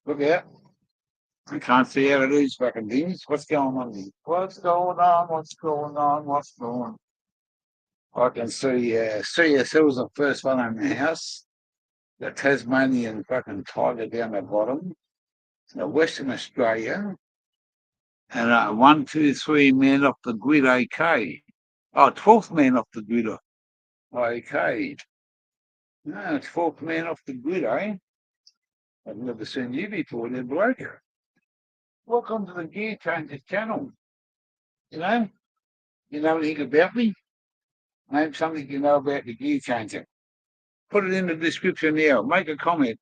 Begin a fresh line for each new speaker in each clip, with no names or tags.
Look out. You can't see how to do these fucking things. What's going on here? What's going on? What's going on? What's going on? I can see CSL was the first one in the house. The Tasmanian fucking tiger down the bottom. Western Australia. And 1, 2, 3 men off the grid, okay. Oh, 12th man off the grid, okay. No, 12th man off the grid, eh? I've never seen you before, there, bloke. Welcome to the Gear Changers channel. You know anything about me? Name something you know about the Gear Changer. Put it in the description now. Make a comment.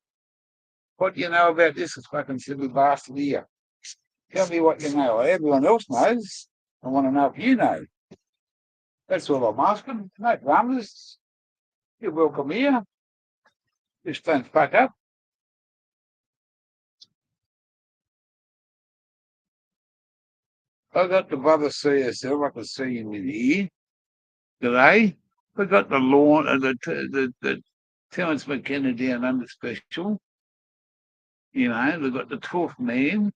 What do you know about this fucking silly bastard here? Tell me what you know. Everyone else knows. I want to know if you know. That's all I'm asking. No dramas. You're welcome here. Just don't fuck up. I got the brother CSL. I can see him in here today. We got the lawn and the Terence McKenna down under special. You know, we've got the 12th man.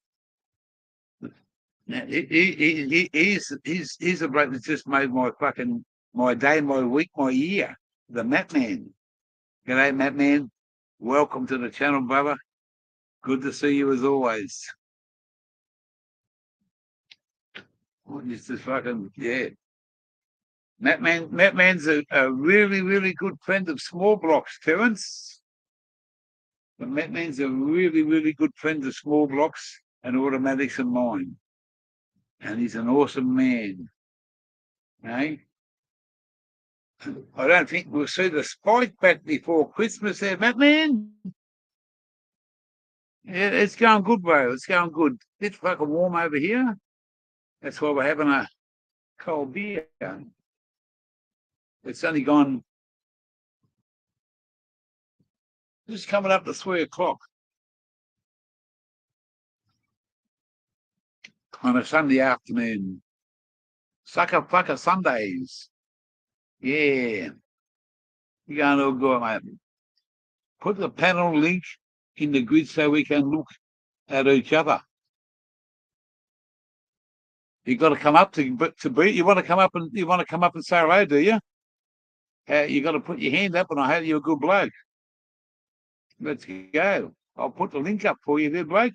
He's a bloke that's just made my day, my week, my year. The Map Man. G'day, Map Man. Welcome to the channel, brother. Good to see you as always. It's just fucking, yeah. Map Man's a really, really good friend of small blocks, Terence. But Map Man's a really, really good friend of small blocks and automatics and mine. And he's an awesome man. Eh? I don't think we'll see the spike back before Christmas there, Map Man. Yeah, it's going good, bro. It's going good. It's fucking warm over here. That's why we're having a cold beer. It's only gone just coming up to 3 o'clock on a Sunday afternoon. Sucker fucker Sundays. Yeah. You're going all good, mate. Put the panel link in the grid so we can look at each other. You got to come up to be. You want to come up and say hello, do you? You got to put your hand up, and I hope you're a good bloke. Let's go. I'll put the link up for you there, bloke.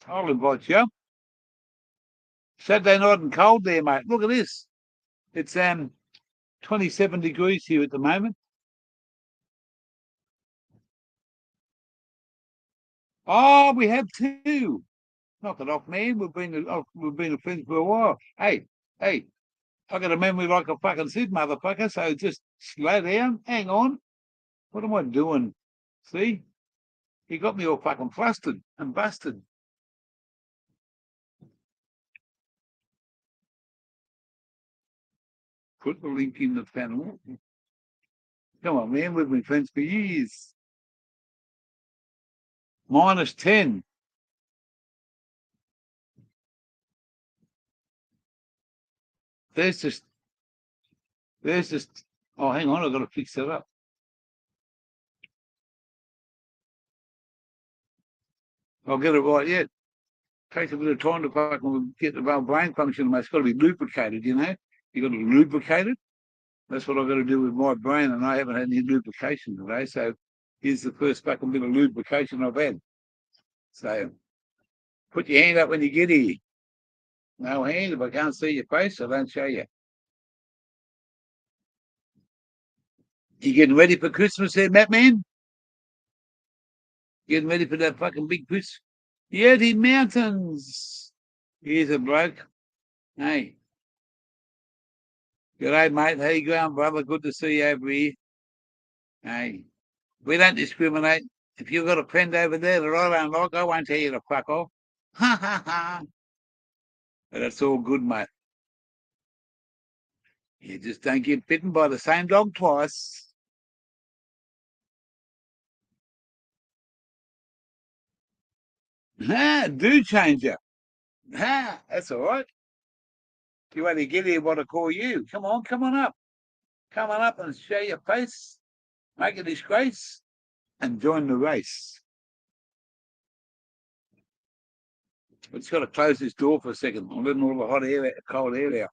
I'll invite you. Saturday night and cold there, mate. Look at this. It's 27 degrees here at the moment. Oh, we have two. Knock it off, man. We've been friends for a while. Hey, I got a memory like a fucking Sid, motherfucker. So just slow down. Hang on. What am I doing? See? You got me all fucking flustered and busted. Put the link in the panel. Come on, man. We've been friends for years. -10. There's just. Oh, hang on. I've got to fix that up. I'll get it right yet. Takes a bit of time to fucking get the brain function. It's got to be lubricated, you know. You got to lubricate it. That's what I've got to do with my brain, and I haven't had any lubrication today. So Here's the first fucking bit of lubrication I've had. So put your hand up when you get here. No hand. If I can't see your face, I don't show you. You getting ready for Christmas there, Matt man? Getting ready for that fucking big Christmas? Yeti Mountains. Here's a bloke. Hey. G'day, mate. How you going, brother? Good to see you over here. Hey. We don't discriminate. If you've got a friend over there that I don't like, I won't tell you to fuck off. Ha ha ha. But that's all good, mate. You just don't get bitten by the same dog twice. Do changer. That's all right. If you want to get here, what I call you. Come on up. Come on up and show your face. Make a disgrace and join the race. We've just got to close this door for a second. I'm letting all the hot air out, cold air out.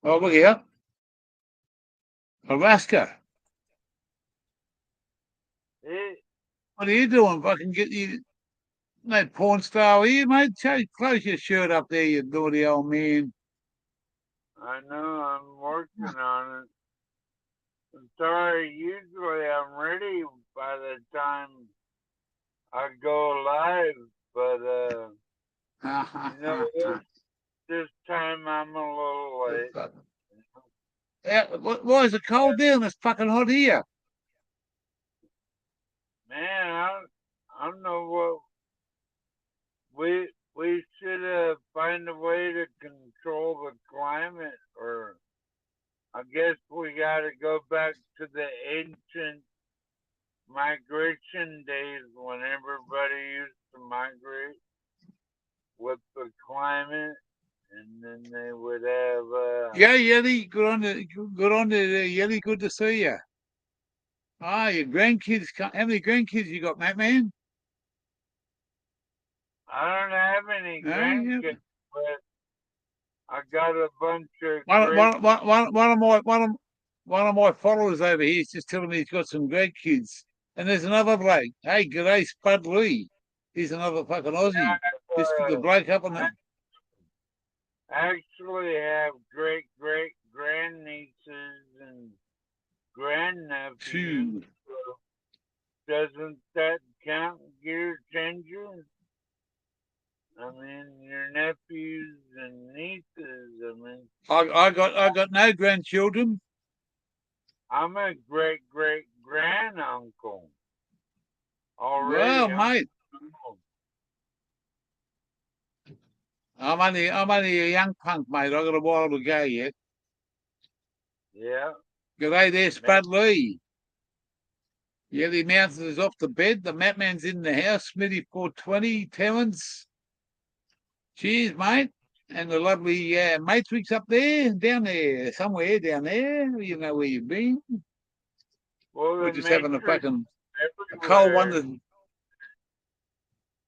Oh, look here. Alaska.
Hey,
What are you doing? Fucking get you no porn star here, mate. Close your shirt up there, you naughty old man.
I know I'm working on it. I'm sorry, usually I'm ready by the time I go live, but you know what? This time I'm a little late.
Yeah, why is it cold there and it's fucking hot here?
Man, I don't know what we should find a way to control the climate, or I guess we got to go back to the ancient migration days when everybody used to migrate with the climate, and then they would have.
Yeah, Yeti, good on there, Yeti. Good to see you. Ah, your grandkids. How many grandkids you got, Matt man?
I don't have any grandkids,
Yeah.
but I got a bunch of
One of my followers over here is just telling me he's got some grandkids. And there's another bloke. Hey, g'day, Spud Lee. He's another fucking Aussie. Just the bloke up on the.
Actually have great grandnieces and grandnephews. So doesn't that count, gear changer? I mean, your nephews and nieces. I mean,
I got no grandchildren.
I'm a great granduncle
Well,
already.
mate, I'm only a young punk, mate. I got a while to go yet.
Yeah.
G'day there, Spud Lee. Yeah, the Mountains is off the bed. The Matman's in the house. Smitty 420, Terrence. Cheers, mate. And the lovely Matrix up there, down there, somewhere down there. You know where you've been.
Well,
We're just having a fucking a cold one. That,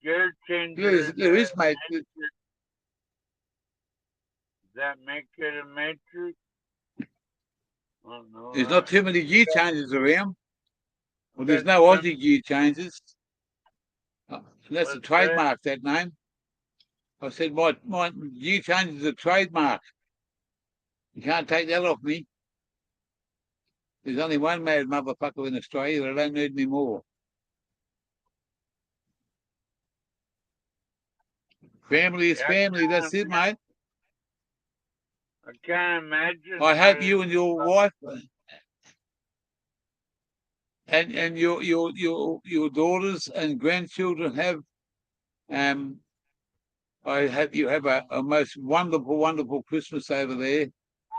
there is, mate.
Does that make it a matrix?
There's not too many gear changes around. Well, there's no Aussie gear changes. That's a trademark, that name. I said my gear change is a trademark. You can't take that off me. There's only one mad motherfucker in Australia. I don't need any more. Family is family. That's it, mate.
I can't imagine.
I hope you and your wife and your daughters and grandchildren have I hope you have a most wonderful, wonderful Christmas over there.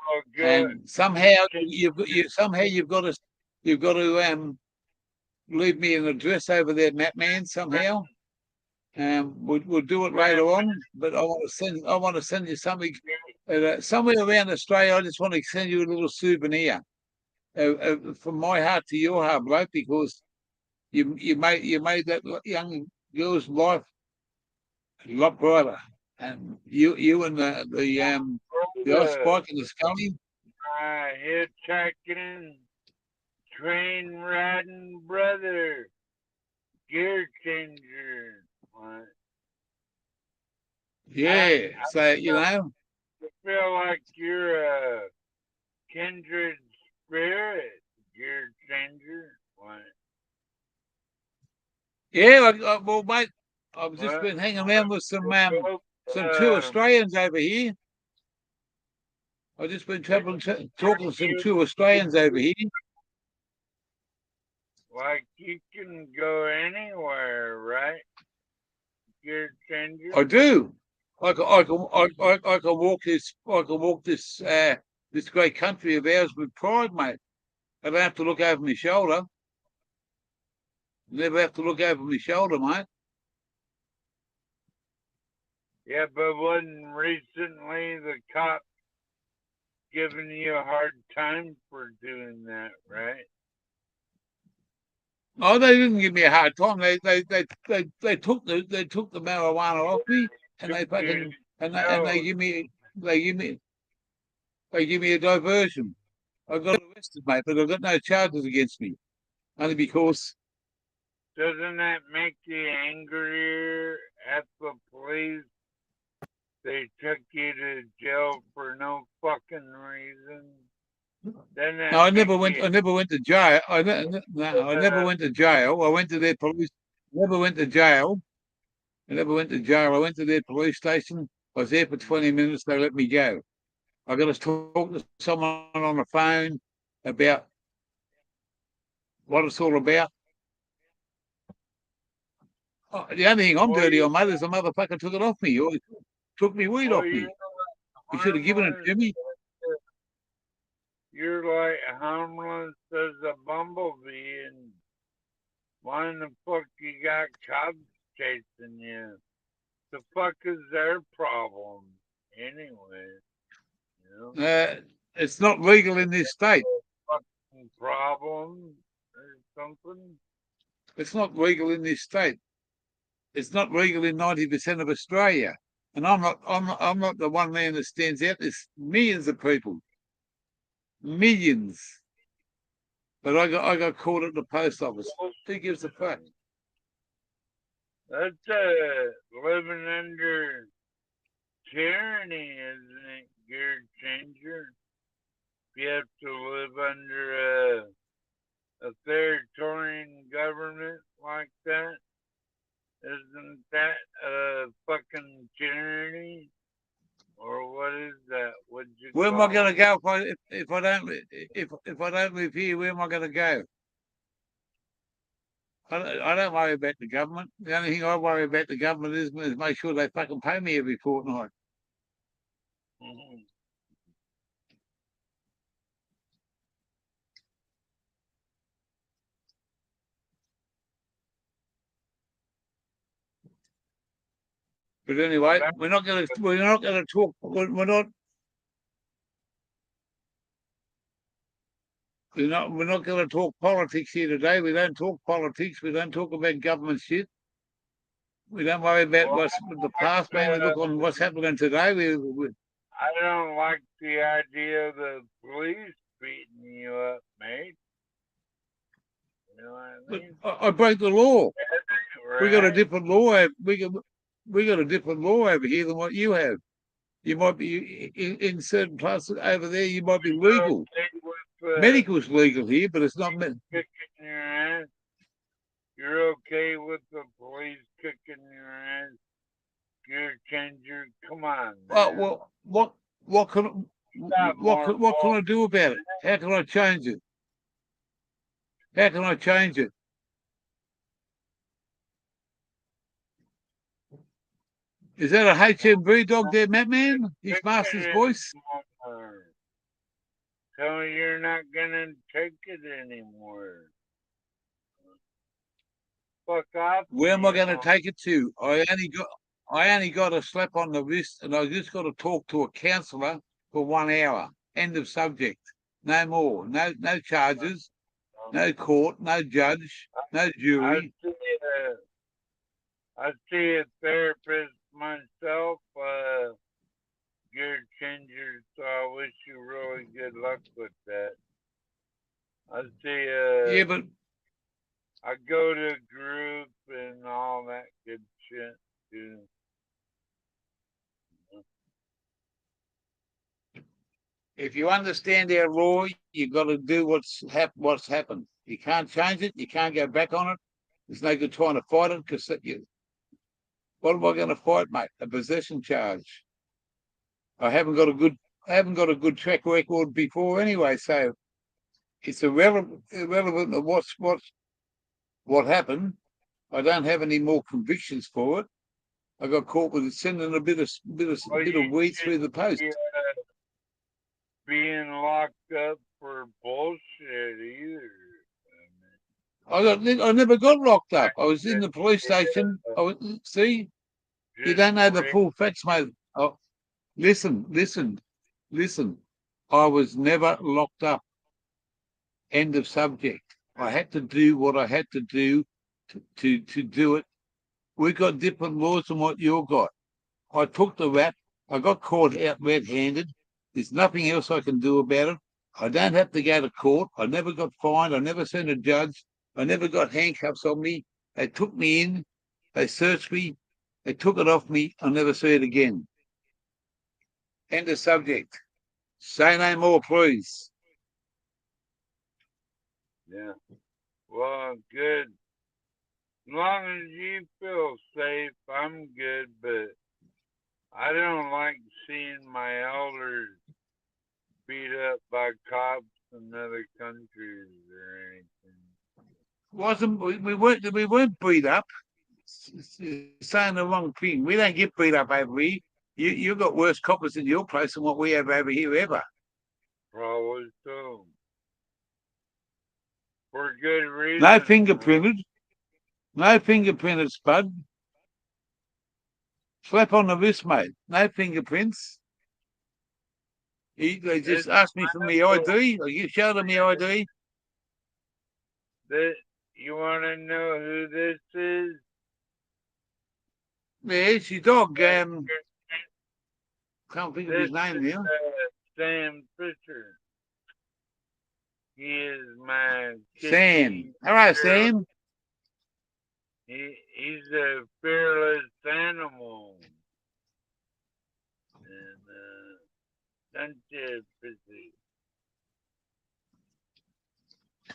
Oh, good.
And somehow you've got to leave me an address over there, Matman. Somehow, we'll do it later on. But I want to send you something somewhere around Australia. I just want to send you a little souvenir from my heart to your heart, bloke, because you made that young girl's life a lot brighter. And you and the old spike in the scully.
Hitchhiking, train riding brother, gear changer. What?
Yeah. So
I feel like you're a kindred spirit, gear changer. What?
yeah. Well, mate, I've just
What?
been hanging around with some two
Um,
Australians over here. I've just been talking to some two Australians over here.
like you can go anywhere, right? Gear changer.
I do. I can walk this great country of ours with pride, mate. I don't have to look over my shoulder. Never have to look over my shoulder, mate.
Yeah, but wasn't recently the cop giving you a hard time for doing that, right?
Oh, they didn't give me a hard time. They took the marijuana off me, and they fucking and they give me a diversion. I got arrested, mate, but I've got no charges against me, only because
Doesn't that make you angrier at the police? They took you to jail for no fucking reason.
no, I never went to jail. I never went to jail. I went to their police. Never went to jail. I never went to jail. I went to their police station. I was there for 20 minutes. They let me go. I got to talk to someone on the phone about what it's all about. Oh, the only thing I'm dirty on, mate, is the motherfucker took it off me. Or took me weed off me. He should have given it to me.
You're like harmless as a bumblebee, and why in the fuck you got cops chasing you? The fuck is their problem anyway? You know?
It's not legal in this state.
Fucking problem or something?
It's not legal in this state. It's not legal in 90% of Australia. And I'm not the one man that stands out. There's millions of people. Millions. But I got caught at the post office. Who gives a fuck?
That's living under tyranny, isn't it, gear changer? You have to live under a authoritarian government like that. Isn't that a fucking tyranny? Or what is that?
Where am I going to go if I don't live here? Where am I going to go? I don't worry about the government. The only thing I worry about the government is make sure they fucking pay me every fortnight.
Mm-hmm.
But anyway, we're not going to talk. We're not going to talk politics here today. We don't talk politics. We don't talk about government shit. We don't worry about what's the past, man. We look on what's happening today.
I don't like the idea of the police beating you up, mate. You know what I mean?
I break the law.
Right?
We got a different law. We got a different law over here than what you have. You might be in certain places over there. You might be legal. Medical's legal here, but it's not.
Kicking your ass. You're okay with the police kicking your ass? Gear changer. Come on, man.
Well, what can I do about it? How can I change it? How can I change it? Is that a HMV dog there, Matt Man? His master's voice?
So you're not gonna take it anymore. Fuck off.
Where am I going to take it to? I only got a slap on the wrist, and I just got to talk to a counsellor for 1 hour. End of subject. No more. No charges. No court. No judge. No jury.
I see a therapist myself, gear changer, so I wish you really good luck with that. I see
Yeah, but
I go to group and all that good shit too.
if you understand our law, you got to do what's happened. You can't change it. You can't go back on it. There's no good trying to fight it because what am I going to fight, mate? A possession charge. I haven't got a good track record before anyway, so it's irrelevant of what happened. I don't have any more convictions for it. I got caught with sending a bit of weed through the post.
Being locked up for bullshit either.
I never got locked up. I was in the police station. See, you don't know the full facts, mate. Oh, listen. I was never locked up. End of subject. I had to do what I had to do to do it. We've got different laws than what you've got. I took the rap. I got caught out red-handed. There's nothing else I can do about it. I don't have to go to court. I never got fined. I never seen a judge. I never got handcuffs on me. They took me in. They searched me. They took it off me. I'll never see it again. End of subject. Say no more, please.
Yeah. Well, good. As long as you feel safe, I'm good, but I don't like seeing my elders beat up by cops in other countries or anything.
We weren't beat up. Saying the wrong thing. We don't get beat up over here. You got worse coppers in your place than what we have over here ever.
Probably so. For good reason.
No fingerprinted. No fingerprinted, Spud. Slap on the wrist, mate. No fingerprints. They just asked me for my ID. You showed them my ID.
You want to know who this is?
Yeah, it's your dog. Can't think of his name now.
Sam Fisher. He is my
Sam. Hello, Sam.
He's a fearless animal. And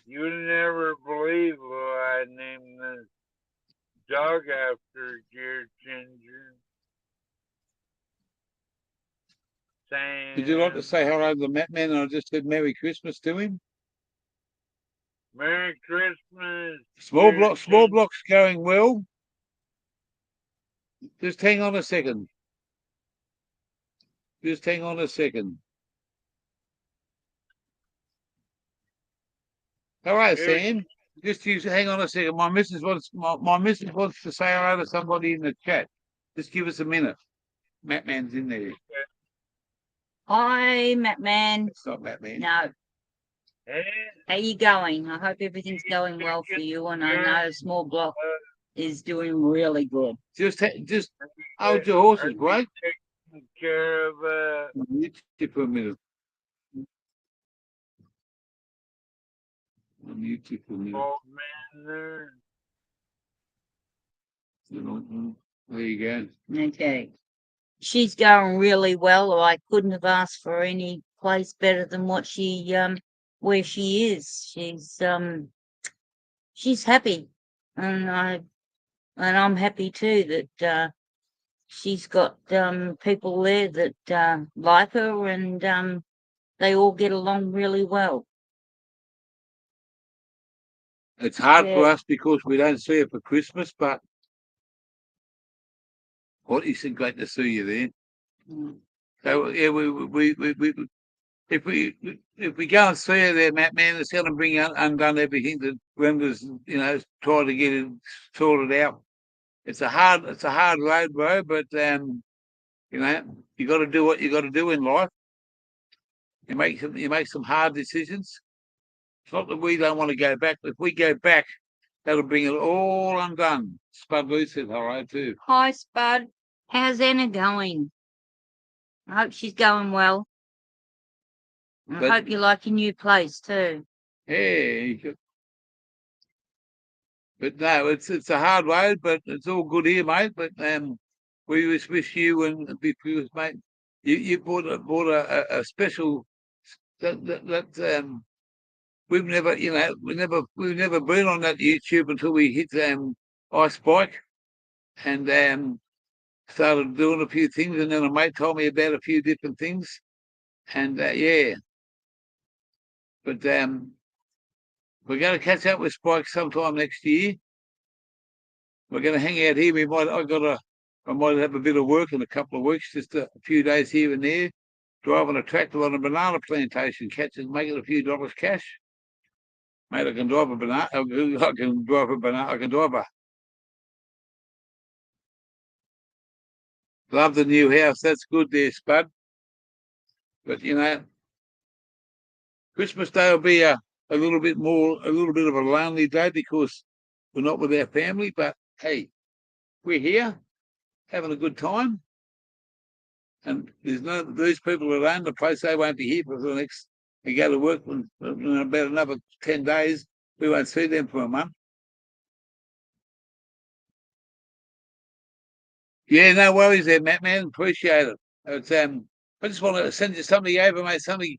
you would never believe who I named this dog after, Gear Ginger. Sam.
Would you like to say hello to the Matt Man? And I just said Merry Christmas to him.
Merry Christmas.
Small block's going well. Just hang on a second. All right, Sam. Just hang on a second. My missus wants to say hello to somebody in the chat. Just give us a minute. Matt Man's in there.
Hi, Matt Man.
It's not Matt Man.
No. How you going? I hope everything's going well for you, and I know Small Block is doing really good.
Just hold your horses, right?
Taking care of
mute for a minute. I'll mute you for a minute.
Old man there.
There you go.
Okay. She's going really well. I couldn't have asked for any place better than what she where she is. She's happy, and I'm happy too that she's got people there that like her, and they all get along really well.
It's hard for us because we don't see her for Christmas, but What you said, great to see you there.
Mm.
So yeah, if we go and see her there, Matt, man, it's going to bring undone everything that Brenda's, trying to get it sorted out. It's a hard road, bro, but you got to do what you got to do in life. You make some hard decisions. It's not that we don't want to go back, but if we go back, that'll bring it all undone. Spud Lee said hello too.
Hi, Spud. How's Anna going? I hope she's going well. I
But-
hope you like your new place too.
Yeah, but no, it's a hard road, but it's all good here, mate. But we just wish you and because, mate, you bought a special that we've never we've never been on that YouTube until we hit Ice Bike and started doing a few things, and then a mate told me about a few different things, and yeah, but we're going to catch up with Spike sometime next year. We're going to hang out here. I might have a bit of work in a couple of weeks, just a few days here and there, driving a tractor on a banana plantation, making a few dollars cash. Mate, I can drive a banana. I can drive a banana. I can drive a. Love the new house. That's good there, Spud. But Christmas Day will be a little bit of a lonely day because we're not with our family. But hey, we're here having a good time. And these people that own the place, they won't be here for the next, they go to work in about another 10 days. We won't see them for a month. Yeah, no worries there, Matt, man. Appreciate it. It's, I just want to send you something over, mate, something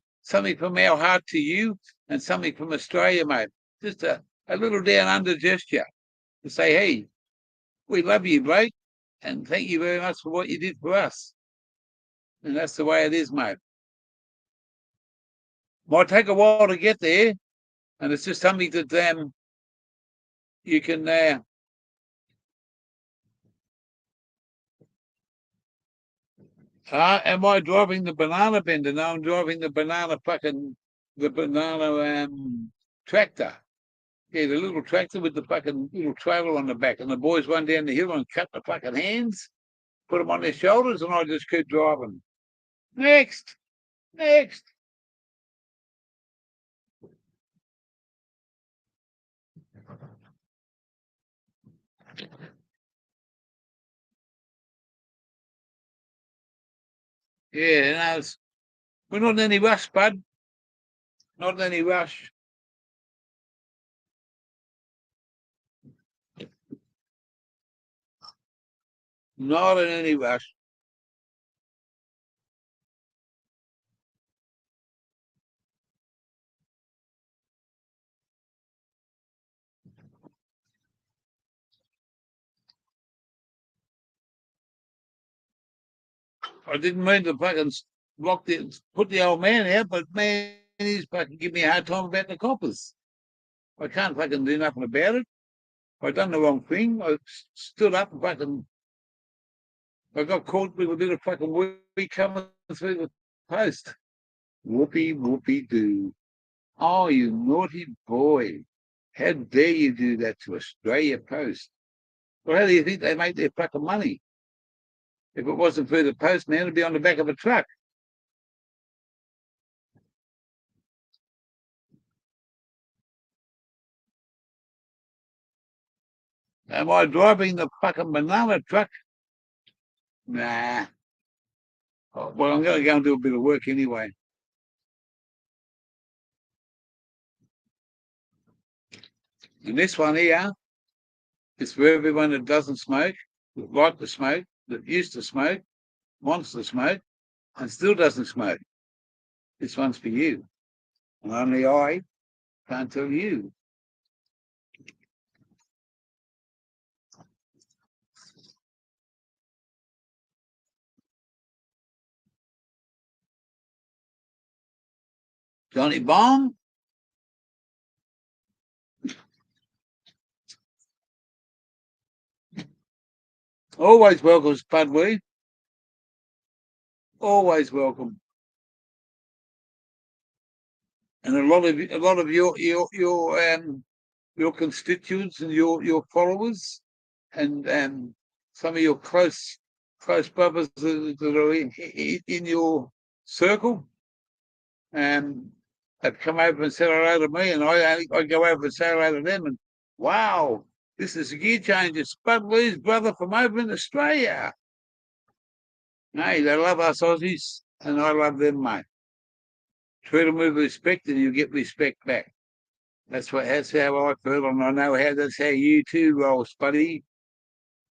from our heart to you and something from Australia, mate. Just a little down under gesture to say, hey, we love you, mate, and thank you very much for what you did for us. And that's the way it is, mate. Might take a while to get there, and it's just something that you can. Am I driving the banana bender? No, I'm driving the banana tractor. Yeah, the little tractor with the fucking little trailer on the back, and the boys run down the hill and cut the fucking hands, put them on their shoulders, and I just keep driving. Next. Yeah, no, we're not in any rush, bud. Not in any rush. Not in any rush. I didn't mean to fucking put the old man out, but man, he's fucking give me a hard time about the coppers. I can't fucking do nothing about it. I done the wrong thing. I stood up and fucking. I got caught with a bit of fucking weed coming through the post. Whoopie doo. Oh, you naughty boy. How dare you do that to Australia Post? Well, how do you think they make their fucking money? If it wasn't for the postman, it'd be on the back of a truck. Am I driving the fucking banana truck? Nah. Oh, well, I'm going to go and do a bit of work anyway. And this one here is for everyone that doesn't smoke, that like to smoke, that used to smoke, wants to smoke, and still doesn't smoke. This one's for you. And only I can't tell you. Johnny Bong? Always welcome, Spudweed. Always welcome. And a lot of your constituents and your followers and some of your close brothers that are in your circle have come over and said hello to me, and I go over and say hello to them, and wow, this is a gear changer, Spud Lee's brother from over in Australia. Hey, they love us Aussies, and I love them, mate. Treat them with respect, and you get respect back. That's how I feel, and I know that's how you too roll, Spuddy.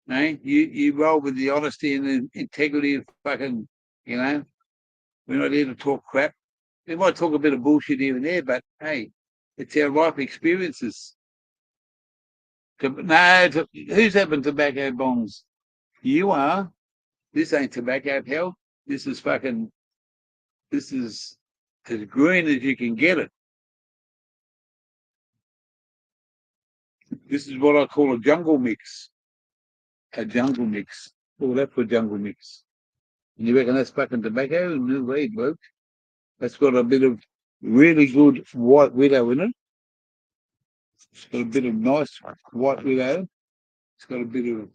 Hey, you roll with the honesty and the integrity of fucking, we're not here to talk crap. We might talk a bit of bullshit here and there, but hey, it's our life experiences. Who's having tobacco bongs? You are. This ain't tobacco, hell. This is as green as you can get it. This is what I call a jungle mix. A jungle mix. Call that for jungle mix. And you reckon that's fucking tobacco? No way, bloke. That's got a bit of really good white widow in it. It's got a bit of nice white widow. It's got a bit of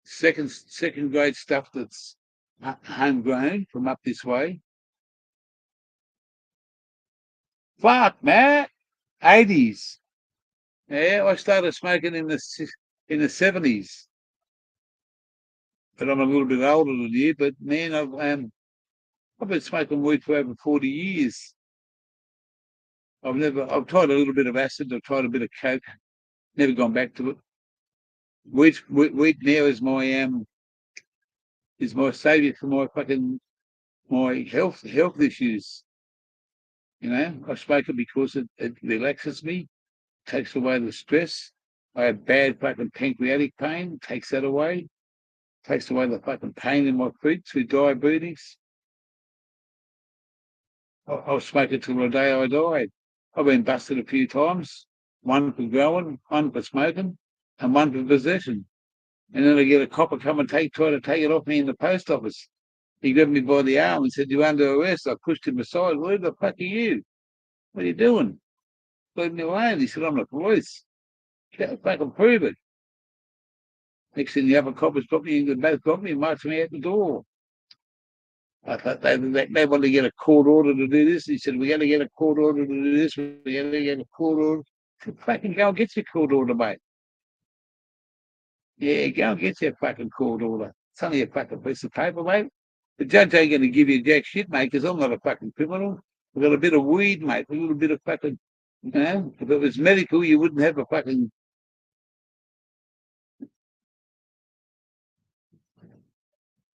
second grade stuff that's homegrown from up this way. Fuck, man. 80s. Yeah, I started smoking in the 70s. But I'm a little bit older than you. But man, I've been smoking weed for over 40 years. I've tried a little bit of acid. I've tried a bit of coke. Never gone back to it. Weed now is my saviour for my health issues. I smoke it because it relaxes me, takes away the stress. I have bad fucking pancreatic pain, takes that away, takes away the fucking pain in my feet through diabetes. I'll smoke it till the day I die. I've been busted a few times, one for growing, one for smoking, and one for possession. And then I get a copper come and try to take it off me in the post office. He grabbed me by the arm and said, "You're under arrest." I pushed him aside. "Who the fuck are you? What are you doing? Leave me alone." He said, "I'm the police." Fucking prove it. Next thing the other coppers got me, they both got me and marched me out the door. I thought they wanted to get a court order to do this. He said, "We're going to get a court order to do this. We're going to get a court order." I said, "Fucking go and get your court order, mate." Yeah, go and get your fucking court order. It's only a fucking piece of paper, mate. The judge ain't going to give you jack shit, mate, because I'm not a fucking criminal. I've got a bit of weed, mate, a little bit of fucking, if it was medical, you wouldn't have a fucking.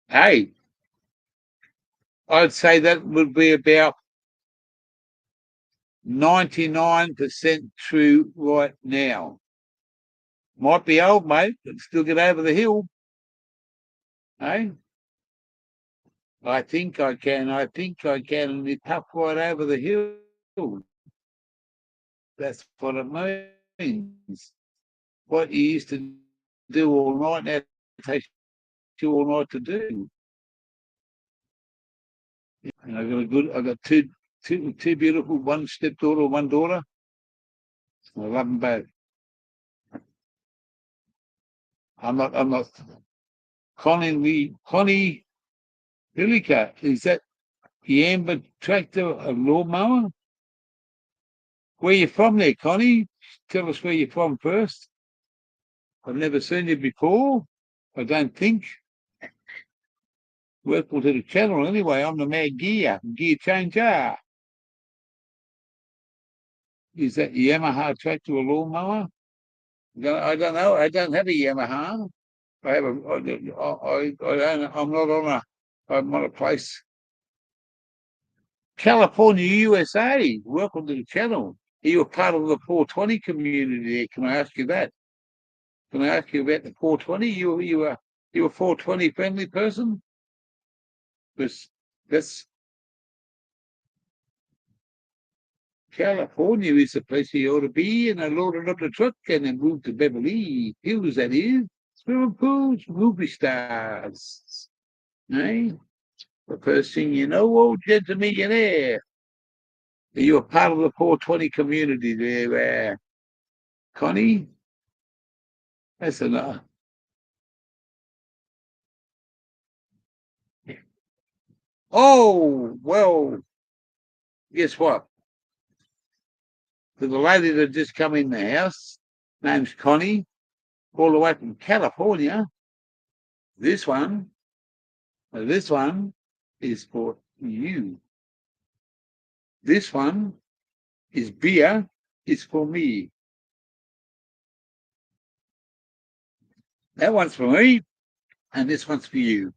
Hey, I'd say that would be about 99% true right now. Might be old, mate, but still get over the hill. Hey? I think I can, and it's tough right over the hill. That's what it means. What you used to do all night now takes you all night to do. And I've got two beautiful, one stepdaughter, one daughter. I love them both. I'm not. Connie Hilliker, is that the Amber tractor, a lawnmower? Where you from there, Connie? Tell us where you're from first. I've never seen you before. I don't think. Welcome to the channel anyway. I'm the Mad Gear Changer. Is that Yamaha tractor or lawnmower? I don't know. I don't have a Yamaha. I have I'm on a place. California, USA. Welcome to the channel. Are you a part of the 420 community there? Can I ask you that? Can I ask you about the 420? You a 420 friendly person? Because that's California is the place you ought to be, and I loaded up the truck and then moved to Beverly Hills, that is. Swimming pools, movie stars. Eh? The first thing you know, old Jed's a millionaire. Are you a part of the 420 community there, Connie? That's enough. Oh, well, guess what? To the lady that just come in the house, name's Connie, all the way from California. This one is for you. This one is beer, is for me. That one's for me, and this one's for you.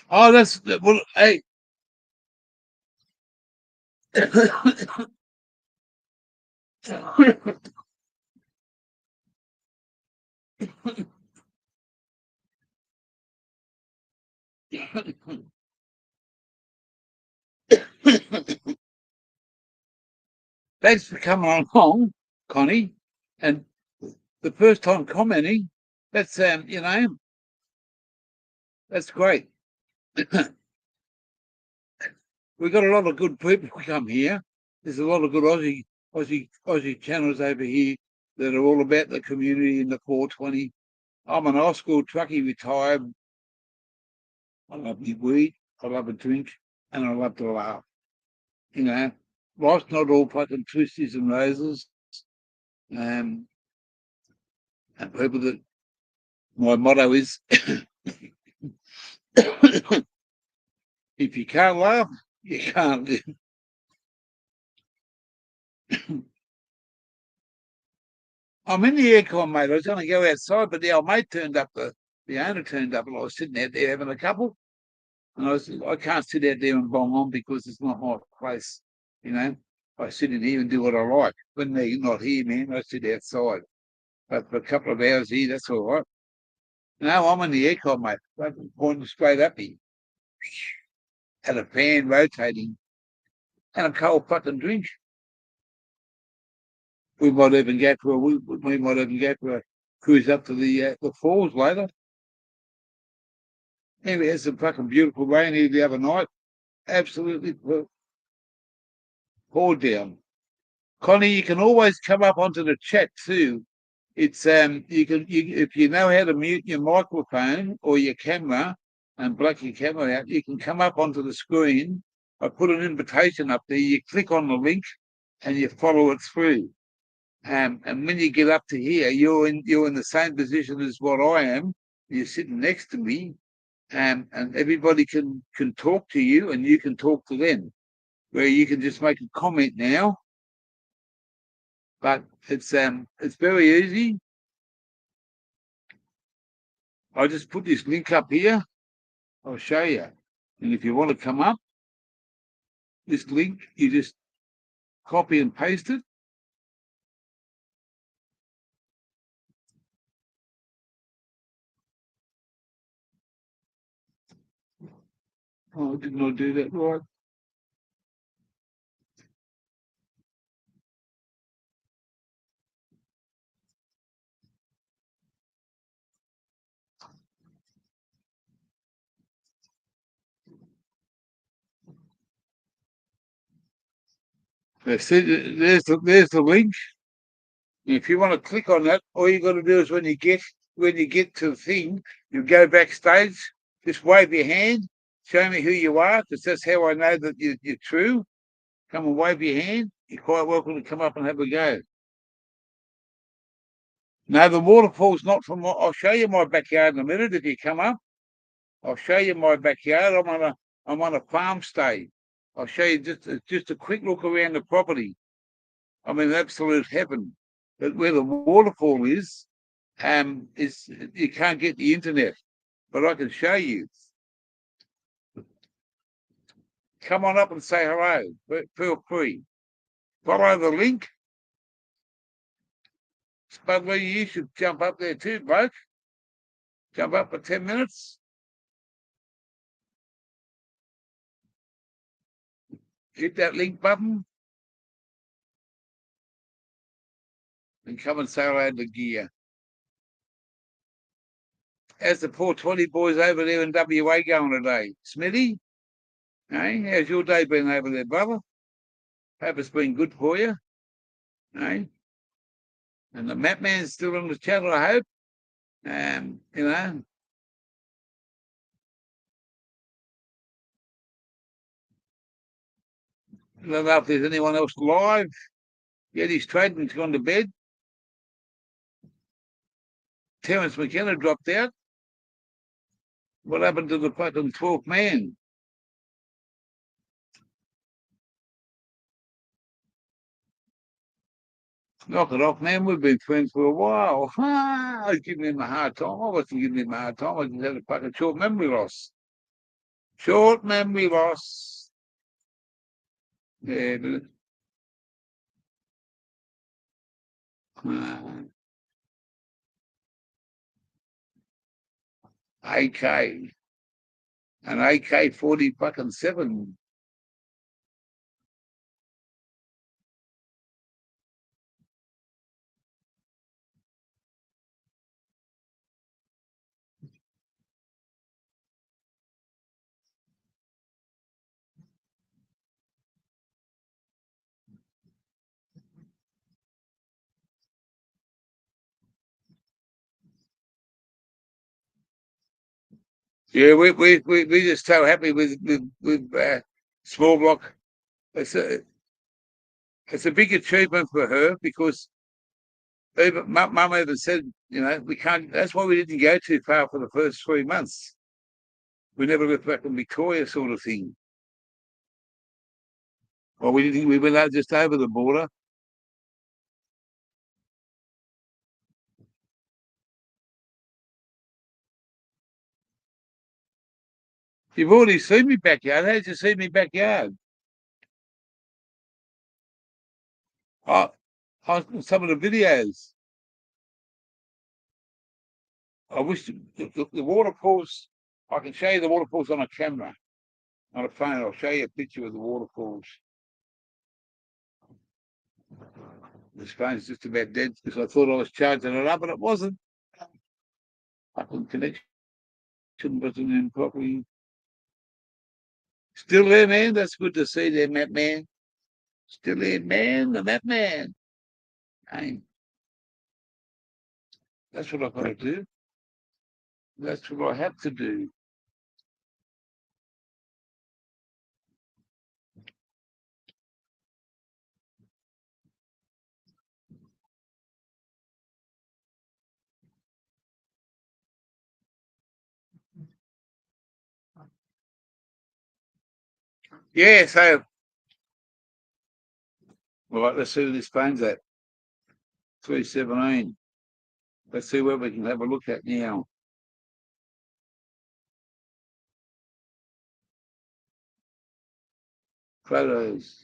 Oh, that's well. Hey, thanks for coming along, Connie. And the first time commenting, that's that's great. We've got a lot of good people who come here. There's a lot of good Aussie channels over here that are all about the community in the 420. I'm an high school truckie, retired. I love my weed, I love a drink, and I love to laugh. Life's not all fucking twisties and roses. And people that my motto is if you can't laugh, you can't live. I'm in the aircon, mate. I was going to go outside, but the old mate turned up, the owner turned up, and I was sitting out there having a couple. And I can't sit out there and bong on because it's not my place. I sit in here and do what I like. When they're not here, man, I sit outside. But for a couple of hours here, that's all right. No, I'm in the aircon, mate. Pointing straight at me. Had a fan rotating and a cold fucking drink. We might even go for a cruise up to the falls later. And we had some fucking beautiful rain here the other night. Absolutely poured down. Connie, you can always come up onto the chat too. It's if you know how to mute your microphone or your camera and black your camera out, you can come up onto the screen. I put an invitation up there. You click on the link and you follow it through. And when you get up to here, you're in the same position as what I am. You're sitting next to me, and everybody can talk to you, and you can talk to them. Where you can just make a comment now, but it's very easy. I just put this link up here. I'll show you, and if you want to come up, this link you just copy and paste it. Oh, did not do that right. There's the link. If you want to click on that, all you got to do is when you get to the thing, you go backstage, just wave your hand, show me who you are, because that's how I know that you're true. Come and wave your hand. You're quite welcome to come up and have a go. No, the waterfall's not from. I'll show you my backyard in a minute if you come up. I'll show you my backyard. I'm on a farm stay. I'll show you just a quick look around the property. I'm in absolute heaven. But where the waterfall is you can't get the internet. but I can show you. Come on up and say hello. Feel free. Follow the link. Spudley, you should jump up there too, bloke. Jump up for 10 minutes. Hit that link button. And come and say hello to Gear. How's the poor 20 boys over there in WA going today? Smithy? Hey, how's your day been over there, brother? Hope it's been good for you. Hey? And the map man's still on the channel, I hope. You know. I don't know if there's anyone else live. Yeti's Trading's gone to bed. Terence McKenna dropped out. What happened to the fucking 12th man? Knock it off, man. We've been friends for a while. I was giving him a hard time. I wasn't giving him a hard time. I just had a fucking short memory loss. Short memory loss. Yeah, but, AK. An AK-40 fucking 7. Yeah, we're just so happy with small block. It's a big achievement for her because even Mum even said, you know, we can't. That's why we didn't go too far for the first 3 months. We never left back in Victoria, sort of thing. Well, we didn't. We went out just over the border. You've already seen me backyard. How did you see me backyard? Oh, some of the videos. I wish the waterfalls. I can show you the waterfalls on a camera, on a phone. I'll show you a picture of the waterfalls. This phone's just about dead because I thought I was charging it up, and it wasn't. Fucking connection wasn't in properly. Still there, man. That's good to see there, Map Man. Still there, man. The Map Man. Hey, that's what I've got to do. That's what I have to do. Yeah, so, right, let's see where this phone's at. 317. Let's see where we can have a look at now. Photos.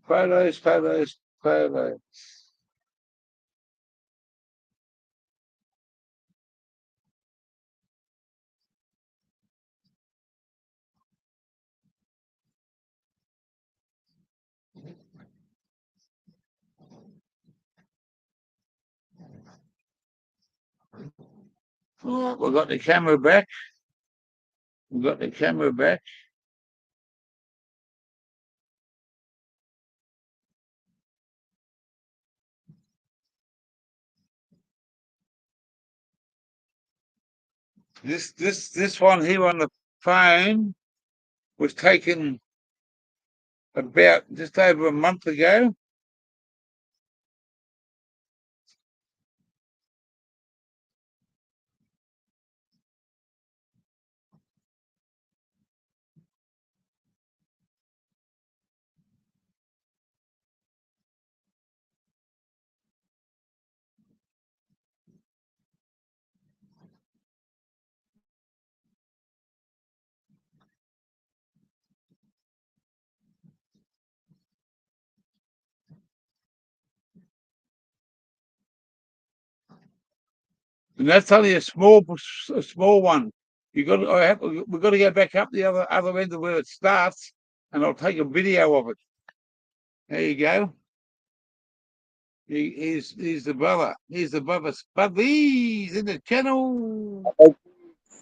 Photos, photos, photos. Oh, we've got the camera back. We've got the camera back. This one here on the phone was taken about just over a month ago. And that's only a small one. We've got to go back up the other end of where it starts, and I'll take a video of it. There you go. He's the brother. He's the brother. Spudley's in the channel.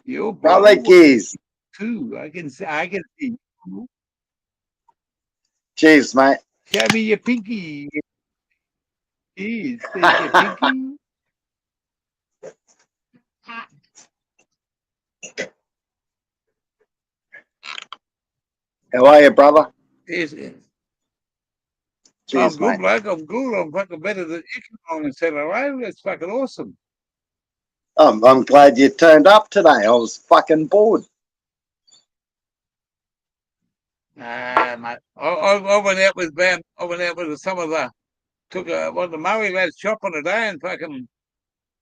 Your
brother Gears.
Too. I can see.
Cheers, mate.
Show me your pinky. Cheers. There's your pinky.
How are you, brother?
Cheers,
Cheers,
I'm good,
mate.
bloke. I'm good. I'm fucking better than you can on and said, all right, that's fucking awesome.
I'm glad you turned up today. I was fucking bored.
Mate. I went out with Ben. I went out with some of the one of the Murray lads shopping today, and fucking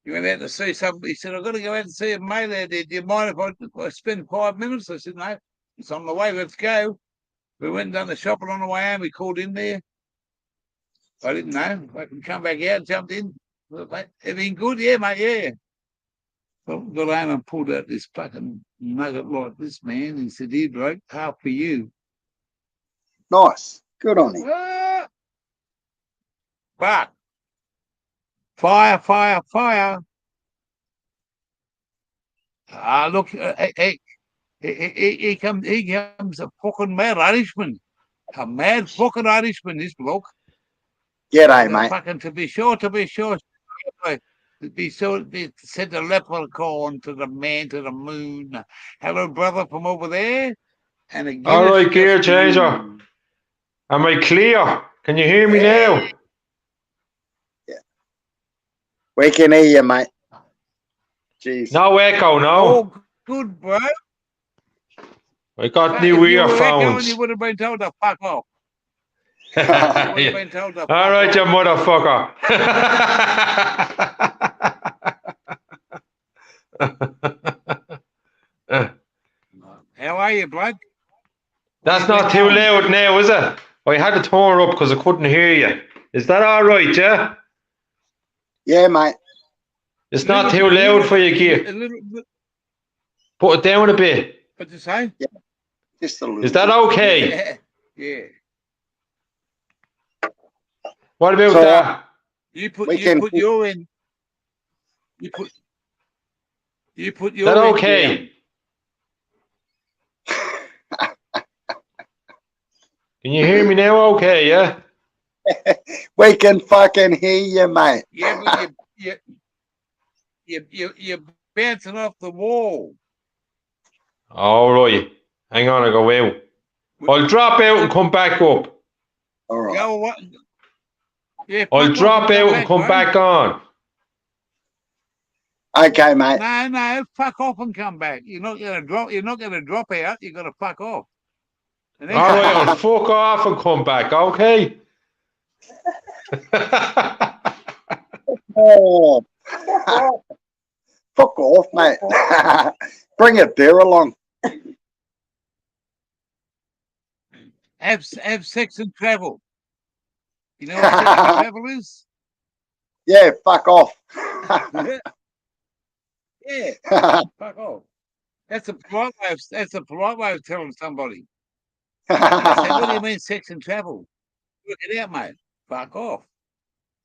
he went out to see somebody. He said, I've got to go out and see a mate there. Do you mind if I spend 5 minutes? I said, no, it's on the way. Let's go. We went and done the shopping on the way home. We called in there. I didn't know. I can come back out and jumped in. Everything good? Yeah, mate, yeah. Well, got home and pulled out this fucking nugget like this, man. He said, here, bloke, half for you.
Nice. Good on him.
But fire. Look, he comes a fucking mad Irishman. A mad fucking Irishman, this bloke.
G'day, mate.
Fucking to be sure. Send the leprechaun to the man to the moon. Hello, brother from over there. And again,
all right, gear changer. Am I clear? Can you hear me now?
Yeah. We can hear you, mate. Jeez.
No echo, no.
Oh, good, bro.
I got new earphones.
You would have been told to fuck off.
All right, you motherfucker.
How are you, bloke?
That's not too loud now, is it? I had to turn up because I couldn't hear you. Is that all right, yeah?
Yeah, mate.
It's not too loud for you, gear. Put it down a bit.
What you say?
Yeah. Just a little.
Is that okay?
Yeah.
What about that?
You put your in. You put your.
Is that okay? Can you hear me now? Okay, yeah.
We can fucking hear you, mate.
Yeah, but you're bouncing off the wall.
All right. Hang on, I go out. I'll drop out and come back up.
All right.
Go what? Yeah,
I'll drop out and come back on.
Okay, mate.
No, fuck off and come back. You're not gonna drop out. You're gonna fuck off.
All right, I'll fuck off and come back. Okay.
Oh. Fuck off, mate. Bring a beer along.
Have sex and travel. You know what sex and travel is?
Yeah, fuck off.
Yeah, fuck off. That's a polite way of telling somebody. I say, what do you mean sex and travel? Work it out, mate. Fuck off.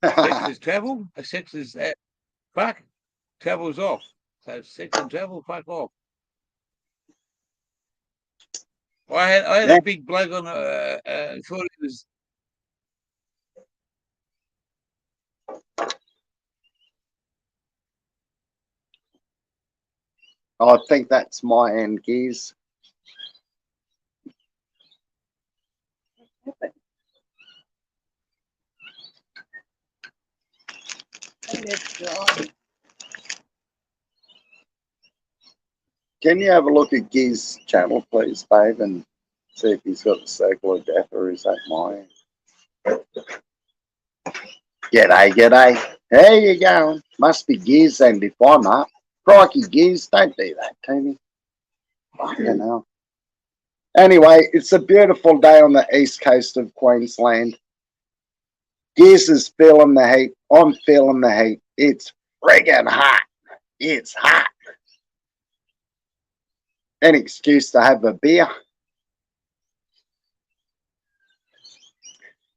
Sex is travel. Sex is fuck. Travel's off. So sex and travel, fuck off. I had a big bloke on thought it was.
I think that's my end, Gears. Can you have a look at Gears' channel, please, babe, and see if he's got the circle of death, or is that mine? G'day. How you going? Must be Gears then if I'm up. Crikey, Gears, don't do that to me. Fucking hell. Anyway, it's a beautiful day on the east coast of Queensland. Gears is feeling the heat. I'm feeling the heat. It's friggin' hot. It's hot. An excuse to have a beer.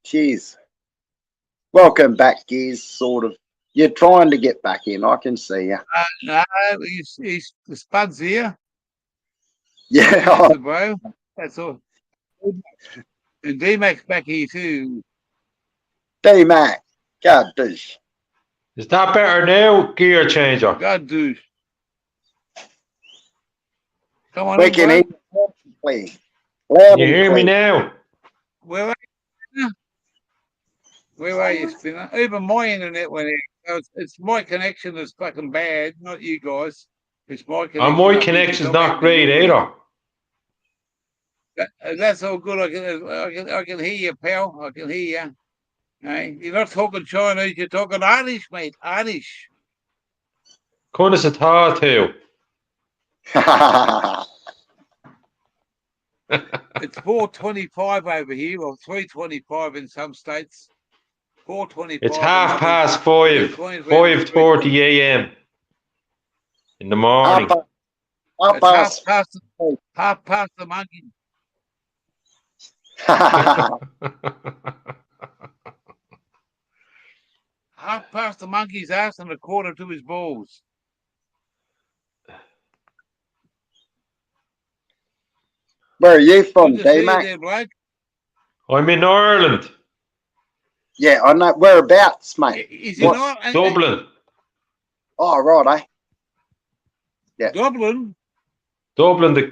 Jeez. Welcome back, Gears, sort of. You're trying to get back in. I can see you.
No, he's the Spud's here.
Yeah.
That's it, bro. That's all. And D-Mac's back here too.
D-Mac. God, douche.
Is that better now, gear changer?
God, dude. Come on
We
in,
can
bro.
hear you perfectly.
Can
Loud
you
and
hear me
clear.
now?
Where are you? Where are you, Spinner? Even my internet went out. So it's my connection that's fucking bad, not you guys. It's my connection.
And my
up here, 'cause
connection's
I'm
not
having
great
a good
either.
That's all good. I can hear you, pal. I can hear you. Hey, you're not talking Chinese. You're talking Irish, mate. Irish.
Couldn't have thought to.
It's 4:25 over here, or 3:25 in some states. 4:25.
It's
in others.
5:30,
Queensland,
5:30 a.m. in the morning.
It's half past the monkey. Half past the monkey's ass and a quarter to his balls.
Where are you from,
Good to see you
D-Mac?
there, bloke.
I'm in Ireland.
Yeah, I know. Whereabouts, mate?
Is he
What?
not?
Dublin.
Oh, right, eh? Yeah.
Dublin.
Dublin.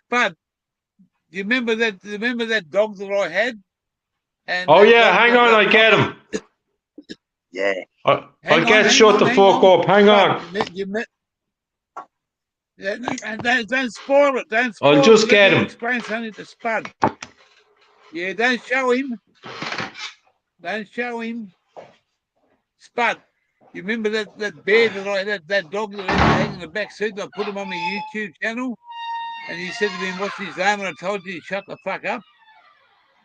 Spud. Do you remember that? Do you remember that dog that I had? And
Oh
that
yeah,
dog,
hang on, I get him.
Yeah.
I'll get shut the fuck up. Hang on.
Don't spoil it. Don't spoil
I'll
it.
just
Let
get
me
him.
explain something to Spud. Yeah, don't show him. Don't show him. Spud, you remember that bear that dog that I had in the back seat that I put him on my YouTube channel? And you said to me, what's his name? And I told you, shut the fuck up.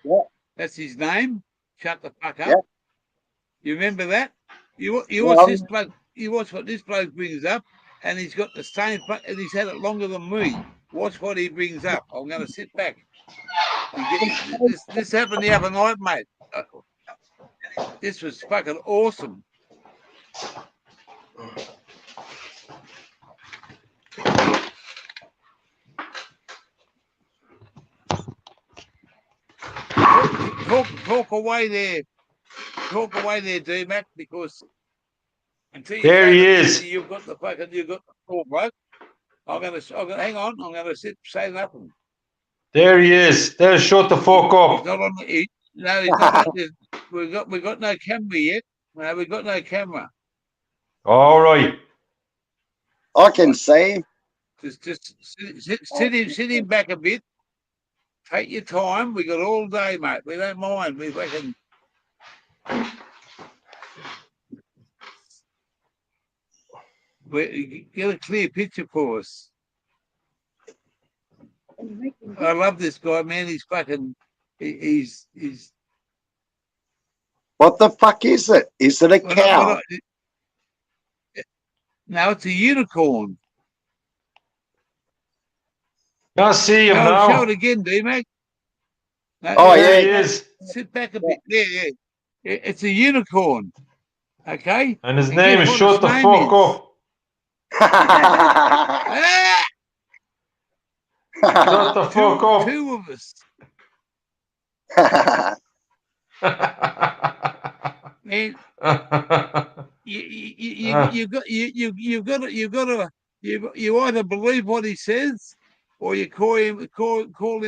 Yeah.
That's his name. Shut the fuck up.
Yeah.
You remember that? You
Yeah,
watch this bloke. You watch what this bloke brings up, and he's got the same. And he's had it longer than me. Watch what he brings up. I'm going to sit back. This happened the other night, mate. This was fucking awesome. Talk away there. Talk away there, D-Mac, because until you
There he is.
you've got the poor bloke. I'm gonna hang on. I'm gonna say nothing.
There he is. There, shut the fuck
He's
up.
not on. He's not. We got no camera yet. No, we got no camera.
All right.
I can see him.
Just sit him back a bit. Take your time. We got all day, mate. We don't mind. We reckon. Get a clear picture for us. I love this guy, man. He's fucking. He's.
What the fuck is it? Is it a cow?
No, it's a unicorn.
I see him now.
Show it again, D-Mac. No,
Oh,
There he
yeah.
is.
Sit back a bit. Yeah. It's a unicorn. Okay.
And his name is Shut the Fuck Up.
Ah!
Shut the fuck up.
Two of us. Man, you either believe what he says, or you call him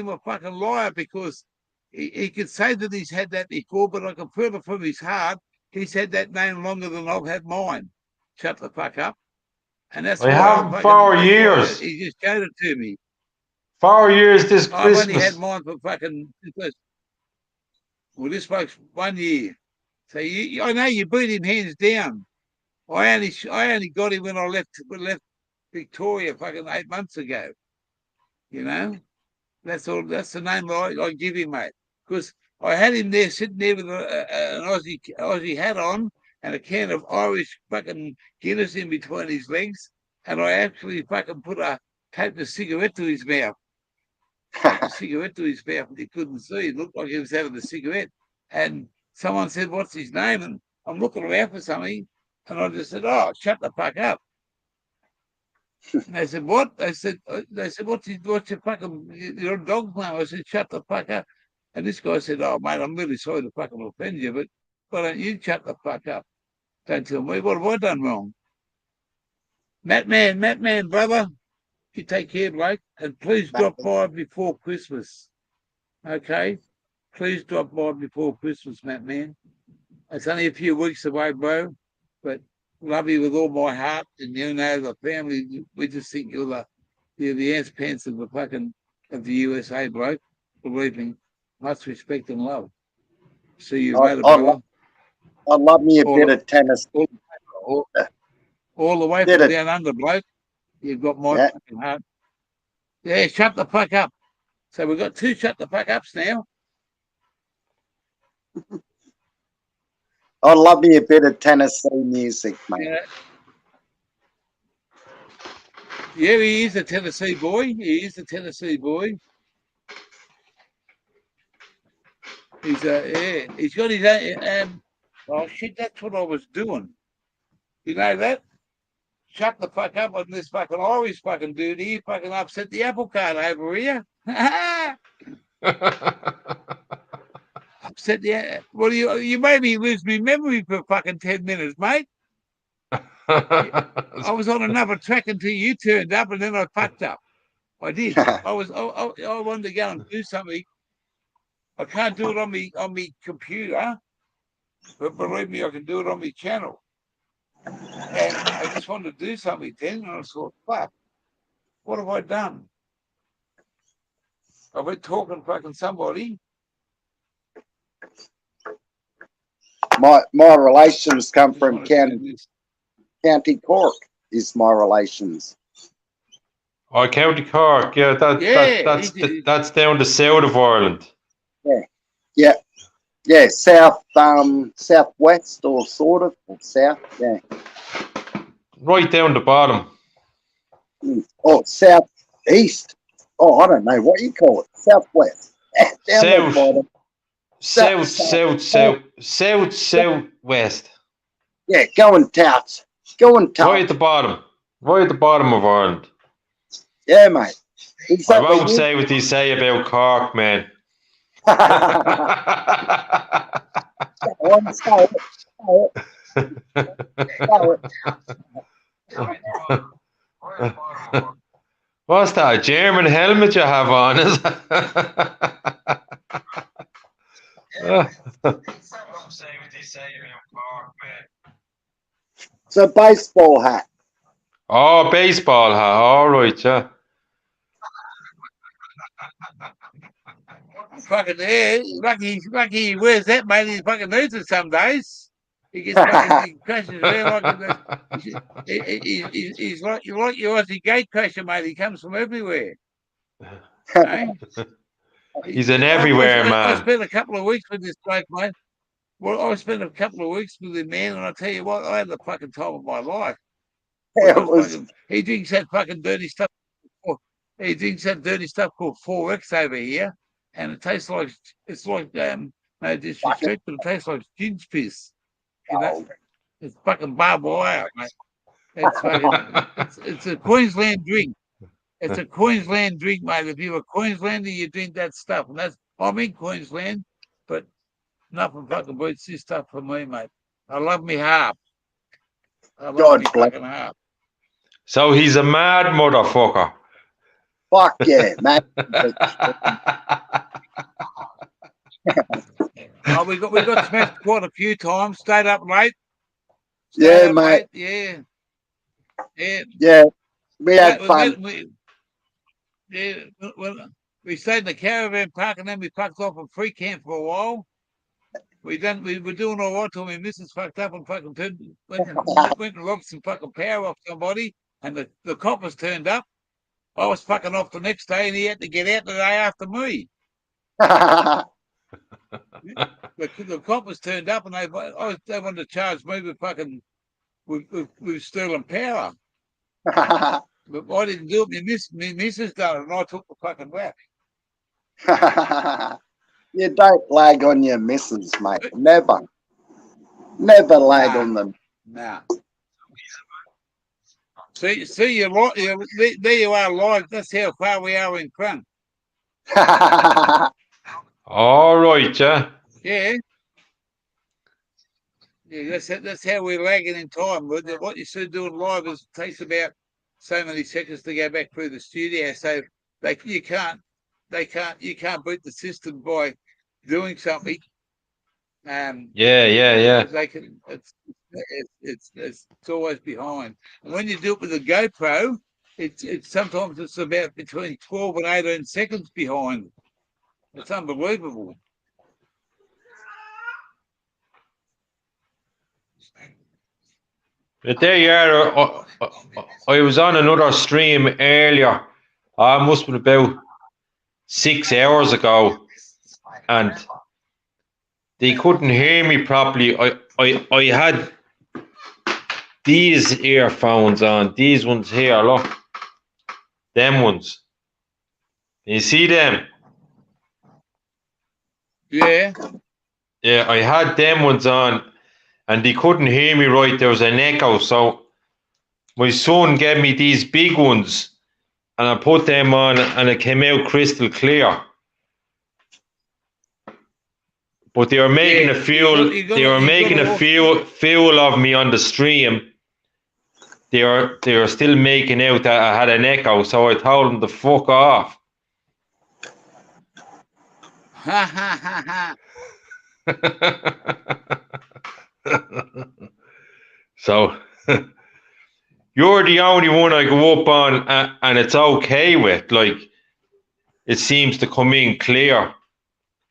a fucking liar, because he could say that he's had that before, but I can feel it from his heart. He's had that name longer than I've had mine. Shut the fuck up. And that's
I have 4 years.
He just showed it to me.
4 years this
I've only
Christmas.
had mine for fucking. Well, this bloke's 1 year. So I know you beat him hands down. I only got him when I left Victoria fucking 8 months ago. You know, that's all. That's the name I give him, mate. Because I had him there sitting there with an Aussie hat on, and a can of Irish fucking Guinness in between his legs, and I actually fucking taped a cigarette to his mouth. A cigarette to his mouth, and he couldn't see. It looked like he was having a cigarette. And someone said, "What's his name?" And I'm looking around for something, and I just said, "Oh, shut the fuck up." And they said, "What?" They said, "What's your fucking your dog's name?" I said, "Shut the fuck up." And this guy said, "Oh, mate, I'm really sorry to fucking offend you, but why don't you shut the fuck up? Don't tell me what have I done wrong." Matt man, brother, you take care, bloke, and please drop by before Christmas. Okay? Please drop by before Christmas, Matt man. It's only a few weeks away, bro, but love you with all my heart. And you know, the family, we just think you're the ass pants of of the USA, bloke. Believe me, much respect and love. See you later, brother.
I love me a bit of tennis.
All the way from down under, bloke. You've got my fucking heart. Yeah, shut the fuck up. So we've got 2 shut the fuck ups now.
I love me a bit of Tennessee music, mate.
Yeah, he is a Tennessee boy. He is a Tennessee boy. He's got his own. Oh shit, that's what I was doing. You know that? Shut the fuck up on this fucking Irish fucking dude. He fucking upset the apple cart over here. Upset the. Well, you made me lose my memory for fucking 10 minutes, mate. I was on another track until you turned up, and then I fucked up. I did. I wanted to go and do something. I can't do it on me computer, but believe me, I can do it on my channel. And I just wanted to do something then, and I thought, fuck, what have I done? I've been talking fucking somebody.
My relations come from County Cork. Is my relations.
Oh, County Cork, yeah, that's down the south of Ireland.
Yeah, southwest or sort of, or south, yeah.
Right down the bottom.
Oh, southeast. Oh, I don't know what you call it. Southwest. Down the bottom.
Southwest.
Yeah, going touts.
Right at the bottom. Right at the bottom of Ireland.
Yeah, mate.
I won't say what they say about Cork, man. What's that? A German helmet you have on? Is it?
It's a baseball hat.
Oh, baseball hat. All right, yeah.
Fucking lucky he wears that, mate. He fucking needs it some days. He gets fucking he crashes around like he's like your Aussie gate crasher, mate. He comes from everywhere. Hey?
He's an everywhere man.
I spent a couple of weeks with this bloke, mate. Well, I spent a couple of weeks with him, man, and I tell you what, I had the fucking time of my life. He drinks that fucking dirty stuff. He drinks that dirty stuff called 4X over here, and it tastes like no disrespect, but it tastes like ginge piss. You know, it's fucking barbed wire, mate. It's fucking it's a Queensland drink. It's a Queensland drink, mate. If you're a Queenslander, you drink that stuff, and I'm in Queensland, but nothing fucking beats this stuff for me, mate. I love me harp. I love me fucking harp.
So he's a mad motherfucker.
Fuck yeah, man.
Oh, we got smashed quite a few times. Stayed up late.
Yeah, mate.
Yeah.
We had fun.
We stayed in the caravan park, and then we fucked off a free camp for a while. We were doing all right till my missus fucked up and fucking went and robbed some fucking power off somebody, and the coppers turned up. I was fucking off the next day, and he had to get out the day after me. the coppers turned up and they wanted to charge me with fucking with stealing power. But I didn't do it. My missus done it, and I took the fucking whack.
You don't lag on your missus, mate. Never. Never lag
Nah.
on them.
Nah. See, there you are live. That's how far we are in front.
All right, yeah.
Yeah. Yeah, that's how we're lagging in time. What you see doing live is it takes about so many seconds to go back through the studio. So you can't beat the system by doing something.
Yeah.
They can. It's always behind. And when you do it with a GoPro, it's sometimes it's about between 12 and 18 seconds behind. It's unbelievable.
But there you are. I was on another stream earlier. I must have been about 6 hours ago, and they couldn't hear me properly. I had these earphones on, these ones here, look. Them ones. You see them?
Yeah.
Yeah, I had them ones on, and they couldn't hear me right. There was an echo, so my son gave me these big ones, and I put them on, and it came out crystal clear. But they were making a fool. They were making a fool of me on the stream. They were still making out that I had an echo, so I told them to fuck off.
Ha ha ha ha.
So you're the only one I go up on, and it's okay with. Like, it seems to come in clear.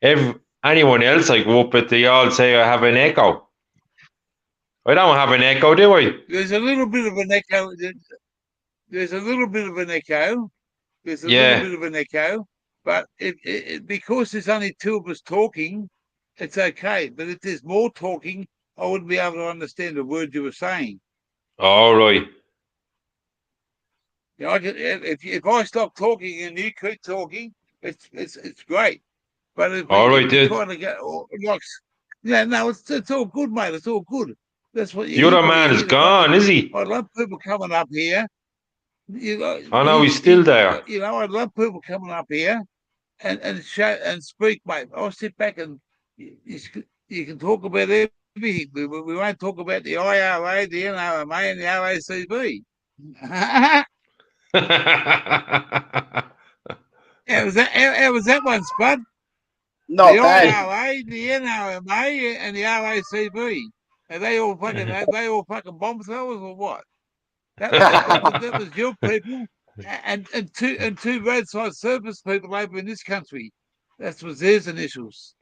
Anyone else I go up with, they all say I have an echo. I don't have an echo, do I?
There's a little bit of an echo. There's a little bit of an echo. There's a
Yeah.
little bit of an echo. But because there's only two of us talking, it's okay. But if there's more talking, I wouldn't be able to understand the words you were saying.
All right.
You know, if I stop talking and you keep talking, it's great. But if we're trying to go like, yeah, no, it's all good, mate. It's all good. That's what
The other man is gone, is he?
I love people coming up here. You know,
I know he's still there.
You know, I love people coming up here and show and speak, mate. I'll sit back and you can talk about everything. We won't talk about the IRA, the NRMA, and the RACB. How was that one, Spud?
Not
the
bad.
IRA, the NRMA, and the RACB. Are they all fucking bomb throwers or what? That was your people, and two roadside service people over in this country. That was their initials.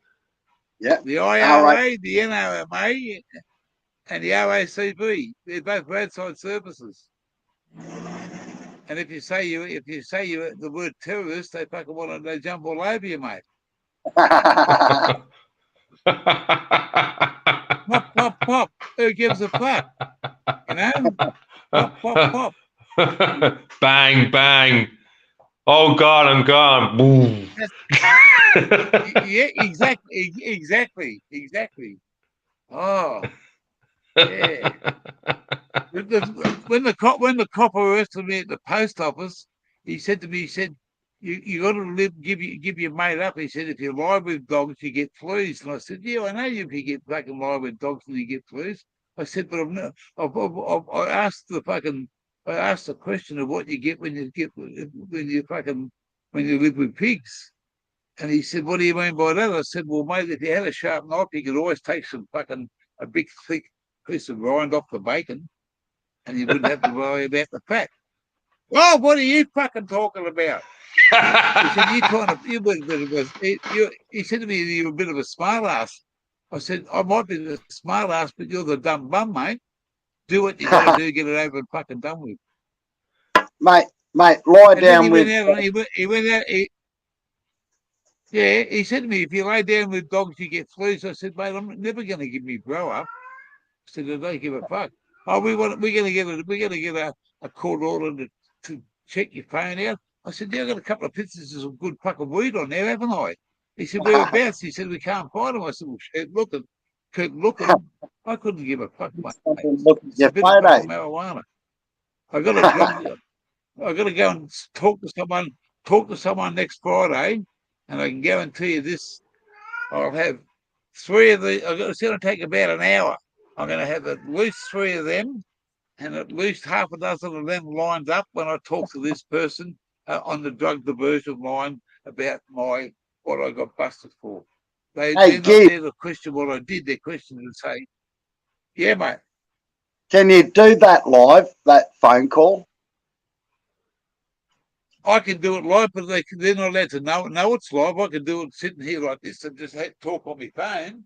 Yeah.
The IRA, the NRMA, and the RACB. They're both roadside services. And if you say you the word terrorist, they fucking want to jump all over you, mate. Pop, pop, pop. Who gives a fuck? You know? Pop, pop, pop.
Bang, bang. Oh God, I'm gone. Boom.
Yeah, exactly. Oh, yeah. When the cop arrested me at the post office, he said to me, you got to give your mate up. He said, if you lie with dogs, you get fleas. And I said, yeah, I know if you get fucking lie with dogs and you get fleas. I said, but I asked the question of what you get when you live with pigs. And he said, what do you mean by that? I said, well, mate, if you had a sharp knife, you could always take a big thick piece of rind off the bacon, and you wouldn't have to worry about the fat. Oh, what are you fucking talking about? He said, he said to me, you're a bit of a smart ass. I said, I might be the smart ass, but you're the dumb bum, mate. Do what you got to do, get it over and fucking done with.
Mate, lie
and
down
he
with...
Went out, he went out, Yeah, he said to me, if you lay down with dogs, you get fleas. I said, mate, I'm never going to give me bro up. I said, I don't give a fuck. Oh, we're going to get a court order to check your phone out. I said, yeah, I've got a couple of pictures of some good fucking weed on there, haven't I? He said, whereabouts? He said, we can't find them. I said, well, shit, keep looking. I couldn't give a fuck, mate.
Look at
It's
your
a bit of fucking
photo.
marijuana. I got to go and talk to someone next Friday, and I can guarantee you this: I'll have three of the. It's going to take about an hour. I'm going to have at least three of them, and at least half a dozen of them lined up when I talk to this person on the drug diversion line about what I got busted for.
Hey,
They're not
Giz,
there to question what I did. They're questioning to say, "Yeah, mate."
can you do that live, that phone call?
I can do it live, but they're not allowed to know it's live. I can do it sitting here like this and just talk on my phone.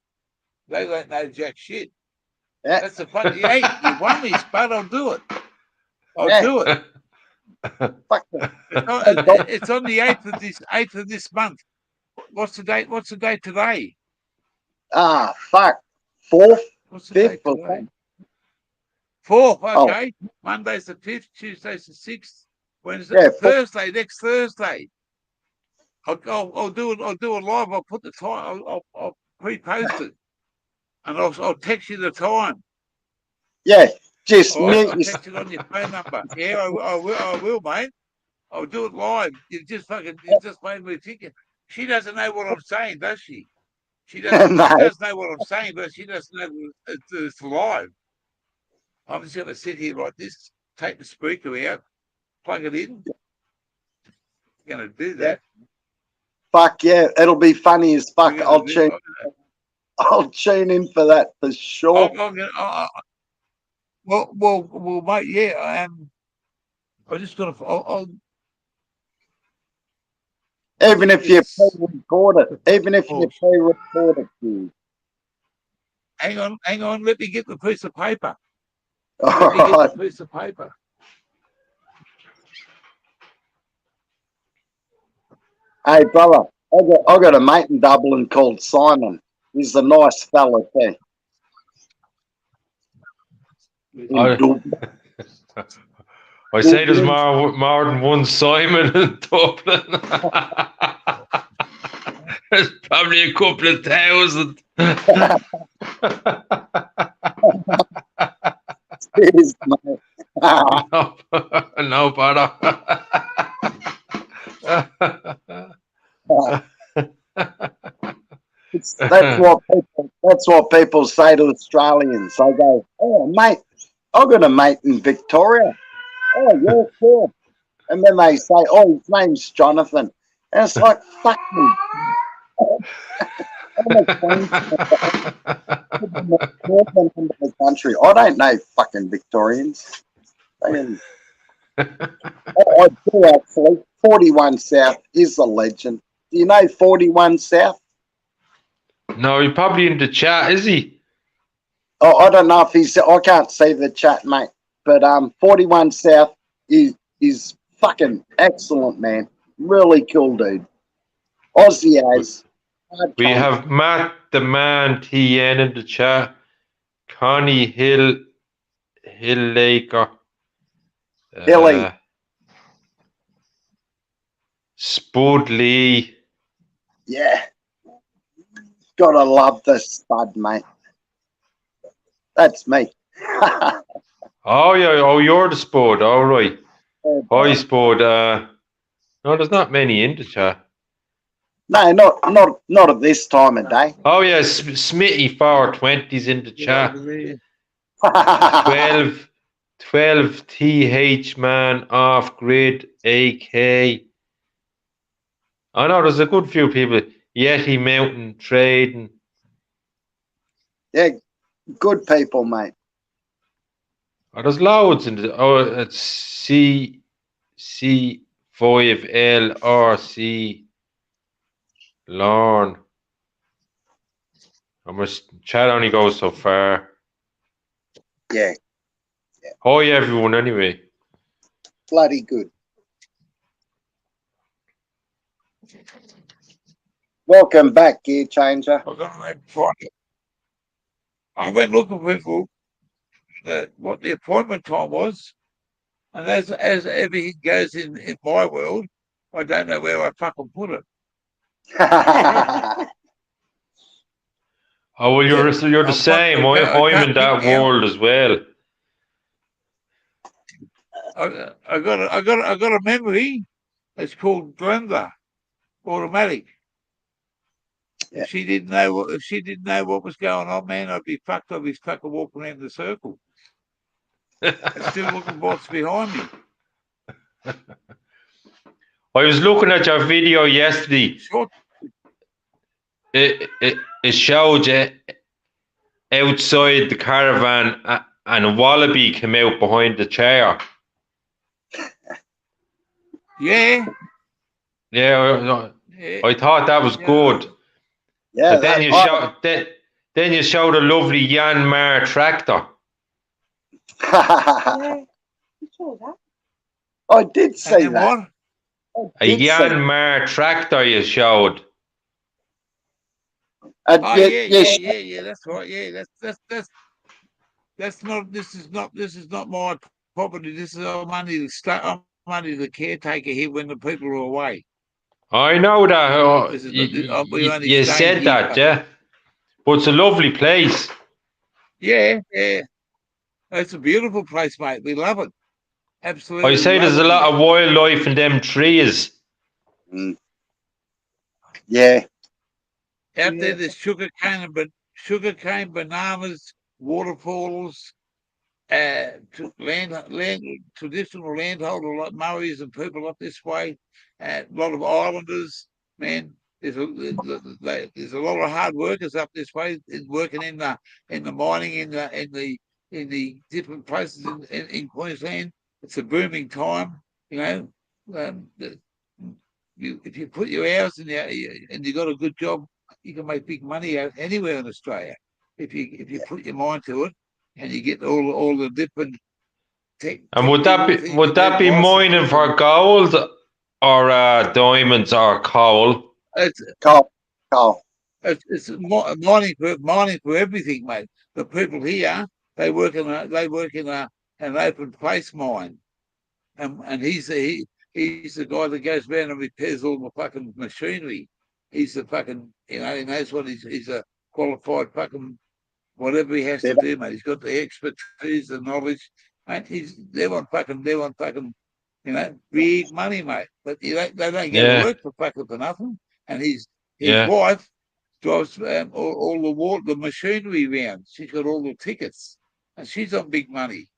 They don't know jack shit.
Yeah,
That's the funny. Hey, you won me, Spud. I'll do it. I'll
yeah.
do it.
Fuck it.
It's on the 8th of this month. What's the date? What's the date today?
Fuck. 4th,
What's the
5th
date
or
today?
something.
4th.
Oh,
Okay. Monday's the 5th. Tuesday's the 6th. Wednesday,
yeah,
Thursday, next Thursday. I'll do it. I'll do it live. I'll put the time. I'll pre-post it, and I'll text you the time.
yeah. Just
All right,
mute
I'll
your.
text it on your phone number. Yeah, I will, mate. I'll do it live. You just made me think. She doesn't know what I'm saying, does she? She doesn't.
No,
She does know what I'm saying, but she doesn't know it's live. I'm just going to sit here like this, take the speaker out, plug it in. I'm going to do that.
fuck yeah. It'll be funny as fuck.
We're going to do.
I'll tune in for that for sure.
Well, mate. Yeah, I am. I just got to.
Even if you pre-record it. Even if you pre-record it. Dude.
Hang on. Let me get the piece of paper.
All
Let me get
right.
the piece of paper.
Hey, brother. I got a mate in Dublin called Simon. He's a nice fella too.
I say there's more than one Simon in Dublin. There's probably a couple of thousand.
Cheers, mate.
No bother.
That's what people say to Australians. They go, "Oh, mate, I've got a mate in Victoria." "Oh, yeah, sure." And then they say, "Oh, his name's Jonathan." And it's like, fuck me. I'm a northern end of the country. I don't know fucking Victorians. I do actually. 41 South is a legend. Do you know 41 South?
No, he's probably in the chat, is he?
Oh, I don't know if he's. I can't see the chat, mate. But 41 South is fucking excellent, man. Really cool dude. Aussie as.
We have Matt the Man TN in the chat. Connie Hilllaker.
Hilly.
Spud Lee.
Yeah. Gotta love this Spud, mate. That's me.
Oh yeah, oh you're the Spud, all right. Hi Spud. No, there's not many in the chat.
No, not at this time of day.
Oh yeah, Smitty 420's in the chat. 12 TH man off grid AK. I know there's a good few people. Yeti Mountain Trading.
Yeah, good people, mate.
Oh, there's loads in the. Oh, it's C5LRC Lorne. I must chat only goes so far.
Yeah.
Hi everyone. Anyway.
Bloody good. Welcome back, Gear Changer.
I got an appointment. I went looking for what the appointment time was, and as everything goes in my world, I don't know where I fucking put it.
Oh well, you're the same. I'm
can't
in
think
that
now.
world as well.
I got a memory. It's called Glenda automatic.
Yeah.
If she didn't know what was going on, man, I'd be fucked. I'd be fucking walking around the circle and still looking what's behind me.
I was looking at your video yesterday.
Short.
It showed you outside the caravan, and a wallaby came out behind the chair.
Yeah.
Yeah,
Yeah.
I thought that was good.
Yeah,
But then you showed a lovely Yanmar tractor.
I did
And
see
then
that.
what?
A
Did see.
Yanmar tractor you showed.
Oh
Yeah,
yeah. That's right. Yeah, that's not. This is not my property. This is I'm only the caretaker here when the people are away.
I know that.
This is we only
You
staying
said
here.
that, yeah. But it's a lovely place.
Yeah. It's a beautiful place, mate. We love it. Absolutely.
I say
love
there's a
it
lot
here.
of wildlife in them trees.
Yeah.
Out there, there's sugarcane, bananas, waterfalls, traditional landholder like Murray's and people up this way, a lot of islanders. Man, there's a lot of hard workers up this way, working in the mining in the different places in Queensland. It's a booming time, you know. If you put your hours in there and you got a good job, you can make big money out anywhere in Australia. If you put your mind to it and you get all the different
And would that be mining for gold or diamonds or coal?
Coal.
It's mining for everything, mate. The people here they work in an open place mine, and he's the guy that goes around and repairs all the fucking machinery. He's the fucking he knows what he's a qualified fucking whatever he has to do, mate. He's got the expertise, the knowledge, mate. They want fucking big money, mate. But they don't go to work for nothing. And his wife drives all the machinery around. She's got all the tickets, and she's on big money.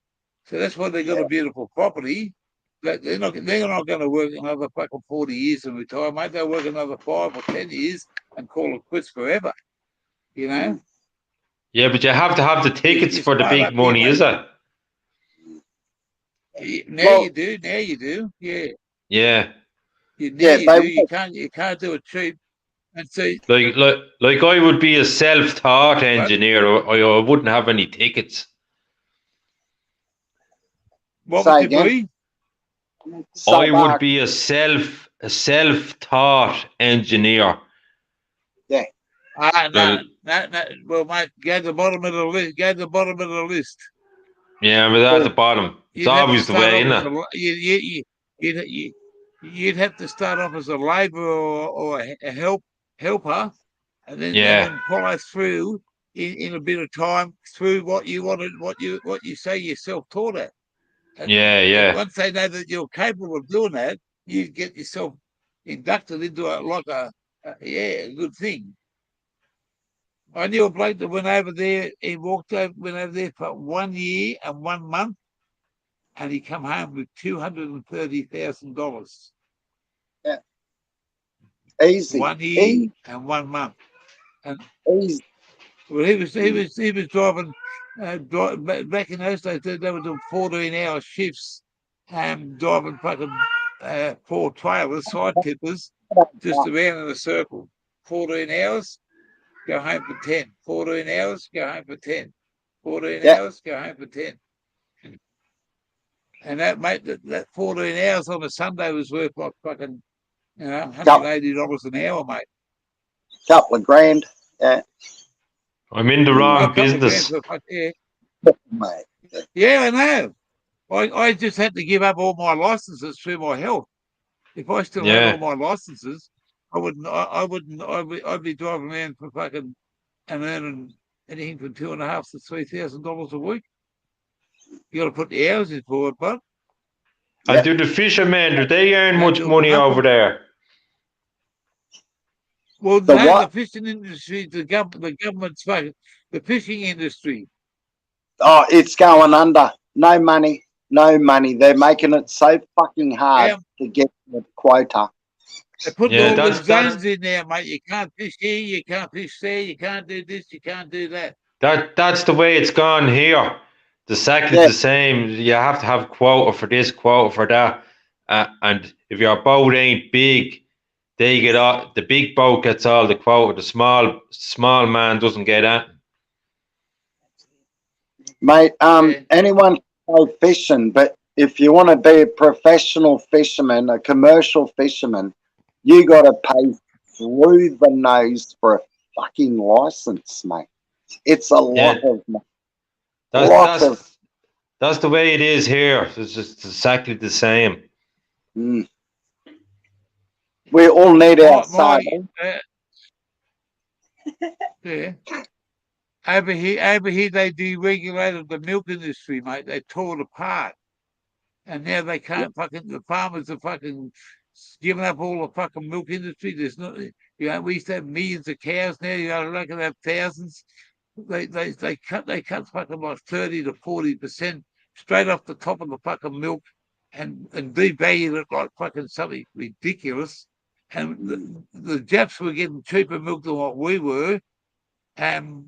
So that's why they got a beautiful property. They're not going to work another fucking 40 years and retire, mate. They'll work another 5 or 10 years and call it quits forever. You know.
Yeah, but you have to have the tickets for the big money, is it?
Now you do. Yeah.
Yeah.
You can't do it cheap. And so,
like I would be a self-taught engineer. I wouldn't have any tickets.
What would you be?
I would be a self-taught engineer.
Yeah.
No. Well, mate, go to the bottom of the list. Go to the bottom of the list.
Yeah, but at the bottom. It's always the way, isn't
it? You'd have to start off as a labourer or a helper, and then follow through in a bit of time through what you wanted, what you say yourself taught at. And once they know that you're capable of doing that, you get yourself inducted into a good thing. I knew a bloke that went over there. He went over there for 1 year and 1 month, and he come home with $230,000.
Yeah, easy.
1 year and 1 month, and
easy.
Well, he was driving. Back in those days, they were doing 14-hour shifts, driving fucking 4 trailers, side tippers, just around in a circle. 14 hours. Go home for 10. 14 hours, go home for 10. 14 hours, go home for 10. And that, mate, that 14 hours on a Sunday was worth like fucking, $180 an hour, mate.
Couple of grand. Yeah,
I'm in the
Oh, a
wrong
couple of grand
business.
for fuck, yeah.
mate.
Yeah, I know. I just had to give up all my licenses through my health. If I still had all
Yeah.
my licenses, I'd be driving around for fucking and earning anything from $2,500 to $3,000 a week. You got to put the hours in for it, but
And do the fishermen, do they earn
can't
much
do it for
money over
nothing.
there?
Well,
The
no, the
what?
fishing industry, the government's fucking the fishing industry.
Oh, it's going under. No money. No money. They're making it so fucking hard
Yeah,
to get the quota.
they're putting
Yeah,
all the
that's
zones in there, mate. You can't fish here, you can't fish there, you can't do this, you can't do that.
that's the way it's gone here. Exactly
Yeah,
the same. You have to have quota for this, quota for that, and if your boat ain't big, they get all. The big boat gets all the quota. The small man doesn't get that.
mate.
Yeah.
Anyone can go fishing, but if you want to be a professional fisherman, a commercial fisherman, you got to pay through the nose for a fucking license, mate. It's a
Yeah,
lot of money.
that's
Lot of.
that's the way it is here. It's just exactly the same.
Mm. We all need our
My
say.
yeah. Over here, they deregulated the milk industry, mate. They tore it apart, and now they can't fucking. The farmers are fucking giving up all the fucking milk industry. There's not, we used to have millions of cows. Now you got to have thousands. They cut fucking like 30 to 40% straight off the top of the fucking milk, and devalued it like fucking something ridiculous. And the Japs were getting cheaper milk than what we were. And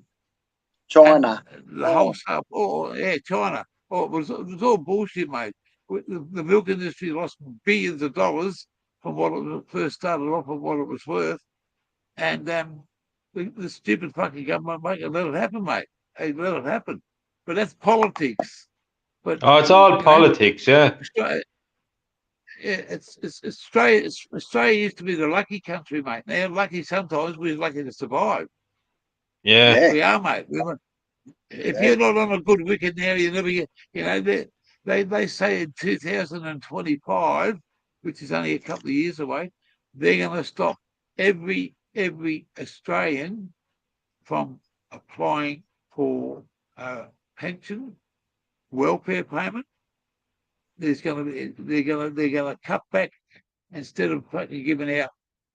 China.
the whole stuff, oh yeah, China. Oh, it was all bullshit, mate. The milk industry lost billions of dollars from what it first started off and what it was worth. And the stupid fucking government let it happen, mate. They let it happen. But that's politics. But
Oh, it's all
you know,
politics. Yeah,
Australia, yeah, it's Australia. Australia used to be the lucky country, mate. Now lucky sometimes we're lucky to survive.
yeah.
Yeah,
We are, mate. If
yeah.
you're not on a good wicket now, you never get. They say in 2025, which is only a couple of years away, they're going to stop every Australian from applying for pension, welfare payment. They're going to cut back instead of fucking giving out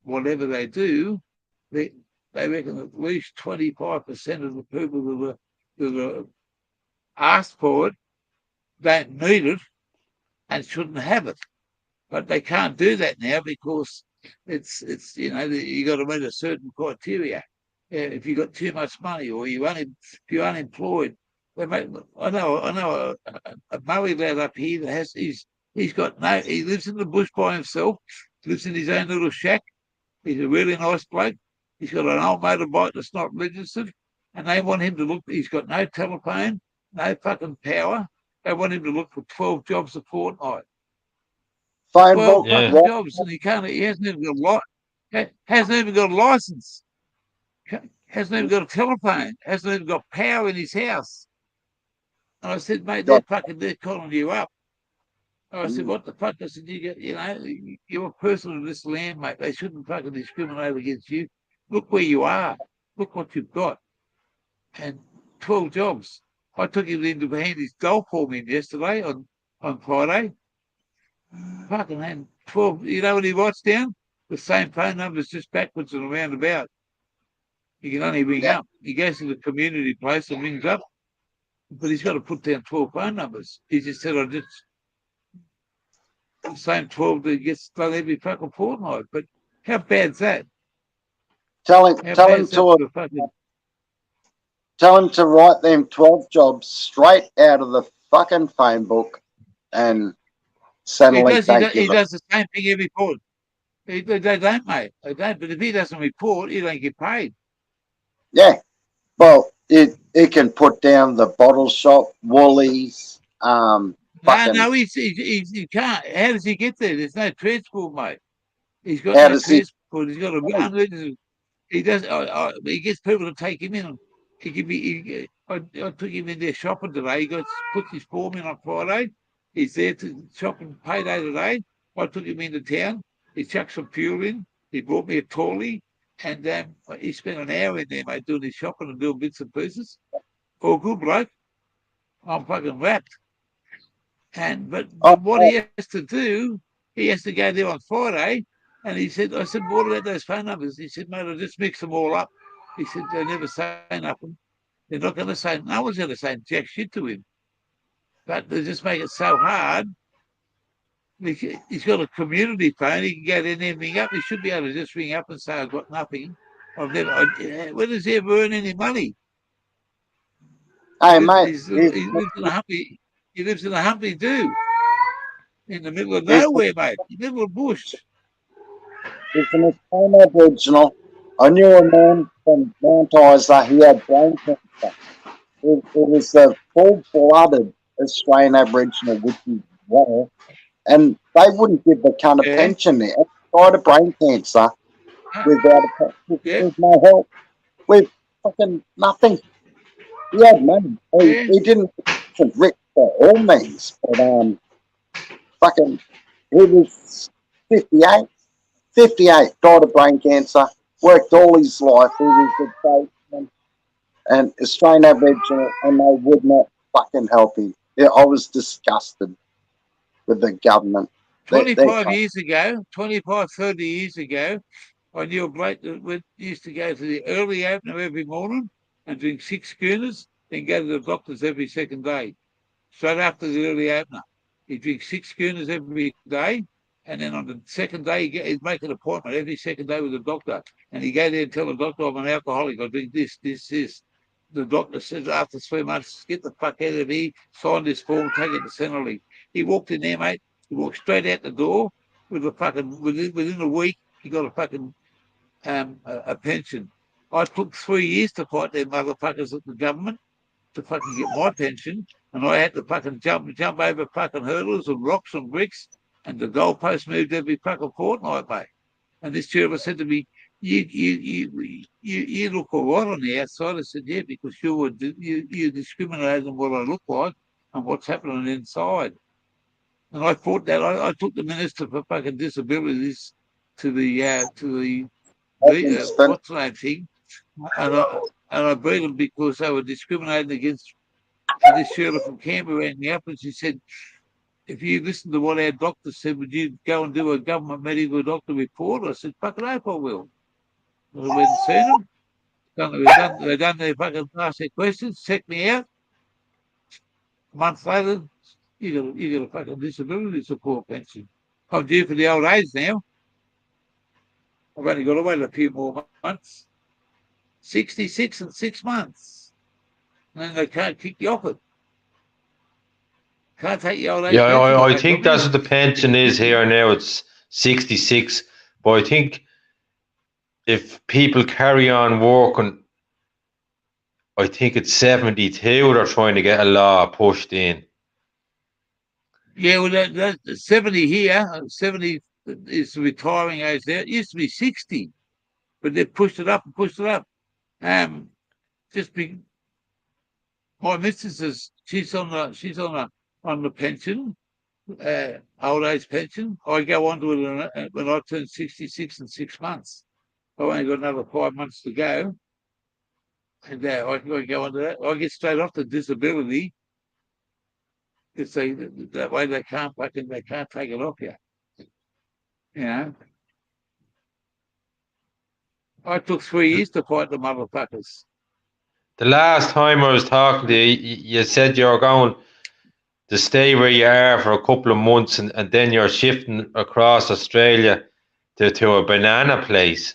whatever they do. They reckon at least 25% of the people that are asked for it don't need it and shouldn't have it. But they can't do that now because it's you got to meet a certain criteria. If you got too much money or if you're unemployed, I know a Maori lad up here that he's got no. He lives in the bush by himself. Lives in his own little shack. He's a really nice bloke. He's got an old motorbike that's not registered, and they want him to look. He's got no telephone, no fucking power. They want him to look for 12 jobs a fortnight.
Phone
12
book.
Yeah.
fucking
What?
jobs, and he hasn't even got hasn't even got a license. Hasn't even got a telephone. Hasn't even got power in his house. And I said, mate, they're calling you up. I said, what the fuck? I said, you're a person of this land, mate. They shouldn't fucking discriminate against you. Look where you are. Look what you've got. And 12 jobs. I took him in to hand his golf for me yesterday on Friday. Fucking had 12. You know what he writes down? The same phone numbers, just backwards and around about. He can only ring
Yeah.
up. He goes to the community place and rings up, but he's got to put down 12 phone numbers. He just said, I just the same 12 that gets done every fucking fortnight. But how bad's that?
Tell him.
How
Tell him
bad's that
to.
for the fucking.
Tell him to write them 12 jobs straight out of the fucking phone book, and suddenly thank
He
you.
does the same thing every fortnight. They don't, mate. They don't. But if he doesn't report, he don't get paid.
Yeah. Well, it can put down the bottle shop, Woolies, fucking.
He can't. How does he get there? There's no transport, mate. He's got
How
no
does he?
transport. He's got to be unregistered. He does. He gets people to take him in. He give me. I took him in there shopping today. He puts his form in on Friday. He's there to shopping payday today. I took him into town. He chucked some fuel in. He brought me a trolley, and he spent an hour in there, mate, doing his shopping and doing bits and pieces. All good, bloke. I'm fucking wrapped. But
Oh,
what he has to do, he has to go there on Friday. And I said, what about those phone numbers? He said, mate, I just mix them all up. He said, they never say nothing. They're not going to say, no one's going to say jack shit to him. But they just make it so hard. He's got a community phone. He can go there and ring up. He should be able to just ring up and say, I've got nothing. When does he ever earn any money?
hey, mate.
He lives in a Humpy do in the middle of
He's
nowhere, mate. In the middle of bush.
an Australian Aboriginal. I knew a man from Mount Isa. He had brain cancer. It was a full-blooded Australian Aboriginal, which is rare, and they wouldn't give the kind of pension there. Died of brain cancer with no help, with fucking nothing. He had money. He didn't rich by all means, but fucking, he was 58. 58, died of brain cancer, worked all his life. He was a statesman and Australian Aboriginal, and they would not fucking help him. Yeah, I was disgusted with the government.
25 years ago, 25, 30 years ago, I knew a bloke that used to go to the early opener every morning and drink 6 schooners, then go to the doctors every second day, straight after the early opener. He'd drink 6 schooners every day, and then on the second day, he'd make an appointment every second day with the doctor. And he'd go there and tell the doctor, I'm an alcoholic, I drink this. The doctor says after 3 months, get the fuck out of here, sign this form, take it to Centrelink. He walked in there, mate. He walked straight out the door with a fucking, within a week, he got a fucking a pension. I took 3 years to fight them motherfuckers at the government to fucking get my pension, and I had to fucking jump over fucking hurdles and rocks and bricks, and the goalpost moved every fucking fortnight, mate. And this chairman said to me, you look all right on the outside. I said, yeah, because you discriminate on what I look like and what's happening inside. And I fought that. I took the Minister for fucking Disabilities to the what's the name thing, and I beat them because they were discriminating against. And this Shirley from Canberra rang me up and she said, if you listen to what our doctor said, would you go and do a government medical doctor report? I said, fucking hope I will. I went and seen them. They done their fucking asked their questions, checked me out. A month later, you got a fucking disability support pension. I'm due for the old age now. I've only got to wait a few more months. 66 and 6 months. And then they can't kick you off it. Can't take your old age.
Yeah, I think that's what the pension is here now. It's 66. But I think if people carry on working, I think it's 72 they're trying to get a law pushed in.
Yeah, well, that's 70 here. 70 is the retiring age there. It used to be 60, but they've pushed it up and pushed it up. My missus she's on the pension, old age pension. I go on to it when I turn 66 in 6 months. I've only got another 5 months to go. And I can go on to that. I get straight off the disability. Because that way they can't take it off you. You know. I took 3 years to fight the motherfuckers.
The last time I was talking to you, you said you're going to stay where you are for a couple of months and then you're shifting across Australia to a banana place.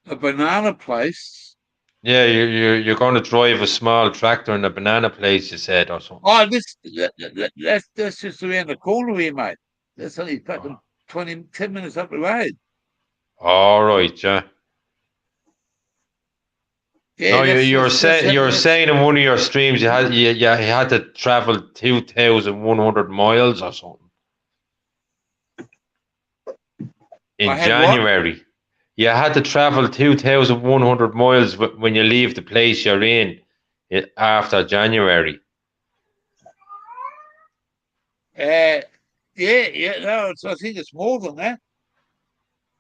A banana place?
Yeah, you're going to drive a small tractor in a banana place, you said, or something.
Oh, that's just around the corner here, mate. That's only fucking 10 minutes up the road.
All right, yeah.
Yeah,
no, you're saying in one of your streams you had to travel 2,100 miles or something. in
I had what?
January. You had to travel 2,100 miles when you leave the place you're in after January.
Yeah, no, I think it's more than that.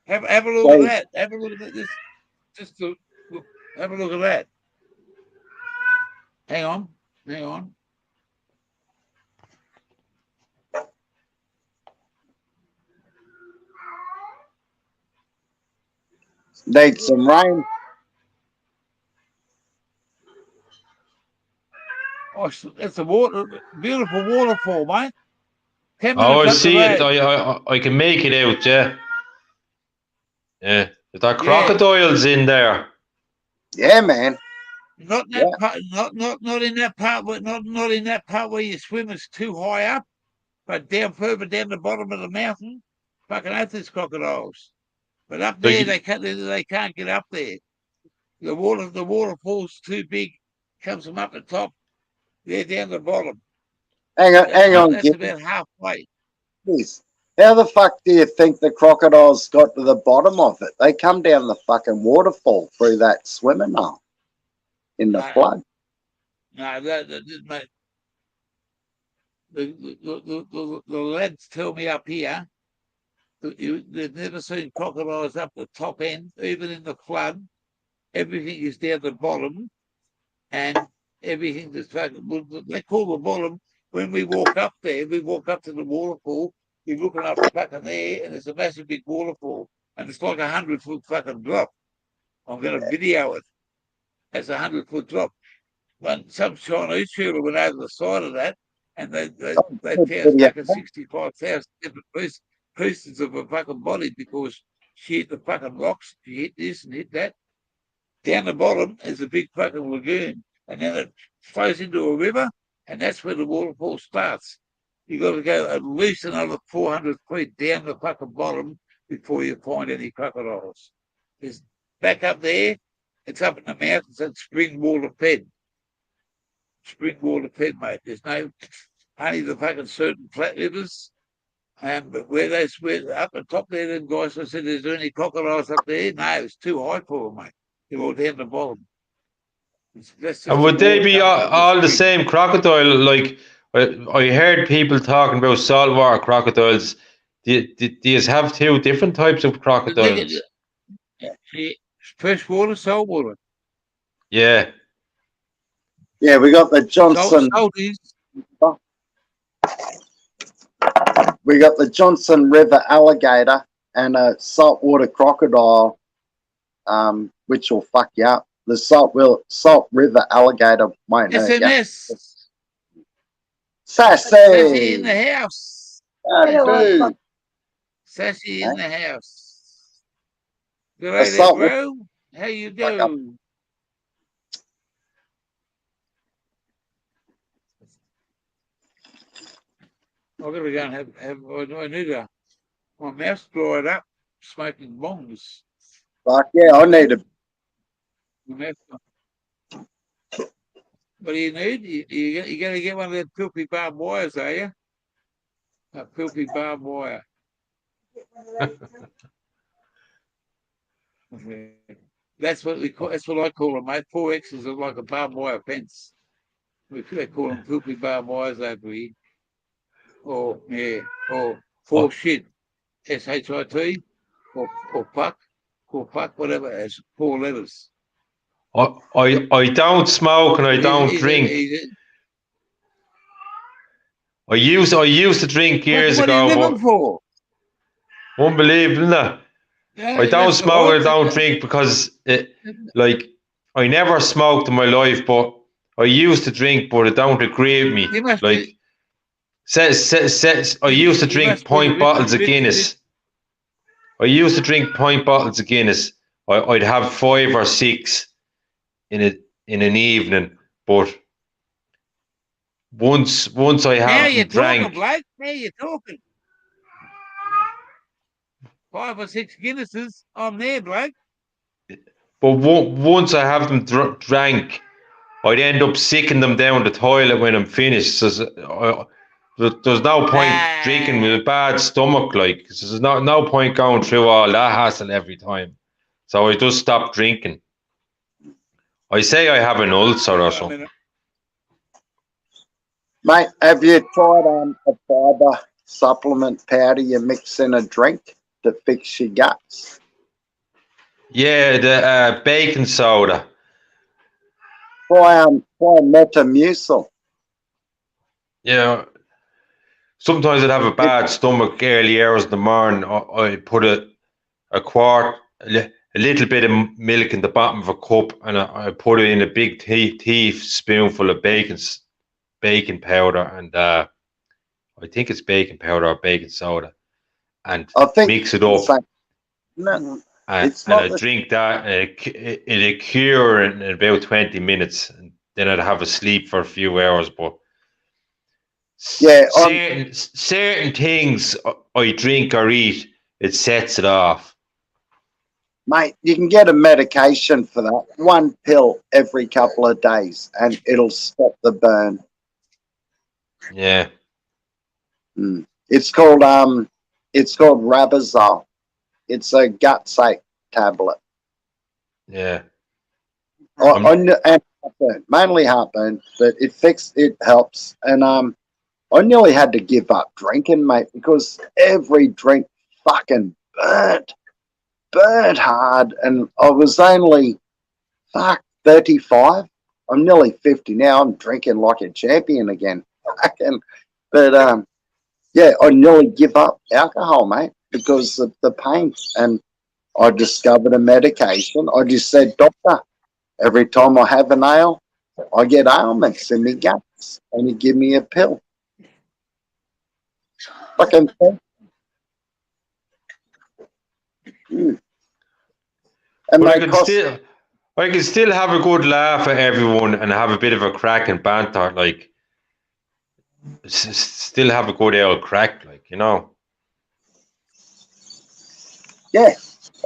Have a look
So-
at that. Have a look at this. Just to have a look at that. Hang on.
Need some rain.
Oh, it's a beautiful waterfall, mate. 10
Oh,
minutes
I
up the
see it.
road.
I can make it out, yeah. Yeah. There are
Yeah,
crocodiles in there.
Yeah, man.
not
Yeah.
that part. Not in that part. Not in that part where you swim. It's too high up. But further down the bottom of the mountain, fucking out there's crocodiles. But up there,
Like,
they can't get up there. The waterfall's too big. Comes from up the top. They're down the bottom.
Hang on,
That's about halfway.
Jeez. How the fuck do you think the crocodiles got to the bottom of it? They come down the fucking waterfall through that swimming hole in the
No,
flood.
no, mate. The lads tell me up here that they've never seen crocodiles up the top end, even in the flood. Everything is down the bottom, and everything that's fucking. They call the bottom. When we walk up there, we walk up to the waterfall. You're looking up fucking there, and it's a massive big waterfall, and it's like 100-foot fucking drop. I'm going to video it. It's 100-foot drop. When some Chinese fella went over the side of that, and they found fucking 65,000 different pieces of a fucking body because she hit the fucking rocks, she hit this and hit that. Down the bottom is a big fucking lagoon, and then it flows into a river, and that's where the waterfall starts. You got to go at least another 400 feet down the fucking bottom before you find any crocodiles. There's back up there, it's up in the mountains and spring water fed. Spring water fed, mate. There's no only the fucking certain flat rivers. But where up the top there, them guys, I said, "Is there any crocodiles up there?" No, it's too high for them, mate. They're all down the bottom.
and would they be all the
same?
same crocodile? Like, I heard people talking about saltwater crocodiles. Do you have two different types of crocodiles?
Freshwater, saltwater.
Yeah, we got the Johnson.
Salties.
We got the Johnson River alligator and a saltwater crocodile, which will fuck you up. The salt river alligator won't hurt you.
SMS.
Sassy
in the house. Sassy in the house. Good idea, bro. How you do? I'm gonna go and have I need my mouth's dried up smoking bongs.
Fuck yeah, I need a.
What do you need? You gotta get one of them filthy barbed wires, are you? A filthy barbed wire. That's what we call. That's what I call them, mate. 4Xs are like a barbed wire fence. They call them filthy barbed wires over here. Or shit. SHIT or fuck whatever. It's 4 letters.
I don't smoke and I don't drink. I used to drink years
what
ago.
What are you living for?
Unbelievable, isn't it?
Yeah,
I don't smoke or don't drink because I never smoked in my life, but I used to drink, but it don't agree with me. Like I used to drink pint bottles of Guinness. I used to drink pint bottles of Guinness. I'd have 5 or 6 in an evening, but once I haven't drank.
Talking, Blake. Now you're talking. 5 or 6 Guinnesses, I'm there, Blake.
But once I have them drank, I'd end up sicking them down the toilet when I'm finished. So there's no point drinking with a bad stomach. Like, 'cause there's no point going through all that hassle every time. So I just stopped drinking. I say I have an ulcer or something.
Mate, have you tried a fibre supplement powder you mix in a drink to fix your guts?
Yeah, the baking soda.
Try Metamucil.
Yeah. Sometimes I'd have a bad stomach early hours in the morning. I put a little bit of milk in the bottom of a cup, and I put it in a big teaspoonful of baking powder, and I think it's baking powder or baking soda, and
I think
mix it up.
No,
And
it's not
I drink that, and it'll cure in about 20 minutes, and then I'd have a sleep for a few hours. But
Yeah,
certain things I drink or eat, it sets it off.
mate, you can get a medication for that. One pill every couple of days, and it'll stop the burn.
Yeah.
It's called Rabazole. It's a gut sake tablet.
Yeah.
And heartburn, mainly heartburn, but it helps. And I nearly had to give up drinking, mate, because every drink fucking burnt hard, and I was only 35. I'm nearly 50 now. I'm drinking like a champion again. But yeah, I nearly give up alcohol, mate, because of the pain. And I discovered a medication. I just said, doctor, every time I have a nail, I get ailments in my guts, and he give me a pill. Fucking and
but I can still have a good laugh at everyone and have a bit of a crack and banter, like still have a good old crack, like, you know.
Yeah.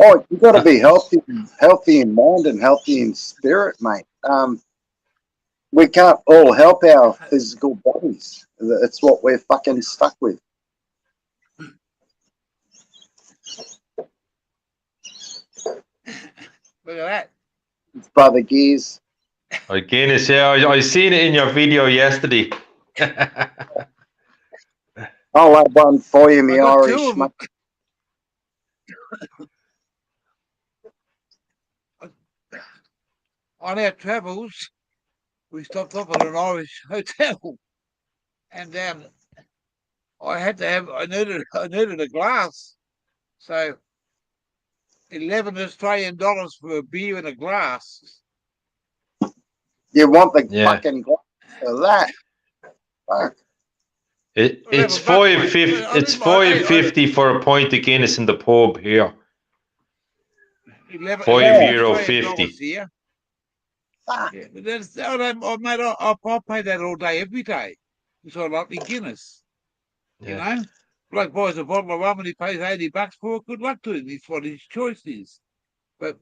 Oh, you got to be healthy in mind and healthy in spirit, mate. We can't all help our physical bodies. That's what we're fucking stuck with.
Look at that.
It's Brother Gears.
Guinness, yeah, I seen it in your video yesterday.
I'll have one for you, me
I got
Irish,
two of
mate.
them. On our travels, we stopped off at an Irish hotel, and I needed a glass, so $11 Australian for a beer in a glass.
You want the fucking glass for that? Fuck.
It's $5.50. It's $5.50 for a pint of Guinness in the pub here. €5.50.
Here. Yeah, but that's, I pay that all day, every day. So I like me Guinness. You know? Bloke buys a bottle of rum and he pays $80 for it. Good luck to him. It's what his choice is. But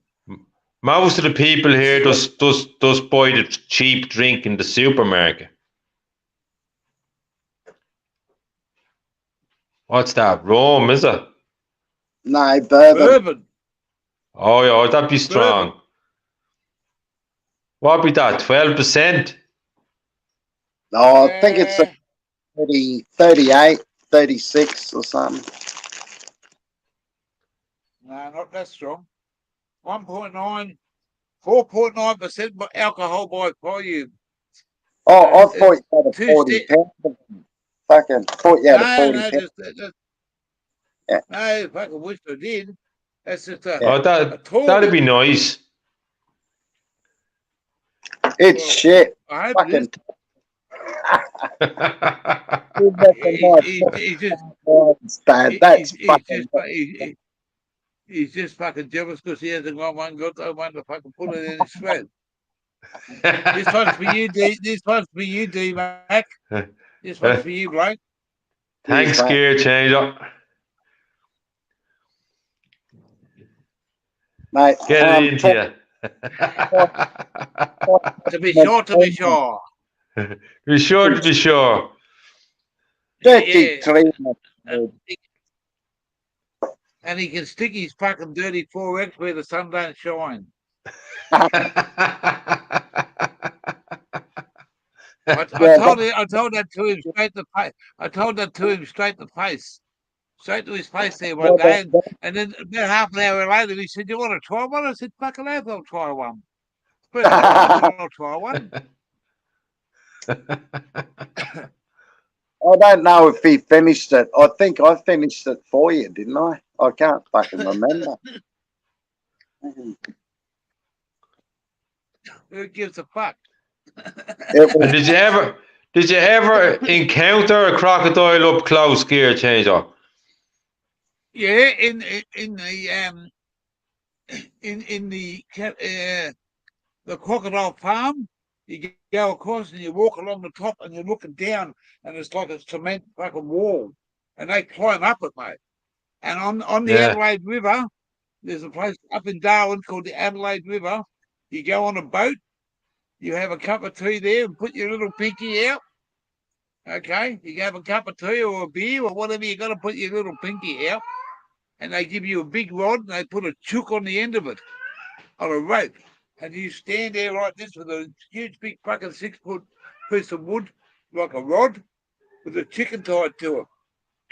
most of the people here just buy the cheap drink in the supermarket. What's that? Rum, is it?
No, bourbon.
Oh yeah, that'd be strong. Bourbon. What be that? 12%?
No, I think it's a 38, 36 or something.
No, not that strong. 1.9, 4.9% alcohol by volume.
Oh, I thought you had a 40 pound. Fucking thought you had a 40 pound.
Yeah. No, fucking wish I did. That's just
that'd be nice.
It's shit.
I hope
fucking.
He's just fucking jealous because he hasn't got one to fucking put it in his throat. This one's for you, D. This one's for you, D. Mac. This one's for you, bloke.
Thanks, Gear Changer.
Mate,
get it into you.
To be sure.
Be sure to be sure.
33.
And and he can stick his fucking dirty 4X where the sun don't shine. I told that to him straight to face. I told that to him straight to face. Straight to his face there one day. And then about half an hour later, he said, "You want to try one?" I said, "Fucking oath, I'll try one. First time I said, I'll try one."
I don't know if he finished it. I think I finished it for you, didn't I? I can't fucking remember.
Who gives a fuck?
It
And
was,
did you ever encounter a crocodile up close, gear changer?
Yeah, in the crocodile farm, you go across and you walk along the top and you're looking down and it's like a cement fucking wall, and they climb up it, mate. And on the
Yeah.
Adelaide River, there's a place up in Darwin called the Adelaide River. You go on a boat, you have a cup of tea there and put your little pinky out. Okay, you have a cup of tea or a beer or whatever, you got to put your little pinky out, and they give you a big rod and they put a chook on the end of it on a rope, and you stand there like this with a huge big fucking 6-foot piece of wood like a rod with a chicken tied to it.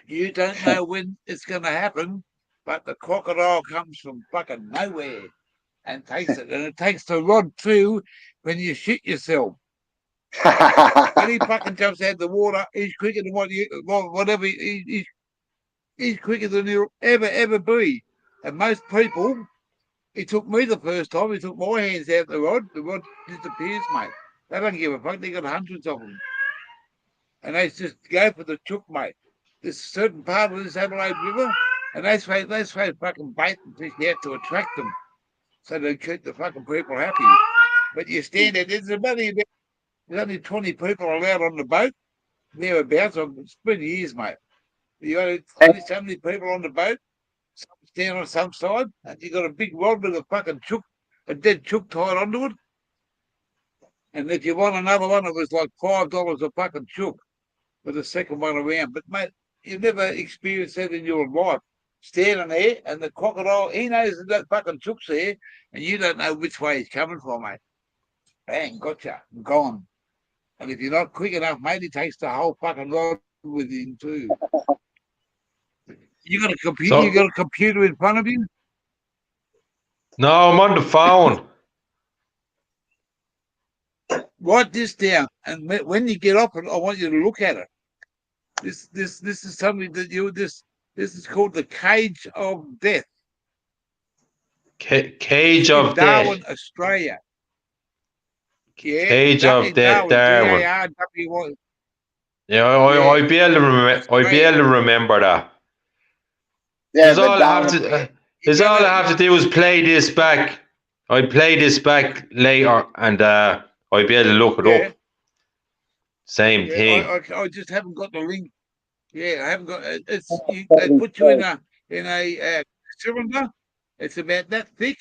You don't know when it's going to happen, but the crocodile comes from fucking nowhere and takes it. And it takes the rod too when you shit yourself. When he fucking jumps out of the water, he's quicker than whatever. He's quicker than he'll ever be. And most people, he took me the first time, he took my hands out the rod disappears, mate. They don't give a fuck, they got hundreds of them. And they just go for the chook, mate. There's a certain part of this Adelaide River, and they throw fucking bait and fish out to attract them, so they keep the fucking people happy. But you stand there, there's only 20 people allowed on the boat, thereabouts. It's been years, mate. You got only so many people on the boat, some stand on some side, and you got a big rod with a fucking chook, a dead chook tied onto it. And if you want another one, it was like $5 a fucking chook for the second one around. But mate, you've never experienced that in your life. Standing there, and the crocodile, he knows that fucking chook's there, and you don't know which way he's coming from, mate. Bang, gotcha, gone. And if you're not quick enough, mate, he takes the whole fucking rod with him too. You got a computer.
So-
You got a computer in front of you.
No, I'm on the phone.
Write this down, and when you get off it, I want you to look at it. This is something that this is called the cage of death.
Cage
in
of
Darwin,
death.
Australia. Yeah,
Cage of death, Darwin.
D-A-R-W-I.
Yeah, I'd be able to remember that.
yeah,
Is all I have to do is play this back. I play this back later, and I'd be able to look it up. Same thing.
I just haven't got the link. Yeah, I haven't got. They put you in a cylinder. It's about that thick,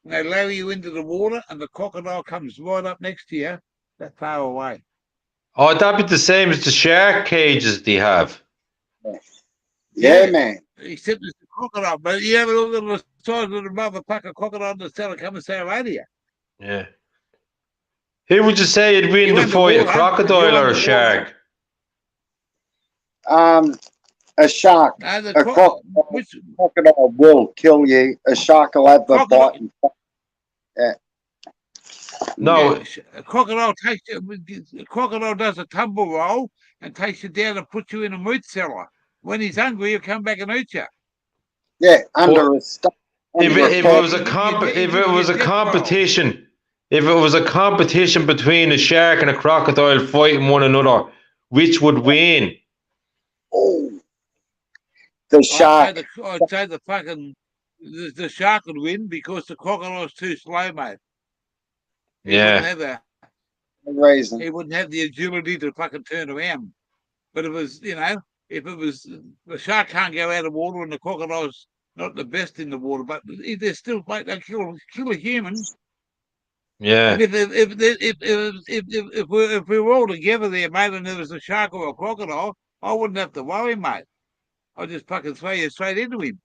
and they lower you into the water, and the crocodile comes right up next to you, that far away.
Oh, that'd be the same as the shark cages they have.
Yeah, man.
Except it's a crocodile, but you have a look at the size of the motherfucker crocodile that's trying to come and say hello to you.
Yeah. Who would you say would win the fight, a crocodile or a shark?
A shark.
No,
A crocodile will kill you. A shark will have the bite.
No,
a crocodile crocodile does a tumble roll and takes you down and puts you in a meat cellar. When he's hungry, he'll come back and eat you.
Yeah, under a stone.
If it was a competition between a shark and a crocodile fighting one another, which would win?
Oh, the shark.
I'd say the shark would win because the crocodile's too slow, mate. He wouldn't have the agility to fucking turn around. But it was, if it was the shark can't go out of water and the crocodile's not the best in the water, but they're still like they kill a human.
Yeah.
And if we were all together there, mate, and there was a shark or a crocodile, I wouldn't have to worry, mate. I'd just fucking throw you straight into him.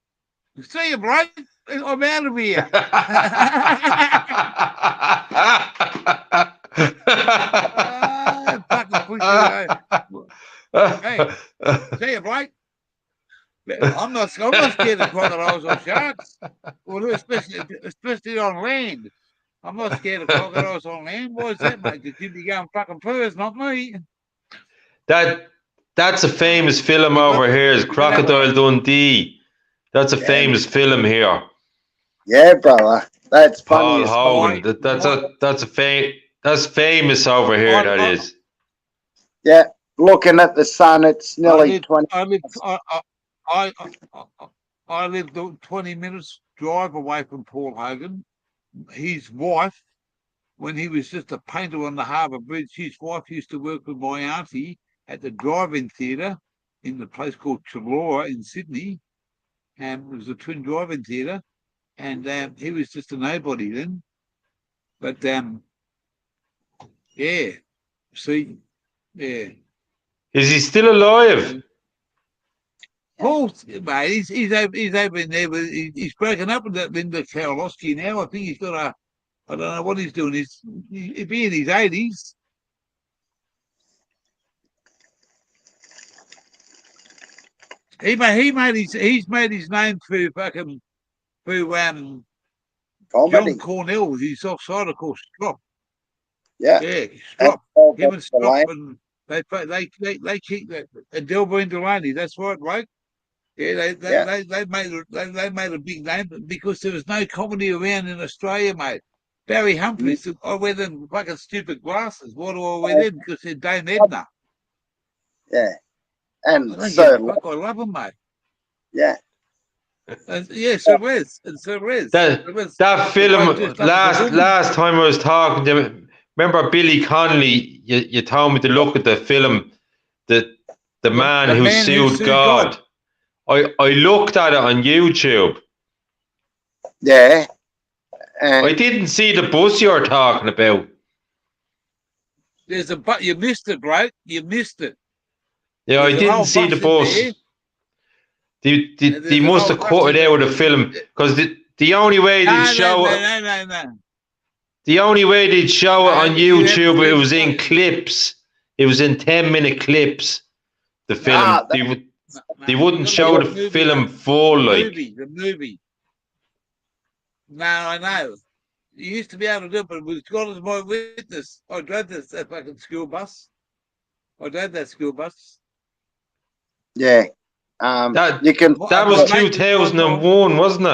See you, bloke. I'm out of here. Fucking push you. Hey, see you, bloke. I'm not scared of crocodiles or sharks. Well, especially on land. I'm not scared of crocodiles on land. Why is that, mate? Because you'd be going fucking furs, not me.
That's a famous film over here. Is Crocodile Dundee. That's a famous film here.
Yeah, brother. That's
Paul
funny.
Hogan. That's famous over here. That is.
Yeah, looking at the sun, it's nearly 20.
I lived 20 minutes drive away from Paul Hogan. His wife, when he was just a painter on the Harbour Bridge, his wife used to work with my auntie at the drive-in theatre in the place called Chullora in Sydney. It was a twin drive-in theatre, and he was just a nobody then. But yeah, see, yeah.
Is he still alive?
Paul, mate, he's over in there. He's broken up with that Linda Karolowski now. I think he's got I don't know what he's doing. He'd be in his 80s. He's made his name through John Cornell. He's offside, of course, Strop. Yeah, Strop. Him and Strop, and they keep that. And Delbert and Delaney. That's right, right? Yeah, they made a big name because there was no comedy around in Australia, mate. Barry Humphries, I wear them fucking stupid glasses. Why do I wear them? Because they're Dame Edna.
Yeah. And
I love them, mate.
Yeah.
Yeah, Sir Les. And Sir Les.
That film, last time I was talking to him, remember Billy Connolly, you told me to look at the film, the man who sued God. I looked at it on YouTube.
Yeah.
I didn't see the bus you're talking about.
There's but you missed it, right? You missed it.
Yeah, I didn't see the bus. They must have cut it out of the film because the only way they'd show it.
No.
The only way they'd show it on YouTube, it was in clips. It was in 10-minute clips. The film. They wouldn't show the film full, like.
The movie. No, I know. You used to be able to do it, but it was God as my witness. I drove that fucking school bus.
Yeah.
That was 2001, wasn't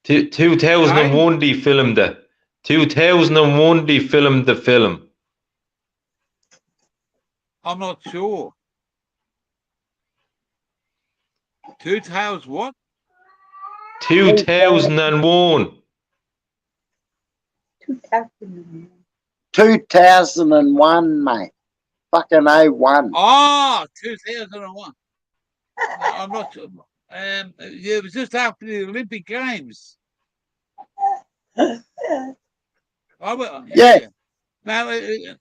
it? 2001 they filmed it. 2001 they filmed the film.
I'm not sure. 2000 what?
2001.
2001, mate. Fucking 01.
Oh, 2001. I'm not sure. It was just after the Olympic Games.
Yeah.
Now,
the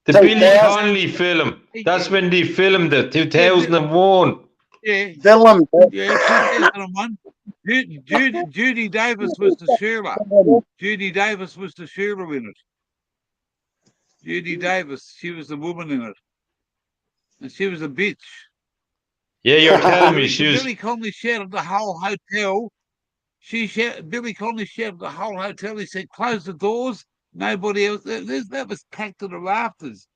Billy Connolly film. That's when they filmed it. 2001.
Yeah.
Film.
Yeah, 2001. Judy Davis was the Shearer. Judy Davis was the Shearer in it. Judy Davis, she was the woman in it. And she was a bitch.
Yeah, you're telling me she was.
Billy Connolly shouted the whole hotel. Billy Connolly shouted the whole hotel. He said, close the doors. Nobody else. That was packed to the rafters.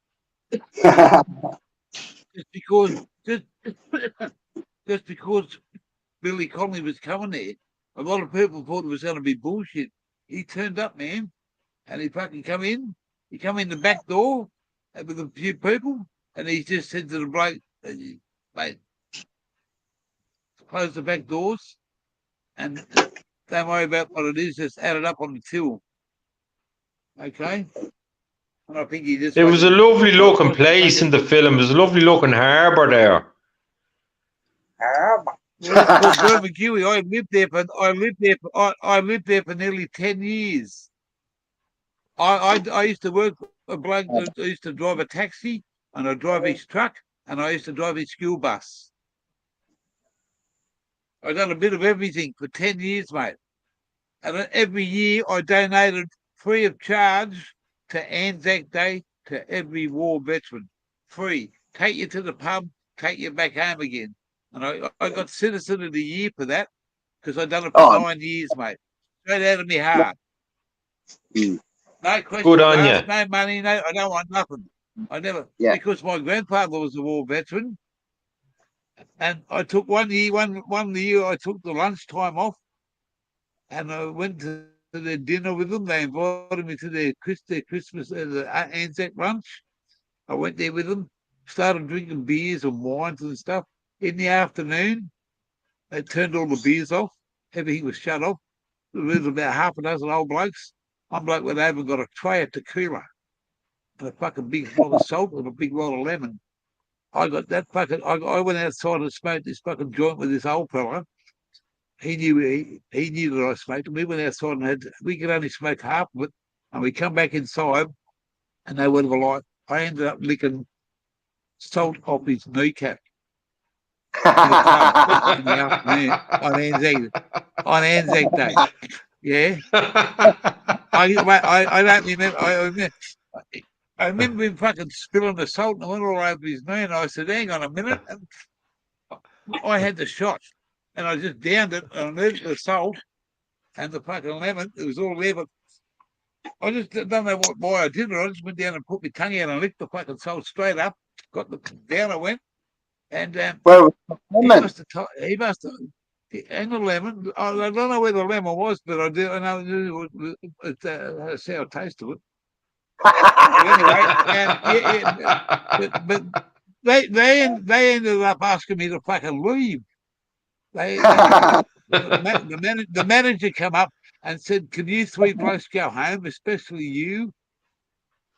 Just because Billy Connolly was coming there, a lot of people thought it was going to be bullshit. He turned up, man, and he fucking come in. He come in the back door with a few people, and he just said to the bloke, mate, close the back doors, and don't worry about what it is. Just add it up on the till. Okay? And I think he just...
It was a lovely looking place in the film. There's a lovely looking harbour there.
Well, it's called Bermagui. I lived there for nearly 10 years. I used to work a bloke. I used to drive a taxi, and I drive his truck, and I used to drive his school bus. I've done a bit of everything for 10 years, mate. And every year I donated free of charge to Anzac Day to every war veteran. Free. Take you to the pub, take you back home again. And I got Citizen of the Year for that because I've done it for 9 years, mate. Straight out of my heart.
Mm.
No questions
Good on
asked,
you.
no money, no, I don't want nothing. I never, because my grandfather was a war veteran, and I took one year I took the lunchtime off, and I went to their dinner with them. They invited me to their Christmas, the Anzac lunch. I went there with them, started drinking beers and wines and stuff. In the afternoon, they turned all the beers off. Everything was shut off. There was about half a dozen old blokes. One bloke went over and got a tray of tequila and a fucking big lot of salt and a big lot of lemon. I got that fucking. I went outside and smoked this fucking joint with this old fella. He knew that I smoked. And we went outside and we could only smoke half of it. And we come back inside, and they were like, I ended up licking salt off his kneecap in a pub in the afternoon on Anzac Day. Yeah, I don't remember. I remember him fucking spilling the salt and it went all over his knee. And I said, "Hang on a minute." And I had the shot, and I just downed it and I the salt and the fucking lemon. It was all there, but I just don't know why I did it. I just went down and put my tongue out and licked the fucking salt straight up. Got the down I went, and
Well,
he must have. And the lemon, I don't know where the lemon was, but I do. I know that's how I tasted it. But anyway, but they ended up asking me to fucking leave. The manager come up and said, "Can you three blokes go home, especially you?"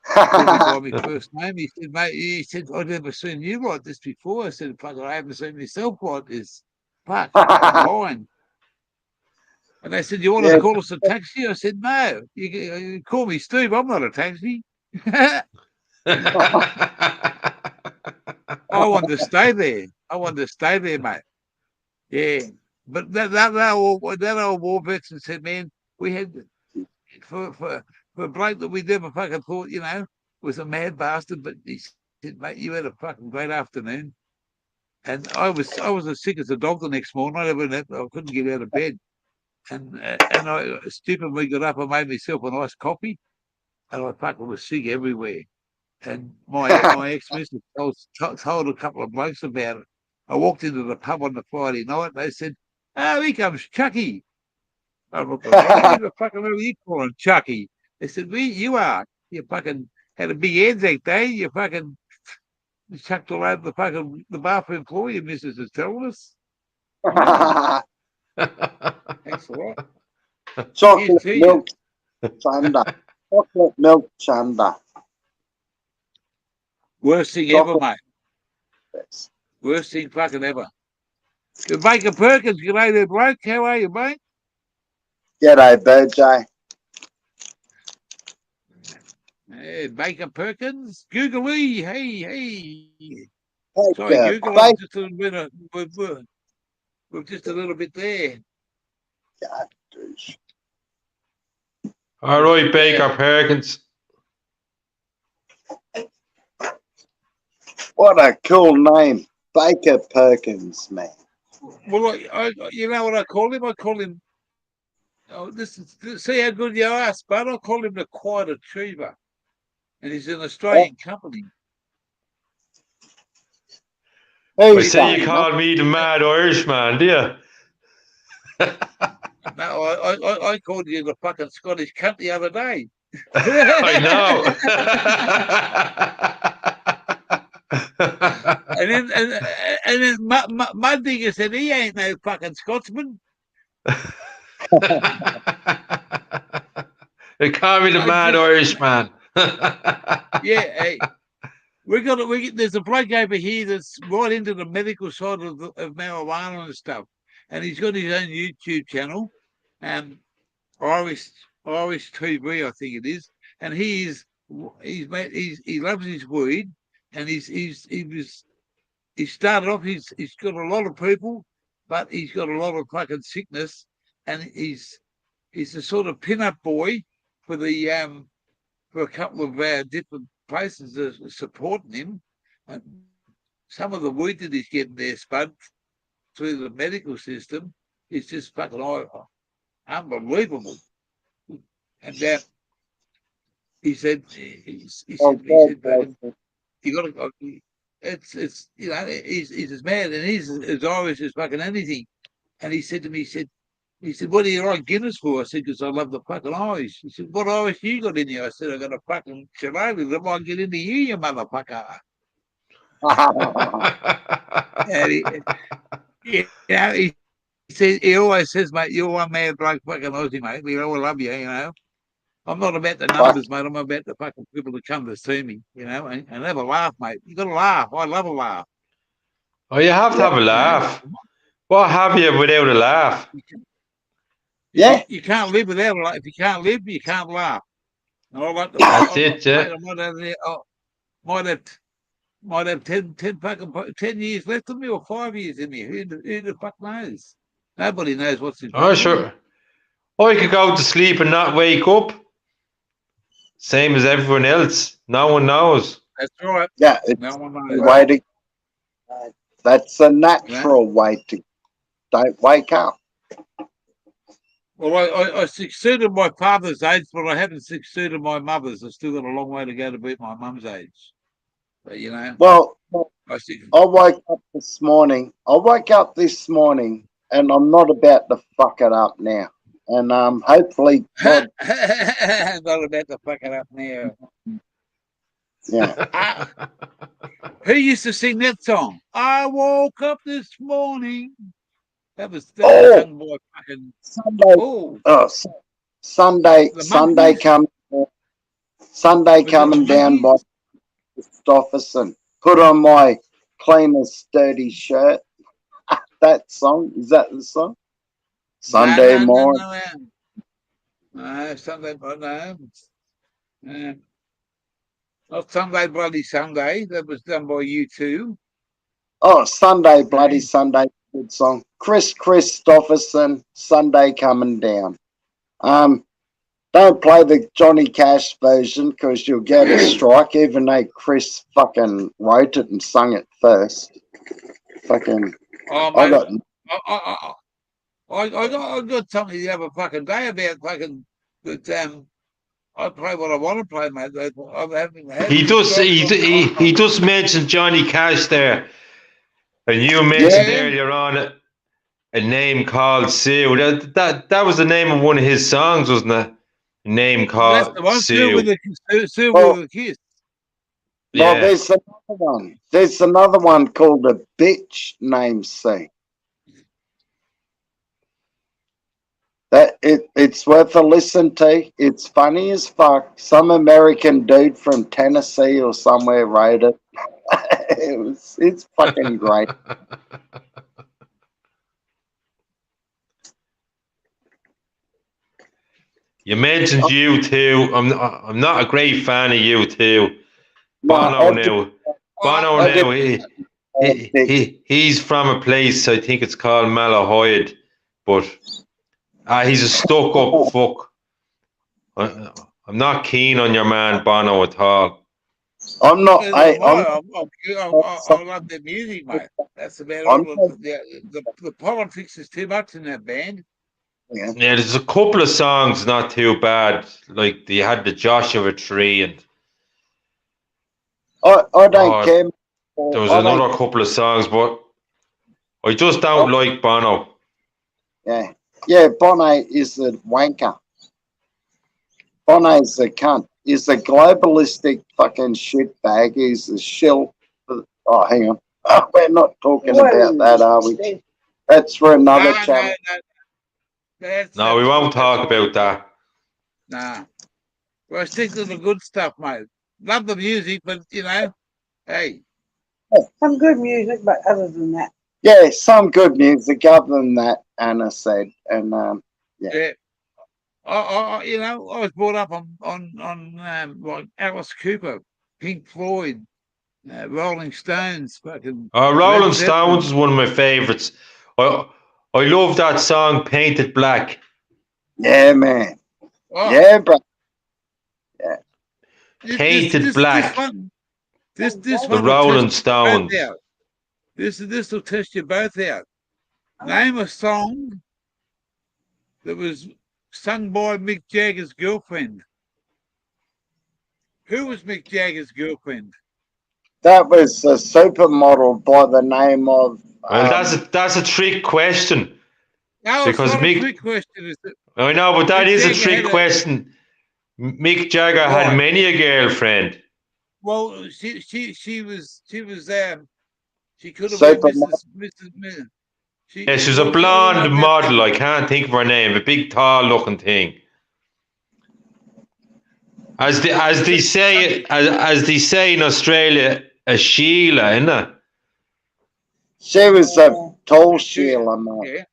Called me by my first name. He said, "Mate," he said, "I've never seen you like this before." I said, "Fuck, I haven't seen myself like this. Fuck, I'm lying." And they said, "You want to call us a taxi?" I said, "No, you call me Steve. I'm not a taxi." I wanted to stay there. Mate. Yeah. But that old war veteran said, "Man, we had for a bloke that we never fucking thought, was a mad bastard." But he said, "Mate, you had a fucking great afternoon." And I was as sick as a dog the next morning. I couldn't get out of bed. And I stupidly got up and made myself a nice coffee, and I fucking was sick everywhere. And my ex-missus told a couple of blokes about it. I walked into the pub on the Friday night. They said, "Oh, here comes Chucky." I looked around. Who the fucking hell are you calling Chucky? They said, "You are. You fucking had a big Anzac Day. You fucking chucked all over the bathroom floor. Your missus is telling us." Thanks a lot.
Chocolate milk thunder. Chocolate milk thunder.
Worst thing ever, mate.
Yes.
Worst thing fucking ever. Baker Perkins, g'day there, bloke. How are you, mate?
G'day, BJ.
Hey, Baker Perkins. Googly, hey.
Hey,
Sorry, Google, I'm just a little bit we're just a little bit there.
All right, Baker Perkins.
What a cool name. Baker Perkins, man.
Well, you know what I call him? I call him, see how good you are, Spud? I call him the Quiet Achiever. And he's an Australian company.
I say you called me the Mad Irishman, do you?
No, I called you the fucking Scottish cunt the other day.
I know.
and then my digger said he ain't no fucking Scotsman.
They call me the Mad Irishman.
Yeah, hey, there's a bloke over here that's right into the medical side of marijuana and stuff, and he's got his own YouTube channel, Irish TV, I think it is, and he loves his weed, and he was he started off. He's got a lot of people, but he's got a lot of fucking sickness, and he's a sort of pin-up boy for the for a couple of different places that are supporting him. And some of the weed that he's getting there, Spud, through the medical system is just fucking unbelievable. And he said, you got to. It's you know he's as mad and he's as Irish as fucking anything. And he said to me, he said, what do you like Guinness for? I said, because I love the fucking Irish. He said, what Irish you got in here? I said, I got a fucking shillelagh that might get into you, you motherfucker. And he said, he always says, mate, you're one mad bloke, fucking Aussie, mate. We all love you, you know. I'm not about the numbers, mate. I'm about the fucking people that come to see me, you know, and have a laugh, mate. You got to laugh. I love a laugh.
Oh, you have to have a laugh. What have you without a laugh?
Yeah.
You can't live without a laugh. If you can't live, you can't laugh. And I like
That's it, yeah.
Might have 10 years left of me or 5 years in me. Who the fuck knows? Nobody knows what's in front
Oh,
of me.
sure. I could go to sleep and not wake up. Same as everyone else. No one knows.
That's right.
Yeah, it's
No one
the
knows.
way to, that's a natural way to don't wake up.
Well, I succeeded my father's age, but I haven't succeeded my mother's. I've still got a long way to go to beat my mum's age. But, you know.
Well,
I think.
I woke up this morning. And I'm not about to fuck it up now. And hopefully, God,
Not about to fuck it up now.
yeah.
Who used to sing that song? I woke up this morning. That was sung by fucking
Sunday.
oh,
Sunday.
the
Sunday
Monkees.
coming down by Stofferson. Put on my cleanest dirty shirt. That song, is that the song? Sunday morning.
No, Sunday, no. Not Sunday, Bloody Sunday. That was done by U2.
Oh, Sunday, Bloody Sunday, good song. Chris Stofferson, Sunday coming down. Don't play the Johnny Cash version because you'll get a strike, even though Chris fucking wrote it and sung it first. Fucking,
oh, mate, I got something the other fucking day about fucking that I play what I want to play, mate.
He does mention Johnny Cash there, and you mentioned earlier on a name called Sue. That was the name of one of his songs, wasn't it? A name called Sue.
Sue with a kiss.
Yeah.
Well, there's another one. There's another one called A Bitch Named Sue. It's worth a listen to. It's funny as fuck. Some American dude from Tennessee or somewhere wrote it. It's fucking great.
You mentioned U2. I'm not a great fan of U2. Bono now. He's from a place, I think it's called Malahide, but he's a stuck-up fuck. I'm not keen on your man Bono at all.
I'm not.
I love the music, mate. That's about all. The politics is too much in that band.
Yeah,
there's a couple of songs not too bad. Like they had the Joshua Tree, and
I don't care.
There was another couple of songs, but I just don't like Bono.
Yeah, Bono is a wanker. Bono's a cunt. He's a globalistic fucking shitbag. He's a shill. Oh, hang on. We're not talking about that, are we? That's for another channel.
No, we won't talk about that.
Nah. Well, stick to the good stuff, mate. Love the music, but, you know, hey.
Some good music, but other than that.
Yeah, some good music other than that, Anna said. And, yeah.
You know, I was brought up on like Alice Cooper, Pink Floyd, Rolling Stones, fucking.
Rolling
Led Zeppelin.
Stones is one of my favorites. I love that song Painted Black.
Yeah, man.
Oh,
Yeah, bro.
Painted Black.
This
The
one will
Rolling
test you both
Stones.
out. This will test you both out. Name a song that was sung by Mick Jagger's girlfriend. Who was Mick Jagger's girlfriend?
That was a supermodel by the name of.
Well, that's a trick question.
No,
Because
it's not
Mick-
a trick question. Is it?
I know, but that
Mick
is a
Jagger
trick
had
question. Mick Jagger had
Right.
many a girlfriend.
Well, she was she could have
Super
been Mrs.
Yeah, she's a blonde model. I can't think of her name. A big, tall-looking thing. As they say in Australia, a Sheila, isn't it?
She was a tall Sheila, man.
Yeah.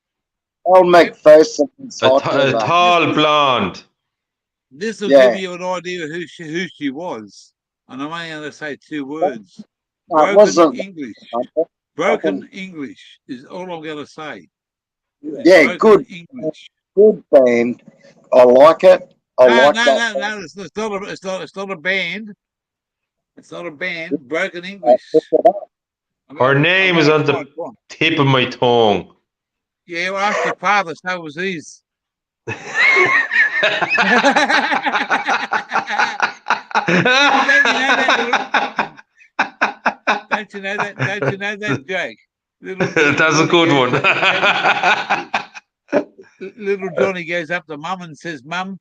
Old McPherson was hot with
A
her.
tall blonde.
This will
Yeah.
give you an idea who she was. And I'm only going to say 2 words.
It
Broken
wasn't.
English. Broken English is all I'm going to say.
Yeah,
Broken English.
good band. I like it. I like that.
No. It's not a band. It's not a band. Broken English.
Her name is on the tip of my tongue.
Yeah, well, ask your father. So was his. Don't you know that, Jake?
That's a good one.
Little Johnny goes up to Mum and says, "Mum,"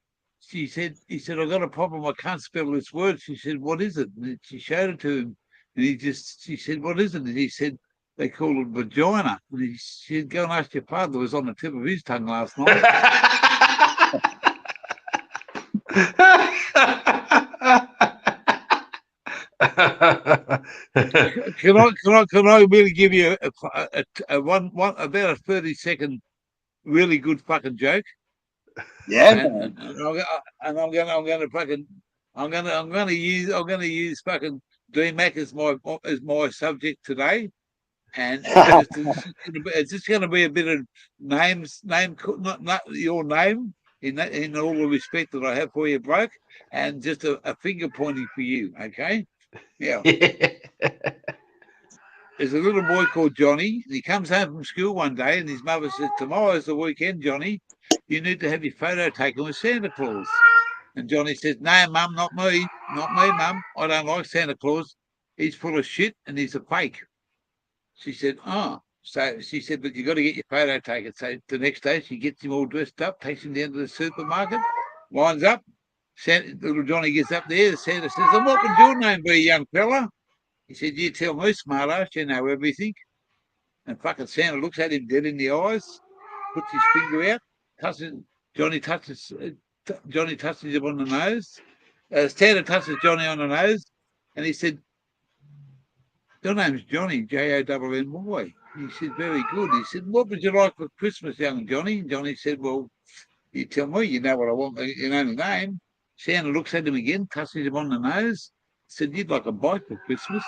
he said, "I've got a problem. I can't spell this word." She said, "What is it?" And she showed it to him, and she said, "What is it?" And he said, "They call it vagina." And she said, "Go and ask your father." It was on the tip of his tongue last night. Can I really give you a one about a 30-second really good fucking joke?
Yeah,
And I'm gonna use fucking DMAC as my subject today, and it's just gonna be a bit of name, not your name in all the respect that I have for you, bloke, and just a finger pointing for you, okay? Yeah. There's a little boy called Johnny, and he comes home from school one day, and his mother says, "Tomorrow's the weekend, Johnny. You need to have your photo taken with Santa Claus." And Johnny says, "No, Mum, not me, Mum. I don't like Santa Claus. He's full of shit, and he's a fake." She said, "Oh." So she said, "But you got to get your photo taken." So the next day, she gets him all dressed up, takes him down to the supermarket, lines up. Little Johnny gets up there. Santa says, "And what would your name be, young fella?" He said, "You tell me, smart ass, you know everything." And fucking Santa looks at him dead in the eyes, puts his finger out, touches Johnny touches him on the nose. Santa touches Johnny on the nose, and he said, "Your name's Johnny, Jonny." He said, "Very good." He said, "What would you like for Christmas, young Johnny?" And Johnny said, "Well, you tell me, you know what I want, you know the name." Santa looks at him again, touches him on the nose, said, "You'd like a bike for Christmas?"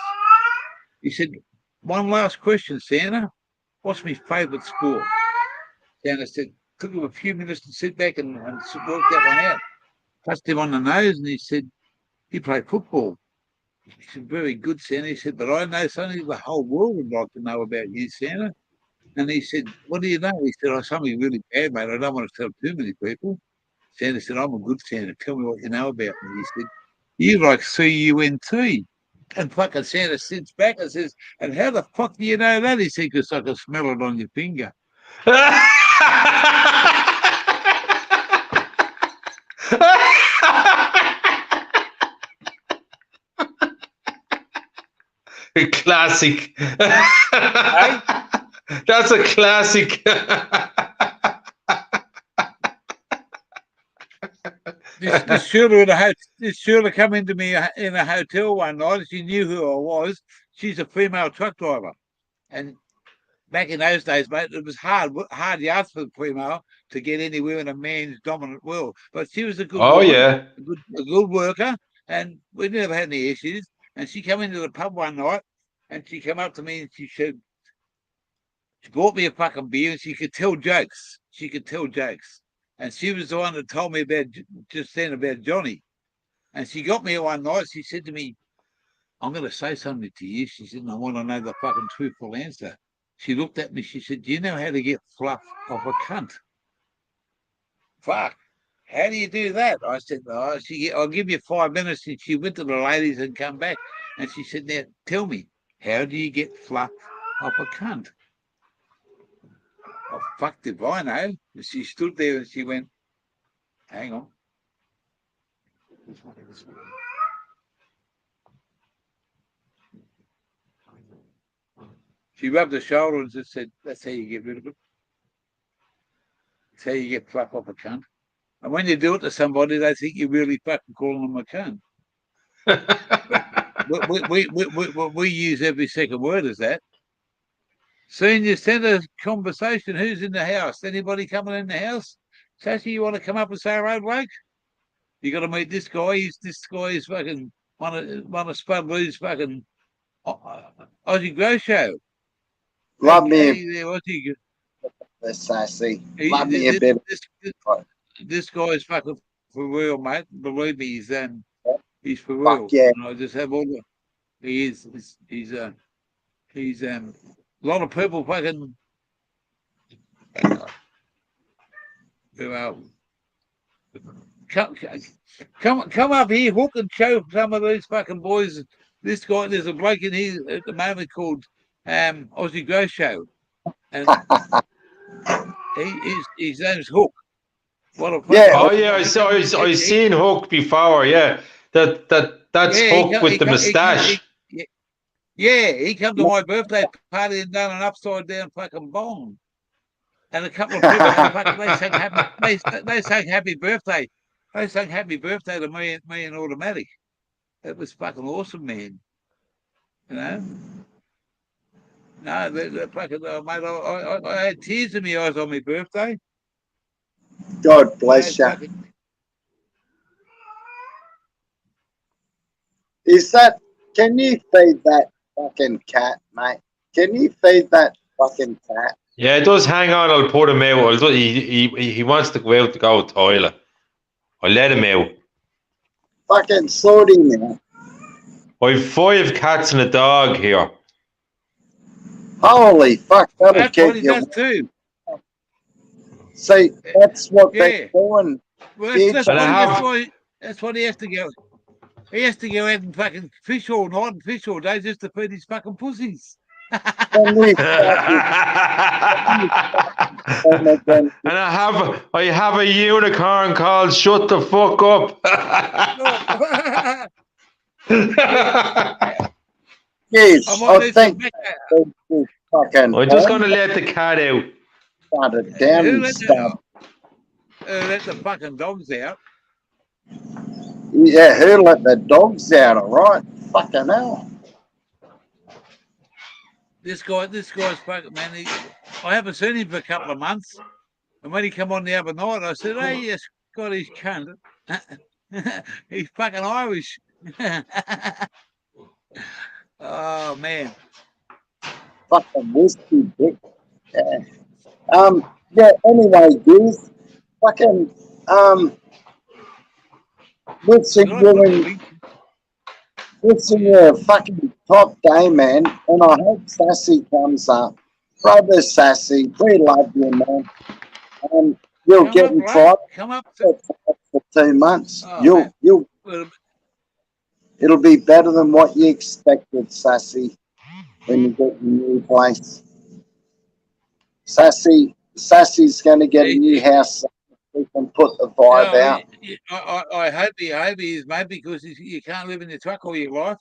He said, "One last question, Santa. What's my favourite sport?" Santa said, took him a few minutes to sit back and work that one out. Touched him on the nose, and he said, "You play football." He said, "Very good, Santa." He said, "But I know something the whole world would like to know about you, Santa." And he said, "What do you know?" He said, "Oh, something really bad, mate. I don't want to tell too many people." Santa said, "I'm a good Santa. Tell me what you know about me." He said, "You like CUNT." And fucking Santa sits back and says, "And how the fuck do you know that?" He said, "Because I can smell it on your finger."
Classic. That's a classic.
This Shirley come into me in a hotel one night. She knew who I was. She's a female truck driver, and back in those days, mate, it was hard yards for the female to get anywhere in a man's dominant world. But she was a good woman,
Yeah.
a good worker, and we never had any issues. And she came into the pub one night, and she came up to me and she said, she bought me a fucking beer, and she could tell jokes. She could tell jokes. And she was the one that told me about just then about Johnny. And she got me one night. She said to me, I'm going to say something to you. She said, and I want to know the fucking truthful answer. She looked at me. She said, do you know how to get fluff off a cunt? Fuck. How do you do that? I said, oh, I'll give you 5 minutes. And she went to the ladies and come back. And she said, now, tell me, how do you get fluff off a cunt? Oh, fuck if I know. And she stood there and she went, hang on. She rubbed her shoulder and just said, that's how you get rid of it. That's how you get fluff off a cunt. And when you do it to somebody, they think you're really fucking calling them a cunt. We use every second word as that. Senior centre conversation. Who's in the house? Anybody coming in the house? Sassy, you want to come up and say hello, bloke? You got to meet this guy. This guy is fucking one of Spud Lee's fucking Aussie Grow Show.
Love me
Hey there, Aussie.
Sassy. Love me a bit.
This guy is fucking for real, mate. Believe me, he's for real.
Fuck yeah.
And I just have all the. He is. He's a lot of people fucking. Come up here, Hook, and show some of these fucking boys. This guy, there's a bloke in here at the moment called Aussie Grow Show, and his name's Hook.
Oh yeah, I seen Hook before. Yeah, that's Hook with the moustache.
He come to my birthday party and done an upside down fucking bong, and a couple of people they sang happy birthday. They sang happy birthday to me and Automatic. That was fucking awesome, man. You know. No, that fucking mate. I had tears in my eyes on my birthday.
God bless you. Can you feed that fucking cat, mate? Can you feed that fucking cat?
Yeah, it does. Hang on, I'll put him out. He wants to go out to go to the toilet. I'll let him out.
Fucking sort him out.
I've 5 cats and a dog here.
Holy fuck, that'll
keep
you.
That's too.
See, that's what they're doing.
Well, that's what he has to go. He has to go out and fucking fish all night and fish all day just to feed his fucking pussies.
And I have a unicorn called Shut the Fuck Up.
Yes, I think
I'm just going to let the cat out.
Started down and stuff.
Let the fucking dogs out.
Yeah, who let the dogs out, all right? Fucking hell.
This guy's fucking, man. I haven't seen him for a couple of months. And when he come on the other night, I said, hey, yes, God, he's cunt. He's fucking Irish. Oh, man.
Fucking whiskey, dick. Yeah, anyway, dudes, fucking, wishing you a fucking top day, man, and I hope Sassy comes up. Brother Sassy, we love you, man. You'll get in trouble for 2 months.
Oh,
It'll be better than what you expected, Sassy, when you get your new place. Sassy's going to get a new house so we can put the vibe out.
I hope he is, mate, because you can't live in the truck all your life.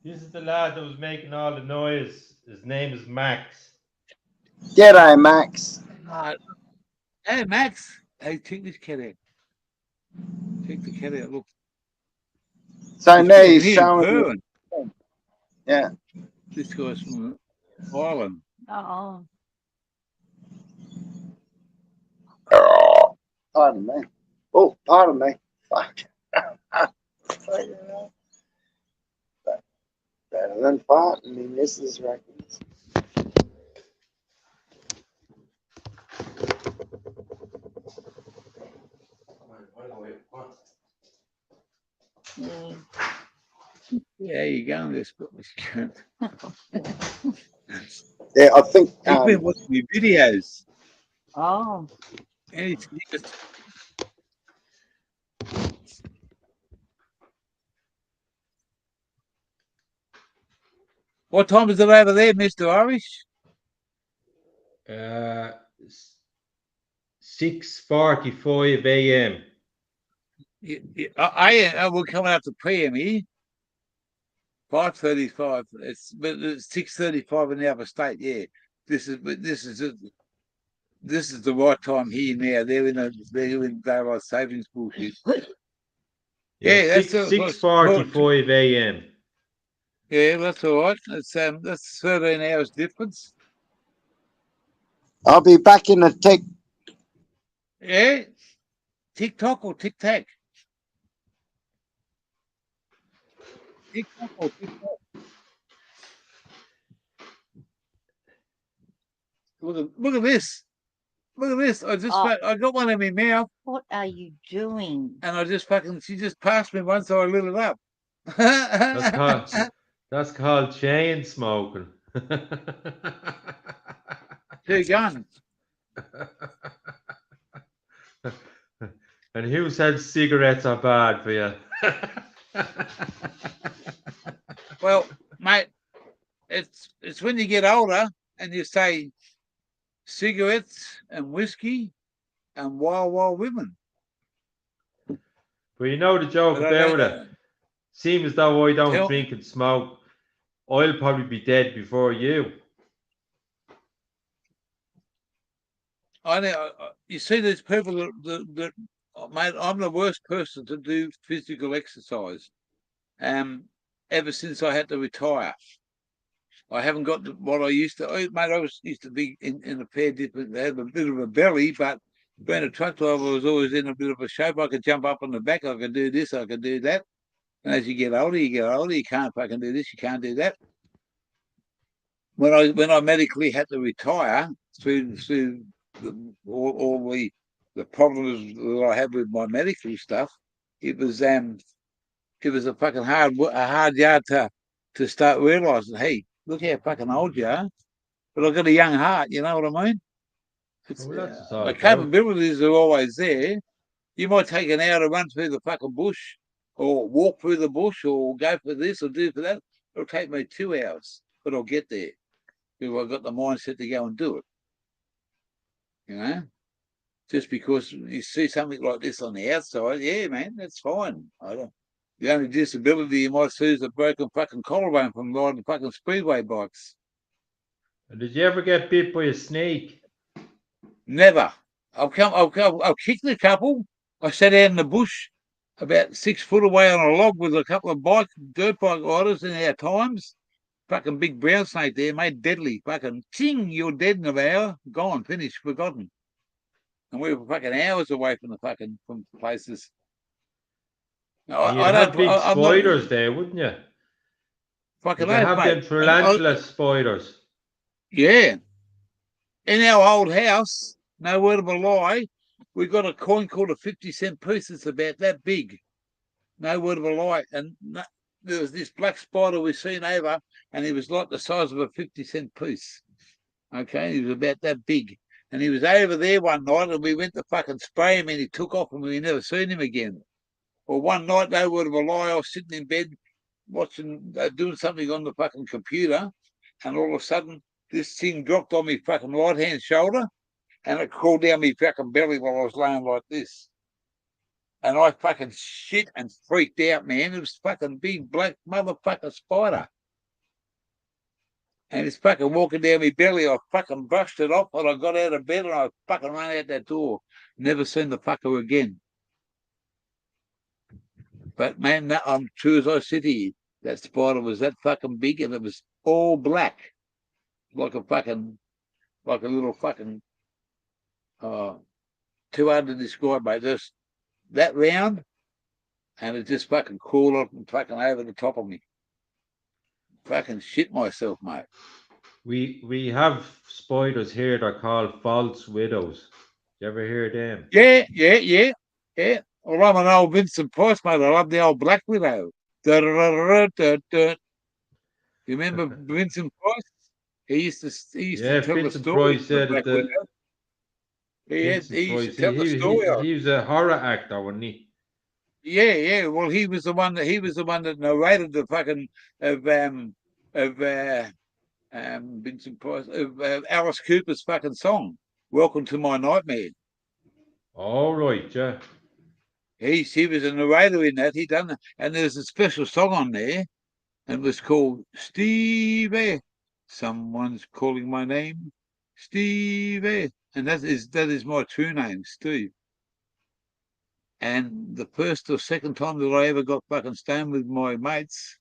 This is the lad that was making all the noise. His name is Max.
G'day, Max.
Hey, Max. Hey, check this cat out. Check the cat out. Look.
So now he's showing. Yeah.
This guy's from Ireland.
Oh.
Pardon me. Oh, pardon me. Fuck. and farting, me missus reckons.
Yeah.
Yeah, you go. This book was good.
Yeah, I think
You've been watching my videos.
Oh,
And it's what time is it over there, Mr. Irish?
6:45 a.m.
We're coming out to PM here. 5:35. It's 6:35 in the other state. Yeah, this is the right time here now. They're in daylight savings bullshit.
Yeah,
Yeah, that's
6:45 a.m.
yeah, that's all right. That's 13 hours difference.
I'll be back in a tick.
Yeah, TikTok or Tic Tac? TikTok or Tic Tac? Look at this. Look at this. I got one in my mouth,
what are you doing?
and she just passed me one, so I lit it up.
That's called chain smoking.
Two guns.
And who said cigarettes are bad for you?
Well, mate, it's when you get older and you say cigarettes and whiskey and wild women.
But you know the joke
But I
about
don't
it. Seems as though I don't
tell.
drink and smoke, I'll probably be dead before you.
I know. You see these people that mate. I'm the worst person to do physical exercise. Ever since I had to retire, I haven't got what I used to. Mate, I used to be in a fair different. I had a bit of a belly, but being a truck driver, I was always in a bit of a shape. I could jump up on the back. I could do this. I could do that. And as you get older, you can't fucking do this. You can't do that. When I medically had to retire through all the problems that I had with my medical stuff, it was a fucking hard yard to start realising, hey, look how fucking old you are, but I've got a young heart. You know what I mean?
Well, that's all
My
about.
capabilities are always there. You might take an hour to run through the fucking bush, or walk through the bush, or go for this or do for that. It'll take me 2 hours, but I'll get there because I've got the mindset to go and do it. You know, just because you see something like this on the outside, yeah, man, that's fine. The only disability you might see is a broken fucking collarbone from riding fucking speedway bikes.
Did you ever get bit by a snake?
Never. I've kicked a couple. I sat out in the bush about 6 foot away on a log with a couple of dirt bike riders in our times. Fucking big brown snake there, mate, deadly. Fucking ting, you're dead in an hour. Gone, finished, forgotten. And we were fucking hours away from from places. No,
And you'd have big spiders there, wouldn't you?
Fucking
Would you have
mate.
them tarantula spiders?
Yeah. In our old house, no word of a lie, we got a coin called a 50-cent piece. It's about that big. No word of a lie. And there was this black spider we seen over, and he was like the size of a 50-cent piece. Okay, he was about that big. And he was over there one night, and we went to fucking spray him, and he took off, and we never seen him again. Well, one night, no word of a lie, I was sitting in bed watching, doing something on the fucking computer, and all of a sudden, this thing dropped on my fucking right-hand shoulder, and it crawled down my fucking belly while I was laying like this. And I fucking shit and freaked out, man. It was fucking big black motherfucker spider. And it's fucking walking down my belly. I fucking brushed it off, and I got out of bed, and I fucking ran out that door. Never seen the fucker again. But man, I'm true as I sit here. That spider was that fucking big, and it was all black, like a little fucking. Too hard to describe, mate. Just that round, and it just fucking crawled up and fucking over the top of me. fucking shit myself, mate.
We have spiders here that are called false widows. You ever hear them?
Yeah. I love an old Vincent Price, mate. I love the old Black Widow. Da-da-da-da-da-da. You remember Vincent Price? He used to
Yeah,
tell the
Vincent
story of
Price
the
said
Black
the
Widow.
Vincent
He used to
Price.
tell the story of.
He was a horror actor, wasn't he?
Yeah. Well, he was the one that narrated the fucking of of Vincent Price of Alice Cooper's fucking song, "Welcome to My Nightmare."
All right, yeah.
He was a narrator in that. He done that, and there's a special song on there, and it was called Stevie. Someone's calling my name, Stevie, and that is my true name, Steve. And the first or second time that I ever got fucking stoned with my mates,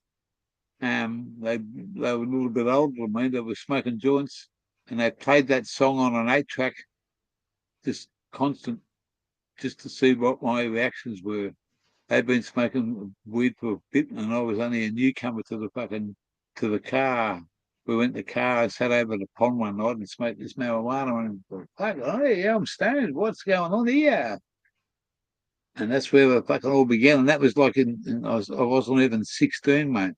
they were a little bit older than me. They were smoking joints, and they played that song on an 8-track, just constant, just to see what my reactions were. They'd been smoking weed for a bit, and I was only a newcomer to the car. We went to the car and sat over the pond one night and smoked this marijuana, and fuck, oh yeah, I'm stoned. What's going on here? And that's where the fucking all began. And that was like I wasn't even 16, mate.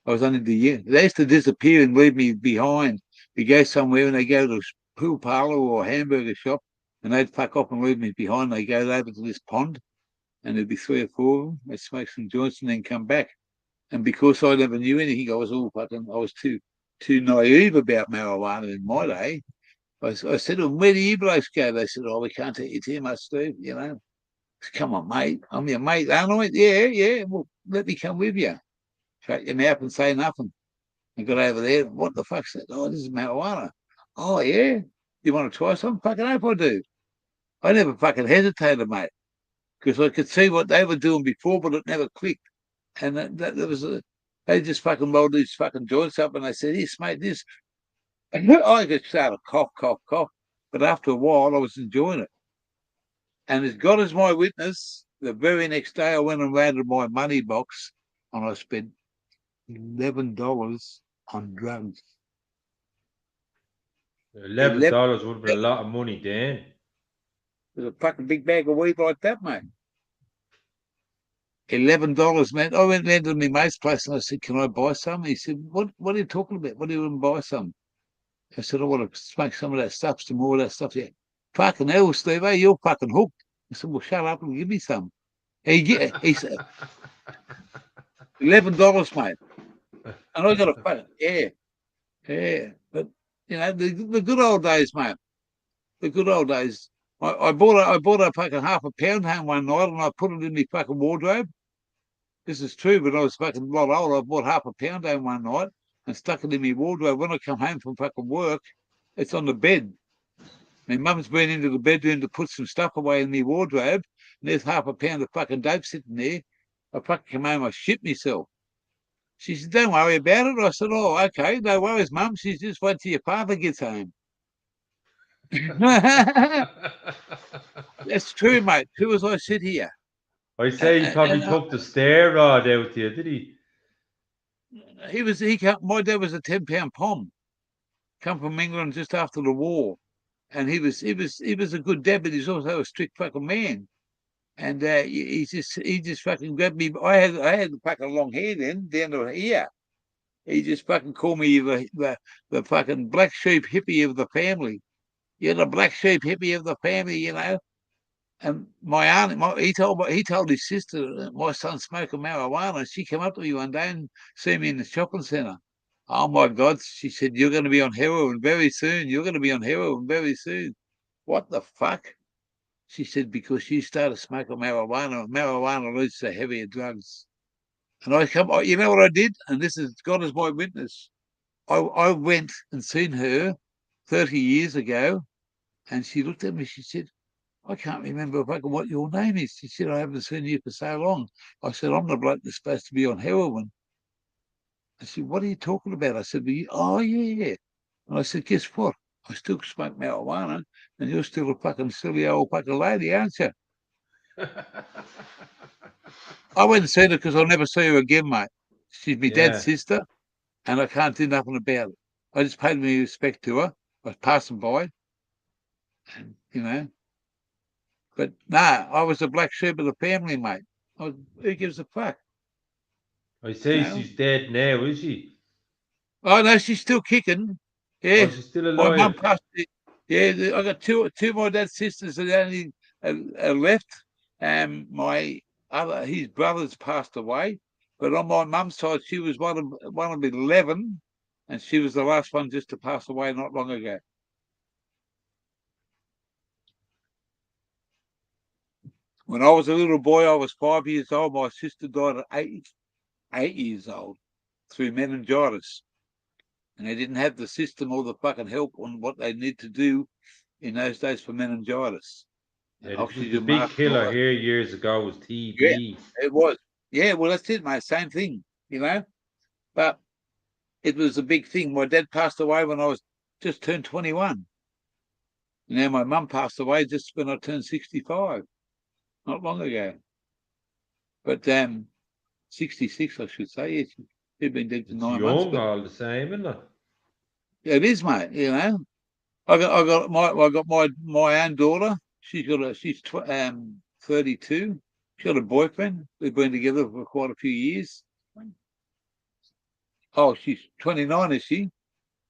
I was only the year. They used to disappear and leave me behind. You go somewhere and they go to a pool parlour or a hamburger shop, and they'd fuck off and leave me behind. They go over to this pond, and there'd be 3 or 4 of them. They'd smoke some joints and then come back. And because I never knew anything, I was too naive about marijuana in my day. I said to them, "Where do you blokes go?" They said, "Oh, we can't take you too much, Steve. You know, come on, mate. I'm your mate, aren't I? Yeah. Well, let me come with you." Shut your mouth and say nothing. I got over there. What the fuck's that? Oh, this is marijuana. Oh, yeah. You want to try some? Fucking hope I do. I never fucking hesitated, mate, because I could see what they were doing before, but it never clicked. And they just fucking rolled these fucking joints up, and they said, "Here, smoke this." And I just started cough. But after a while, I was enjoying it. And as God is my witness, the very next day I went and rounded my money box, and I spent $11 on drugs.
$11 would have been a lot of money then.
There's a fucking big bag of weed like that, mate. $11, man. I went round to my mate's place and I said, "Can I buy some?" He said, What are you talking about? What do you want to buy some? I said, "I want to smoke some of that stuff, some more of that stuff." Yeah. "Fucking hell, Steve, you're fucking hooked." I said, "Well, shut up and give me some." He said, $11, mate. And I got a fucking, yeah. But, the good old days, mate. The good old days. I bought a fucking half a pound home one night and I put it in my fucking wardrobe. This is true, but I was fucking a lot older. I bought half a pound home one night and stuck it in my wardrobe. When I come home from fucking work, it's on the bed. My mum's been into the bedroom to put some stuff away in my wardrobe, and there's half a pound of fucking dope sitting there. I fucking come home, I shit myself. She said, "Don't worry about it." I said, "Oh, okay, no worries, Mum." She said, "Just wait till your father gets home." That's true, mate. True as I sit here.
I say he probably took the stair rod out to you, did he?
My dad was a 10-pound pom, come from England just after the war. And he was a good dad, but he's also a strict fucking man. And he just fucking grabbed me. I had fucking long hair then, down to here. He just fucking called me the fucking black sheep hippie of the family. You're the black sheep hippie of the family, And my aunt, he told his sister that my son's smoking marijuana. She came up to me one day and see me in the shopping centre. "Oh my God," she said, "you're going to be on heroin very soon. You're going to be on heroin very soon." "What the fuck?" She said, "Because you started smoking marijuana. Marijuana leads to heavier drugs." And you know what I did? And this is God is my witness. I went and seen her 30 years ago, and she looked at me. She said, "I can't remember what your name is." She said, "I haven't seen you for so long." I said, "I'm the bloke that's supposed to be on heroin." I said, "What are you talking about?" I said, "Oh, yeah." And I said, "Guess what? I still smoke marijuana, and you're still a fucking silly old fucking lady, aren't you?" I went and seen her because I'll never see her again, mate. She's my dad's
Yeah.
sister. and I can't do nothing about it. I just paid my respect to her. I was passing by, and But nah, I was the black sheep of the family, mate. Who gives a fuck?
I say she's dead now, is she?
Oh no, she's still kicking.
Oh,
Yeah,
she's still
my mum
alive.
passed. Yeah, I got two of my dad's sisters that only left. My his brothers passed away, but on my mum's side, she was one of 11, and she was the last one just to pass away not long ago. When I was a little boy, I was 5 years old. My sister died at 8 years old through meningitis. And they didn't have the system or the fucking help on what they need to do in those days for meningitis.
Yeah, the
Oxygen
big
mask and all
killer
that.
here years ago was
Yeah,
TB.
it was. Yeah, well, that's it, mate. Same thing, But it was a big thing. My dad passed away when I was just turned 21. Now my mum passed away just when I turned 65, not long ago. But 66, I should say. Yeah, she'd been dead for
It's
9 months.
young
But
all the same, isn't it?
yeah, it is, mate. I got my own daughter. She's 32. She's got a boyfriend. We've been together for quite a few years. Oh, she's 29, is she?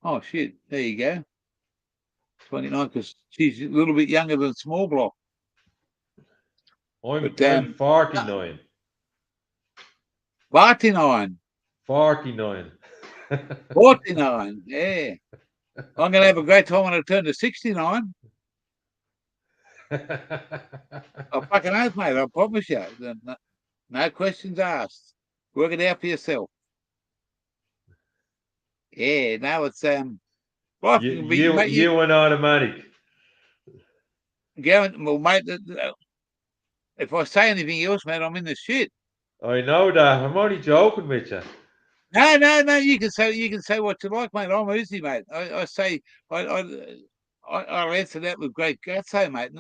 Oh shit! There you go. 29, because she's a little bit younger than Small Block.
I'm
But
I'm 49.
49,
49.
49. Yeah, I'm gonna have a great time when I turn to 69. I fucking oath, mate. I promise you. No questions asked. Work it out for yourself. Yeah, no, it's life
you,
can be,
you
mate.
you an automatic.
Well, mate. If I say anything else, mate, I'm in the shit.
I know that. I'm only joking with you.
No. You can say what you like, mate. I'm easy, mate. I say I'll answer that with great guts, mate.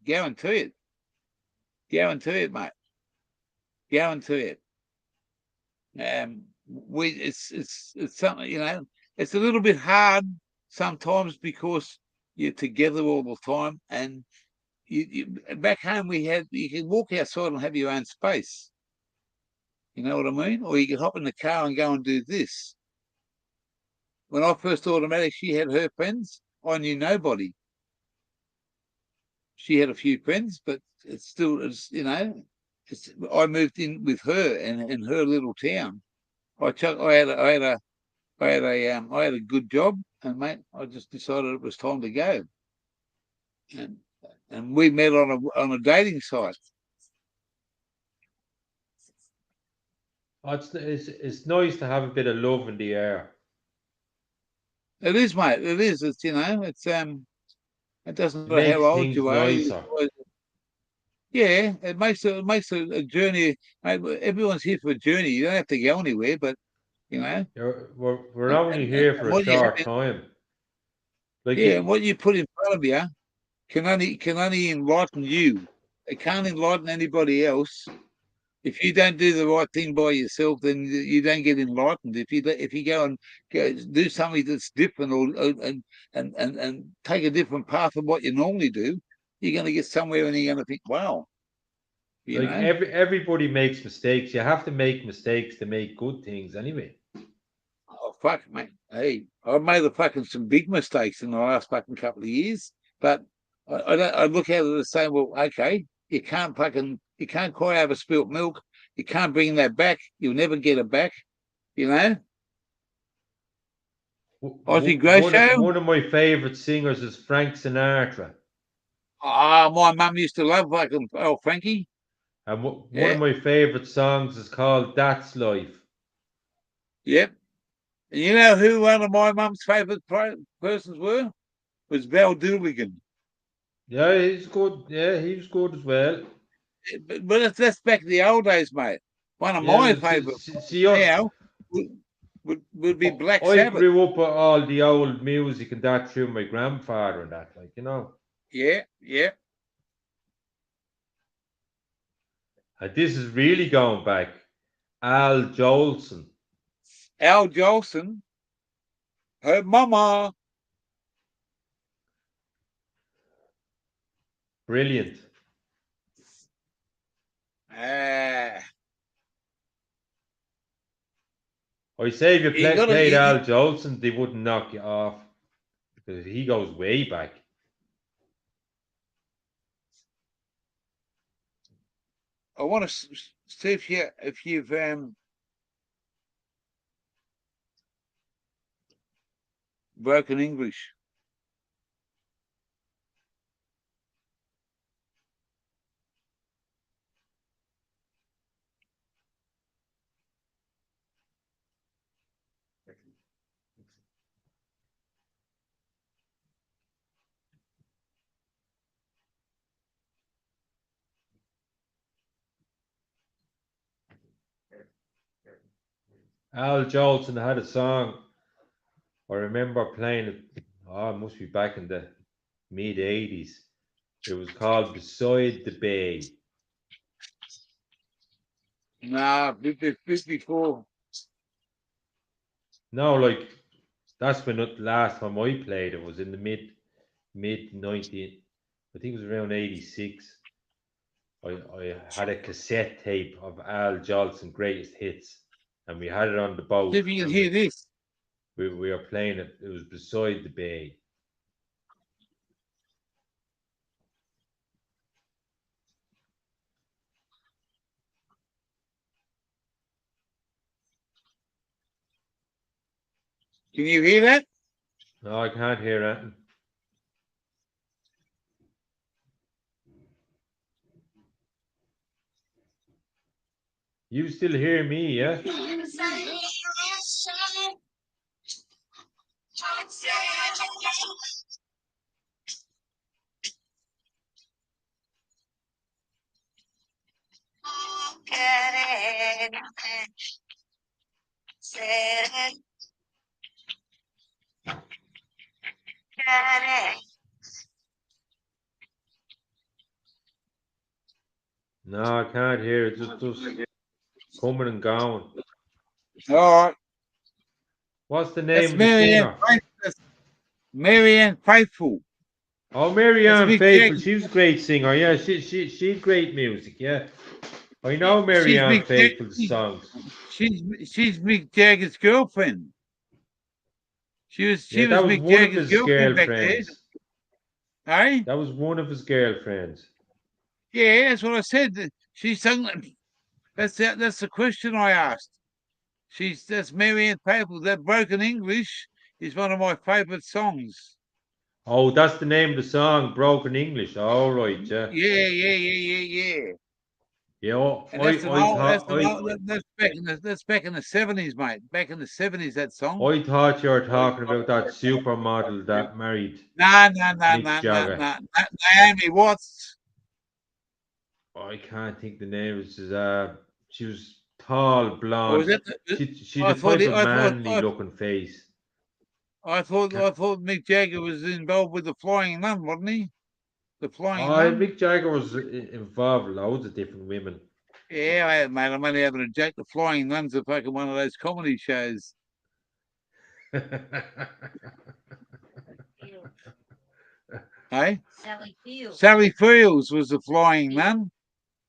Guarantee it, mate. Guarantee it. It's something. It's a little bit hard sometimes because you're together all the time, and you back home you can walk outside and have your own space. You know what I mean? Or you can hop in the car and go and do this. When I first automatic, she had her friends. I knew nobody. She had a few friends, but I moved in with her in her little town. I had a good job, and mate, I just decided it was time to go. And we met on a dating site.
Oh, it's nice to have a bit of love in the air.
It is, mate. It is. It doesn't
It
matter how
makes
old
things
you are.
nicer.
Yeah, it makes a journey. Mate, everyone's here for a journey. You don't have to go anywhere, but you know,
We're
and,
only
and,
here
and
for a
what you
short time. Like
and what you put in front of you can only enlighten you. It can't enlighten anybody else. If you don't do the right thing by yourself, then you don't get enlightened. If you go and do something that's different and take a different path of what you normally do, you're going to get somewhere and you're going to think, wow, you
like
know.
everybody makes mistakes. You have to make mistakes to make good things anyway.
Oh fuck, mate. Hey, I've made some big mistakes in the last fucking couple of years, but I look at it and say, well, okay, you can't cry over spilt milk. You can't bring that back. You'll never get it back. You know, Aussie Grow Show.
One of my favorite singers is Frank Sinatra,
My mum used to love fucking Frankie.
and one of
Yeah,
my favorite songs is called "That's Life."
yep. And you know who one of my mum's favourite persons was Val Dooligan.
Yeah, he's good. Yeah, he was good as well.
But that's back in the old days, mate. One of
Yeah,
my
but
favourite
see,
now would be Black
I
Sabbath.
grew up with all the old music and that through my grandfather and that, like, you know.
Yeah.
And this is really going back. Al Jolson.
Al Jolson, her mama.
Brilliant.
Ah,
I say if you
he got
played
a.
Al Jolson, they wouldn't knock you off because he goes way back.
I want to see if you've broken English.
Al Jolson had a song. I remember playing it. Oh, it must be back in the mid '80s. It was called "Beside the Bay."
Nah, 54.
No, like that's when the last time I played it was in the mid 19. I think it was around '86. I had a cassette tape of Al Jolson greatest hits, and we had it on the
See
boat,
if you can
and
hear this.
we were playing it. It was Beside the Bay.
Can you hear that?
No, I can't hear that. You still hear me, yeah? No, I can't hear it. Just coming and going.
All right.
What's the name
That's
of the singer?
Marianne Faithful.
Oh, Mary
That's
Ann
Mick
Faithful.
Jagger.
She was a great singer. Yeah, she had great music. Yeah, I know Mary
She's
Ann
Mick Jag-
Faithful's songs.
she's Mick Jagger's girlfriend. She
Yeah,
was
that was
Mick
one of
Jagger's
his
girlfriend back there.
girlfriends.
Hey?
That was one of his girlfriends.
Yeah, that's what I said. She sung. That's the question I asked. That's Marianne Faithful. That Broken English is one of my favourite songs.
Oh, that's the name of the song, Broken English. All right, yeah.
Yeah.
Yeah,
And that's an
I
old.
thought
That's back in the 70s, mate. Back in the 70s, that song.
I thought you were talking about that supermodel that married
No.
Mick Jagger.
Naomi Watts.
I can't think the name. She was tall,
Or was
blonde.
that?
She
I
the
thought.
type of manly looking face.
I thought Mick Jagger was involved with the Flying Nun, wasn't he? The Flying
Oh,
Nun.
Mick Jagger was involved with loads of different women.
Yeah, mate. I'm only having a joke. The Flying Nun's a fucking one of those comedy shows. Hey,
Sally Fields.
Sally Fields was the Flying Nun.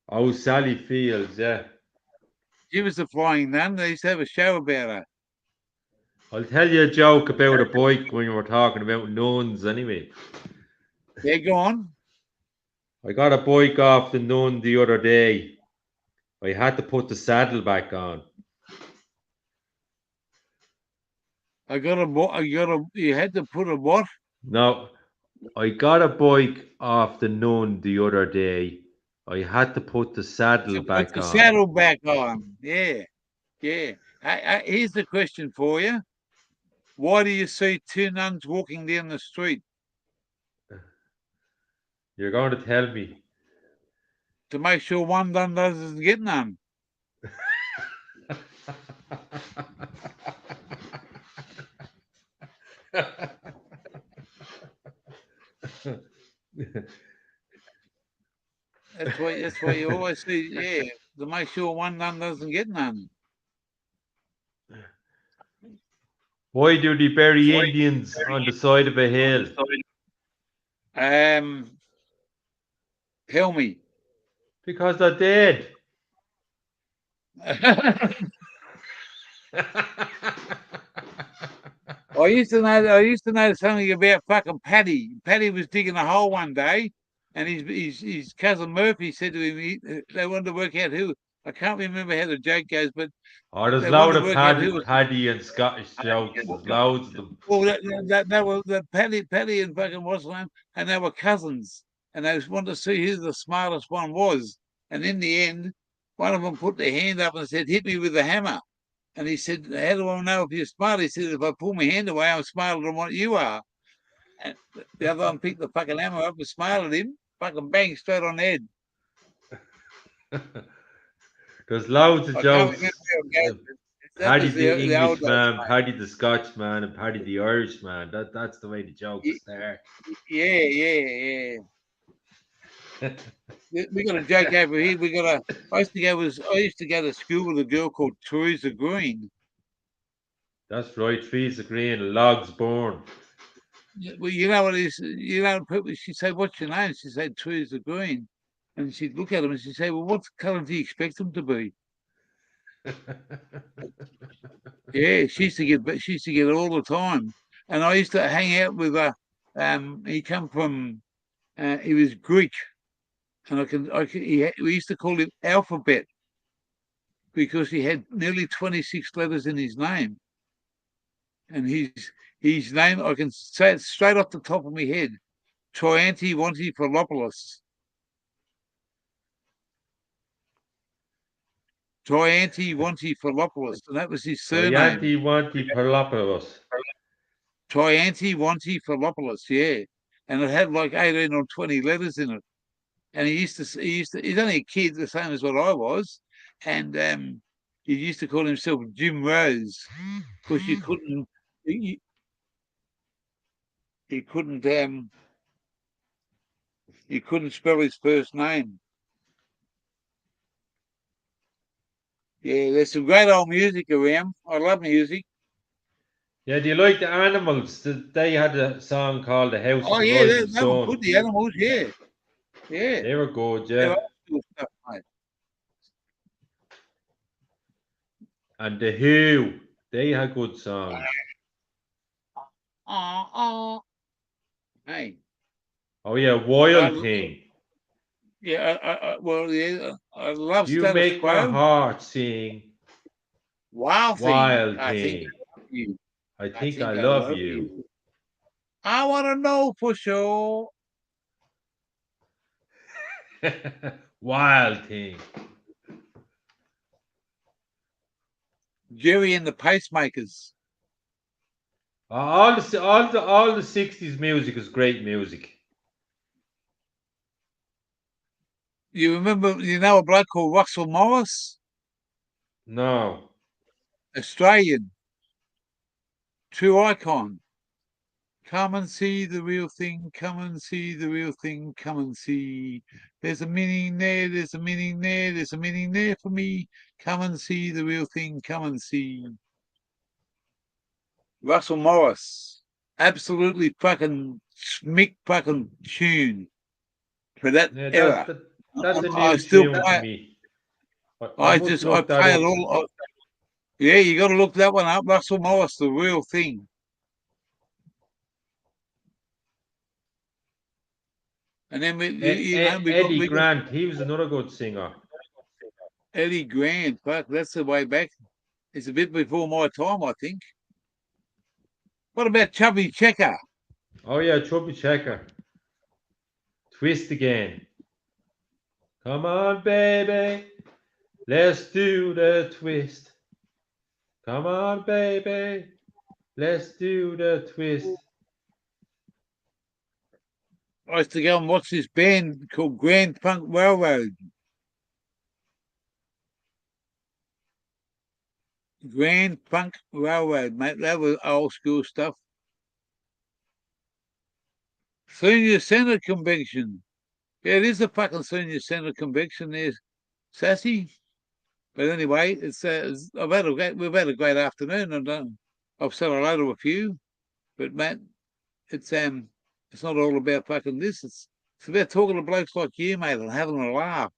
Oh, Sally Fields, yeah.
She was the Flying Nun. They used to have a show about her.
I'll tell you a joke about a bike when you were talking about nuns anyway.
Yeah, go on.
I got a bike off the nun the other day. I had to put the saddle back on.
You had to put a what?
No, I got a bike off the nun the other day. I had to put the saddle
To put
back
the
on.
saddle back on. Yeah. Here's the question for you. Why do you see two nuns walking down the street?
You're going to tell me.
To make sure one nun doesn't get none. That's why you always see, yeah, to make sure one nun doesn't get none.
Why do they bury Indians on the side of a hill?
Tell me.
Because they're dead.
I used to know something about fucking Paddy. Paddy was digging a hole one day, and his cousin Murphy said to him, they wanted to work out who. I can't remember how the joke goes, but
Oh, there's
they wanted
loads
to
of
work out who was.
Paddy and Scottish jokes. There's loads of them.
Well, that were the Paddy and fucking what's the name, and they were cousins, and they wanted to see who the smartest one was. And in the end, one of them put their hand up and said, "Hit me with the hammer." And he said, "How do I know if you're smart?" He said, "If I pull my hand away, I'm smarter than what you are." And the other one picked the fucking hammer up and smiled at him, fucking bang straight on the head.
There's loads of
I can't
jokes.
remember how it goes. That
Paddy
was
the
the old days,
Englishman,
mate.
Paddy the Scotchman, and Paddy the Irishman. That's the way the jokes start.
Yeah. We got a joke over here. I used to go to school with a girl called Teresa Green.
That's right. Trees are green, logs burn.
Well, you know what it is? You know, people, she'd say, "What's your name?" She'd say, "Teresa Green." And she'd look at him and she'd say, "Well, what colour do you expect them to be?" Yeah, she used to get it all the time. And I used to hang out with he come from he was Greek, and we used to call him Alphabet because he had nearly 26 letters in his name. And his name, I can say it straight off the top of my head, Triantiwantiphalopoulos. Triantiwantiphalopoulos, and that was his surname.
Triantiwantiphalopoulos.
Triantiwantiphalopoulos, yeah. And it had like 18 or 20 letters in it. And he's only a kid, the same as what I was. And he used to call himself Jim Rose because you couldn't spell his first name. Yeah, there's some great old music around. I love music.
Yeah, do you like the Animals? They had a song called "The House
Oh
of the
yeah,
Rising
they were
Sun."
good. The Animals, yeah.
They were good,
They were
yeah.
old school stuff, mate.
And the Who, they had good songs.
Hey,
Oh yeah, Wild Thing.
I love
You
Status
make my
Quo.
heart sing.
Wild Thing.
Wild Thing.
I
I think I
think I
love
love
you.
you. I want to know for sure.
Wild Thing.
Jerry and the Pacemakers.
All the 60s music is great music.
You know a bloke called Russell Morris?
No.
Australian. True icon. Come and see the real thing. Come and see the real thing. Come and see. There's a meaning there. There's a meaning there. There's a meaning there for me. Come and see the real thing. Come and see. Russell Morris. Absolutely fucking smick fucking tune for that
Yeah,
era.
that's a
I
new
still
tune
play
to
it.
me. I must
I
look that
play it
up.
all. Yeah, you got to look that one up. Russell Morris, the real thing. And then
Eddie
we got
Grant, he was another good singer.
Eddie Grant. Fuck, that's the way back. It's a bit before my time, I think. What about Chubby Checker?
Oh yeah, Chubby Checker. Twist again. Come on, baby. Let's do the twist. Come on, baby. Let's do the twist.
I used to go and watch this band called Grand Funk Railroad. Grand Funk Railroad, mate. That was old school stuff. Senior Centre Convention. Yeah, it is a fucking Senior Centre Convention. There's Sassy. But anyway, we've had a great afternoon, and I've said hello to a few, but Matt, it's not all about fucking this. It's about talking to blokes like you, mate, and having a laugh.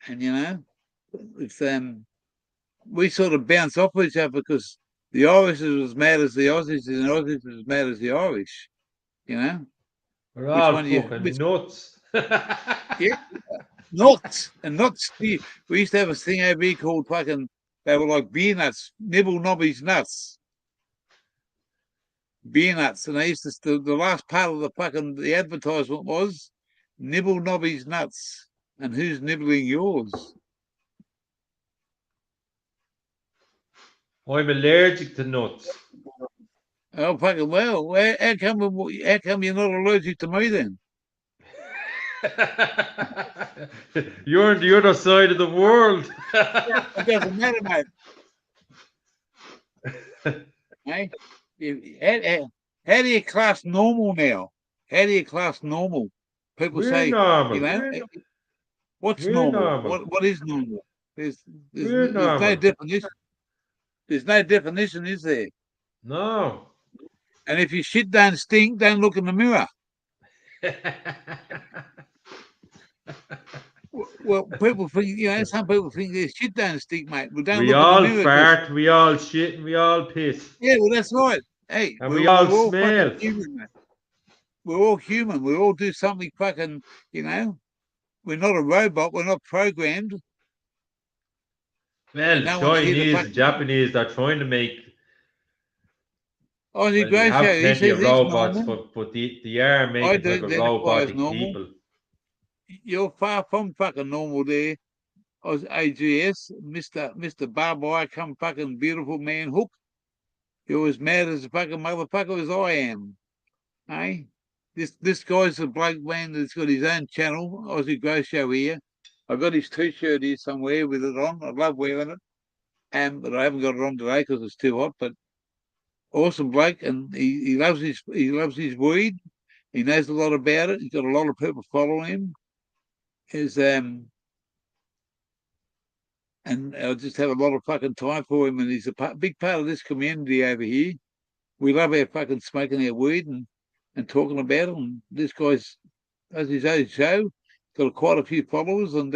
And it's we sort of bounce off each other because the Irish is as mad as the Aussies, and the Aussies is as mad as the Irish.
We're
Which
all
one you?
fucking nuts.
Yeah, nuts and nuts. We used to have a thing over here called fucking. They were like beer nuts, nibble nobby's nuts, beer nuts, and they used to. The last part of the advertisement was nibble nobby's nuts, and who's nibbling yours?
I'm allergic to nuts.
Oh fucking well. How come you're not allergic to me then?
You're on the other side of the world.
It doesn't matter, mate. Hey, how do you class normal now? How do you class normal? People
We're
say,
normal.
what's
We're
normal?
normal.
What is normal? There's
We're
no
normal.
definition. There's no definition, is there?
No.
And if your shit don't stink, don't look in the mirror. Well, people think, some people think their shit don't stink, mate. Well, don't
We
look in the
all
mirror because,
fart, we all shit, and we all piss.
yeah, well, that's right. Hey,
And
we're
we all
all fucking
smell.
human, mate. We're all human. We all do something fucking, we're not a robot. We're not programmed.
Well,
No one's here to
Chinese and
fucking.
Japanese, they're trying to make.
Aussie
Well, we have
Groucho, he
plenty
says
of
he's
robots,
normal.
but they are
I
making
do
type of
identify as
robotic
normal.
people.
You're far from fucking normal there. I was AGS, Mr. Barbie, come fucking beautiful man hook. You're as mad as a fucking motherfucker as I am. Hey? This guy's a bloke man that's got his own channel, Aussie Groucho here. I've got his t-shirt here somewhere with it on. I love wearing it. But I haven't got it on today because it's too hot. But awesome bloke, and he loves his weed. He knows a lot about it. He's got a lot of people following him. And I just have a lot of fucking time for him. And he's a big part of this community over here. We love our fucking smoking our weed and talking about it. And this guy's has his own show, got quite a few followers, and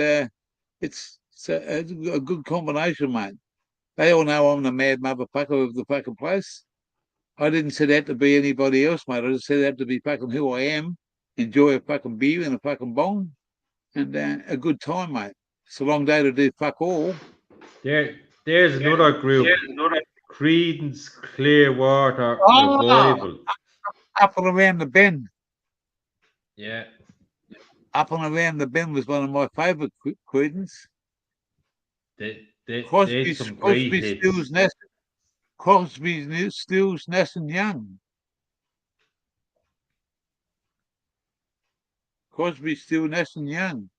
it's a good combination, mate. They all know I'm the mad motherfucker of the fucking place. I didn't set out to be anybody else, mate. I just set out to be fucking who I am, enjoy a fucking beer and a fucking bong, and a good time, mate. It's a long day to do fuck all.
There's another group. Credence Clearwater Revival.
Up and around the bend.
Yeah.
Up and around the bend was one of my favourite Credence.
They some great hits.
Crosby, Stills, Nash and Young. Crosby, Stills, Nash and Young.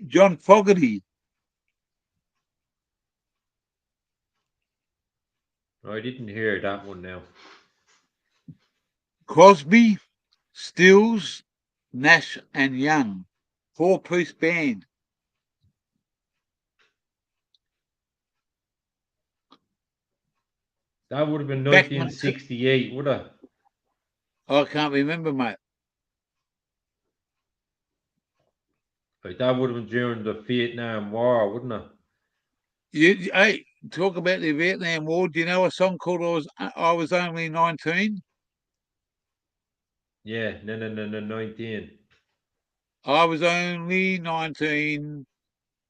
John Fogerty.
I didn't hear that one now.
Crosby, Stills, Nash and Young. 4-piece band.
That would have been 1968, would it?
I can't remember, mate.
Like that would have been during the Vietnam War, wouldn't it?
Hey, talk about the Vietnam War. Do you know a song called I Was Only 19?
Yeah, no, 19.
I was only 19.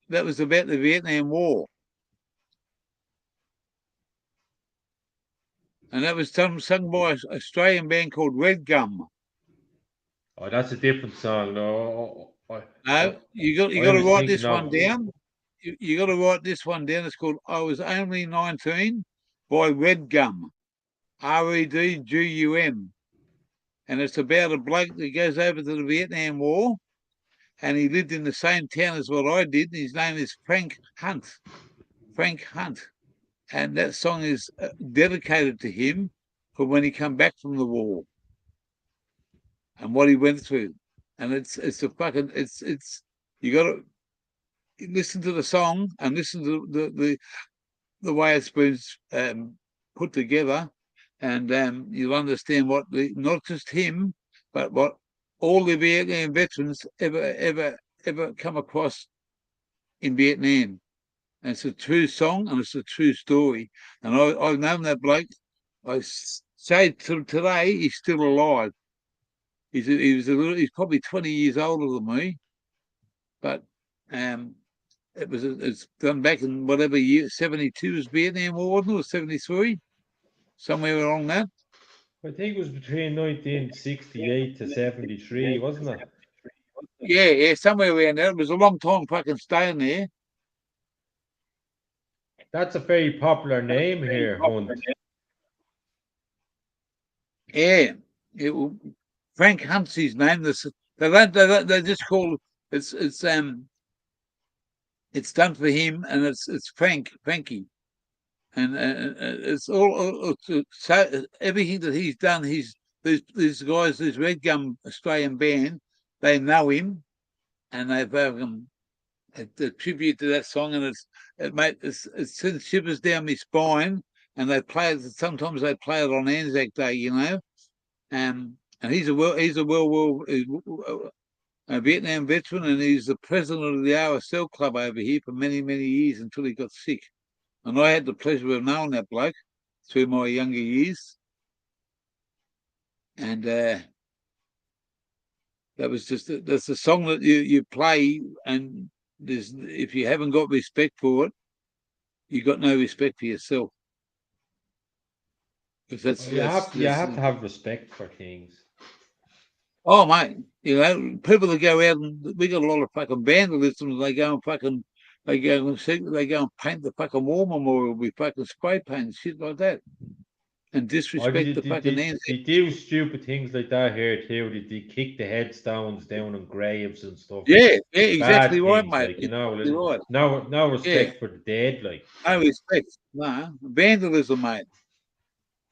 That was about the Vietnam War. And that was sung by an Australian band called Red Gum.
Oh, that's a different song. No,
you got to write this one down. You got to write this one down. It's called I Was Only 19 by Red Gum. REDGUM. And it's about a bloke that goes over to the Vietnam War, and he lived in the same town as what I did. His name is Frank Hunt. Frank Hunt. And that song is dedicated to him for when he come back from the war and what he went through. And it's you got to listen to the song and listen to the way it's been put together, and you'll understand what not just him, but what all the Vietnam veterans ever come across in Vietnam. And it's a true song and it's a true story. And I've known that bloke. I say till today he's still alive. He's probably 20 years older than me, but it's done back in whatever year, 72 was Vietnam War, wasn't it, or 73, somewhere along that.
I think it was between 1968 to 73, wasn't it?
Yeah, somewhere around there. It was a long time fucking staying there.
That's a very popular name here, Hunt.
Yeah, Frank Hunt's his name. They just call it's done for him, and it's Frankie, and it's all so everything that he's done. These guys, this Red Gum Australian band, they know him, and they've a tribute to that song, and it sends shivers down my spine. And they play it. Sometimes they play it on Anzac Day, you know. And he's a Vietnam veteran, and he's the president of the RSL club over here for many, many years until he got sick. And I had the pleasure of knowing that bloke through my younger years. And that's a song that you play, and if you haven't got respect for it, you've got no respect for yourself. Because
You have to have respect for things.
Oh, mate, you know, people that go out and we got a lot of fucking vandalism. They go and paint the fucking war memorial with fucking spray paint and shit like that, and disrespect the fucking Anzac.
They do stupid things like that here too. They kick the headstones down on graves and stuff.
Yeah, exactly right,
things,
mate.
like, you know,
Right.
no respect for the dead, like.
No respect, no vandalism, mate.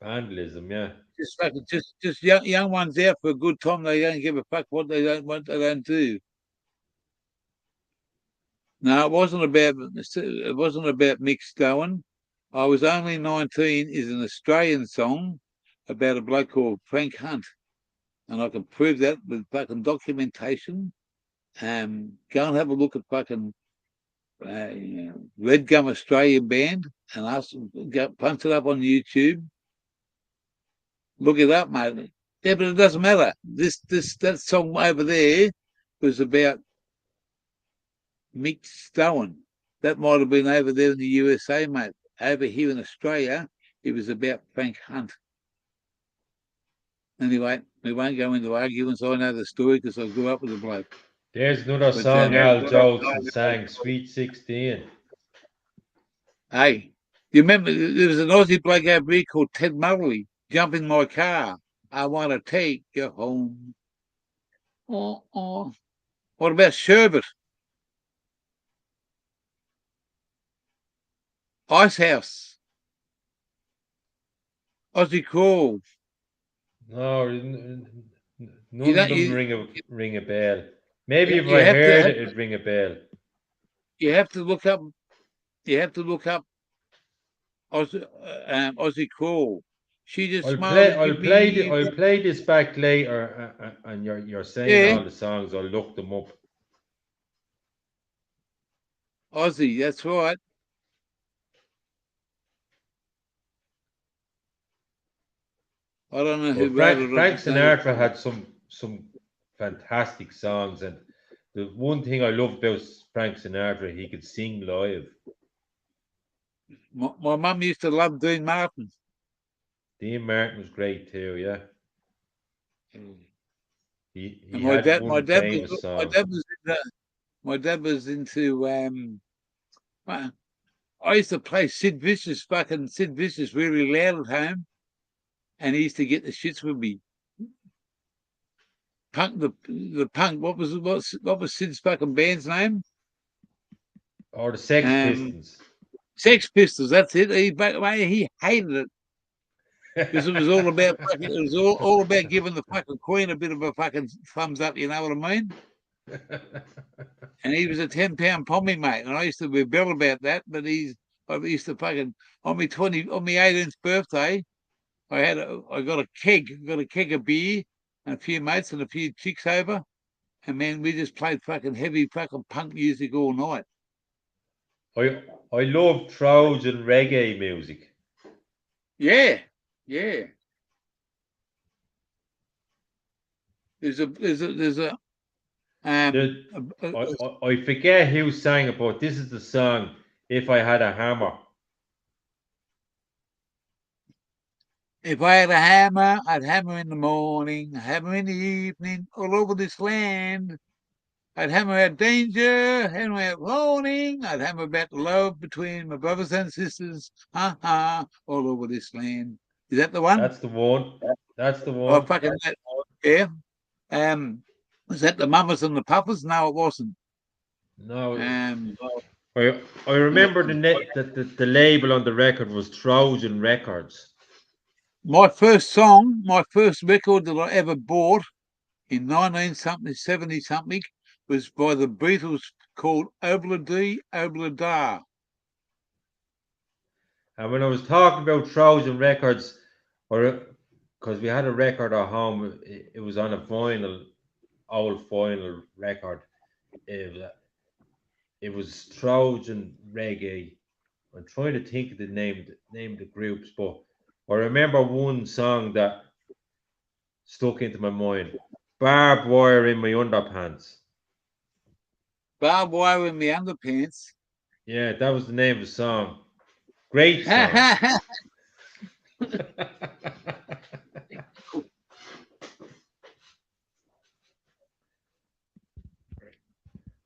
Vandalism, yeah.
Just young ones out for a good time. They don't give a fuck what they don't do. No, it wasn't about Mick Stone. I Was Only 19 is an Australian song about a bloke called Frank Hunt, and I can prove that with fucking documentation. Go and have a look at fucking Red Gum Australian band and punch it up on YouTube. Look it up, mate. Yeah, but it doesn't matter. That song over there was about Mick Stone. That might have been over there in the USA, mate. Over here in Australia, it was about Frank Hunt. Anyway, we won't go into arguments. I know the story because I grew up with the bloke.
There's another song Al Jolson sang, Sweet 16.
Hey, you remember there was an Aussie bloke over here called Ted Murray. Jump in my car. I want to take you home. Oh. What about Sherbet? Icehouse. Aussie Crawl.
No, none of them ring a bell. Maybe if I heard it, it'd ring a bell.
You have to look up. Aussie Crawl. She just
I'll play this back later, and you're saying all the songs. I'll look them up.
Aussie, that's right. I don't know who wrote it.
Frank Sinatra had some fantastic songs, and the one thing I love about Frank Sinatra, he could sing live.
My mum used to love Dean Martin.
Dean Martin was great too, yeah.
My dad was into I used to play Sid Vicious really loud at home, and he used to get the shits with me. The punk. What was Sid's fucking band's name?
Or the Sex Pistols.
Sex Pistols. That's it. He hated it because it was all about all about giving the fucking Queen a bit of a fucking thumbs up. You know what I mean? And he was a 10-pound pommy, mate, and I used to rebel about that. But I used to fucking on my 18th birthday. I got a keg of beer and a few mates and a few chicks over, and man, we just played fucking heavy fucking punk music all night.
I love Trojan reggae music.
Yeah. There's a
The, I forget who sang it, but this is the song, If I Had a Hammer.
If I had a hammer, I'd hammer in the morning, hammer in the evening, all over this land. I'd hammer out danger, hammer out warning. I'd hammer about love between my brothers and sisters, all over this land. Is that the one?
That's the one. That's the
Oh,
one.
fucking yeah. Was that the Mamas and the Papas? No, it wasn't.
No,
Um,
I remember the label on the record was Trojan Records.
my first record that I ever bought in 1970 something was by the Beatles called Obla Dee Obla Da.
And when I was talking about Trojan Records, or because we had a record at home, it was on a old vinyl record. It was Trojan Reggae. I'm trying to think of the name of the groups, but I remember one song that stuck into my mind. Barbed wire in my underpants.
Barbed wire in my underpants.
Yeah, that was the name of the song. Great song.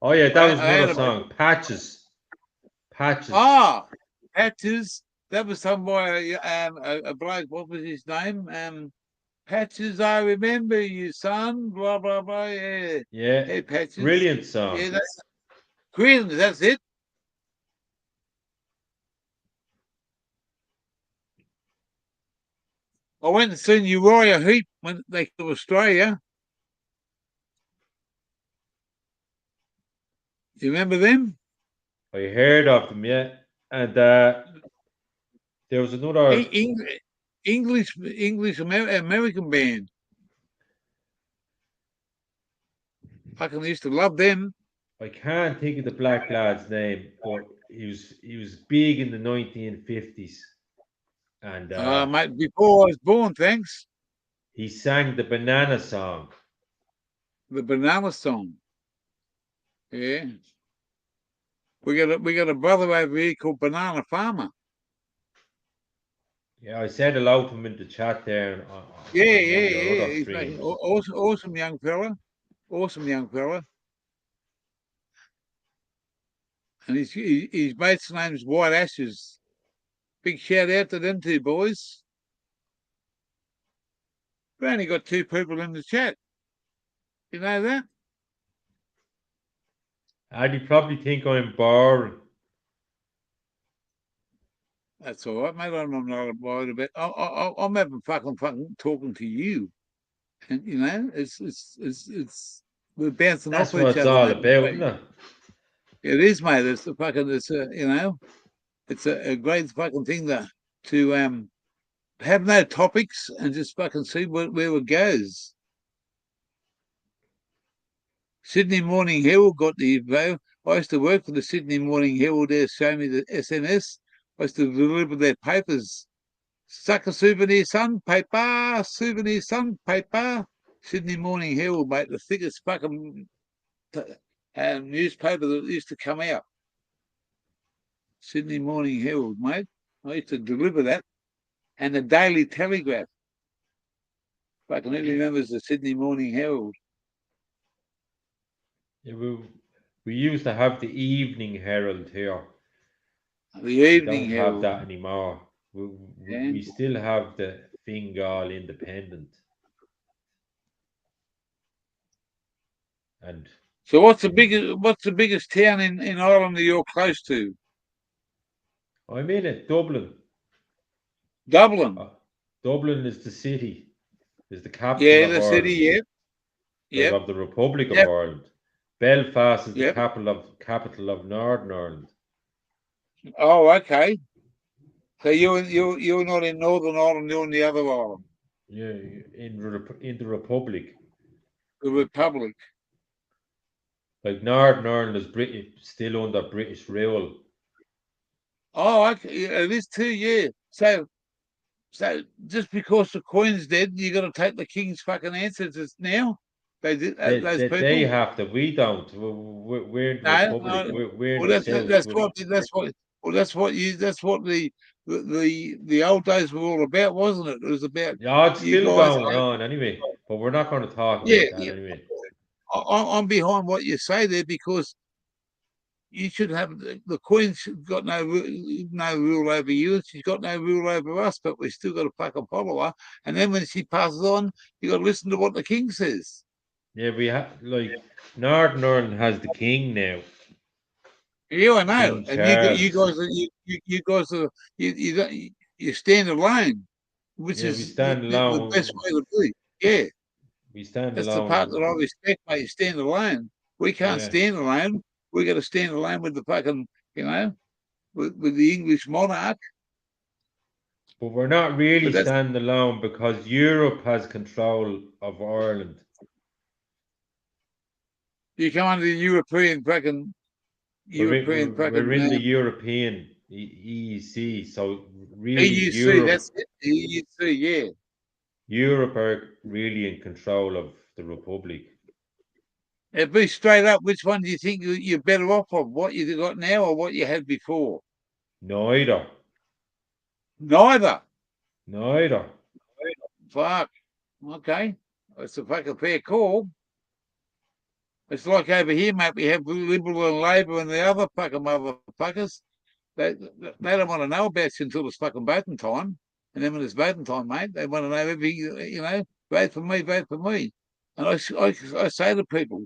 Oh yeah, that was another song. Patches.
Ah, Patches. That was some boy, a bloke. What was his name? Patches, I remember you, son. Blah blah blah. Yeah.
Yeah.
Hey, Patches.
Brilliant song.
Yeah, that's it. I went and seen Uriah Heep when they came to Australia. You remember them?
I heard of them, yeah. And there was another
English American band. Fucking used to love them.
I can't think of the black lad's name, but he was big in the 1950s. And
mate, before I was born, thanks.
he sang the Banana Song.
The Banana Song. Yeah. We got a brother over here called Banana Farmer.
Yeah, I said hello to him in the chat there.
Yeah. He's like awesome young fella. Awesome young fella. And his mate's name's White Ashes. Big shout out to them two boys. We only got 2 people in the chat. You know that?
I'd probably think I'm boring.
That's all right, mate. I'm not worried about. I'm having fucking talking to you, and you know, it's we're bouncing
That's
off
what
each
it's
other.
all
Mate.
about, isn't it?
It is, mate. It's a you know, it's a great fucking thing to have no topics and just fucking see where it goes. Sydney Morning Herald got the info. I used to work for the Sydney Morning Herald. There, show me the SMS. I used to deliver their papers. Sucker souvenir sun paper, Sydney Morning Herald, mate, the thickest fucking newspaper that used to come out. Sydney Morning Herald, mate. I used to deliver that. And the Daily Telegraph. Fucking who remembers the Sydney Morning Herald?
Yeah, we used to have the Evening Herald here.
The Evening
We don't
Herald.
have that anymore. We still have the Fingal Independent. And
so what's the biggest town in Ireland that you're close to?
I'm in it, Dublin.
Dublin.
Dublin is the city, is the capital
Yeah,
of
the
Ireland.
city, yep.
Of the Republic of Ireland. Belfast is the
Yep.
capital of Northern Ireland.
Oh, okay. So you're not in Northern Ireland. You're in the other island,
Yeah, in the Republic.
the Republic.
Like Northern Ireland is British, still under British rule.
Oh, okay. Yeah, it is too. Yeah. So just because the Queen's dead, you got to take the King's fucking ancestors now. They did those
They
people.
have to. We don't. We're in the
No,
Republic.
no.
We're in
Well,
the South.
that's what the old days were all about, wasn't it? It was about
Yeah, it's
you
still
guys.
going on anyway. But we're not going to talk
Yeah,
about that
yeah.
anyway.
I'm behind what you say there because you should have the Queen's got no rule over you, and she's got no rule over us. But we still got to fucking follow her. And then when she passes on, you got to listen to what the King says.
Yeah, we have like Northern Ireland has the king now,
Yeah, I know.
King
And you
Charles.
guys are you guys are you don't you stand alone, which
Yeah, we
is
stand
the best
alone.
way to be. Yeah,
We stand
that's the part that I
alone.
respect, mate. You stand alone. We can't
Yeah,
stand alone. We got to stand alone with the fucking, with the English monarch.
but we're not really
But that's
standing alone because Europe has control of Ireland.
you come under the European
We're
fucking
in the European EEC, so really
EUC. That's it. EUC. Yeah.
Europe are really in control of the Republic.
It'd be straight up. Which one do you think you're better off of? What you got now or what you had before?
Neither,
Neither.
neither.
Fuck. Okay. It's a fucking fair call. It's like over here, mate. We have Liberal and Labor and the other fucking motherfuckers. They don't want to know about you until it's fucking voting time. And then when it's voting time, mate, they want to know everything, vote for me, vote for me. And I say to people,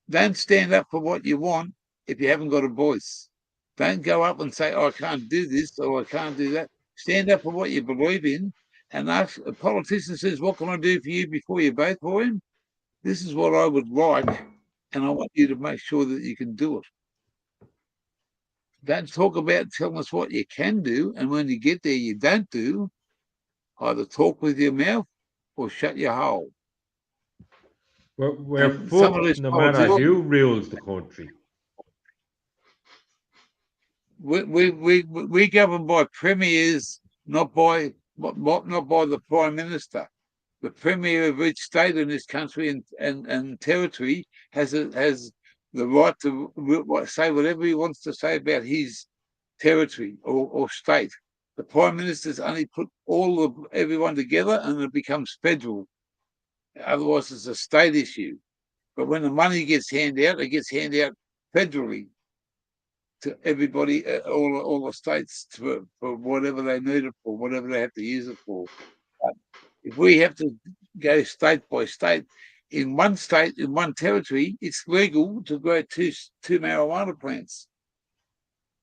don't stand up for what you want if you haven't got a voice. Don't go up and say, oh, I can't do this or I can't do that. Stand up for what you believe in and ask a politician says, what can I do for you before you vote for him? This is what I would like, and I want you to make sure that you can do it. Don't talk about telling us what you can do, and when you get there, you don't do. Either talk with your mouth or shut your hole.
We're
And some of
fucked
these
no matter
politicians,
who rules the country.
we govern by premiers, not by the prime minister. The premier of each state in this country and territory has the right to say whatever he wants to say about his territory or state. The prime minister's only put everyone together and it becomes federal. Otherwise, it's a state issue. But when the money gets handed out, it gets handed out federally to everybody, all the states for whatever they need it for, whatever they have to use it for. But if we have to go state by state, in one state, in one territory, it's legal to grow two marijuana plants.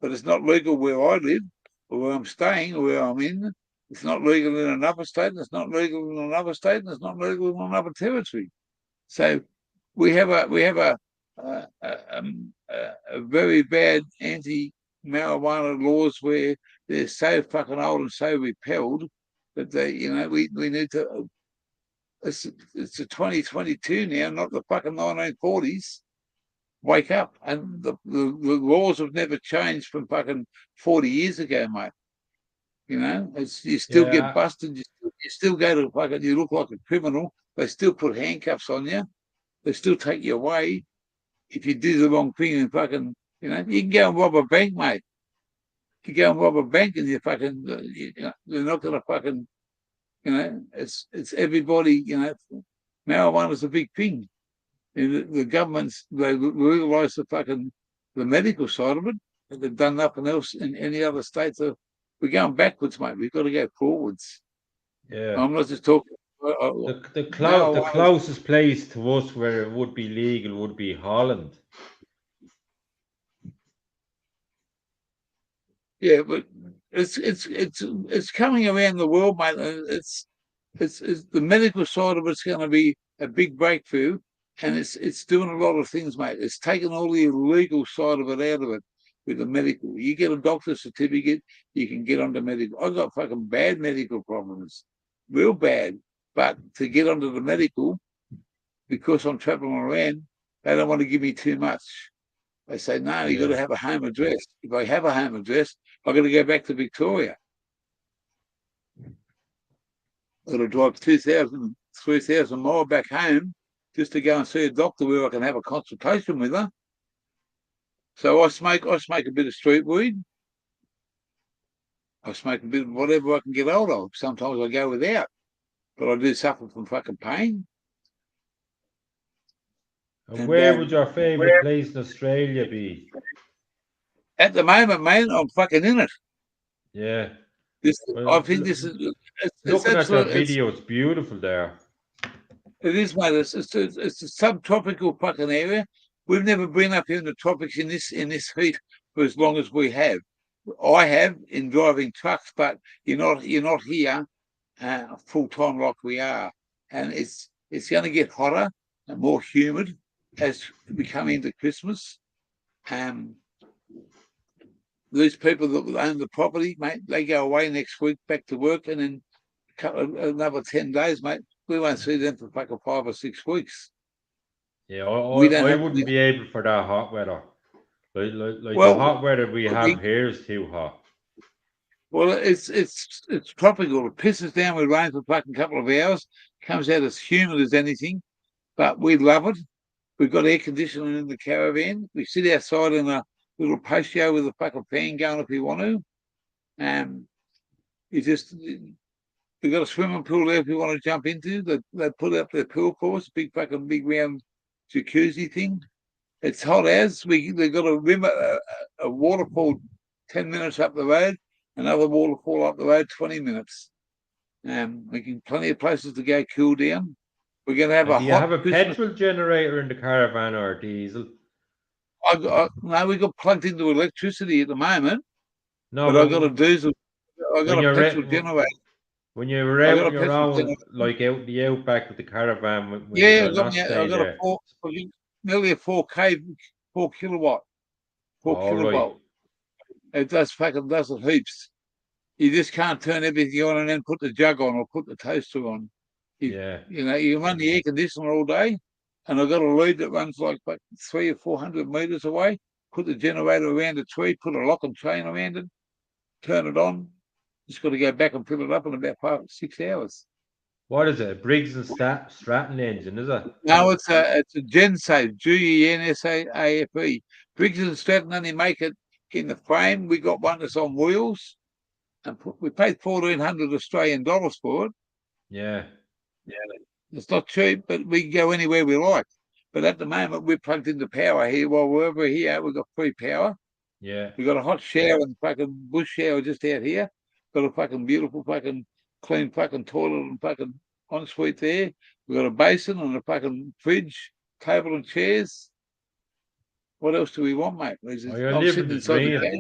But it's not legal where I live or where I'm staying or where I'm in. It's not legal in another state, and it's not legal in another state, and it's not legal in another territory. So we have a very bad anti-marijuana laws where they're so fucking old and so repelled that we need to. It's a 2022 now, not the fucking 1940s. Wake up, and the laws have never changed from fucking 40 years ago, mate. You still get
Yeah,
busted. You still go to fucking. You look like a criminal. They still put handcuffs on you. They still take you away if you do the wrong thing and fucking. You can go and rob a bank, mate. You go and rob a bank and you fucking. They're not going to fucking. It's everybody. Marijuana's a big thing. The governments they realise the medical side of it. But they've done nothing else in any other states. So we're going backwards, mate. We've got to go forwards.
yeah.
I'm not just talking.
The
Marijuana.
closest place to us where it would be legal would be Holland.
Yeah, but it's coming around the world, mate. It's the medical side of it's going to be a big breakthrough, and it's doing a lot of things, mate. It's taking all the illegal side of it out of it. with the medical. You get a doctor's certificate, you can get onto medical. I've got fucking bad medical problems, real bad. But to get onto the medical, because I'm traveling around, they don't want to give me too much. They say, no, you've got to have a home address. If I have a home address, I've got to go back to Victoria. I've got to drive 2,000, 3,000 miles back home just to go and see a doctor where I can have a consultation with her. So I smoke a bit of street weed. I smoke a bit of whatever I can get hold of. Sometimes I go without, but I do suffer from fucking pain.
And where would your favourite place in Australia be?
At the moment, man, I'm fucking in it.
Yeah.
I think this is
looking at your video, it's beautiful there.
It is, mate. It's a subtropical fucking area. We've never been up here in the tropics in this heat for as long as we have. I have in driving trucks, but you're not here full time like we are, and it's going to get hotter and more humid as we come into Christmas. These people that own the property, mate, they go away next week back to work, and then another 10 days, mate, we won't see them for fucking 5 or 6 weeks.
Yeah, I wouldn't be able for that hot weather. Like the hot weather we have here is too hot.
Well, it's tropical. It pisses down with rain for a fucking couple of hours, comes out as humid as anything, but we love it. We've got air conditioning in the caravan. We sit outside in a little patio with a fucking fan going if you want to. We've got a swimming pool there if you want to jump into. They put up their pool for us, big round jacuzzi thing. It's hot as they've got a waterfall 10 minutes up the road, another waterfall up the road 20 minutes. We can plenty of places to go cool down. We're going to have
do you have a petrol generator in the caravan or diesel?
No, we got plugged into electricity at the moment.
No,
but I got a diesel. I got a petrol generator.
When you were out on your own, like out in the outback with the caravan,
I got nearly a 4 kilowatt, 4 kilovolt. It does it heaps. You just can't turn everything on and then put the jug on or put the toaster on. You run the air conditioner all day, and I've got a lead that runs like 300 or 400 meters away. Put the generator around a tree, put a lock and chain around it, turn it on. Just got to go back and fill it up in about 6 hours.
What is it? A Briggs and Stratton engine, is it?
No, it's a GenSafe, GenSafe. Briggs and Stratton only make it in the frame. We got one that's on wheels, and we paid 1,400 Australian dollars for it.
Yeah.
It's not cheap, but we can go anywhere we like. But at the moment, we're plugged into power here. While we're over here, we've got free power.
Yeah.
We've got a hot shower and fucking bush shower just out here. Got a fucking beautiful fucking clean fucking toilet and fucking ensuite there. We've got a basin and a fucking fridge, table and chairs. What else do we want, mate?
You're living the dream.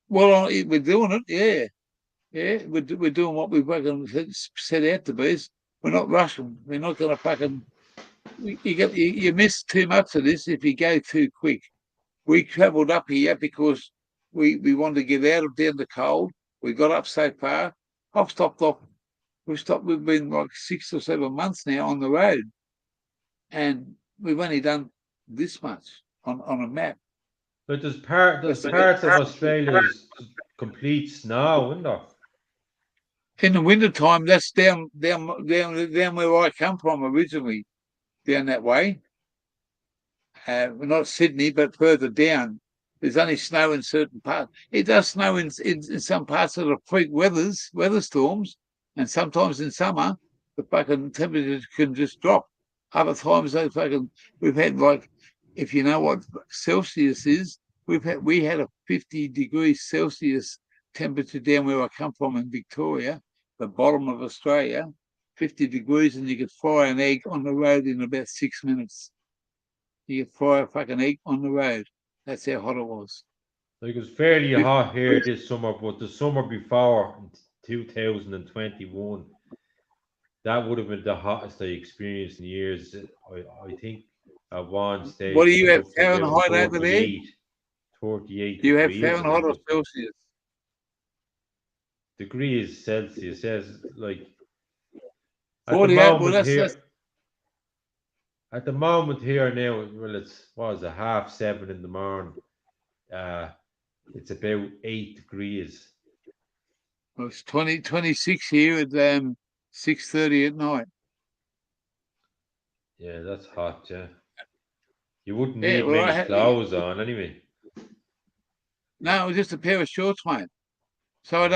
Well, we're doing it, yeah. Yeah, we're doing what we fucking set out to be. We're not rushing. We're not going to fucking... You miss too much of this if you go too quick. We travelled up here because we wanted to get out of down the cold. We got up so far. We've been like 6 or 7 months now on the road. And we've only done this much on a map.
But there's parts of Australia's complete snow, isn't there?
In the wintertime, that's down where I come from originally, down that way. Not Sydney, but further down. There's only snow in certain parts. It does snow in some parts of the freak weather storms, and sometimes in summer, the fucking temperatures can just drop. Other times, we've had like, if you know what Celsius is, we had a 50 degrees Celsius temperature down where I come from in Victoria, the bottom of Australia, 50 degrees, and you could fry an egg on the road in about 6 minutes. You could fry a fucking egg on the road. That's how hot it was.
Like it was fairly hot here this summer, but the summer before, in 2021, that would have been the hottest I experienced in years. I think at one stage.
What do you have Fahrenheit over there?
48
You have
degrees.
Fahrenheit or Celsius?
Degrees Celsius, yes. Like at the
48. Well,
moment
that's
here, at the moment here now, well, it's what is it, 7:30 in the morning. It's about 8 degrees.
well, it's 26 here at 6:30 at night.
Yeah, that's hot. Yeah, you wouldn't
Yeah,
need
well,
many clothes on anyway.
no, it was just a pair of shorts, mate. So
Yeah.
I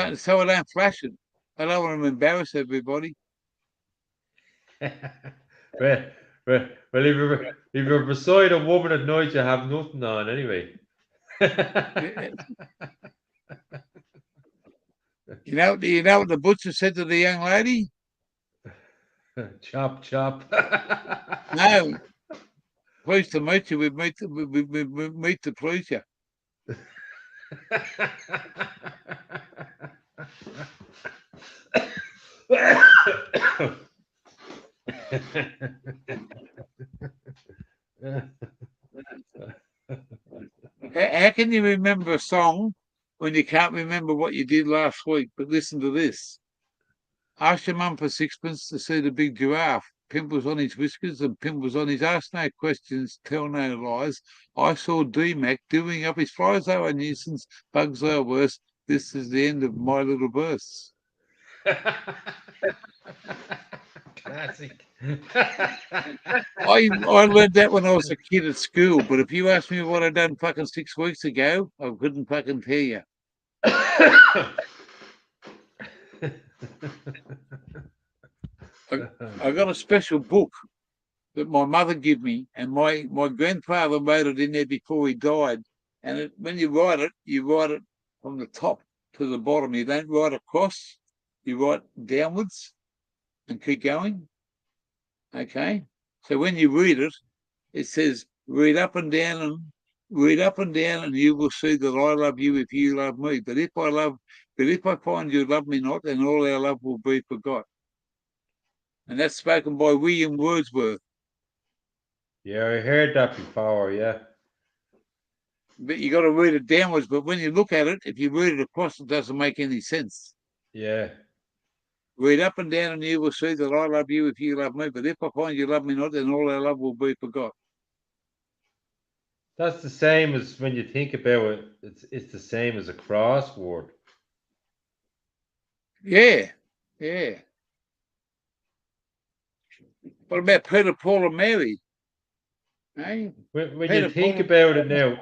don't flash it. I don't want to embarrass everybody.
well, well, if you're beside a woman at night, you have nothing on anyway.
Yeah. You know what the butcher said to the young lady?
Chop, chop.
No, pleased to meet you. We meet the preacher. How can you remember a song when you can't remember what you did last week? But listen to this. Ask your mum for sixpence to see the big giraffe. Pimples on his whiskers and pimples on his ask no questions, tell no lies. I saw D-Mac doing up his flies are a nuisance, bugs are worse. This is the end of my little verse.
Classic.
I learned that when I was a kid at school, but if you asked me what I done fucking 6 weeks ago, I couldn't fucking tell you. I got a special book that my mother gave me, and my grandfather wrote it in there before he died. And when you write it from the top to the bottom. You don't write across, you write downwards and keep going. Okay? So when you read it, it says, read up and down and you will see that I love you if you love me. But if I find you love me not, then all our love will be forgot. And that's spoken by William Wordsworth.
Yeah, I heard that before, yeah.
But you got to read it downwards. But when you look at it, if you read it across, it doesn't make any sense.
Yeah.
Read up and down and you will see that I love you if you love me. But if I find you love me not, then all our love will be forgot.
That's the same as when you think about it, it's the same as a crossword.
Yeah, yeah. What about Peter, Paul, and Mary? Hey?
When
Peter,
you think
Paul,
about it now,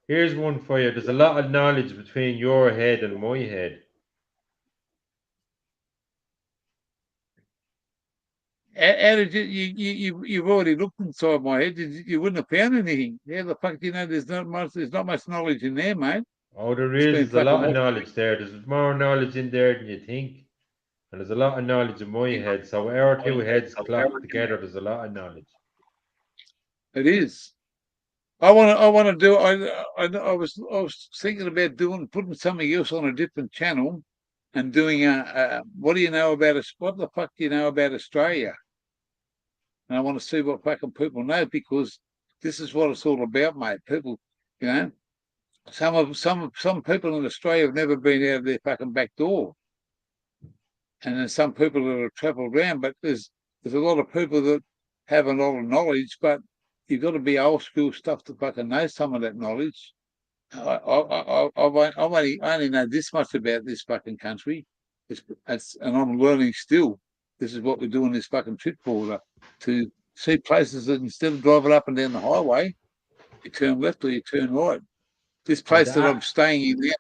here's one for you. There's a lot of knowledge between your head and my head.
how did you've already looked inside my head? You wouldn't have found anything. How the fuck do you know there's not much knowledge in there, mate?
Oh, there
It's
is.
been
There's a lot of
fucking.
knowledge there. There's more knowledge in there than you think. And there's a lot of knowledge in my head. So our two heads clapped together, there's a lot of knowledge.
It is. I want to do. I was thinking about putting something else on a different channel, and doing what do you know about us? What the fuck do you know about Australia? And I want to see what fucking people know, because this is what it's all about, mate. People, you know, some people in Australia have never been out of their fucking back door, and there's some people that have travelled around, but there's a lot of people that have a lot of knowledge, but you've got to be old school stuff to fucking know some of that knowledge. I only know this much about this fucking country. And I'm learning still. This is what we do on this fucking trip for, to see places that instead of driving up and down the highway, you turn left or you turn right. This
And
place that I'm staying in now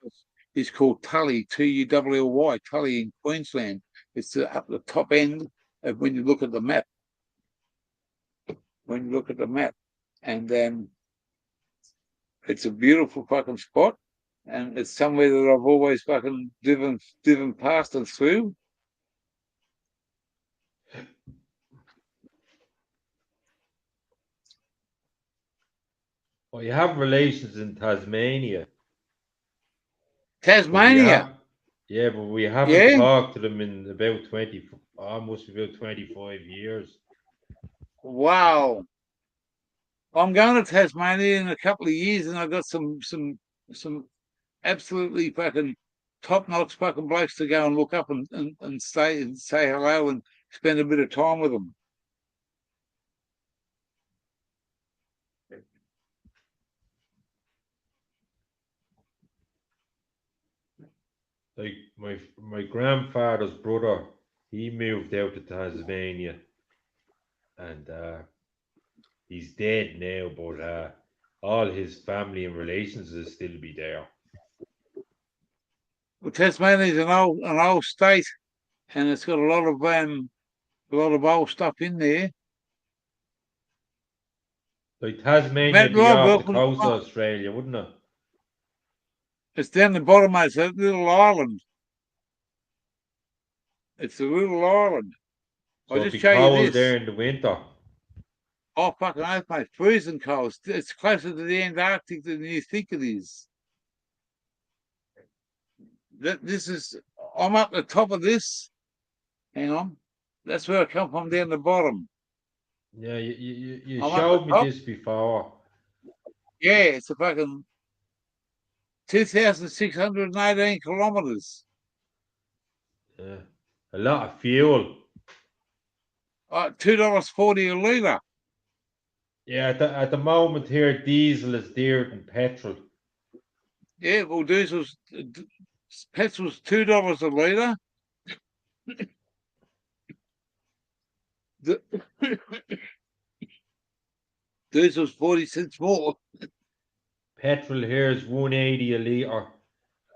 is called Tully, Tullly, Tully in Queensland. It's up the top end of when you look at the map. And it's a beautiful fucking spot, and it's somewhere that I've always fucking driven past and through.
Well, you have relations in Tasmania.
Tasmania.
But we haven't talked to them in about 20, almost about 25 years.
Wow. I'm going to Tasmania in a couple of years, and I've got some absolutely fucking top-notch fucking blokes to go and look up and stay and say hello and spend a bit of time with them.
Like my grandfather's brother, he moved out to Tasmania, and he's dead now, but all his family and relations will still be there.
Well, Tasmania is an old state, and it's got a lot of old stuff in there.
Like Tasmania
Matt
be
Rob,
off the
welcome.
coast of Australia, wouldn't it?
It's down the bottom, mate. It's a little island. It's a little island.
So
I'll
it'd
just
be
show you
cold
this.
there in the winter.
Oh, fucking oath, mate. Freezing cold. It's closer to the Antarctic than you think it is. I'm up the top of this. Hang on. That's where I come from, down the bottom.
Yeah, you
I'm up
showed
the
me
top.
this before.
Yeah, it's a fucking 2,618 kilometres.
Yeah. A lot of fuel.
$2.40 a litre.
Yeah, at the moment here, diesel is dearer than petrol.
Yeah, well, petrol's $2 a litre. Diesel's 40 cents more.
Petrol here is €1.80 a litre,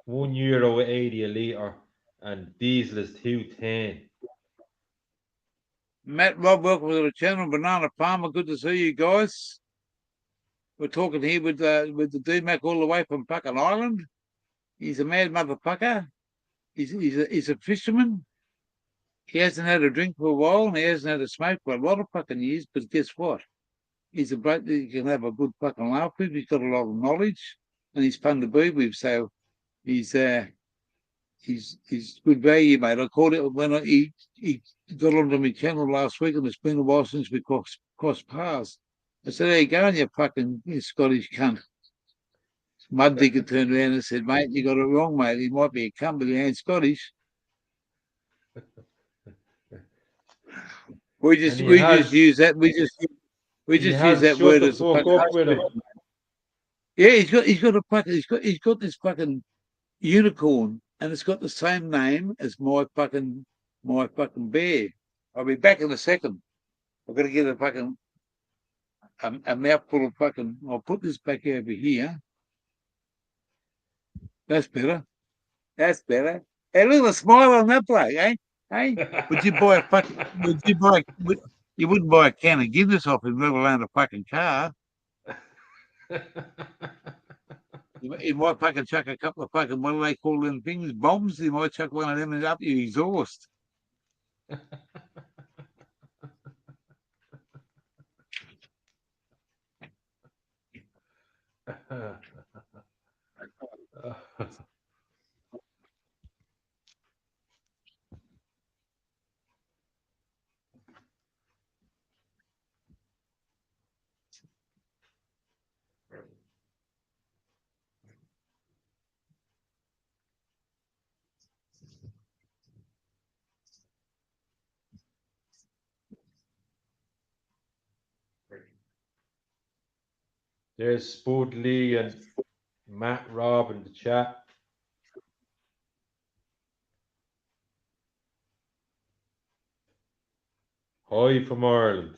€1.80 a litre, and diesel is $2.10.
Matt Rob, welcome to the channel. Banana Farmer, good to see you guys. We're talking here with the D-Mac all the way from fucking Ireland. He's a mad motherfucker. He's a fisherman. He hasn't had a drink for a while, and he hasn't had a smoke for a lot of fucking years. But guess what? He's a bloke that you can have a good fucking laugh with. He's got a lot of knowledge, and he's fun to be with. So he's good value, mate. I called it when he got onto my channel last week, and it's been a while since we crossed paths. I said, "How you going, you Scottish cunt?" Mud digger turned around and said, "Mate, you got it wrong, mate. He might be a cunt, but he ain't Scottish." We just use that. We just use that
Shut
word
the
as a
fuck
fucking
up with him.
Yeah, he's got this fucking unicorn, and it's got the same name as my fucking bear. I'll be back in a second. I've got to get a mouthful of fucking. I'll put this back over here. That's better. That's better. Hey, look at the smile on that bloke, eh? Hey, would you buy a fucking? You wouldn't buy a can of Guinness off him, let alone a fucking car. He might fucking chuck a couple of fucking, what do they call them things? Bombs. He might chuck one of them and up your exhaust.
There's Spud Lee and Matt Rob in the chat. Hi from Ireland.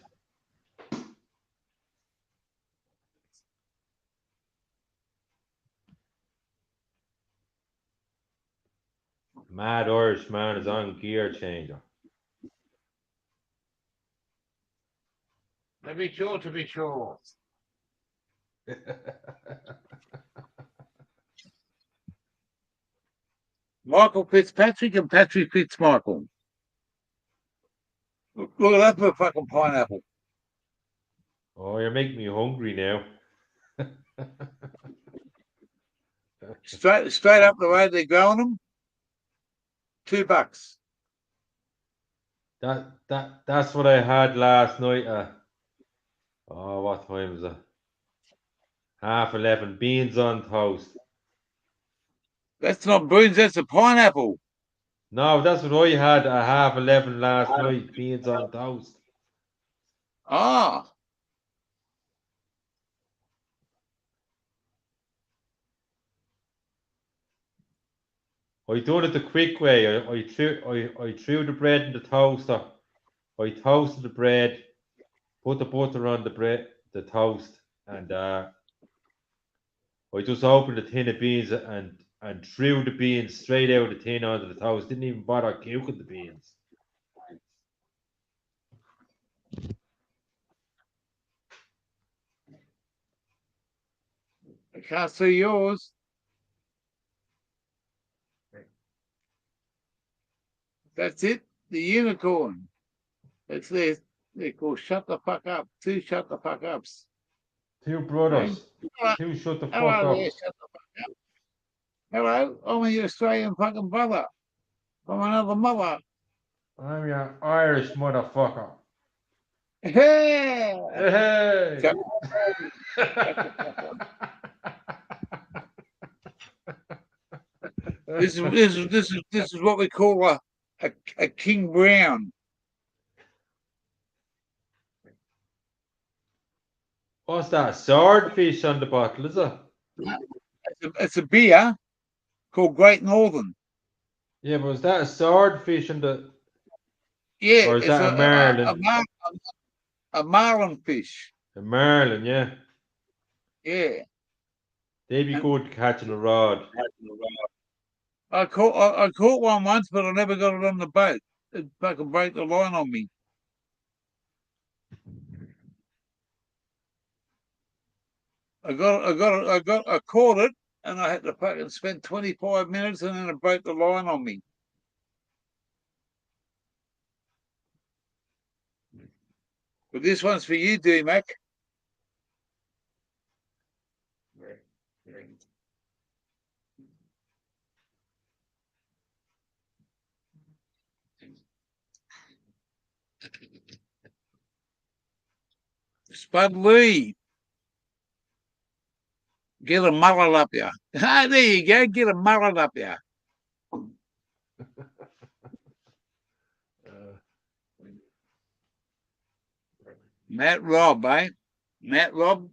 Mad Irish man is on gear changer.
To be sure. Michael Fitzpatrick and Patrick Fitzmichael. Look at that for a fucking pineapple.
Oh, you're making me hungry now.
Straight up the road, they're growing them. $2.
That's what I had last night. Oh, what time was it? 11, beans on toast.
That's not beans, that's a pineapple.
No, that's what I had at 11 last night. Beans on toast.
Ah,
I done it the quick way. I threw the bread in the toaster. I toasted the bread, put the butter on the toast, and I just opened the tin of beans and threw the beans straight out of the tin onto the toast. Didn't even bother cooking the beans.
I can't see yours. That's it, the unicorn. It's there. They're called Shut the Fuck Up. Two Shut the Fuck Ups.
Two
Hey?
brothers.
Hello,
Two shut the fuck
hello there,
ups.
shut the fuck up. Hello, I'm your Australian fucking brother from another mother.
I'm your Irish motherfucker.
Hey!
Hey!
Shut the fuck up. This is what we call a King Brown.
What's that? Swordfish on the bottle, is it?
It's a beer called Great Northern.
Yeah, but is that a swordfish on the,
Yeah,
or is
it's
that a marlin?
a marlin fish.
A marlin, yeah.
Yeah.
They'd be
And
good catching a rod.
I caught one once, but I never got it on the boat. It fucking broke the line on me. I caught it, and I had to fucking spend 25 minutes, and then it broke the line on me. But this one's for you, D-Mac. Spud Lee. Get a mullet up ya. Ah, there you go. Get a mullet up ya. Matt Robb, eh? Matt Robb.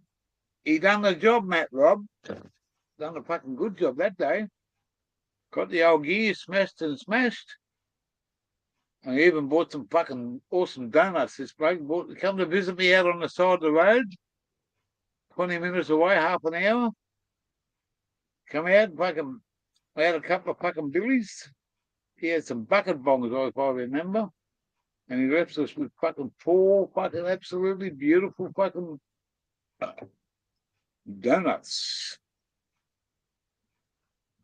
He done the job, Matt Robb. Done a fucking good job that day. Got the old gear smashed and smashed. I even bought some fucking awesome donuts. This bloke come to visit me out on the side of the road, 20 minutes away, half an hour. Come out, fucking, I had a couple of fucking billies. He had some bucket bongs, if I remember. And he left us with fucking 4 fucking absolutely beautiful fucking donuts.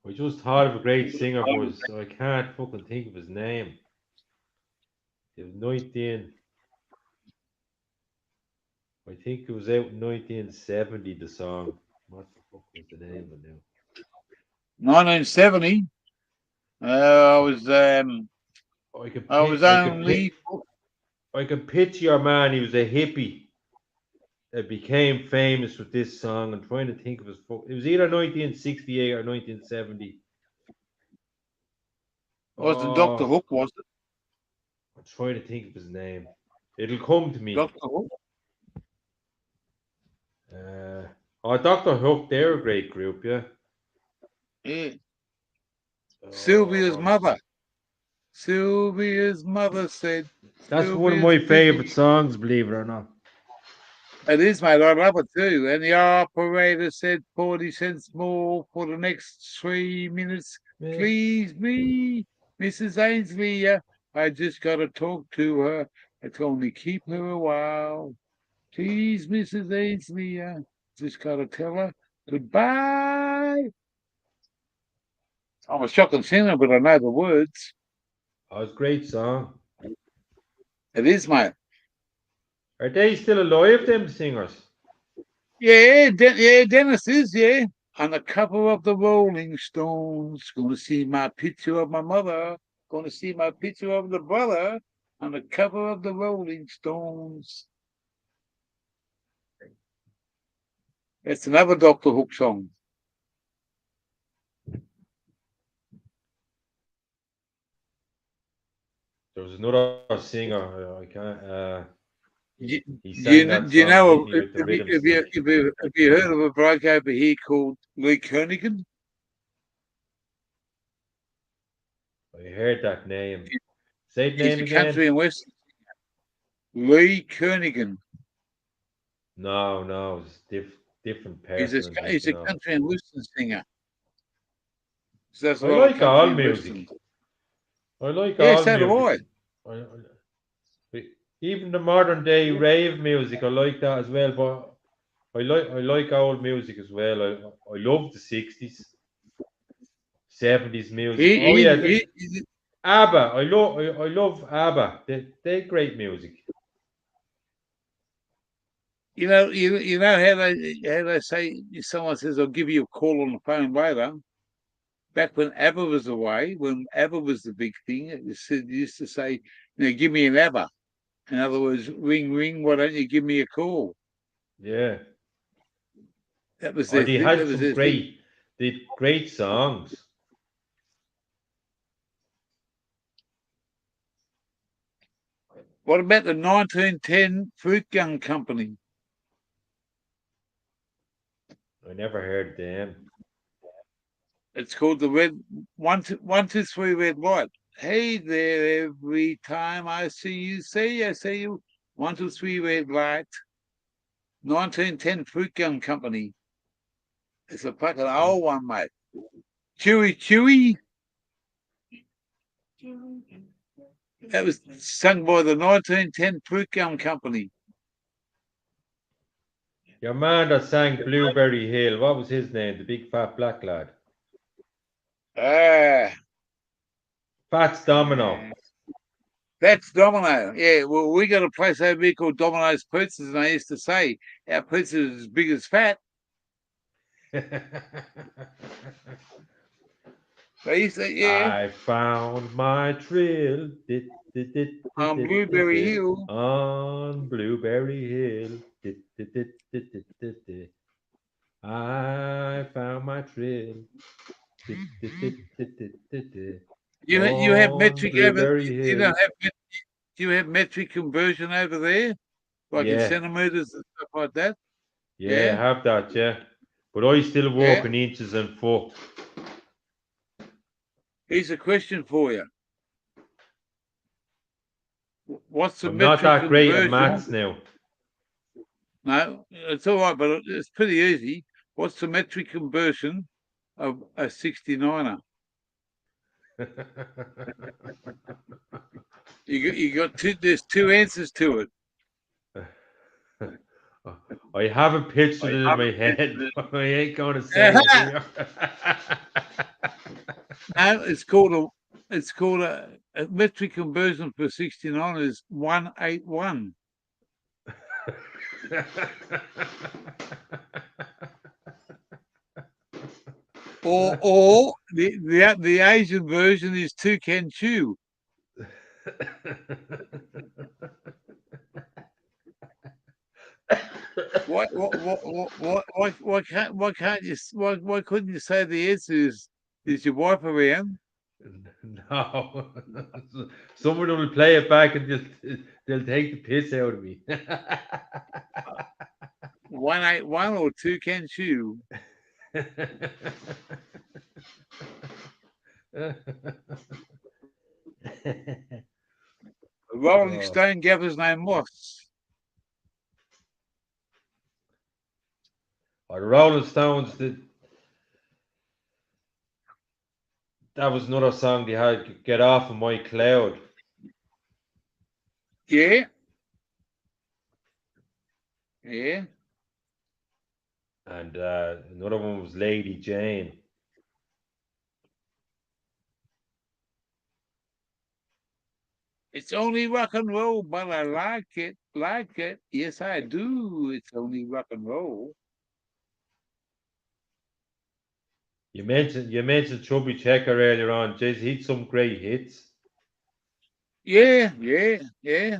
I just thought of a great singer, boys. I can't fucking think of his name. It was 19. I think it was out in 1970, the song. What the fuck was the name of it now?
1970. I was only.
I could picture your man. He was a hippie that became famous with this song. I'm trying to think of his. It was either 1968 or 1970.
Wasn't Dr.
Oh,
Hook, was it?
I'm trying to think of his name. It'll come to me.
Dr. Hook?
Dr. Hook, they're a great group, yeah.
Yeah. Sylvia's mother. Sylvia's mother said.
That's one of my favorite songs, believe it or not.
It is, mate. I love it too. And the operator said 40 cents more for the next 3 minutes.
Yeah.
Please, me, Mrs. Ainsley. I just got to talk to her. It's only keep her a while. Please, Mrs. Ainsley. Just got to tell her goodbye. I'm a shocking singer, but I know the words.
Oh, it's a great song.
It is, mate.
Are they still alive, them singers?
Yeah, Dennis is, yeah. On the cover of the Rolling Stones, gonna see my picture of my mother, gonna see my picture of the brother on the cover of the Rolling Stones. It's another Doctor Hook song.
There was another singer. I can't.
Do
He
do
sang
you,
that
do you
song, "Hit
know,
Me with the Rhythm Stick."
have you heard of a bloke over here called Lee Kernaghan?
I heard that name. Say the
He's
name
a
again.
country and western. Lee Kernaghan.
No, it's different person I'm
He's
thinking
a
of.
country and western singer. So that's a
I
lot of
like
country
all
and
music.
western.
I like
Yeah,
all
so do
music.
I.
Even the modern day rave music, I like that as well. But I like old music as well. I love the 60s, 70s music.
He,
Oh
he,
yeah,
he,
ABBA. I love ABBA. They great music.
you know how they say, someone says, "I'll give you a call on the phone later." Back when ABBA was away, when ABBA was the big thing, it used to say, "Give me an ABBA." In other words, ring, ring. Why don't you give me a call?
Yeah.
That was
Or
their
they
thing. That
had
was
some
their thing.
great songs.
What about the 1910 Fruit Gun Company?
I never heard them.
It's called the Red one, two, three, red light. Hey there, every time I see you, I say you. 1, 2, 3, red light. 1910 Fruit Gun Company. It's a fucking old one, mate. Chewy, chewy. That was sung by the 1910 Fruit Gum Company.
Your man that sang Blueberry Hill, what was his name? The big fat black lad.
Ah,
Fats Domino.
that's Domino. Yeah, well, we got a place over here called Domino's Pizzas, and I used to say our pizza is as big as fat. They used to, yeah,
I found my thrill
on Blueberry Hill.
on Blueberry Hill. I found my thrill
You have
on
metric over.
Blueberry
You
Hill.
don't have. Do you have metric conversion over there, like in
Yeah,
centimeters and stuff like that?
yeah,
Yeah,
I have that, yeah. But I still
yeah.
walk in inches and foot.
Here's a question for you. What's the
I'm not
metric
that great at
conversion?
maths now.
No, it's all right, but it's pretty easy. What's the metric conversion of a 69er? You got two. There's two answers to it.
I haven't pictured it in my head, but I ain't going to say it here.
No, it's called a metric conversion for 69 is 181. Or the Asian version is two can chew. Why couldn't you say the answer is your wife around?
No, someone will play it back and they'll take the piss out of me.
181 or two can chew. Rolling
Oh.
Stone gathers no moss.
Or the Rolling Stones, that was another song they had, Get Off of My Cloud.
Yeah. Yeah.
And another one was Lady Jane.
It's only rock and roll, but I like it. Like it. Yes, I do. It's only rock and roll.
You mentioned Chubby Checker earlier on. Jeez, he had some great hits.
Yeah, yeah, yeah.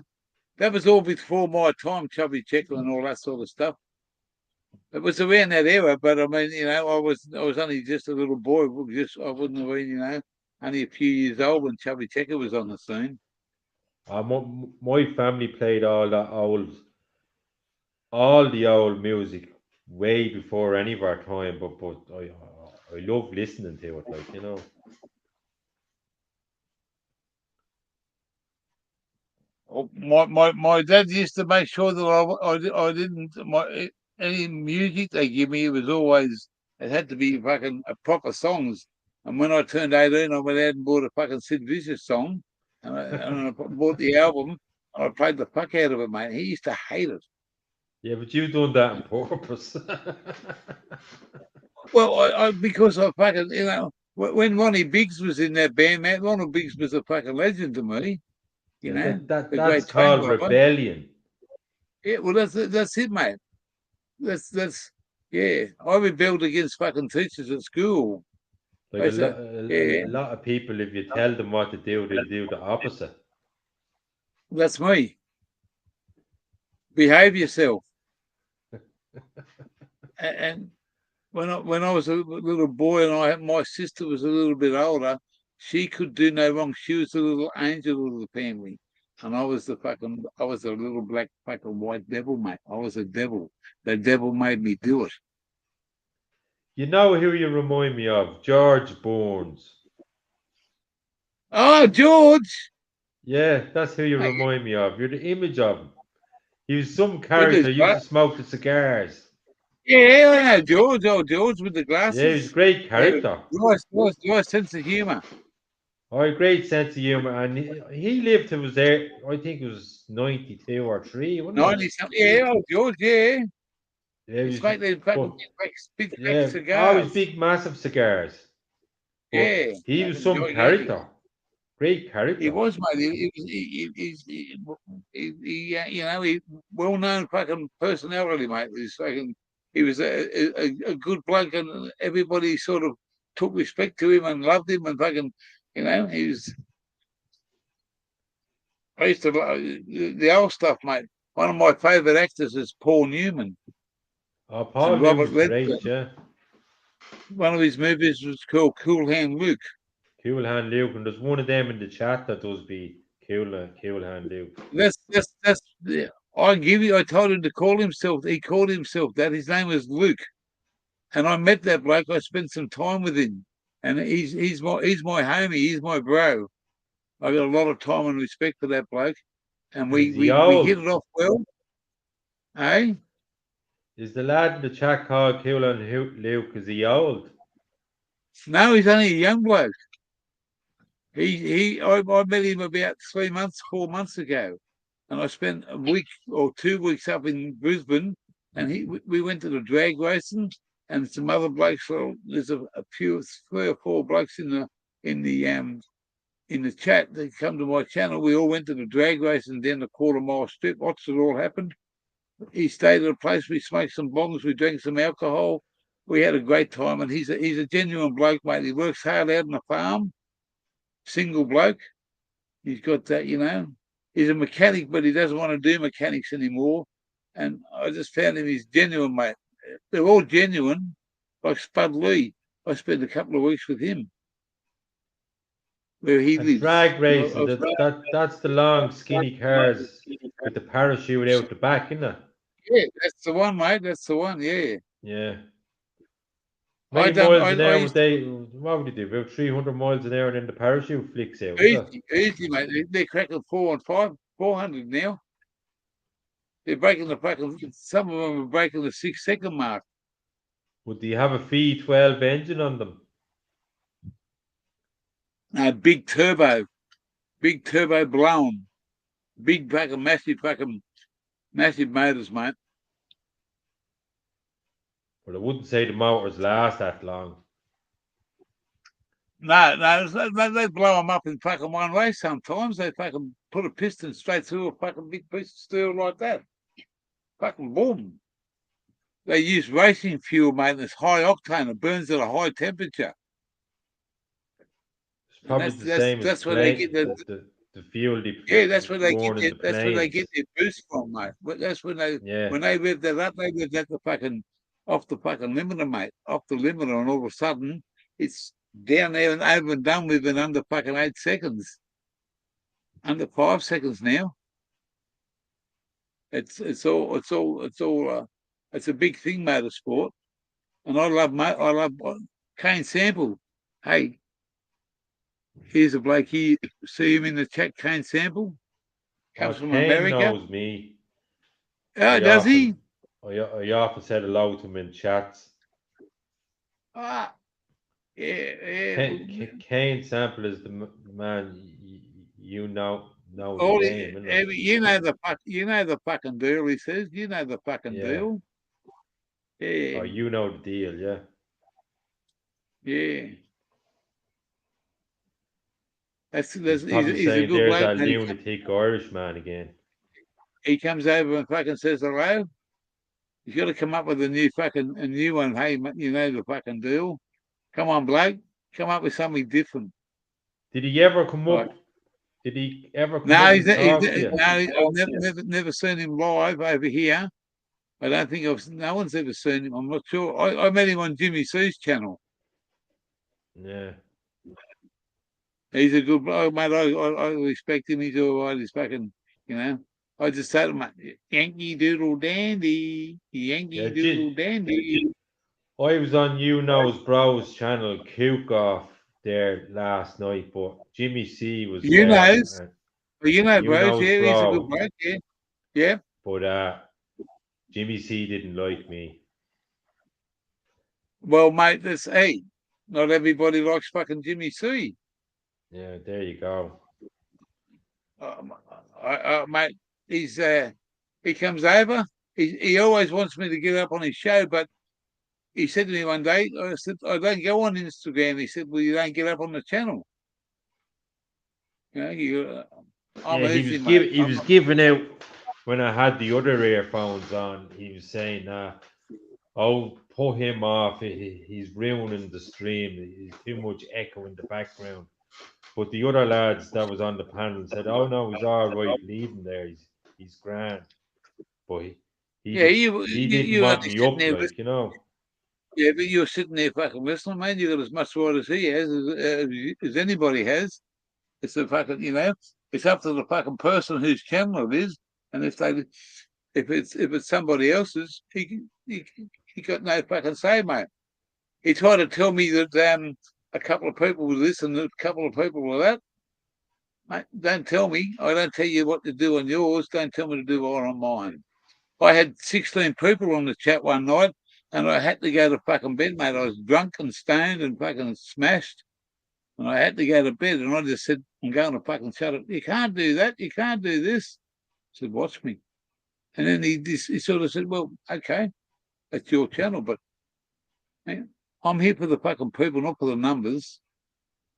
That was all before my time, Chubby Checker and all that sort of stuff. It was around that era, but I mean, I was only just a little boy. I wouldn't have been, only a few years old when Chubby Checker was on the scene.
My family played all the old music way before any of our time, but I love listening to it, like, you know.
My dad used to make sure that I didn't any music they give me. It had to be fucking proper songs. And when I turned 18, I went out and bought a fucking Sid Vicious song, and I bought the album. And I played the fuck out of it, mate. He used to hate it.
Yeah, but you done that on purpose.
Well, because I fucking when Ronnie Biggs was in that band, man, Ronnie Biggs was a fucking legend to me.
Yeah,
A
that's
great train
called
robber.
rebellion.
Yeah, well, that's it, mate. That's yeah. I rebelled against fucking teachers at school.
Like
I said,
a
yeah,
lot of people, if you tell them what to do, they'll do the opposite.
that's me. Behave yourself. And when I was a little boy and my sister was a little bit older, she could do no wrong. She was the little angel of the family. And I was a little black fucking white devil, mate. I was a devil. The devil made me do it.
You know who you remind me of? George Burns.
Oh, George!
Yeah, that's who you
Mate,
remind me of. You're the image of him. He was some
with his
character. He used to smoke the cigars.
yeah, I know George. Oh, George with the
Yeah, he was a
glasses.
great
Yeah,
character.
nice sense of humour.
Oh, a great sense of humor, and he lived to was there. I think it was 92 or 3, wasn't it?
90 something. Yeah, oh, George, yeah.
Yeah,
He
he was,
smoked those fucking
but
big black
yeah, always
cigars.
big, massive cigars. But
Yeah,
he was
fucking
some
gigantic.
character, great
He
character.
was, mate. He well known fucking personality, mate. He was a good bloke, and everybody sort of took respect to him and loved him, and fucking, he was. I used to love the old stuff, mate. One of my favourite actors is Paul Newman
Oh, Paul
and Robert
Newman's
Redford.
great, yeah.
One of his movies was called Cool Hand Luke.
Cool Hand Luke, and there's one of them in the chat that does be Cool Hand Luke.
That's. Yeah, I told him to call himself. He called himself that. His name was Luke, and I met that bloke. I spent some time with him, and he's my homie. He's my bro. I got a lot of time and respect for that bloke, and
Is he
we hit
old?
it off well. Eh?
Is the lad in the chat called Cool Hand Luke? Is he old?
No, he's only a young bloke. I met him about 3 months, 4 months ago, and I spent a week or 2 weeks up in Brisbane, and we went to the drag racing, and some other blokes. So there's a few, 3 or 4 blokes in the chat that come to my channel. We all went to the drag racing down the quarter-mile strip. Watched it all happen. He stayed at a place. We smoked some bongs. We drank some alcohol. We had a great time, and he's a genuine bloke, mate. He works hard out on the farm. Single bloke. He's got that, He's a mechanic, but he doesn't want to do mechanics anymore. And I just found him. He's genuine, mate. They're all genuine. Like Spud Lee. I spent a couple of weeks with him where he
And
lives.
drag racing, that's the long, skinny cars with the parachute out the back, isn't it?
Yeah, that's the one, mate. That's the one. Yeah.
Yeah.
I
Many
done.
miles an
I
hour would
used to
they? What would they do? About 300 miles an hour, and then the parachute flicks out, is it?
easy, mate. They're cracking 400 now. They're breaking the fucking. Some of them are breaking the 6 second mark.
Would they have a V12 engine on them?
Big turbo blown, big fucking massive motors, mate.
But I wouldn't say the motors last that long.
No, they blow them up in fucking one way. Sometimes they fucking put a piston straight through a fucking big piece of steel like that. Fucking boom. They use racing fuel, mate, and it's high octane. It burns at a high temperature.
It's
And
probably the same as
that's where they get
the fuel they
that's where they
burn in the
that's where they
planes.
get their boost from, mate. But that's when
Yeah.
they rev that up, they rev that to fucking off the fucking limiter, mate. Off the limiter, and all of a sudden it's down there and over and done with in under fucking 8 seconds. Under 5 seconds now. It's a big thing, motorsport. And I love Kane Sample. Hey, here's a bloke here. See him in the chat, Kane Sample. Comes from
Kane
America.
knows me.
Oh, does he?
I often said hello to him in chats.
Ah, yeah.
Kane Sample is the man you know
Oh,
his name, isn't it?
you know the fucking deal. He says, you know the fucking deal. Yeah.
Oh, you know the deal, yeah.
Yeah.
He's probably
he's a
saying
good
there's
bloke.
that lunatic Irish man again.
He comes over and fucking says hello. He's got to come up with a new one. Hey, you know the fucking deal. Come on, bloke. Come up with something different.
Did he ever come up? Did he ever come
No,
up
he's
and talk to you?
no. I've never seen him live over here. I don't think no one's ever seen him. I'm not sure. I met him on Jimmy C's channel.
Yeah.
He's a good bloke, mate. I respect him. He's all right. He's fucking, I just said to him, Yankee Doodle Dandy. Yankee Doodle Dandy.
I was on You Knows Bro's channel, Cook Off, there last night, but Jimmy C was
You
there.
knows. You know, bros. Yeah,
bro.
he's a good bloke. Yeah. Yeah.
But Jimmy C didn't like me.
Well, mate, not everybody likes fucking Jimmy C.
Yeah, there you go.
Mate, he comes over. He always wants me to get up on his show, but he said to me one day, I said, I don't go on Instagram. He said, well, you don't get up on the channel. I'm easy, mate.
He was giving out when I had the other earphones on. He was saying, "Oh, put him off. He's ruining the stream. He's too much echo in the background." But the other lads that was on the panel said, "Oh no, he's all right. Leave him there. He's grand." But he didn't want me up, like,
Yeah, but you're sitting there fucking listening, man. You got as much right as he has as anybody has. It's the fucking, it's up to the fucking person whose channel it is, and if it's somebody else's, he got no fucking say, mate. He tried to tell me that a couple of people were this and a couple of people were that. Mate, don't tell me. I don't tell you what to do on yours. Don't tell me to do what on mine. I had 16 people on the chat one night, and I had to go to fucking bed, mate. I was drunk and stoned and fucking smashed, and I had to go to bed. And I just said, I'm going to fucking shut it. You can't do that. You can't do this. I said, watch me. And then he sort of said, well, okay, that's your channel, but man, I'm here for the fucking people, not for the numbers.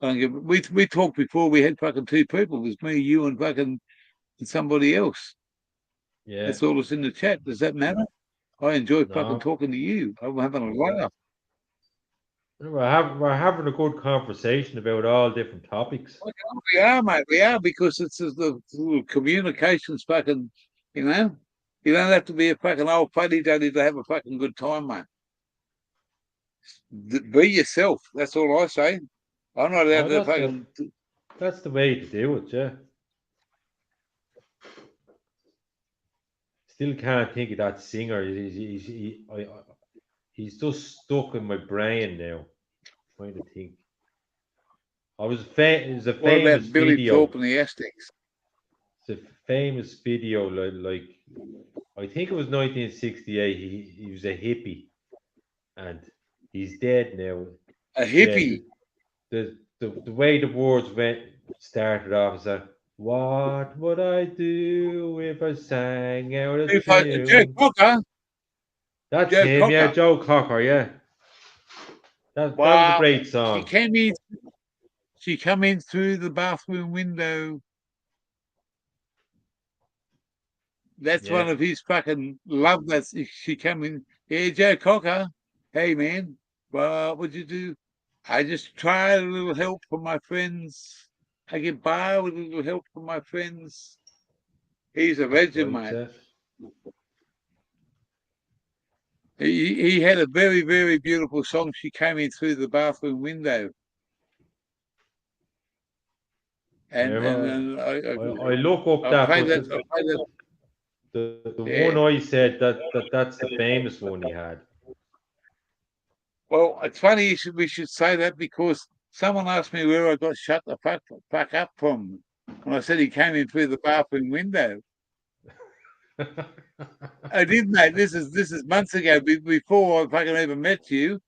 We talked before. We had fucking 2 people. It was me, you, and fucking somebody else.
Yeah.
That's all that's in the chat. Does that matter? I enjoy
No.
fucking talking to you. I'm having a laugh.
We're having a good conversation about all different topics.
We are, mate. We are, because it's the communication's fucking, you don't have to be a fucking old fuddy-duddy to have a fucking good time, mate. Be yourself. That's all I say. I'm not allowed to fucking...
That's the way to do it, yeah. Still can't think of that singer. He's just stuck in my brain now. I'm trying to think. It was a famous
What about Billy
video.
Thorpe and the Aztecs?
It's a famous video, like I think it was 1968. He was a hippie, and he's dead now.
A hippie?
Yeah, the way the words started off is that, what would I do if I sang out of tune?
Joe Cocker?
That's him, yeah, Joe Cocker, yeah. That was a great song.
She came in through the bathroom window. That's one of his fucking love. She came in. Yeah, Joe Cocker. Hey, man, what would you do? I just try a little help from my friends. I get by with a little help from my friends. He's a legend, mate. He had a very, very beautiful song. She came in through the bathroom window. And,
Yeah, well,
and
I look up
I
that,
played
but
that. I played that.
the
Yeah.
one I said that's the famous one he had.
Well, it's funny we should say that because someone asked me where I got shut the fuck up from. And I said he came in through the bathroom window. I did, mate. This is months ago, before I fucking ever met you.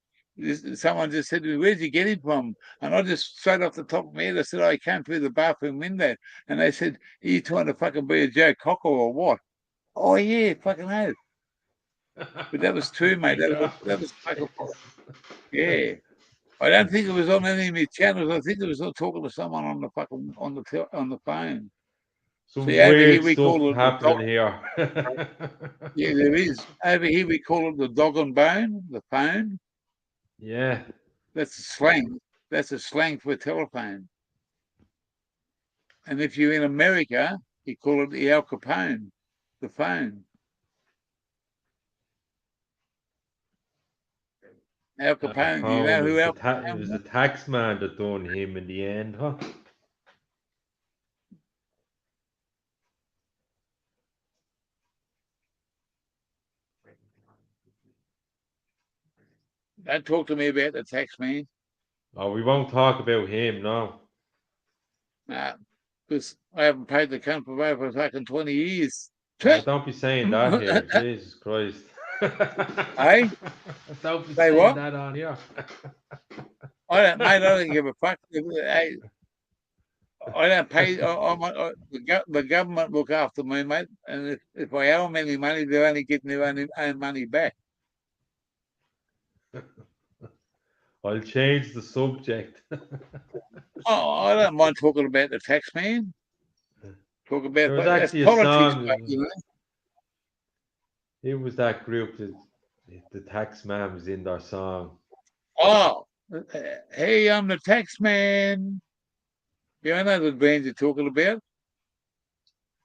Someone just said to me, "Where'd you get him from?" And I just straight off the top of my head, I said, "I came through the bathroom window." And they said, "Are you trying to fucking be a Joe Cocker or what?" Oh yeah, fucking hell. But that was true, mate. That was fucking, yeah. I don't think it was on any of my channels. I think it was talking to someone on the fucking on the phone.
Some
See, over here
weird
we
stuff
call it the dog.
happening here.
Yeah, there is. Over here we call it the dog and bone, the phone.
Yeah.
That's a slang. That's a slang for a telephone. And if you're in America, you call it the Al Capone, the phone. Al
Al
Capone. You know
Capone,
who Al
it
Capone
was
was?
the tax man that done him in the end, huh?
Don't talk to me about the tax man.
Oh, we won't talk about him, no.
Because I haven't paid the cunt for over fucking 20 years.
Oh, don't be saying that here. Jesus Christ.
Hey,
Don't be
say
saying
what?
that on here.
Mate, I don't give a fuck. Hey, I don't pay. The government look after me, mate. And if I owe them any money, they're only getting their own money back.
I'll change the subject.
Oh, I don't mind talking about the tax man. Talk about
There was
that's
actually a
politics, but,
song. It was that group that the tax man was in their song.
Oh, hey, I'm the tax man. Yeah, I know the band you're talking about.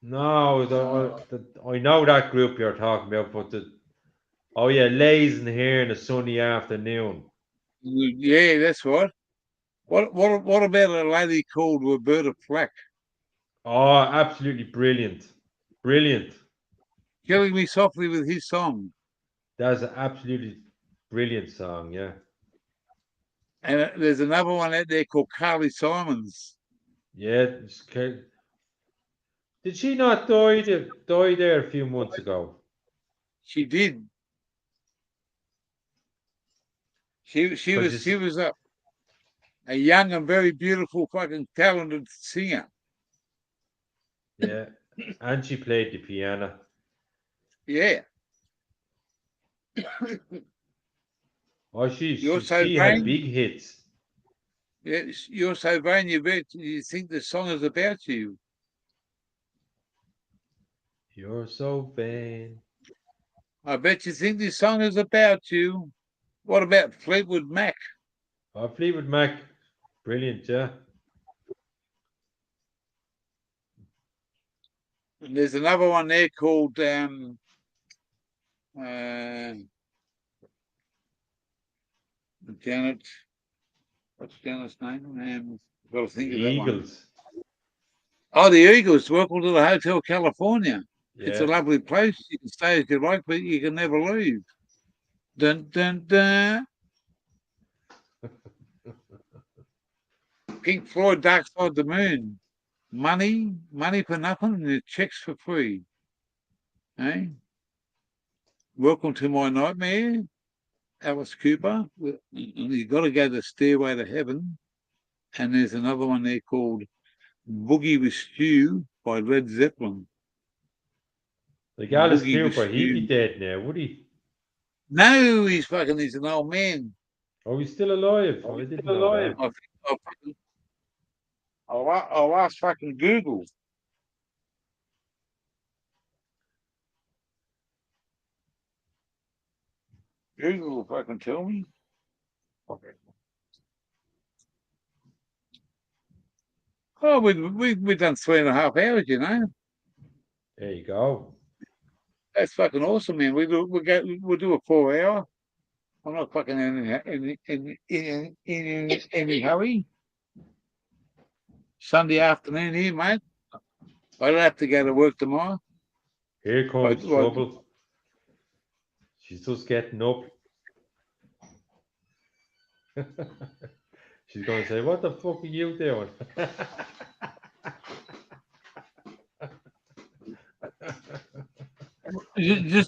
No, I know that group you're talking about, but oh yeah, lazing here in a sunny afternoon.
Yeah, that's right. What about a lady called Roberta Flack?
Oh, absolutely brilliant. Brilliant.
Killing Me Softly with his song.
That's an absolutely brilliant song, yeah.
And there's another one out there called Carly Simons.
Yeah. Did she not die there a few months ago?
She did. She
Because
was a young and very beautiful fucking talented singer.
yeah, and she played the piano.
Yeah.
Oh,
You're so
she had
vain.
big hits.
Yeah, you're so vain. You think the song is about you.
You're so vain.
I bet you think this song is about you. What about Fleetwood Mac?
Oh, Fleetwood Mac, brilliant, yeah.
And there's another one there called Janet. What's Janet's name? Got to
The
think of that one.
Eagles,
Oh, the Eagles. Welcome to the Hotel California. It's a
yeah.
lovely place. You can stay as you like, but you can never leave. Dun dun dun. Pink Floyd, Dark Side of the Moon. Money for nothing, and the checks for free. Hey, welcome to my nightmare, Alice Cooper. And you've got to go to Stairway to Heaven. And there's another one there called Boogie with Stew by Led Zeppelin.
Like Alice
Boogie with
Cooper, he'd be
Stew.
dead now, would he?
No, he's an old man.
Oh, he's still alive. I didn't know that.
I'll ask fucking Google. Google will fucking tell me. Okay. Oh, we've done 3.5 hours, you know.
There you go.
That's fucking awesome, man. We'll do a 4 hour. I'm not fucking in any hurry. Sunday afternoon here, mate. I don't have to go to work tomorrow.
Here comes
Right.
trouble. She's just getting up. She's going to say, "What the fuck are you doing?"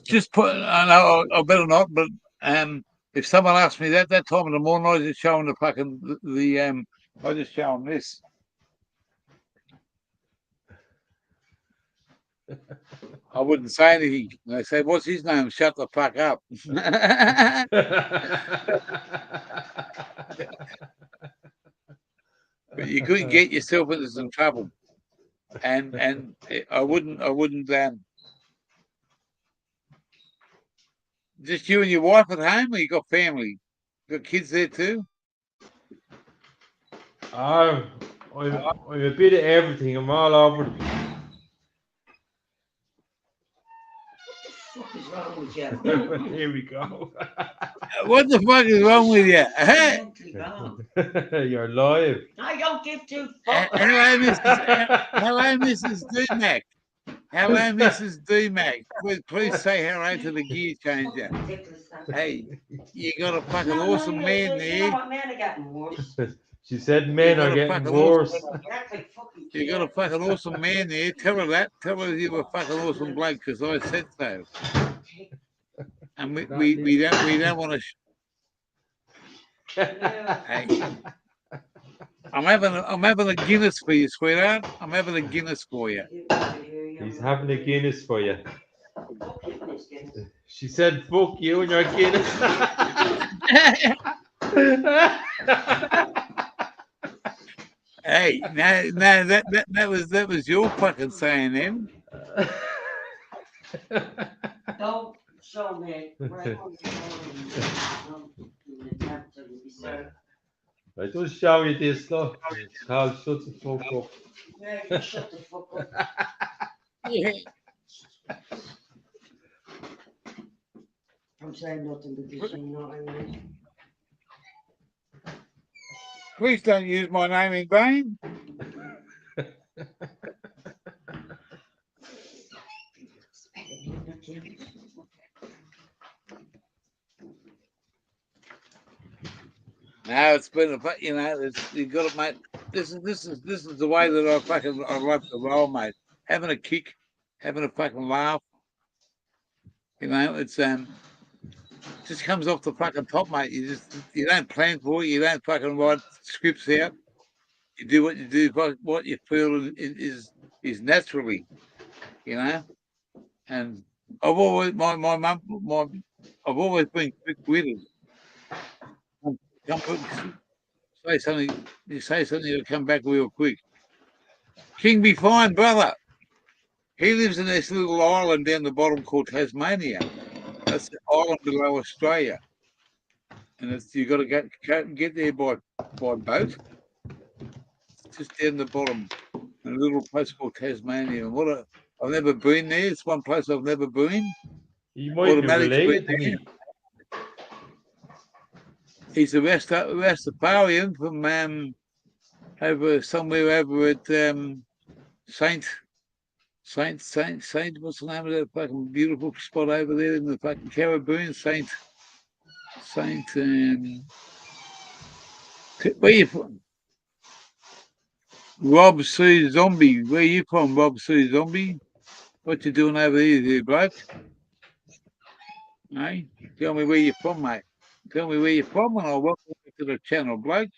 Just put. I know I better not, but if someone asks me that time of the morning, I just show them the fucking I just show them this. I wouldn't say anything. They say, "What's his name?" Shut the fuck up. But you could get yourself into some trouble, and I wouldn't. Just you and your wife at home, or you got family? Got kids there too?
I'm a bit of everything. I'm all over the place.
What is wrong with you?
Here we go.
What the fuck is wrong with you?
Mentally wrong.
You're live.
I don't give two fucks.
Hello, Mrs. D-Mac. Hello, Mrs. D-Mac. Please say hello to the gear changer. Hey, you got a fucking awesome man
You know
there.
what, men are getting worse.
She said men are getting worse.
You got a fucking awesome man there. Tell her that. Tell her you're a fucking awesome bloke because I said so. And we don't want to. Hey. I'm having a Guinness for you, sweetheart. I'm having a Guinness for you.
He's having a Guinness for you. She said, "Fuck you and your Guinness."
Hey, no, that was your fucking saying then.
Don't show me.
I just show you this stuff. It's called "Shut the Fuck Up."
Yeah, you shut the fuck up.
Yeah.
I'm saying nothing because you know what I mean.
Please don't use my name in vain. No, it's been you got to, mate. This is the way that I like to roll, mate. Having a kick, having a fucking laugh. It's just comes off the fucking top, mate. You don't plan for it. You don't fucking write scripts out. You do what you do. What you feel is naturally, And I've always I've always been quick-witted. Say something, you say something, it'll come back real quick. King be fine, brother. He lives in this little island down the bottom called Tasmania. That's the island below Australia. And you got to get there by boat. It's just down the bottom, in a little place called Tasmania. And I've never been there. It's one place I've never been.
You might be related to me.
He's a Rastafarian from somewhere over at Saint. What's the name of that fucking beautiful spot over there in the fucking Caribbean? Saint. Where you from? Rob C. Zombie. Where you from, Rob C. Zombie? What you doing over here, bloke? Hey, tell me where you're from, mate. Tell me where you're from, and I'll welcome you to the channel, bloke.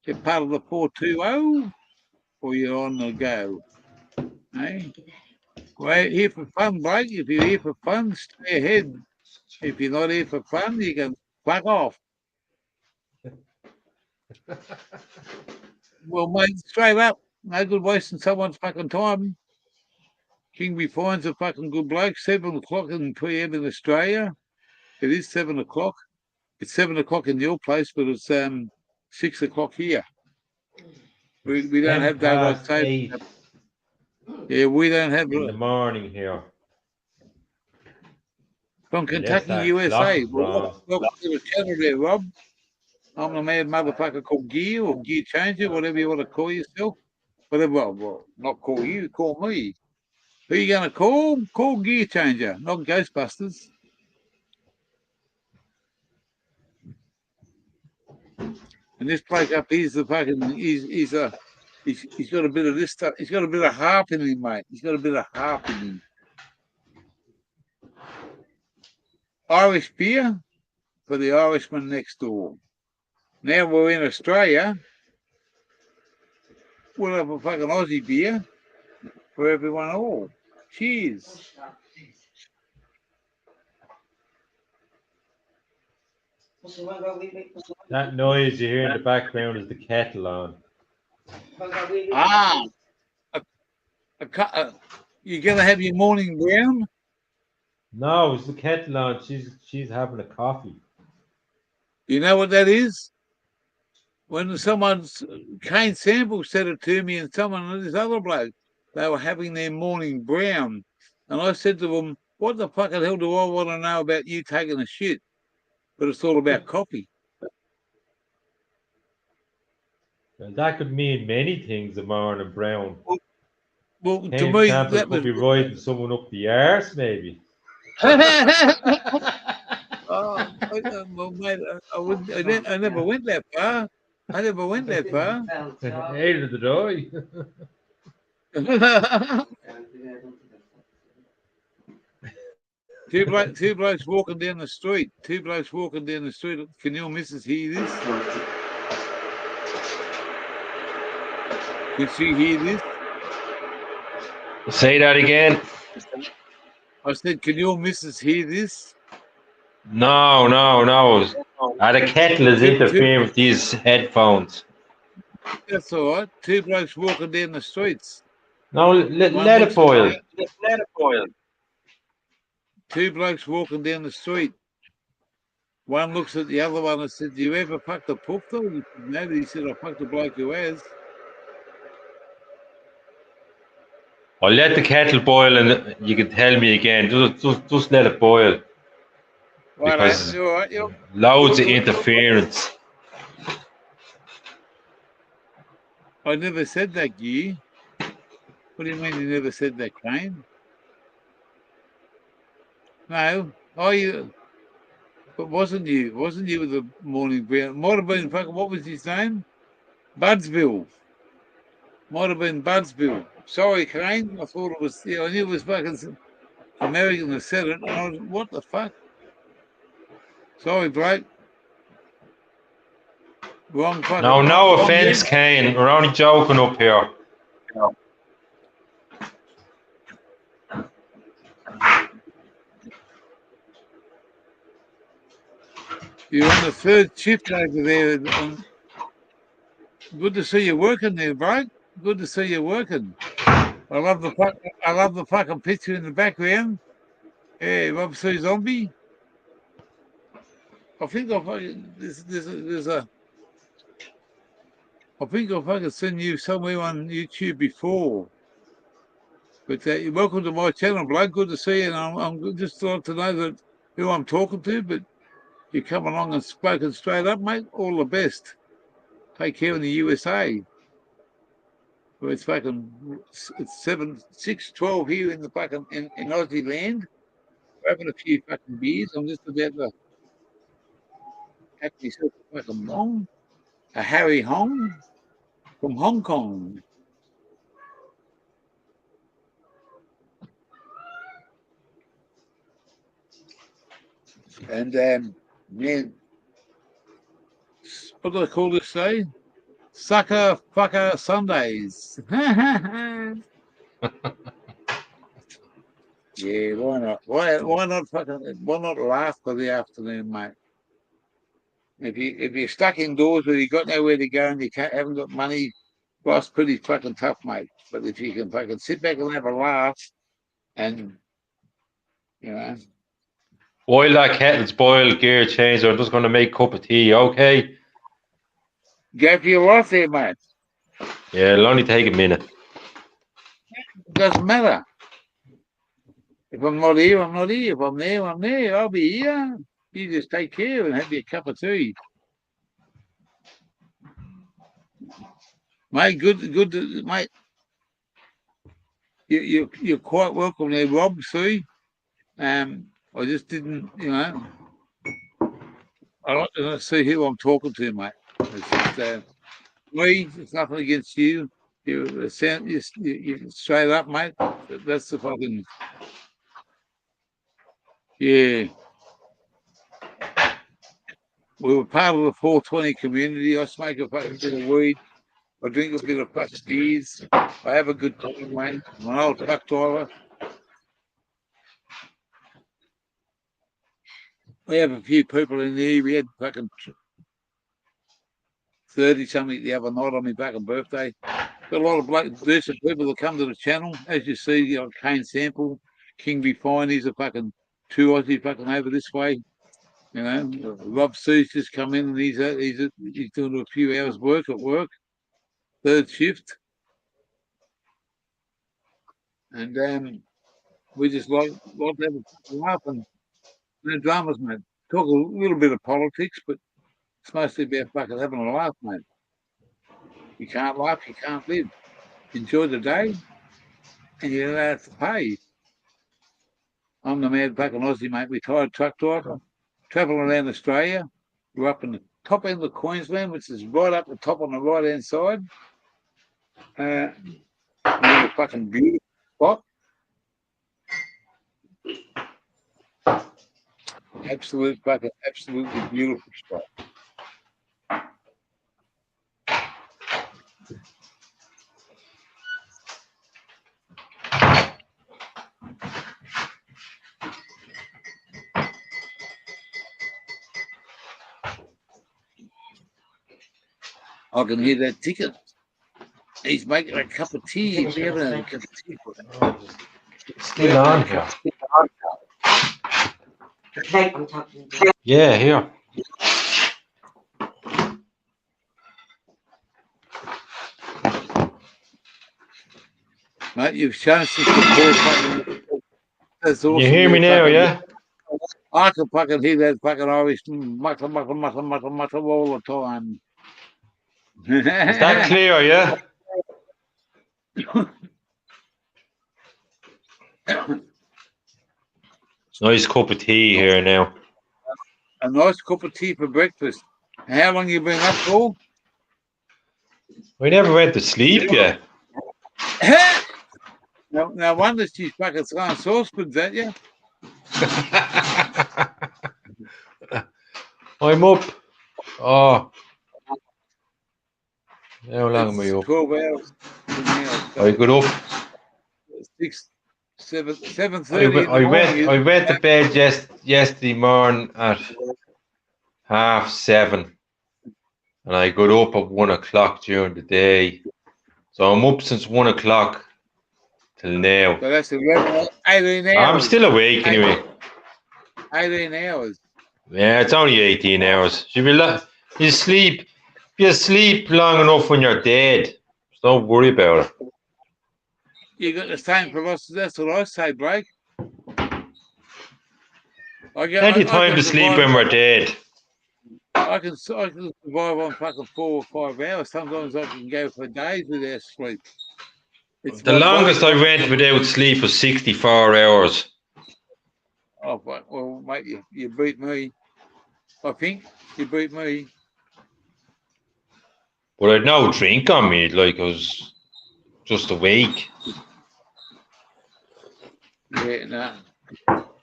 You're part of the 420, or you're on the go. Hey, we're here for fun, bloke. If you're here for fun, stay ahead. If you're not here for fun, you can fuck off. Well, mate, straight up, no good wasting someone's fucking time. King be fine's a fucking good bloke. 7 o'clock in PM in Australia. It is 7 o'clock. It's 7 o'clock in your place, but it's 6 o'clock here. We don't have daylight savings. Yeah, we don't have
in the morning here.
From
Let's
Kentucky,
start
USA.
clocking, bro.
Welcome to the channel there, Rob. I'm the mad motherfucker called Gear or Gear Changer, whatever you want to call yourself. Whatever, well, not call you, call me. Who you going to call? Call Gear Changer, not Ghostbusters. And this bloke up here's the fucking, he's got a bit of this stuff. He's got a bit of harp in him, mate. He's got a bit of harp in him. Irish beer for the Irishman next door. Now we're in Australia. We'll have a fucking Aussie beer for everyone all. Cheers.
That noise you hear in the background is the kettle on.
Ah, you're going to have your morning brown?
No, it's the kettle on. She's having a coffee.
You know what that is? When someone's, Kane Sample said it to me and someone, this other bloke, they were having their morning brown. And I said to them, what the fucking hell do I want to know about you taking a shit? But it's all about coffee.
Well, that could mean many things, a morning brown.
Well, to
Kane
me,
Sample
that
could
was...
be riding someone up the arse, maybe.
Oh, well, mate, I never went that far. I never went that far.
Neither did I.
Two blokes walking down the street. Two blokes walking down the street. Can your missus hear this? Can she hear this?
Say that again.
I said, can your missus hear this?
No. The kettle is interfering with these headphones.
That's all right. Two blokes walking down the streets.
No, let it boil.
Two blokes walking down the street. One looks at the other one and said, do you ever fuck the poof though? He said, no. He said, I fucked the bloke who has.
I'll let the kettle boil and you can tell me again. Just let it boil.
Right,
Because
you're right.
loads of interference.
I never said that, Guy. What do you mean you never said that, Kane? No. Oh, you... But wasn't you with the morning brown? Might have been fucking, what was his name? Budsville. Might have been Budsville. Sorry, Kane. I thought it was, I knew it was fucking American that said it. And I was, what the fuck? Sorry, bloke. Wrong fucking.
No offense, Kane. We're only joking up here.
You're on the third shift over there. Good to see you working there, bro. Good to see you working. I love the fucking picture in the background. Yeah, Rob C. Zombie. I think I think I've fucking seen you somewhere on YouTube before. But welcome to my channel, bloke. Good to see you. And I'm just like to know that who I'm talking to, but you come along and spoken straight up, mate. All the best. Take care in the USA. Well, it's fucking, it's 6:12 here in the fucking in Aussie land. We're having a few fucking beers. I'm just about to have myself a fucking Hong, a Harry Hong from Hong Kong. And man, what do I call this day? Sucker fucker Sundays. Yeah, why not? Why not laugh for the afternoon, mate? If you're stuck indoors or you got nowhere to go and you haven't got money, life's pretty fucking tough, mate. But if you can fucking sit back and have a laugh, and you know,
While that kettle's boiled, gear changer, I'm just going to make a cup of tea, okay?
go for your life there, mate.
Yeah, it'll only take a minute.
It doesn't matter. If I'm not here, I'm not here. If I'm there, I'm there. I'll be here. You just take care and have your cup of tea. Mate, good, mate. You're quite welcome there, Rob. See, I just didn't, I like to see who I'm talking to, mate. It's just me. It's nothing against you. You straight up, mate. That's the fucking yeah. We were part of the 420 community. I smoke a fucking bit of weed. I drink a bit of fucking beers. I have a good time, mate. I'm an old truck driver. We have a few people in here. We had fucking 30 something the other night on my fucking birthday. Got a lot of decent people that come to the channel. As you see, Kane Sample, King Be Fine, he's a fucking 2 Aussie fucking over this way. Rob C's just come in and he's doing a few hours work at work, 3rd shift. And we just like to have a laugh and no dramas, mate. Talk a little bit of politics, but it's mostly about fucking having a laugh, mate. You can't laugh, you can't live. Enjoy the day, and you don't have to pay. I'm the mad fucking Aussie, mate, retired truck driver, travelling around Australia. We're up in the top end of Queensland, which is right up the top on the right-hand side. We're a fucking beautiful spot. Absolutely beautiful spot. I can hear that ticket. He's making a cup of tea. We haven't had a cup of tea for him.
Still on here.
I'm talking to you.
Yeah, here.
Mate, you've shown some support. That's awesome.
You hear me now, yeah?
I can fucking hear that fucking Irish mutter all the time.
Is that clear, yeah? Nice cup of tea here now.
A nice cup of tea for breakfast. How long you been up for?
We never went to sleep yet.
No wonder she's fucking throwing saucepans at you.
I'm up. Oh. How long am I up?
12 hours.
I got up.
7:30.
I went to bed yesterday morning at 7:30, and I got up at 1 o'clock during the day. So I'm up since 1 o'clock till now.
So that's 18 hours.
I'm still awake anyway.
18 hours.
Yeah, it's only 18 hours. You sleep long enough when you're dead. So don't worry about it.
You got the same philosophy. That's what I say, Blake.
Plenty of time to sleep when we're dead.
I can survive on fucking 4 or 5 hours. Sometimes I can go for days without sleep.
The longest I went without sleep was 64 hours.
Oh, well, mate, you beat me. I think you beat me.
But I'd no drink on me, like I was just awake.
Yeah, no.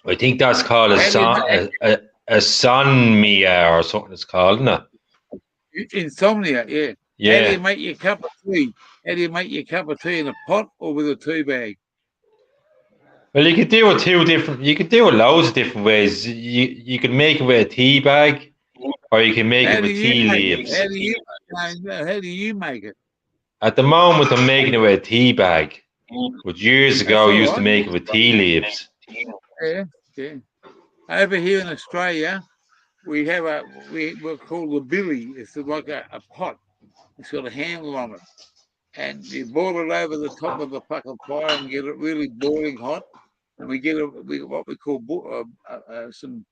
I think that's called a insomnia or something it's called, isn't it?
Insomnia, yeah.
Yeah.
How do you make your cup of tea? How do you make your cup of tea in a pot or with a tea bag?
Well, you could do it you could do it loads of different ways. You can make it with a tea bag, or you can make it with tea leaves.
How do you make it?
At the moment, I'm making it with a tea bag. But years ago, I used to make it with tea leaves.
Yeah. Over here in Australia, we're called the billy. It's like a pot. It's got a handle on it. And you boil it over the top of the fucking fire and get it really boiling hot. and we get what we call some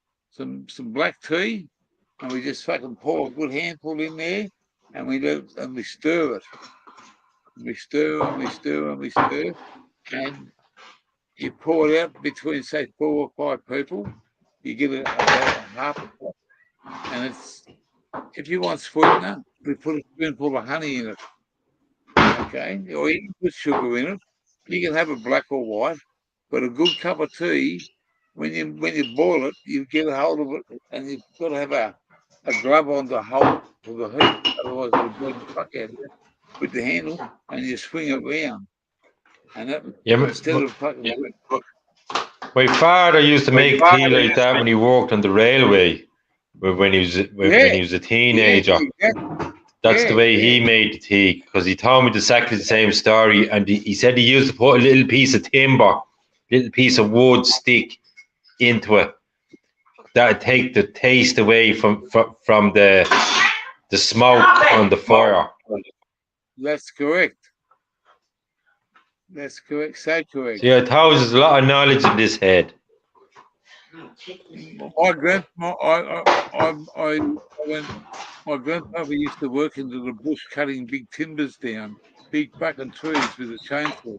black tea, and we just fucking pour a good handful in there, and we stir it. We stir and we stir and we stir, and you pour it out between say 4 or 5 people. You get about a half a cup, and it's if you want sweetener, we put a spoonful of honey in it. Okay, or you can put sugar in it. You can have it black or white, but a good cup of tea. When you boil it, you get a hold of it, and you've got to have a glove on the hold of the heat, otherwise it'll burn the fuck out of you. With the handle, and you swing it round, and that instead of fucking.
My father used to make tea like that when he worked on the railway, when he was a teenager.
Yeah,
That's the way he made the tea, because he told me exactly the same story, and he said he used to put a little piece of timber, little piece of wood stick into it. That'd take the taste away from the smoke on the fire.
That's correct. That's correct. So correct.
See, I thought there's a lot of knowledge in this head.
My grandfather used to work into the bush cutting big timbers down, big fucking trees with a chainsaw.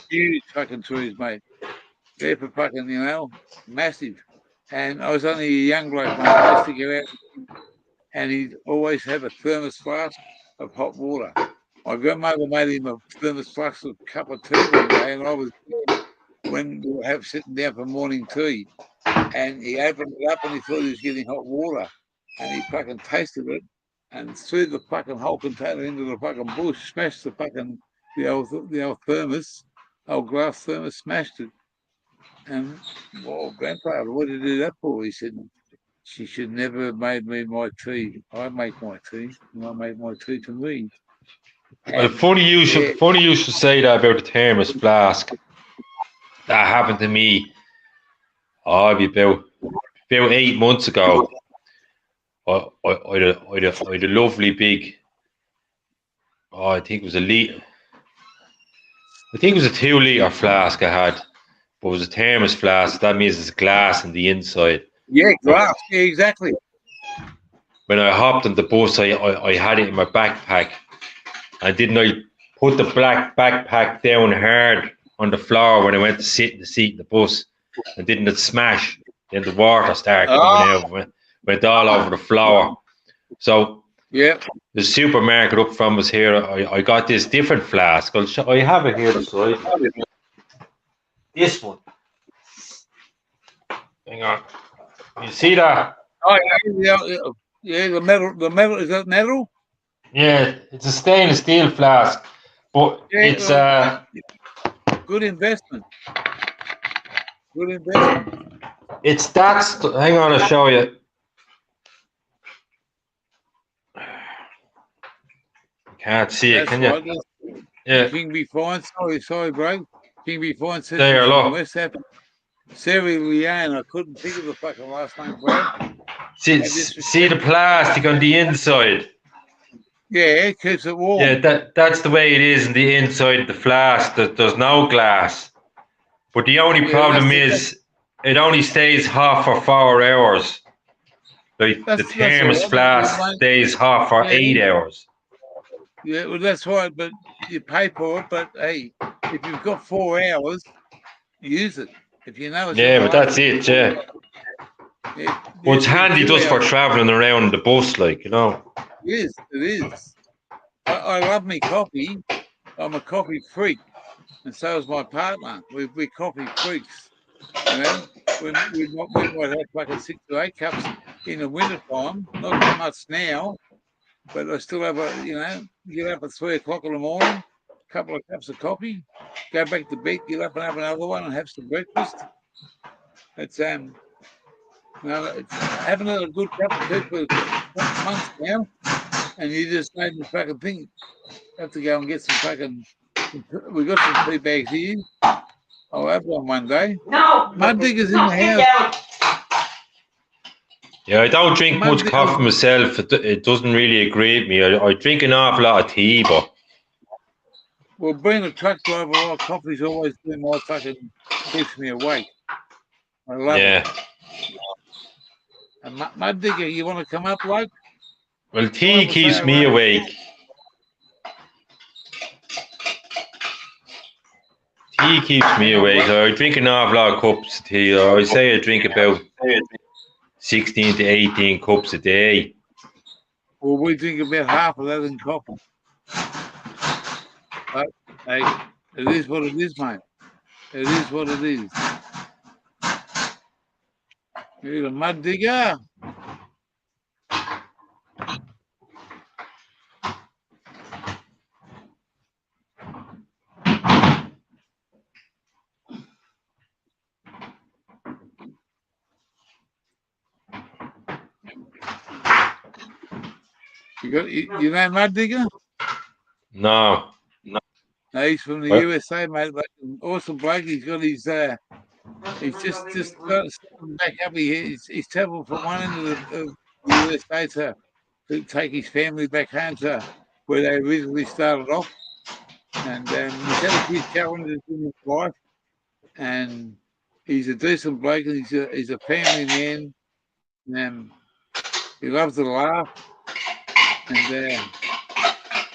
Huge fucking trees, mate. They're for fucking, massive. And I was only a young bloke when I used to get out, and he'd always have a thermos flask of hot water. My grandmother made him a thermos flask of cup of tea one day, and I was there when we were sitting down for morning tea. And he opened it up and he thought he was getting hot water. And he fucking tasted it and threw the fucking whole container into the fucking bush, smashed the old thermos, old glass thermos, smashed it. And, well, Grandfather, what did you do that for? He said, she should never have made me my tea. I make my tea, and I make my tea to me.
Well, funny you should say that about the thermos flask. That happened to me. About 8 months ago. I had a lovely big. I think it was a liter. I think it was a 2 liter flask I had, but it was a thermos flask. That means it's glass on the inside.
Yeah, glass. Yeah, exactly.
When I hopped on the bus, I had it in my backpack. And didn't I put the black backpack down hard on the floor when I went to sit in the seat in the bus? And didn't it smash? Then the water started coming out, went all over the floor. So
yeah,
the supermarket up from us here, I got this different flask. I have it here beside me. This one. Hang on. You see that?
Oh yeah, the metal. Is that metal?
Yeah, it's a stainless steel flask, but it's
good investment. Good investment.
It's hang on, I'll show you. Can't see it, can you?
Right.
Yeah.
King be fine. Sorry, bro. King be fine.
There, look.
West Africa. Sarah Leanne. I couldn't think of the fucking last name, bro.
See the plastic on the inside.
Yeah, it keeps it warm.
Yeah, that's the way it is in the inside of the flask. There's no glass. But the only problem is it only stays hot for 4 hours. Like the thermos flask stays hot for 8 hours.
Yeah, well, that's right, but you pay for it. But hey, if you've got 4 hours, use it. If you know it's
but that's it, yeah. Well, it's handy just for travelling around the bus, like, you know.
It is. I love me coffee. I'm a coffee freak, and so is my partner. We're coffee freaks. You know, we might have like 6 to 8 cups in the winter time. Not so much now, but I still have get up at 3 o'clock in the morning, a couple of cups of coffee, go back to bed, get up and have another one, and have some breakfast. It's it's having a good cup of tea for months now, and you just made me fucking think. Have to go and get some fucking. We got some tea bags here. I'll have one day.
No.
Muddigger's in the house.
Yeah, I don't drink much coffee myself. It doesn't really agree with me. I drink an awful lot of tea, but.
Well, being a truck driver, coffee's always been my fucking keeps me awake. I love it. And Mud Digger, you want to come up, bloke?
Well, tea keeps me awake. Tea keeps me awake. I drink an awful lot of cups of tea. I say I drink about 16 to 18 cups a day.
Well, we drink about half of that in coffee. But, hey, it is what it is, mate. It is what it is. You're a Mud Digger. You know Mud Digger?
No.
No, he's from the USA, mate. Like, awesome bloke. He's got his he's just back up. He's travelled from one end of the USA to take his family back home to where they originally started off. And he's had a few challenges in his life. And he's a decent bloke. And he's a family man. And he loves to laugh. And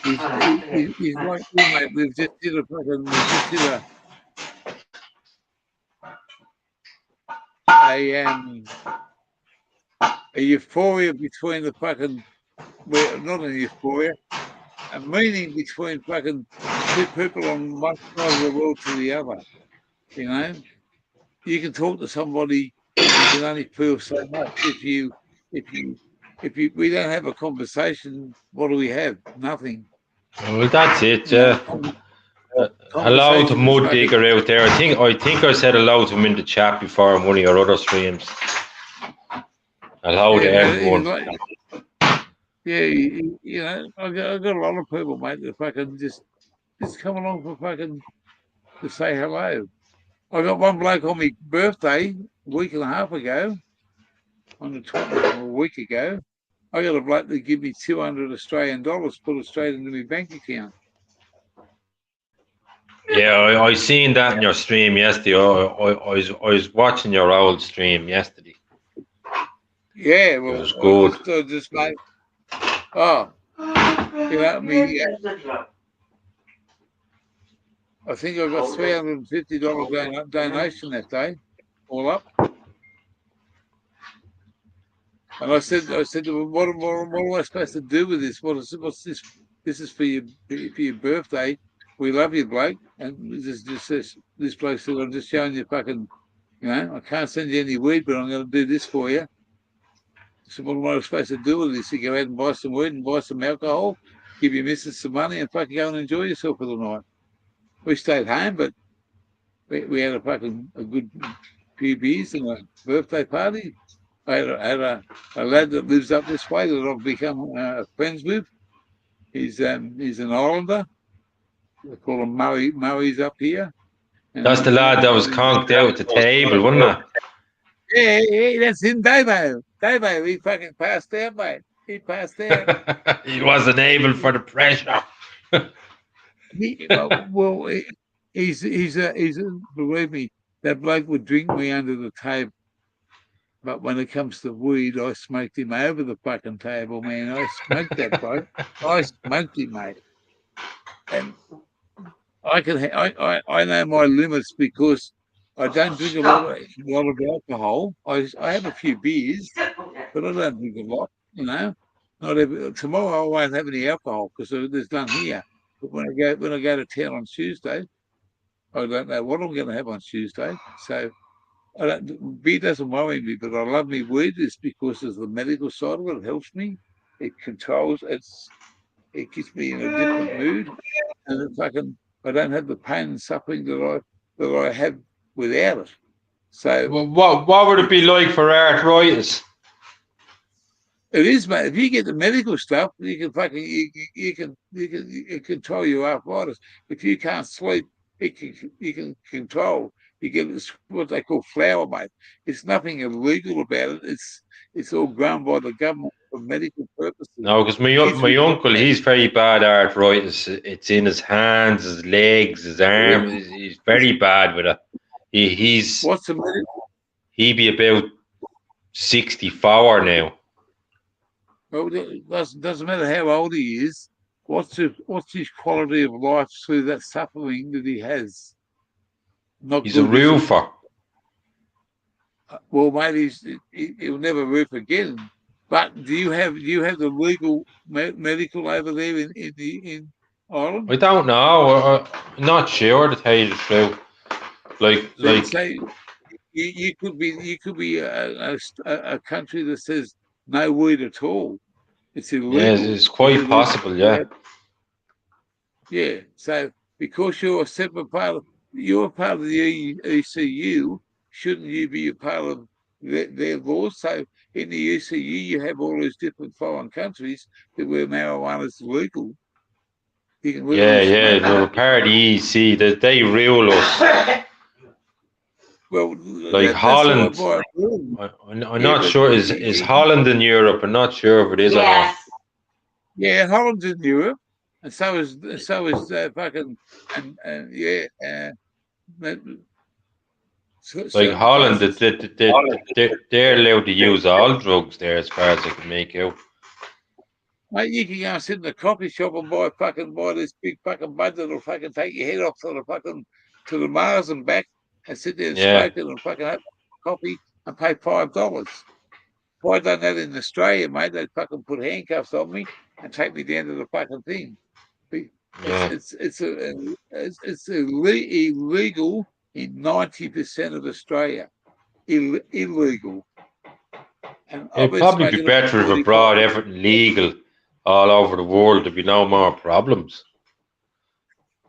he's like you, mate. We've just did a euphoria between the fucking, well, not a euphoria, a meeting between fucking two people on one side of the world to the other. You know, you can talk to somebody, you can only feel so much if we don't have a conversation. What do we have? Nothing.
Well, that's it. Hello to Mud Digger out there. I think I said hello to him in the chat before on one of your other streams. Hello to everyone.
You know, I got a lot of people, mate, that fucking just come along for fucking to say hello. I got one bloke on my birthday a week and a half ago, on the 20th, a week ago. I got a bloke that give me 200 Australian dollars, put it straight into my bank account.
Yeah, I seen that in your stream yesterday. I was watching your old stream yesterday.
Yeah, well,
it was good.
I just made. Oh, you know, I think I got $350 donation that day, all up. And I said to him, what am I supposed to do with this? What's this? This is for your birthday. We love you, bloke. And this bloke said, I'm just showing you fucking, you know, I can't send you any weed, but I'm going to do this for you. I said, what am I supposed to do with this? You go out and buy some weed and buy some alcohol, give your missus some money and fucking go and enjoy yourself for the night. We stayed home, but we had a good few beers and a birthday party. I had a lad that lives up this way that I've become friends with. He's an Islander. They call him Murray. Murray's up here. And
that's the lad that was conked out at the table, wasn't
it? Yeah, that's him, Davo. Davo, he fucking passed out, mate. He passed out.
He wasn't able for the pressure.
He's believe me, that bloke would drink me under the table. But when it comes to weed, I smoked him over the fucking table, man. I smoked that bloke. I smoked him, mate. And I know my limits because I don't drink a lot of alcohol. I have a few beers, but I don't drink a lot, you know. Tomorrow I won't have any alcohol because there's none here. But when I go to town on Tuesday, I don't know what I'm going to have on Tuesday. So beer doesn't worry me, but I love me weed is because of the medical side of it. It helps me. It controls. It gets me in a different mood, and I don't have the pain and suffering that I have without it. So,
well, what would it be like for arthritis?
It is, mate. If you get the medical stuff, you can fucking you can control your arthritis. If you can't sleep, you can control. You get what they call flower, mate. It's nothing illegal about it. It's all grown by the government for medical purposes.
No, because my uncle, he's very bad arthritis. It's in his hands, his legs, his arms. He's very bad with it. He's
What's the medical?
he be about 64 now.
Well, it doesn't matter how old he is. What's his quality of life through that suffering that he has? Not
He's a
good, is it?
roofer.
Well, mate, he'll never roof again. But do you have the legal medical over there in Ireland?
I don't know. I'm not sure to tell you the truth.
So you could be a country that says no weed at all. It's
yeah,
illegal.
it's quite possible. Yeah.
Yeah. So because you're a separate part of the ECU, shouldn't you be a part of their laws? So in the ECU, you have all those different foreign countries that where marijuana is legal. You can
Yeah,
legally
yeah.
smoke
We're
it.
part of the EEC. That they rule us.
Well,
Like
that's why I
Holland.
buy it.
I'm
Yeah,
not
but
sure. Is Holland in Europe? I'm not sure if it is or not.
Yes.
yeah, Holland's in Europe, and so is fucking and yeah.
Like Holland,
places.
they're allowed to use all drugs there, as far as I can make out.
Mate, you can go and sit in the coffee shop and buy this big fucking bud that'll fucking take your head off to the Mars and back and sit there and
Yeah.
smoke it and fucking have coffee and pay $5. If I done that in Australia, mate, they'd fucking put handcuffs on me and take me down to the fucking thing.
Yeah.
It's illegal in 90% of Australia. Illegal. And
It'd probably be better if it brought everything legal all over the world. There'd be no more problems.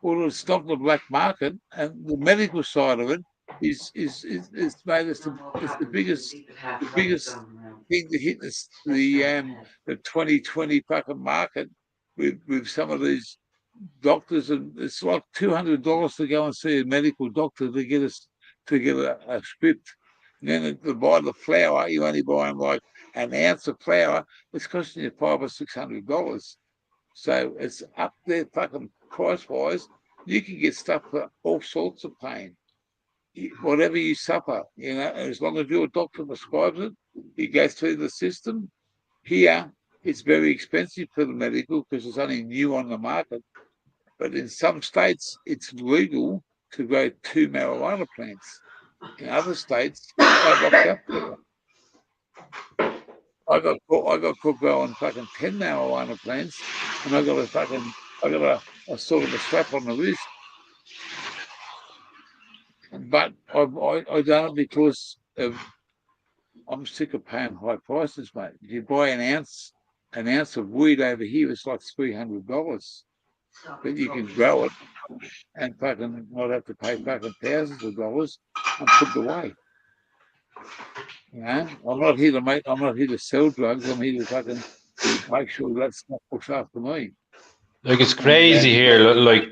Well, it'll stop the black market, and the medical side of it is made us the biggest thing to hit the 2020 fucking market with some of these doctors, and it's like $200 to go and see a medical doctor to get a script. And then to buy the flour, you only buying like an ounce of flour. It's costing you $500 or $600. So it's up there, fucking price wise. You can get stuff for all sorts of pain, whatever you suffer. You know, as long as your doctor prescribes it, you go through the system. Here, it's very expensive for the medical because it's only new on the market. But in some states, it's legal to grow 2 marijuana plants. In other states, they're locked up for it. I got caught growing fucking 10 marijuana plants, and I got a sort of a slap on the wrist. But I done it because I'm sick of paying high prices, mate. If you buy an ounce of weed over here, it's like $300. But you can grow it and fucking not have to pay fucking thousands of dollars and put it away. You know, I'm not here to sell drugs. I'm here to fucking make sure that stuff looks after me.
Like, it's crazy here. Like,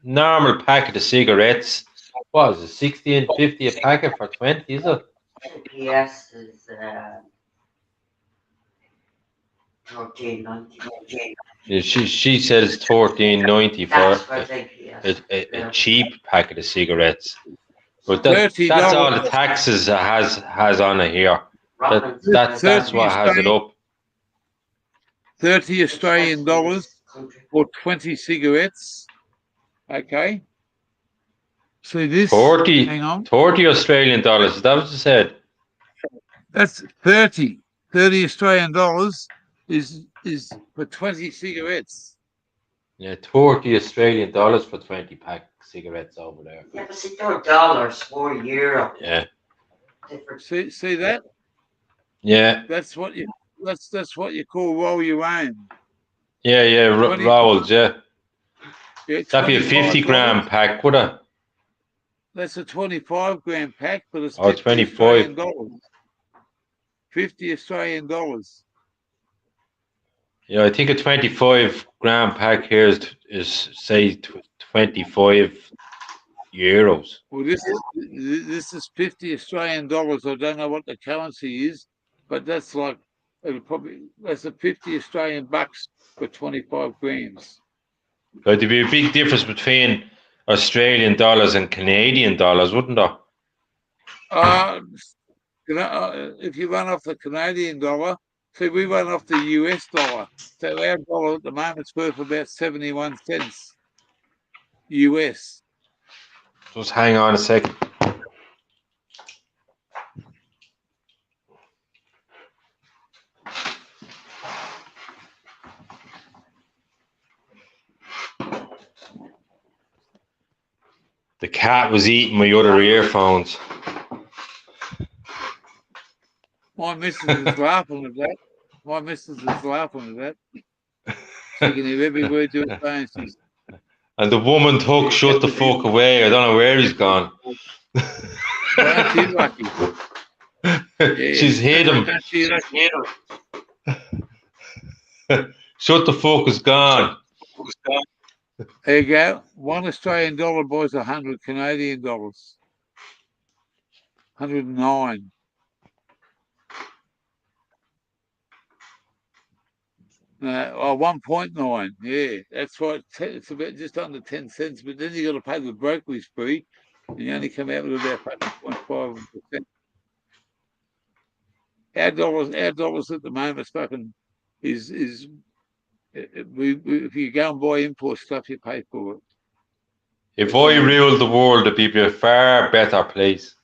normal packet of cigarettes, what is it, 16.50 a packet for 20, is it?
Yes, is 14.90.
Yeah, she says 14.90
That's
for
what
a cheap packet of cigarettes. But
$30.
that's all the taxes it has on it here. That's what has it up.
30 Australian dollars for 20 cigarettes. Okay. See this?
40,
hang on.
40 Australian dollars. Is that what you said?
That's 30. 30 Australian dollars is for 20 cigarettes.
Yeah, 40 Australian dollars for 20 pack cigarettes over there.
Yeah, but see, they're dollars, €4.
Yeah.
See that?
Yeah.
That's what you call roll your own.
Yeah, rolls, yeah. That'd be a 50 gram
$25.
pack, would it?
That's a 25 gram pack, but it's
25.
50 Australian dollars. 50 Australian dollars.
Yeah, I think a 25 gram pack here is say 25 euros.
Well, this is 50 Australian dollars. I don't know what the currency is, but that's like that's a 50 Australian bucks for 25 grams.
Like, there'd be a big difference between Australian dollars and Canadian dollars, wouldn't there?
If you run off the Canadian dollar, see, we run off the US dollar. So our dollar at the moment's worth about 71 cents US.
Just hang on a second. The cat was eating my other earphones.
My missus is laughing at that. My missus is laughing at that. She can hear every word you're saying. She's
And the woman took shut the fuck away. I don't know where he's gone.
aren't you lucky? Yeah.
She's hit him. Shut the fuck is gone.
There you go. $1 Australian dollar, boys, 100 Canadian dollars. 109. Oh, 1.9. Yeah, that's right. It's about just under 10 cents, but then you got to pay the brokerage fee, and you only come out with about 0.5%. Our dollars at the moment, fucking is if you go and buy import stuff, you pay for it.
If I ruled the world, it'd be a far better place.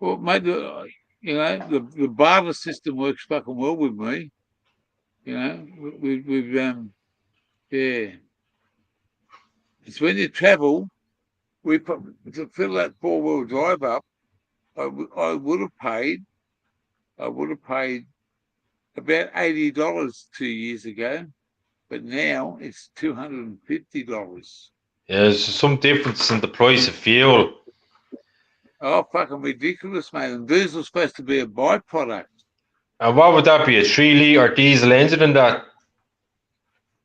Well, mate, the barter system works fucking well with me. You know, we've yeah. It's when you travel, to fill that 4-wheel drive up. I would have paid about $80 2 years ago, but now it's $250.
Yeah, there's some difference in the price of fuel.
Oh, fucking ridiculous, mate! And diesel's supposed to be a byproduct.
And what would that be? A 3-litre diesel engine in that?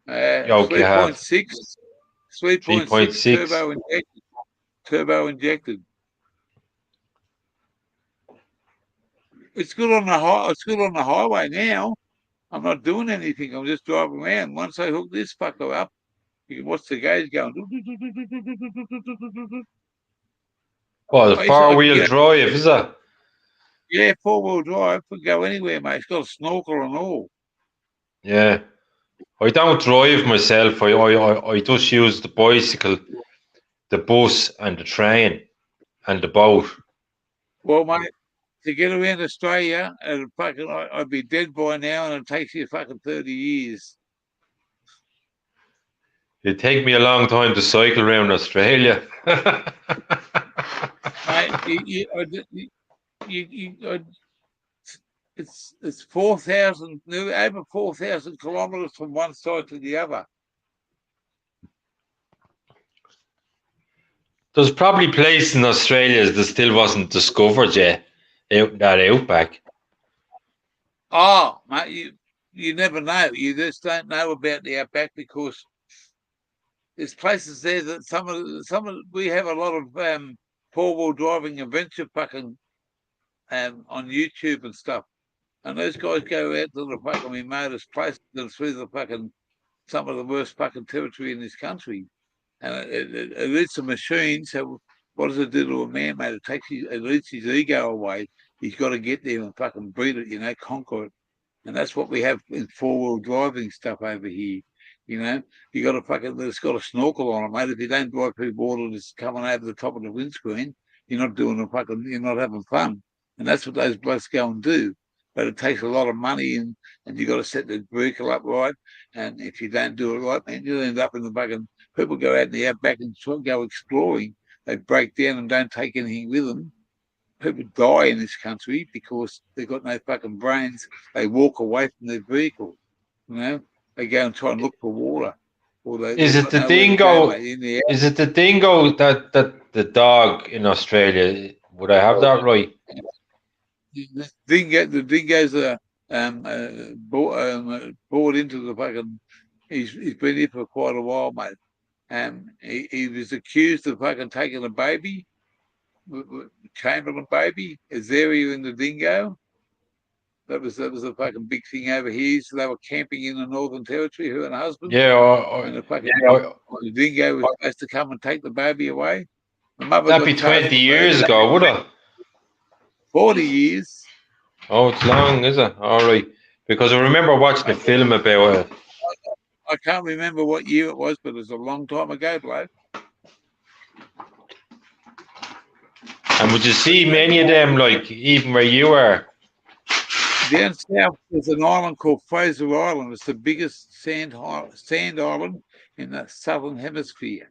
3.6
3.6
turbo injected. It's good on the highway now. I'm not doing anything. I'm just driving around. Once I hook this fucker up, you can watch the gauge going.
Well, the 4-wheel drive, is it?
Yeah, 4-wheel drive. Could go anywhere, mate. It's got a snorkel and all.
Yeah. I don't drive myself. I just use the bicycle, the bus, and the train, and the boat.
Well, mate, to get around Australia, I'd be dead by now, and it takes you fucking 30 years.
It'd take me a long time to cycle around Australia.
Mate, it's 4,000, over 4,000 kilometres from one side to the other.
There's probably places in Australia that still wasn't discovered yet, out in that outback.
Oh, mate, you never know. You just don't know about the outback because there's places there that we have a lot of 4-wheel driving adventure fucking on YouTube and stuff. And those guys go out to the fucking remotest places and through the fucking some of the worst fucking territory in this country. And it eats a machine. So what does it do to a man, mate? It eats his ego away. He's got to get there and fucking beat it, conquer it. And that's what we have in 4-wheel driving stuff over here. You got it's got a snorkel on it, mate. If you don't drive through water that's coming over the top of the windscreen, you're not having fun. And that's what those blokes go and do. But it takes a lot of money and you got to set the vehicle up right. And if you don't do it right, man, you'll end up in the fucking. People go out in the outback and go exploring. They break down and don't take anything with them. People die in this country because they've got no fucking brains. They walk away from their vehicle. They go and try and look for water.
Is it the dingo? Is it the dingo that the dog in Australia? Would I have that right?
The dingoes are brought into the fucking. He's been here for quite a while, mate. He was accused of fucking taking a baby, Chamberlain baby, Azaria and the dingo. That was a fucking big thing over here. So they were camping in the Northern Territory, her and her husband.
Yeah,
And the fucking the dingo was supposed to come and take the baby away. The mother
that'd
got
be
charged
20
for
years
murder.
ago, would it?
40 years.
Oh, it's long, is it? All right. Because I remember watching a film about it.
I can't remember what year it was, but it was a long time ago, bloke.
And would you see many of them, like, even where you are?
Down south, there's an island called Fraser Island. It's the biggest sand island in the southern hemisphere.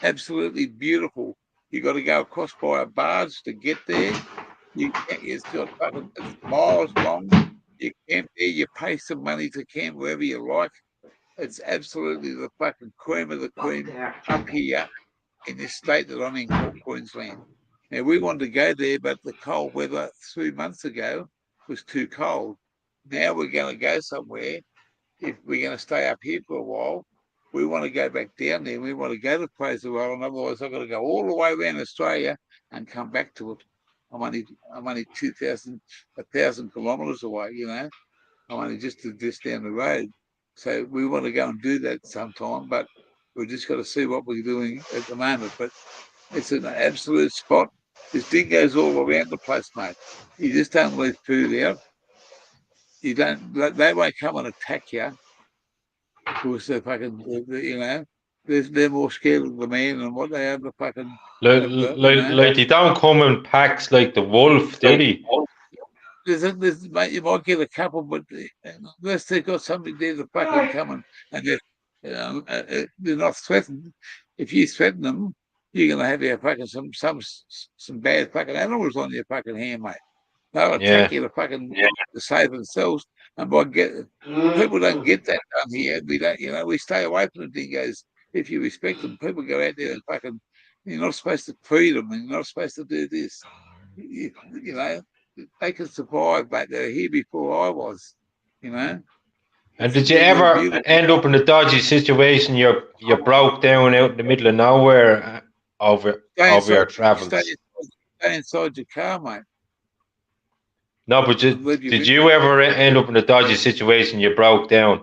Absolutely beautiful. You got to go across by a barge to get there. It's got fucking it's miles long. You camp there. You pay some money to camp wherever you like. It's absolutely the fucking cream of the cream up here in this state that I'm in called Queensland. Now, we wanted to go there, but the cold weather 3 months ago was too cold. Now we're going to go somewhere. If we're going to stay up here for a while, we want to go back down there. We want to go to Fraser Island. Otherwise, I've got to go all the way around Australia and come back to it. I'm only 1,000 kilometres away, you know. I'm only just down the road. So we want to go and do that sometime, but we've just got to see what we're doing at the moment. But it's an absolute spot. There's dingoes all around the place, mate. You just don't leave food out. You don't. They won't come and attack you because they're fucking. You know, they're more scared of the man than what they are the fucking.
Like they don't come in packs like the wolf, do they?
Mate, you might get a couple, but unless they've got something there to fucking come and they're not threatened. If you threaten them, you're going to have your fucking some bad fucking animals on your fucking hand, mate. They'll attack you to save themselves. And people don't get that down here. We don't, you know, we stay away from the dingoes. If you respect them, people go out there and fucking. You're not supposed to feed them, and you're not supposed to do this. You know, they can survive, but they're here before I was. You know.
And did you ever end up in a dodgy situation? You broke down out in the middle of nowhere over your travels.
Stay inside your car, mate.
No, but did you ever end up in a dodgy situation? You broke down.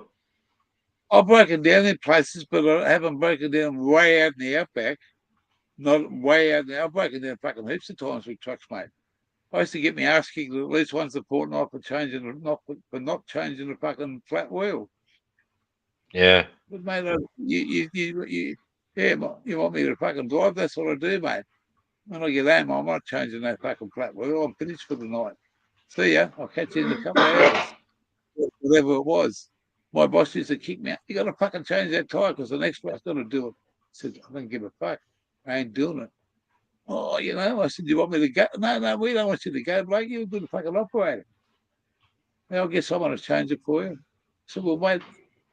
I've broken down in places, but I haven't broken down way out in the outback. Not way out there. I've broken down fucking heaps of times with trucks, mate. I used to get me ass kicked at least once a fortnight for not changing the fucking flat wheel.
Yeah.
But mate, you want me to fucking drive? That's what I do, mate. When I get home, I'm not changing that fucking flat wheel. I'm finished for the night. See ya. I'll catch you in a couple of hours. Whatever it was. My boss used to kick me out. You got to fucking change that tyre because the next bloke's got to do it. I said, I don't give a fuck. I ain't doing it. Oh, you know, I said, do you want me to go? No, we don't want you to go, bloke. You're a good fucking operator. I'll get someone to change it for you. So, well, mate,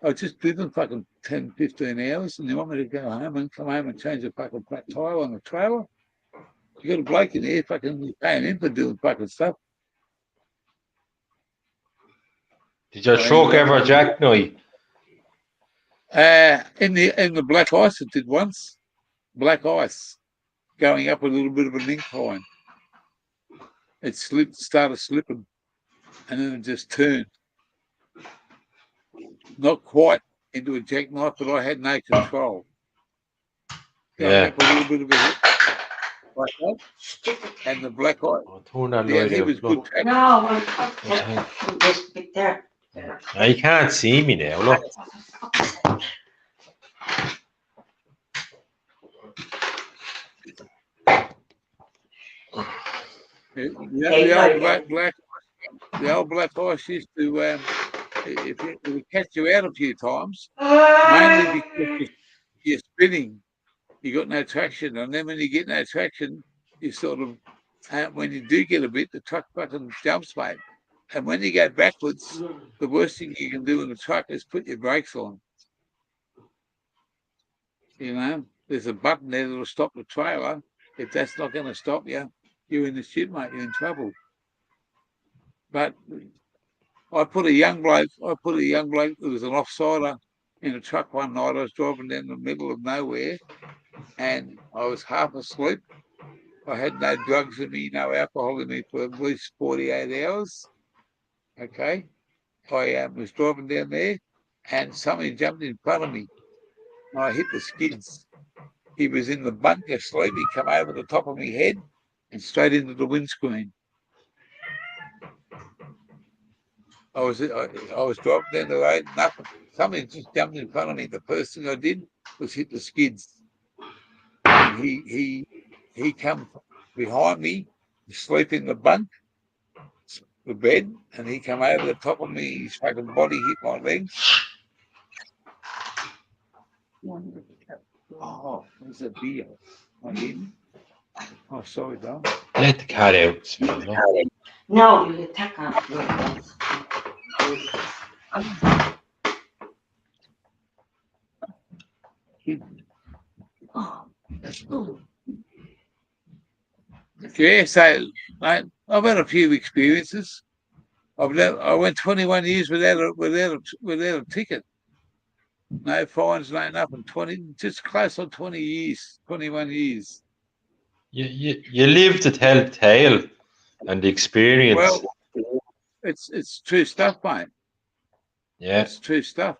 I just did them fucking 10, 15 hours, and you want me to go home and come home and change a fucking flat tyre on the trailer? You got a bloke in there fucking paying him for doing fucking stuff.
Did your truck ever jackknife?
In the black ice, it did once. Black ice, going up a little bit of an incline. It started slipping, and then it just turned. Not quite into a jackknife, but I had no control. Going up a little bit of a hit, like that, and the black ice. He was good.
No, this bit there.
You can't see me now, look.
The old black ice used to, if it would catch you out a few times, mainly because you're spinning, you got no traction, and then when you get no traction, you sort of, when you do get a bit, the truck fucking jumps, mate. And when you go backwards, the worst thing you can do in the truck is put your brakes on. You know, there's a button there that'll stop the trailer. If that's not going to stop you, you're in the shit, mate. You're in trouble. But I put a young bloke that was an offsider in a truck one night. I was driving down the middle of nowhere, and I was half asleep. I had no drugs in me, no alcohol in me for at least 48 hours. Okay, I was driving down there, and somebody jumped in front of me. And I hit the skids. He was in the bunker asleep. He come over the top of my head and straight into the windscreen. I was driving down the road, nothing. Somebody just jumped in front of me. The first thing I did was hit the skids. And he come behind me, asleep in the bunk, the bed, and he come over the top of me. His fucking body hit my legs. Oh, there's a beer. I didn't. Oh, sorry, Dom.
Let the cat out, Smell.
No, you attack on
Yeah, so mate, I've had a few experiences. I went 21 years without a ticket. No fines, no nothing. Just close on 20 years, 21 years.
You live to tell the tale and the experience.
Well, it's true stuff, mate.
Yeah.
It's true stuff.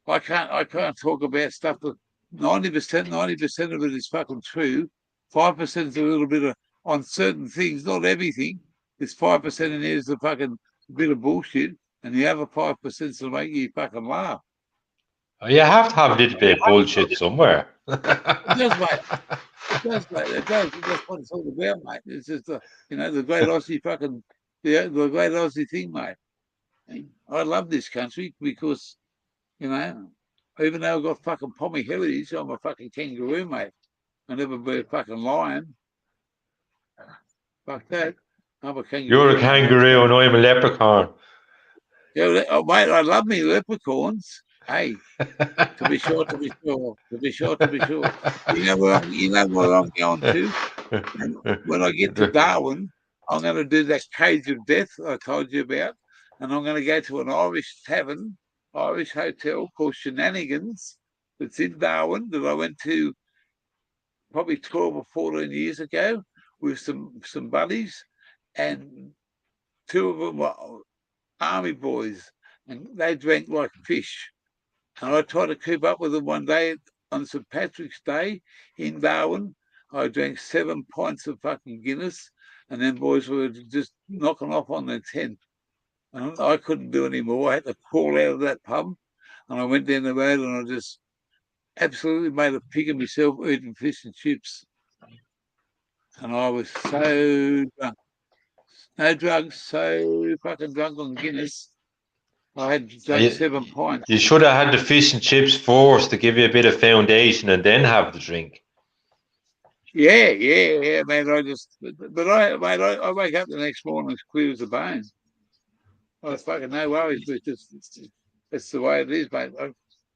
I can't talk about stuff that 90% of it is fucking true. 5% is a little bit of on certain things, not everything. There's 5% in there is a fucking bit of bullshit, and the other 5% will make you fucking laugh.
You have to have a little bit of bullshit somewhere.
It does, mate. It does, mate. It does. That's what it's all about, mate. It's just the great Aussie fucking the great Aussie thing, mate. I love this country because, even though I've got fucking pommy heritage, I'm a fucking kangaroo, mate. I never be a fucking lion. Fuck that. I'm a kangaroo.
You're a kangaroo and I'm a leprechaun.
Yeah, oh, mate, I love me leprechauns. Hey, to be sure. You know where I'm going to? When I get to Darwin, I'm going to do that cage of death I told you about, and I'm going to go to an Irish tavern, Irish hotel called Shenanigans. That's in Darwin that I went to probably 12 or 14 years ago with some buddies, and two of them were army boys, and they drank like fish. And I tried to keep up with them one day on St. Patrick's Day in Darwin. I drank 7 pints of fucking Guinness, and then boys were just knocking off on their 10th. And I couldn't do any more. I had to crawl out of that pub, and I went down the road, and I just absolutely made a pig of myself eating fish and chips. And I was so drunk. No drugs, so fucking drunk on Guinness. I had drunk 7 pints.
You should have had the fish and chips first to give you a bit of foundation and then have the drink.
Yeah, man. I wake up the next morning as clear as a bone. I was fucking no worries, but it's the way it is, mate.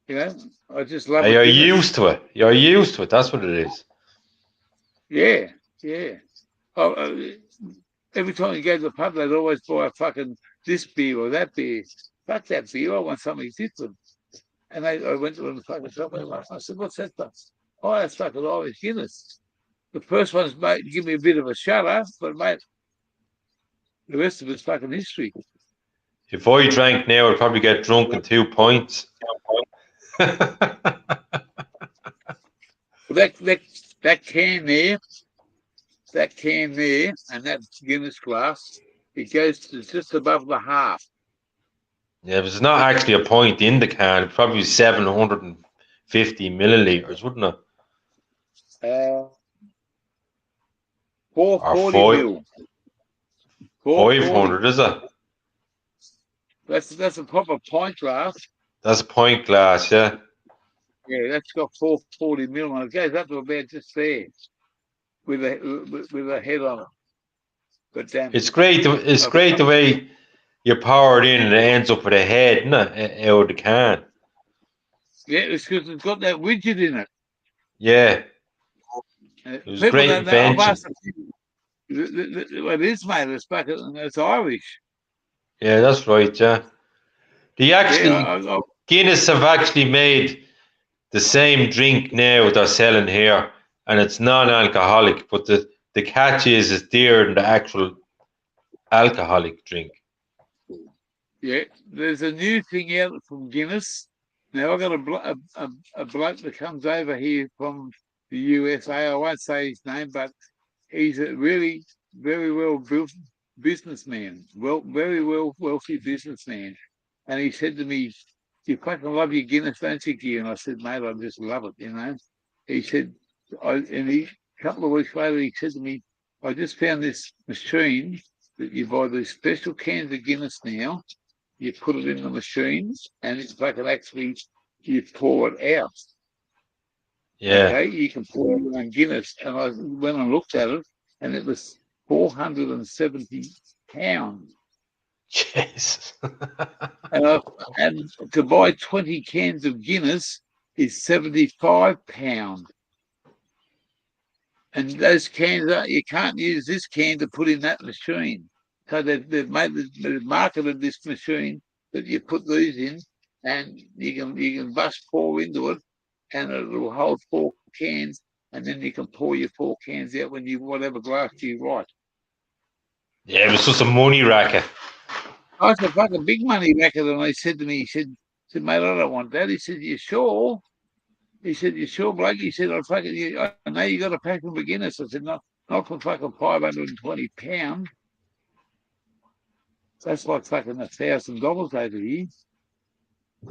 I just love it.
You're used to it. You're used to it. That's what it is.
Yeah. Every time you go to the pub, they'd always buy a fucking this beer or that beer. Fuck that beer. I want something different. And I went to the fucking shop and I said, "What's that stuff?" "Oh, that's fucking Irish Guinness." The first one's, mate, give me a bit of a shudder, but mate, the rest of it's fucking history.
If I drank now, I'd probably get drunk in 2 pints.
That can there, and that Guinness glass, it goes to just above the half.
Yeah, but it's not actually a pint in the can. It's probably 750 milliliters, wouldn't it?
440 mil.
500, is it?
That's a proper pint glass.
That's a pint glass, yeah.
Yeah, that's got 440 mil on it. It goes up to about just there with a head on it. But
it's great. It's great the way you pour it in and it ends up with a head, isn't it, out of the can.
Yeah, it's because it's got that widget in it.
Yeah. It was a great invention.
It is, mate. It's Irish.
Yeah, that's right, yeah. Guinness have actually made the same drink now they're selling here, and it's non-alcoholic, but the catch is it's dearer than the actual alcoholic drink.
Yeah, there's a new thing out from Guinness. Now, I've got a bloke that comes over here from the USA. I won't say his name, but he's a really very well built businessman, very well wealthy businessman. And he said to me, "You fucking love your Guinness, don't you, Gear?" And I said, "Mate, I just love it, you know." He said, a couple of weeks later, he said to me, "I just found this machine that you buy these special cans of Guinness now. You put it in the machine, and it's fucking actually you pour it out.
Yeah.
Okay, you can pour your own Guinness." And I went and looked at it, and it was 470 pounds.
Jesus.
And to buy 20 cans of Guinness is 75 pounds. And those cans you can't use this can to put in that machine. So they've marketed this machine that you put these in, and you can bust pour into it, and it'll hold 4 cans, and then you can pour your 4 cans out when you whatever glass you write.
Yeah, it was just a money racket.
Oh, it's a fucking big money racket, and he said to me, he said, "Mate, I don't want that." He said, "You sure?" He said, "You sure, Blake?" He said, I know you got a pack of beginners." I said, not for fucking 520 pounds. That's like fucking $1,000 over here.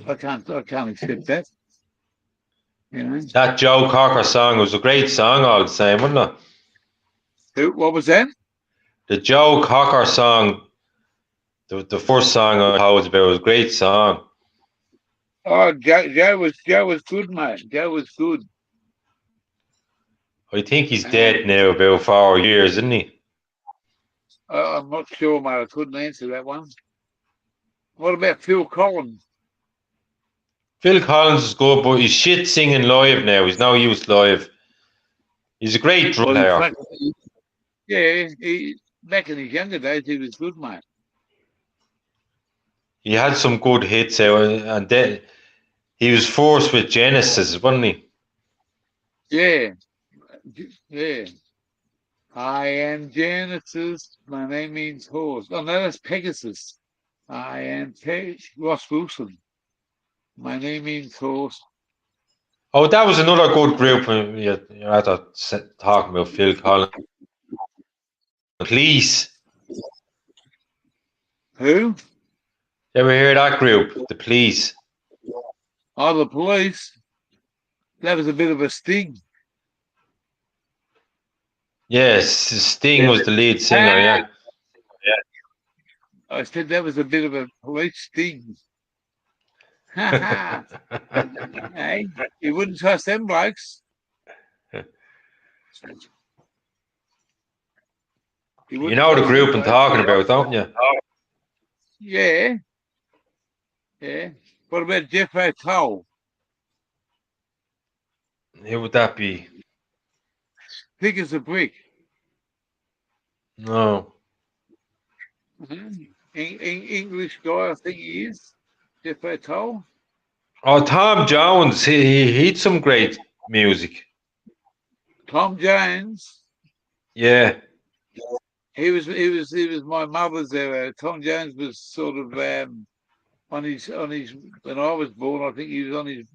I can't accept that. You know.
That Joe Cocker song was a great song all the same, wasn't it?
What was that?
The Joe Cocker song, the first song I told about, was a great song.
Oh, Joe was good, mate. Joe was good.
I think he's dead now about 4 years, isn't he?
I'm not sure, mate. I couldn't answer that one. What about Phil Collins?
Phil Collins is good, but he's shit singing live now. He's no use live. He's a great drum player.
Yeah, back in his younger days, he was good, mate.
He had some good hits out, and then he was forced with Genesis, wasn't he?
Yeah. I am Genesis. My name means horse. Oh, no, that's Pegasus. I am Ross Wilson. My name means horse.
Oh, that was another good group. You're after talking about Phil Collins. Police.
Who?
You ever hear that group? The Police.
Oh, the Police. That was a bit of a sting.
Yes, Sting was the lead singer, yeah.
I said that was a bit of a police sting. Hey, you wouldn't trust them blokes.
You know the group I'm talking about, don't you?
Yeah. Yeah. What about Jethro Tull?
Who would that be?
Thick as a brick.
No.
English guy, I think he is. Jethro Tull.
Oh, Tom Jones. He had some great music.
Tom Jones.
Yeah.
He was my mother's era. Tom Jones was sort of on his when I was born. I think he was on his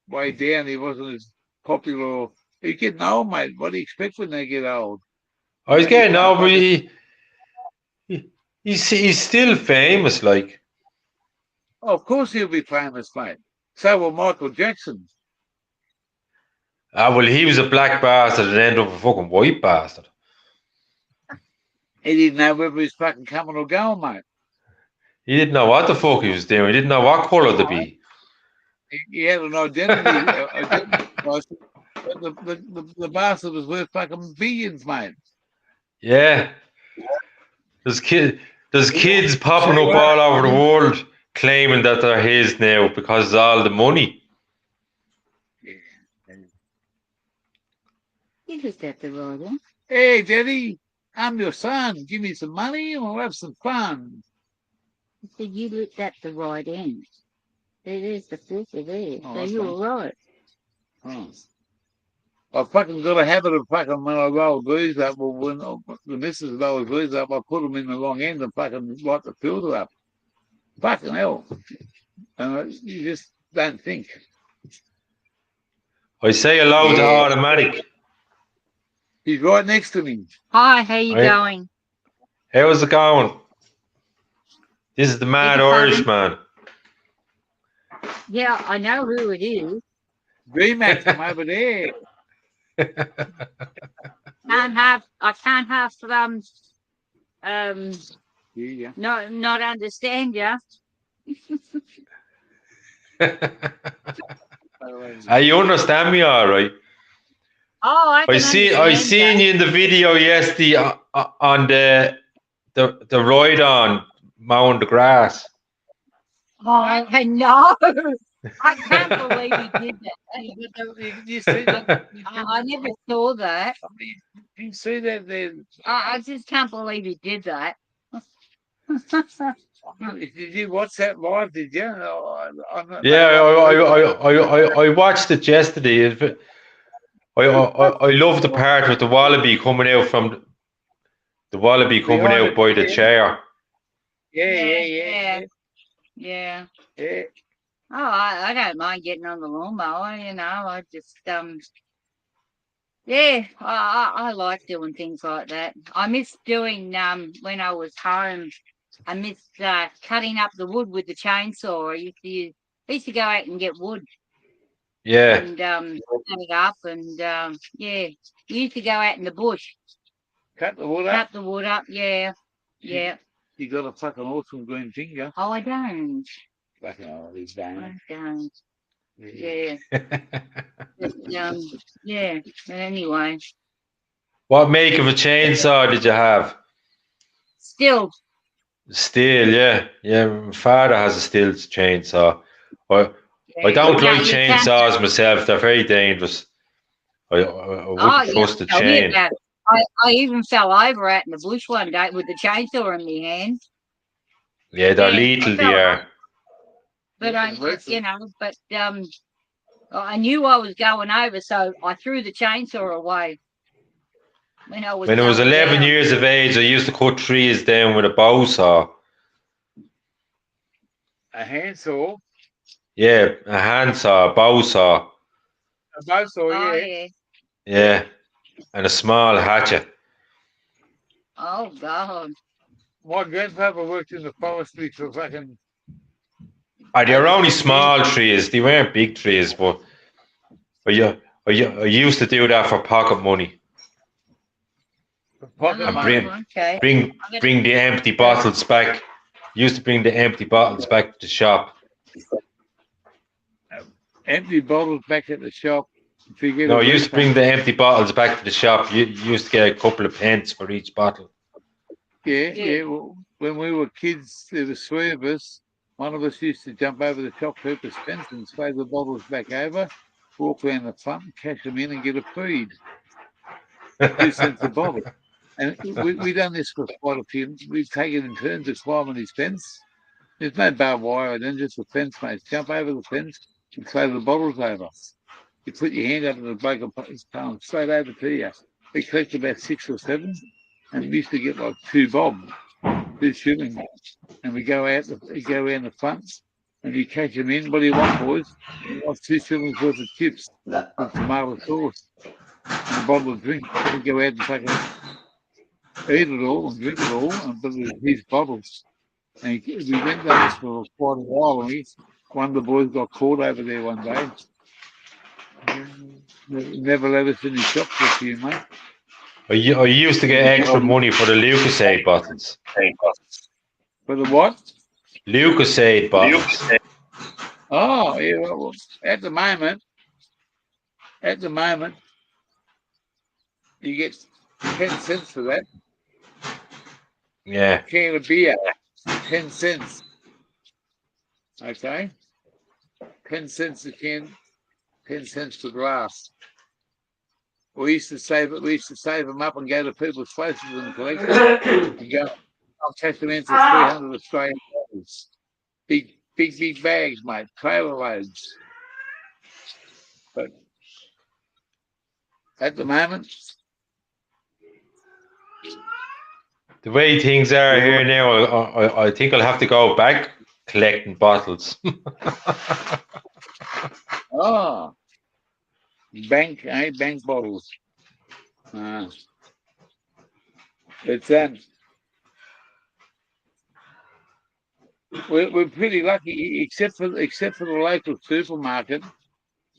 way down. He wasn't as popular. He's getting old, mate. What do you expect when they get old?
Oh, he's getting old, but he's still famous, like.
Oh, of course he'll be famous, mate. So will Michael Jackson.
Ah, well, he was a black bastard and ended up a fucking white bastard.
He didn't know whether he was fucking coming or going, mate.
He didn't know what the fuck he was doing. He didn't know what colour to be.
He had an identity. The bastard was worth fucking billions, mate.
Yeah. There's kids popping up all over the world claiming that they're his now because of all the money.
You looked at the right one.
Hey, Daddy, I'm your son. Give me some money and we'll have some fun.
I said you looked at the right end. There's the filter there.
Oh,
so you were right.
Oh. I fucking got a habit of fucking when I roll these up, or when the missus rolls these up, I put them in the wrong end and fucking light the filter up. Fucking hell. You just don't think.
I say hello to
Yeah.
Automatic.
He's right next to me.
Hi, how you
Right.
going?
How's it going? This is the Mad
Beg your pardon?
Irishman.
Yeah, I know who it is.
VMAX from over there.
I can't have
Yeah.
not understand you.
You understand me all right?
Oh, I can
I seen you in the video yesterday on the ride on mowing the grass.
Oh, I know. I can't believe he did that.
You see that?
I never saw that.
You see that there?
I just can't believe he did that.
Did you watch that live? Did you?
Yeah, I watched it yesterday. I love the part with the wallaby coming out from the wallaby coming
Behind
out by the chair.
Yeah.
Yeah. Oh, I don't mind getting on the lawnmower, you know. I just yeah, I like doing things like that. I miss doing when I was home. I miss cutting up the wood with the chainsaw. I used to go out and get wood
Yeah,
and cut it up and yeah. You used to go out in the bush,
Cut the wood up.
cut the wood up. Yeah.
You got a fucking awesome green finger.
Oh, I don't.
Fucking hell, he's
I
bang.
don't. Yeah. But, yeah. But anyway,
What make of a chainsaw did you have?
still.
Steel, yeah. My father has a steel chainsaw. I don't like chainsaws myself. They're very dangerous. I wouldn't trust the chain.
I even fell over out in the bush one day with the chainsaw in my hand.
Yeah, they're lethal, they are.
But I knew I was going over, so I threw the chainsaw away. When I was
11 years of age, I used to cut trees down with a bow saw.
A handsaw.
Yeah, a handsaw, a bow saw.
A bow saw,
yeah.
Yeah, and a small hatchet.
Oh, God.
My grandfather worked in the forestry for fucking...
They were only small trees. They weren't big trees, but I used to do that for pocket money. Bring the empty bottles back. Used to bring the empty bottles back to the shop.
Empty bottles back at the shop.
No, I used to bring the empty bottles back to the shop. You used to get a couple of pence for each bottle.
Yeah. Well, when we were kids, there were three of us. One of us used to jump over the shop purpose fence and sway the bottles back over, walk around the front, cash them in and get a feed. 2 cents a bottle. And we've done this for quite a few. We've taken in turns of climbing his fence. There's no barbed wire, then just a fence, mate. Jump over the fence and throw the bottles over. You put your hand up and the bloke will put his palm straight over to you. We collect about 6 or 7, and we used to get like 2 bob, 2 shillings. And we go around the front, and you catch them in. What do you want, boys? You want 2 shillings worth of chips with tomato sauce and a bottle of drink. We go out and take it. Eat it all and drink it all, and put it in his bottles. And we went down this for quite a while, and one of the boys got caught over there one day. Never let us in his shop for a few, mate.
I used to get extra money for the Lucasade bottles.
For the what?
Lucasade bottles.
Oh, yeah. Well, at the moment, you get 10 cents for that.
Yeah.
A can of beer, 10 cents. Okay? 10 cents a can, 10 cents per glass. We used to save them up and go to people's places and collect them. And go, I'll catch them in for 300 Australian dollars. Big bags, mate, trailer loads. But at the moment,
the way things are here now, I think I'll have to go back collecting bottles.
Oh, bank, bank bottles. It's we're pretty lucky, except for the local supermarket.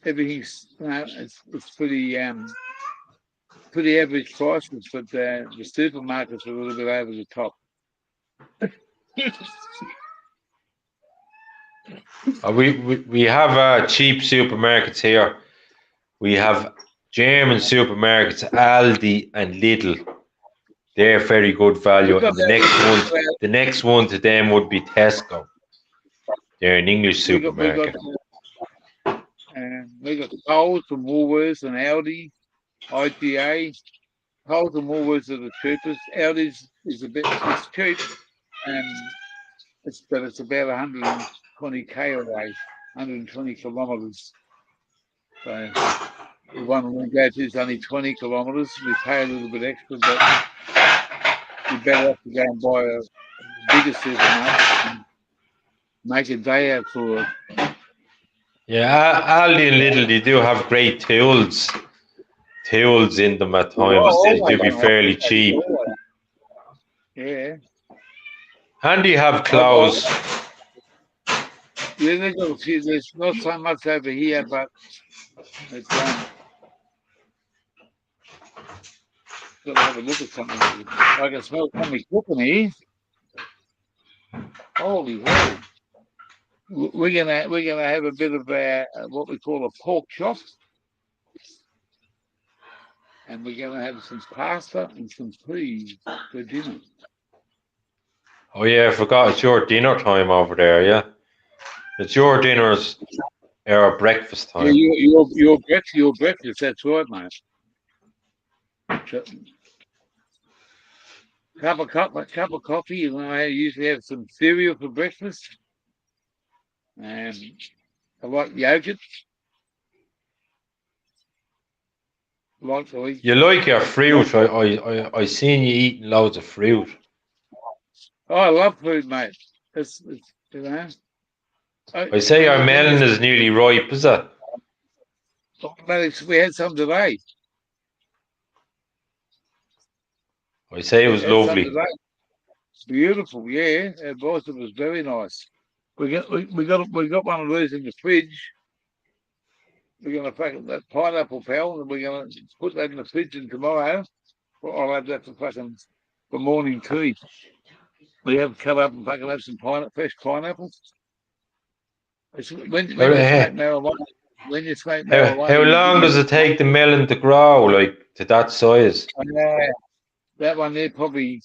Everything's it's pretty average prices, but the supermarkets are a little bit over the top.
We have cheap supermarkets here. We have German supermarkets, Aldi and Lidl. They're very good value. And the next one to them would be Tesco. They're an English supermarket.
We got Coles and Woolworths and Aldi, IGA. Coles and Woolworths are the cheapest. Aldi's is it's cheap, but it's about 120k away, 120 kilometres. So the one we go to is only 20 kilometres. We pay a little bit extra, but you better have to go and buy a bigger supermarket and make a day out for it.
Yeah, Aldi and Lidl, they do have great tools in them at times. They do be fairly cheap.
Yeah.
And they have clothes.
Yeah, there's not so much over here, but it's got to have a look at something. I can smell something cooking here. Holy hell! We're gonna have a bit of what we call a pork chop, and we're gonna have some pasta and some peas for dinner.
Oh yeah, I forgot it's your dinner time over there. Yeah, it's your dinners or breakfast time.
Yeah, your breakfast. That's right, mate. Cup of coffee. You know, I usually have some cereal for breakfast, and I like yogurt.
You like your fruit? I seen you eating loads of fruit.
Oh, I love food, mate. It's you know.
I say your melon is nearly ripe, is it?
We had some today.
I say it was lovely.
Beautiful, yeah. It was very nice. We got one of these in the fridge. We're gonna pack that pineapple pal, and we're gonna put that in the fridge, and tomorrow I'll have that for morning tea. We have cut up and fucking have some fresh pineapples. When you smoke marijuana,
How long does it take the melon to grow, like to that size?
That one there probably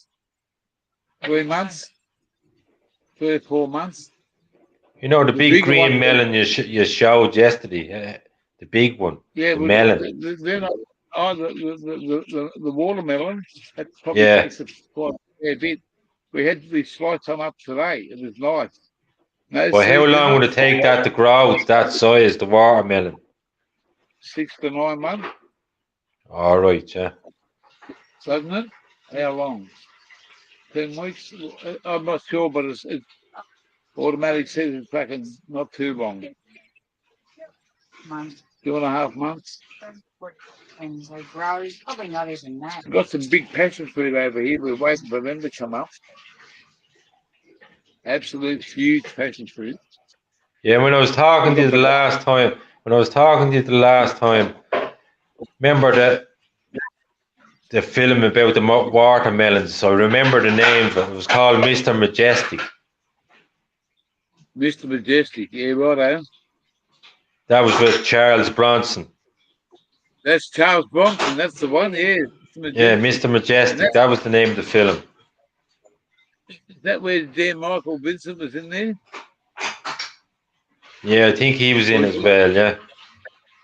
3 months, 3 or 4 months.
You know the big green melon you showed yesterday, the big one. Yeah, the melon.
They're not. Oh, the watermelon. That probably takes quite a bit. We sliced some up today. It was nice.
Well, how long would it take that to grow to that size, the watermelon?
6 to 9 months.
All right, yeah.
Doesn't it? How long? 10 weeks? I'm not sure, but it's automatic says it's fucking not too long.
Months.
2.5 months.
And they grow, probably not even that.
We've got some big passion fruit over here. We're waiting for them to come up. Absolute huge passion fruit.
Yeah, when I was talking to you the last time, remember the film about the watermelons? So I remember the name of it. It was called Mr. Majestic.
Mr. Majestic, yeah, right.
That was with Charles Bronson.
That's Charles Bronson. That's the one, yeah.
Yeah, Mr. Majestic. That was the name of the film.
Is that where Dan Michael Vincent was in there?
Yeah, I think he was in as well, yeah.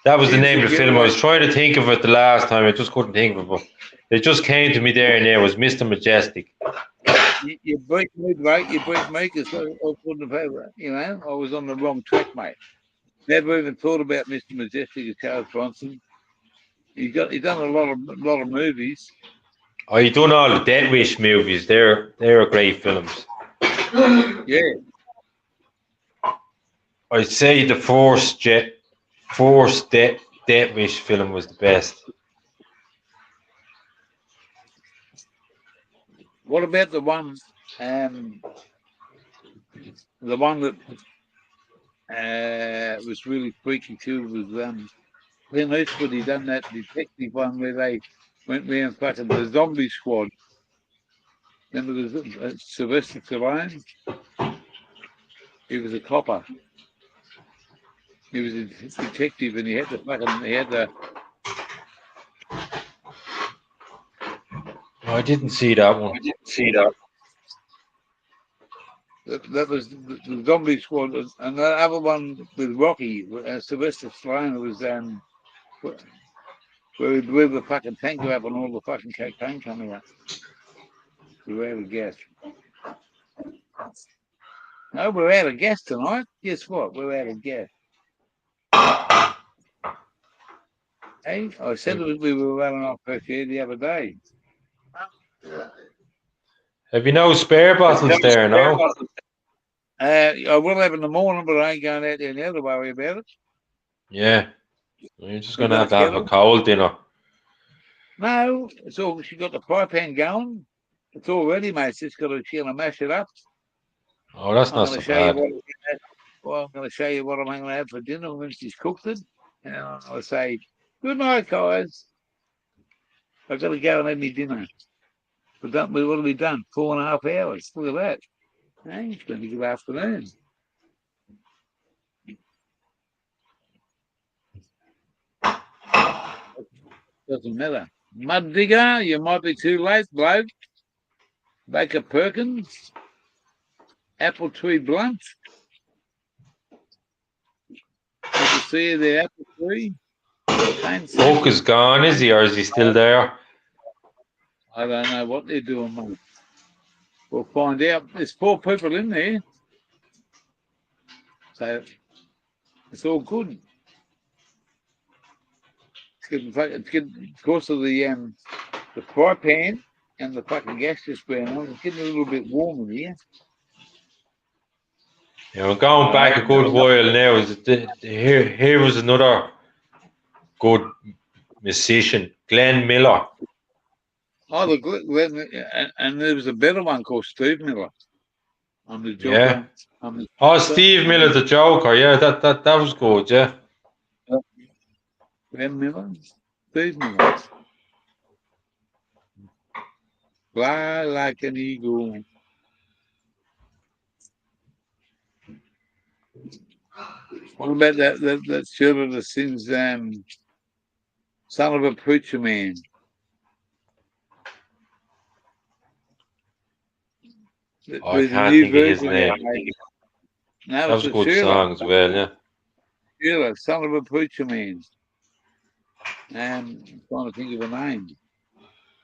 That was the name of the film. I was trying to think of it the last time. I just couldn't think of it. But it just came to me there and there. It was Mr. Majestic.
You beat me, mate. You beat me because I couldn't have, I was on the wrong track, mate. Never even thought about Mr. Majestic as Charles Bronson. He done a lot of movies.
Oh, he done all the Dead Wish movies. They're great films.
Yeah.
I'd say the Force Death Wish film was the best.
What about the one that was really freaky too was Clint Eastwood? He done that detective one where they went round fucking the zombie squad. Remember the Sylvester Stallone? He was a copper. He was a detective, and he had the
I didn't see that one.
That was the zombie squad, and the other one with Rocky, Sylvester Stallone was where he blew the fucking tanker up and all the fucking cocaine coming out. We were out of gas. No, we're out of gas tonight. Guess what? We're out of gas. Hey, I said we were running off fker the other day.
Have you no spare bottles there now?
I will have in the morning, but I ain't going out there now to worry about it.
Yeah. You're just going
You
to
got a
have a
kettle?
cold dinner.
No, it's all, she got the fry pan going. It's all ready, mate. She's gonna mash it up.
Oh, that's
I'm
not
gonna
so
show
bad.
you I'm gonna show you what I'm gonna have for dinner when she's cooked it. And I'll say, good night, guys. I've got to go and have my dinner. What have we done? 4.5 hours. Look at that. Hey, it's going to be good afternoon. Doesn't matter. Mud digger, you might be too late, bloke. Baker Perkins, apple tree blunt. Good to see you there, apple tree.
Buck is gone, is he, or is he still there?
I don't know what they're doing, mate. We'll find out. There's 4 people in there. So it's all good. It's getting because of the fry pan and the fucking gas just burning on. It's getting a little bit warmer here.
Yeah, we're going back a good while now. Here was another good musician, Glenn Miller.
Oh, and there was a better one called Steve Miller. I'm the
Yeah.
Joker.
Oh, Steve Miller, the Joker. Yeah, that was good. Yeah.
Glenn Miller, Steve Miller. Fly like an eagle. What about that children that sings Son of a Preacher Man?
I can't think of his name.
No,
That was a good song as well, yeah.
Sheila, Son of a Preacher Man. I'm trying to think of a name.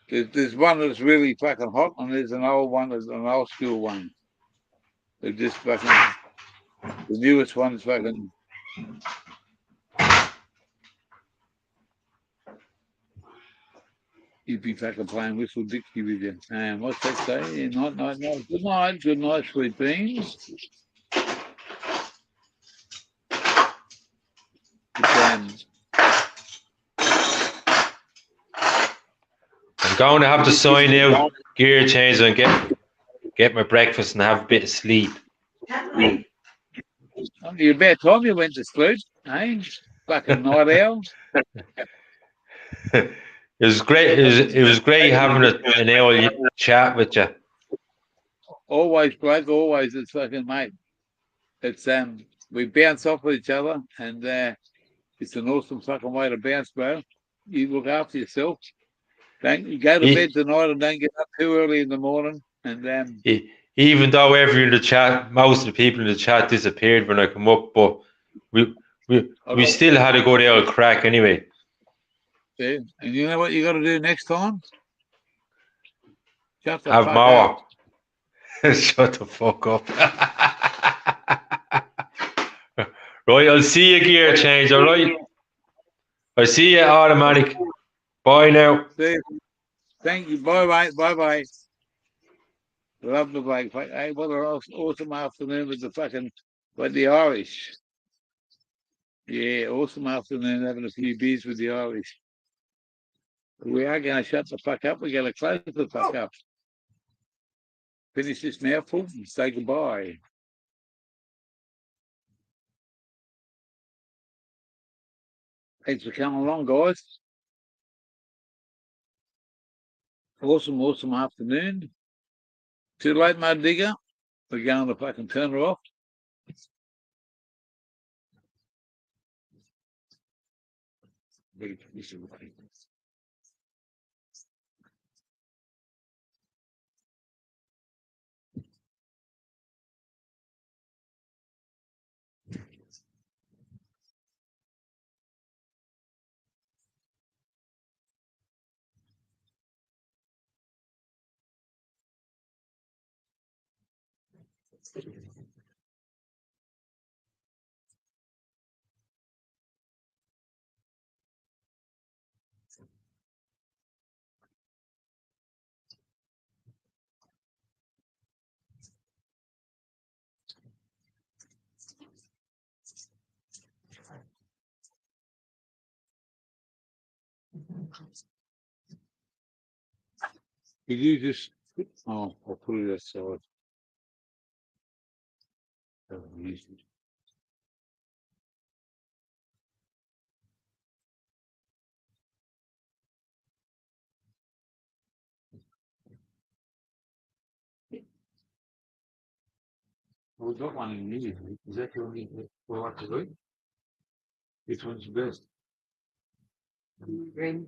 There's one that's really fucking hot, and there's an old one, there's an old school one. They're just fucking, the newest one's fucking. You'd be fucking playing Whistle Dixie with you. What's that say? Night. Good night, sweet beans.
I'm going to have to sign out, gear change, and get my breakfast and have a bit of sleep.
You about time you went to sleep, eh? Fucking night owl.
It was great. It was great having an hour chat with you.
Always, bloke. Always, it's fucking mate. It's we bounce off each other, and it's an awesome fucking way to bounce, bro. You look after yourself. You go to bed tonight and don't get up too early in the morning. And
even though everyone in the chat, most of the people in the chat disappeared when I come up, but we still had a good old crack anyway.
Yeah, and you know what you got to do next time? Shut the
have
fuck
more.
up.
Shut the fuck up. Right, I'll see you, gear change. All right. I'll see you, automatic. Bye now.
Thank you. Bye, mate. Bye. Love the bloke. Hey, what an awesome afternoon with the Irish. Yeah, awesome afternoon having a few beers with the Irish. We are going to shut the fuck up. We're going to close the fuck up. Finish this mouthful and say goodbye. Thanks for coming along, guys. Awesome afternoon. Too late, mud digger. We're going to fucking turn her off. Did you just? Oh, I'll put it aside. We've got one in here. Is that the only we like to do? Which one's the best?
Green.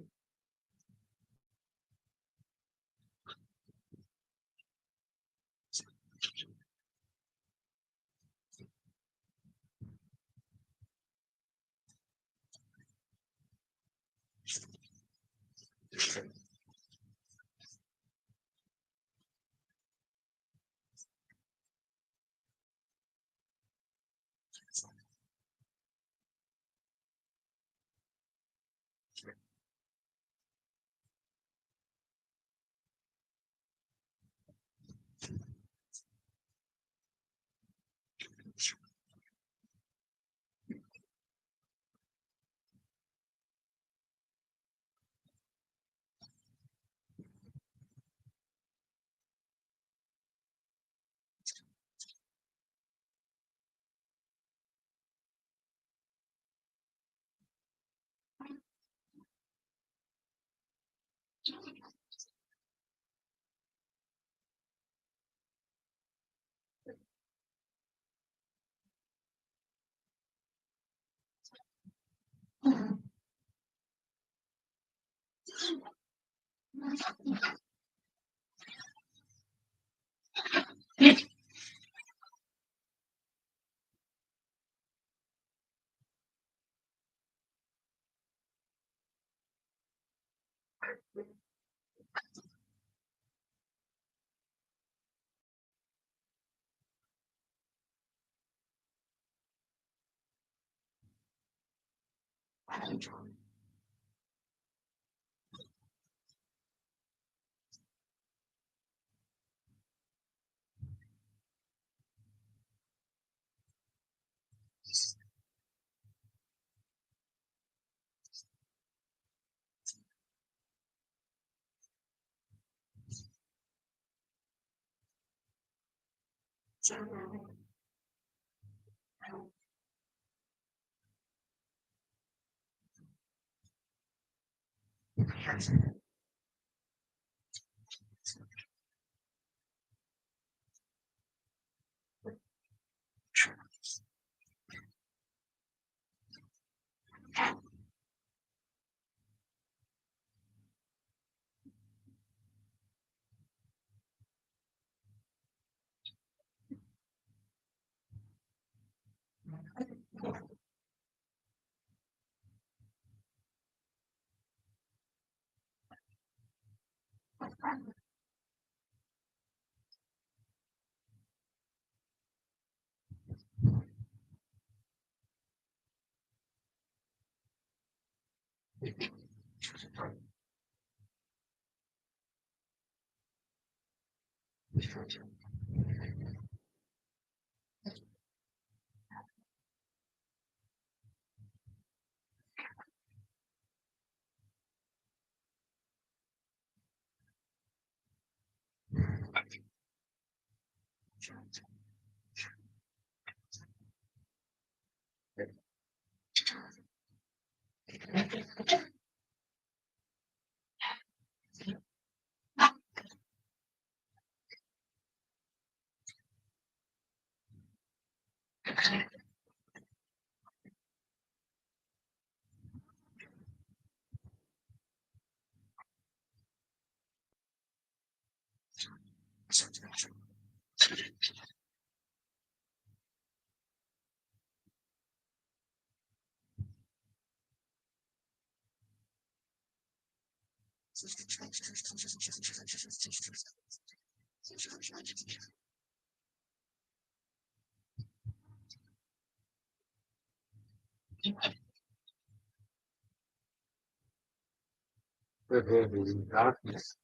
Darkness.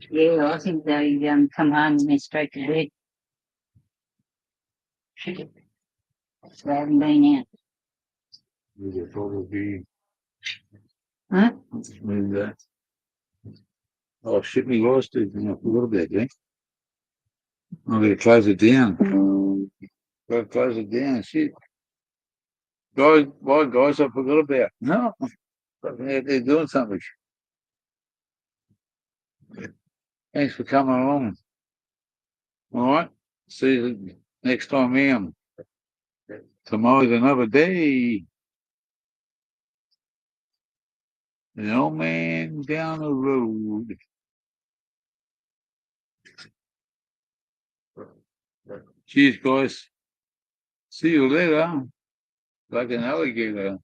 Yeah, I think they come home and they're straight to bed. They haven't been out.
Will probably
Huh?
with that. Oh, shit, me lost it. I forgot about that. I'm going to close it down. Gotta close it down. Shit. Guys, why guys I forgot about? No. They're doing something. Thanks for coming along. All right. See you next time around. Tomorrow's another day. An old man down the road. Cheers, guys. See you later. Like an alligator.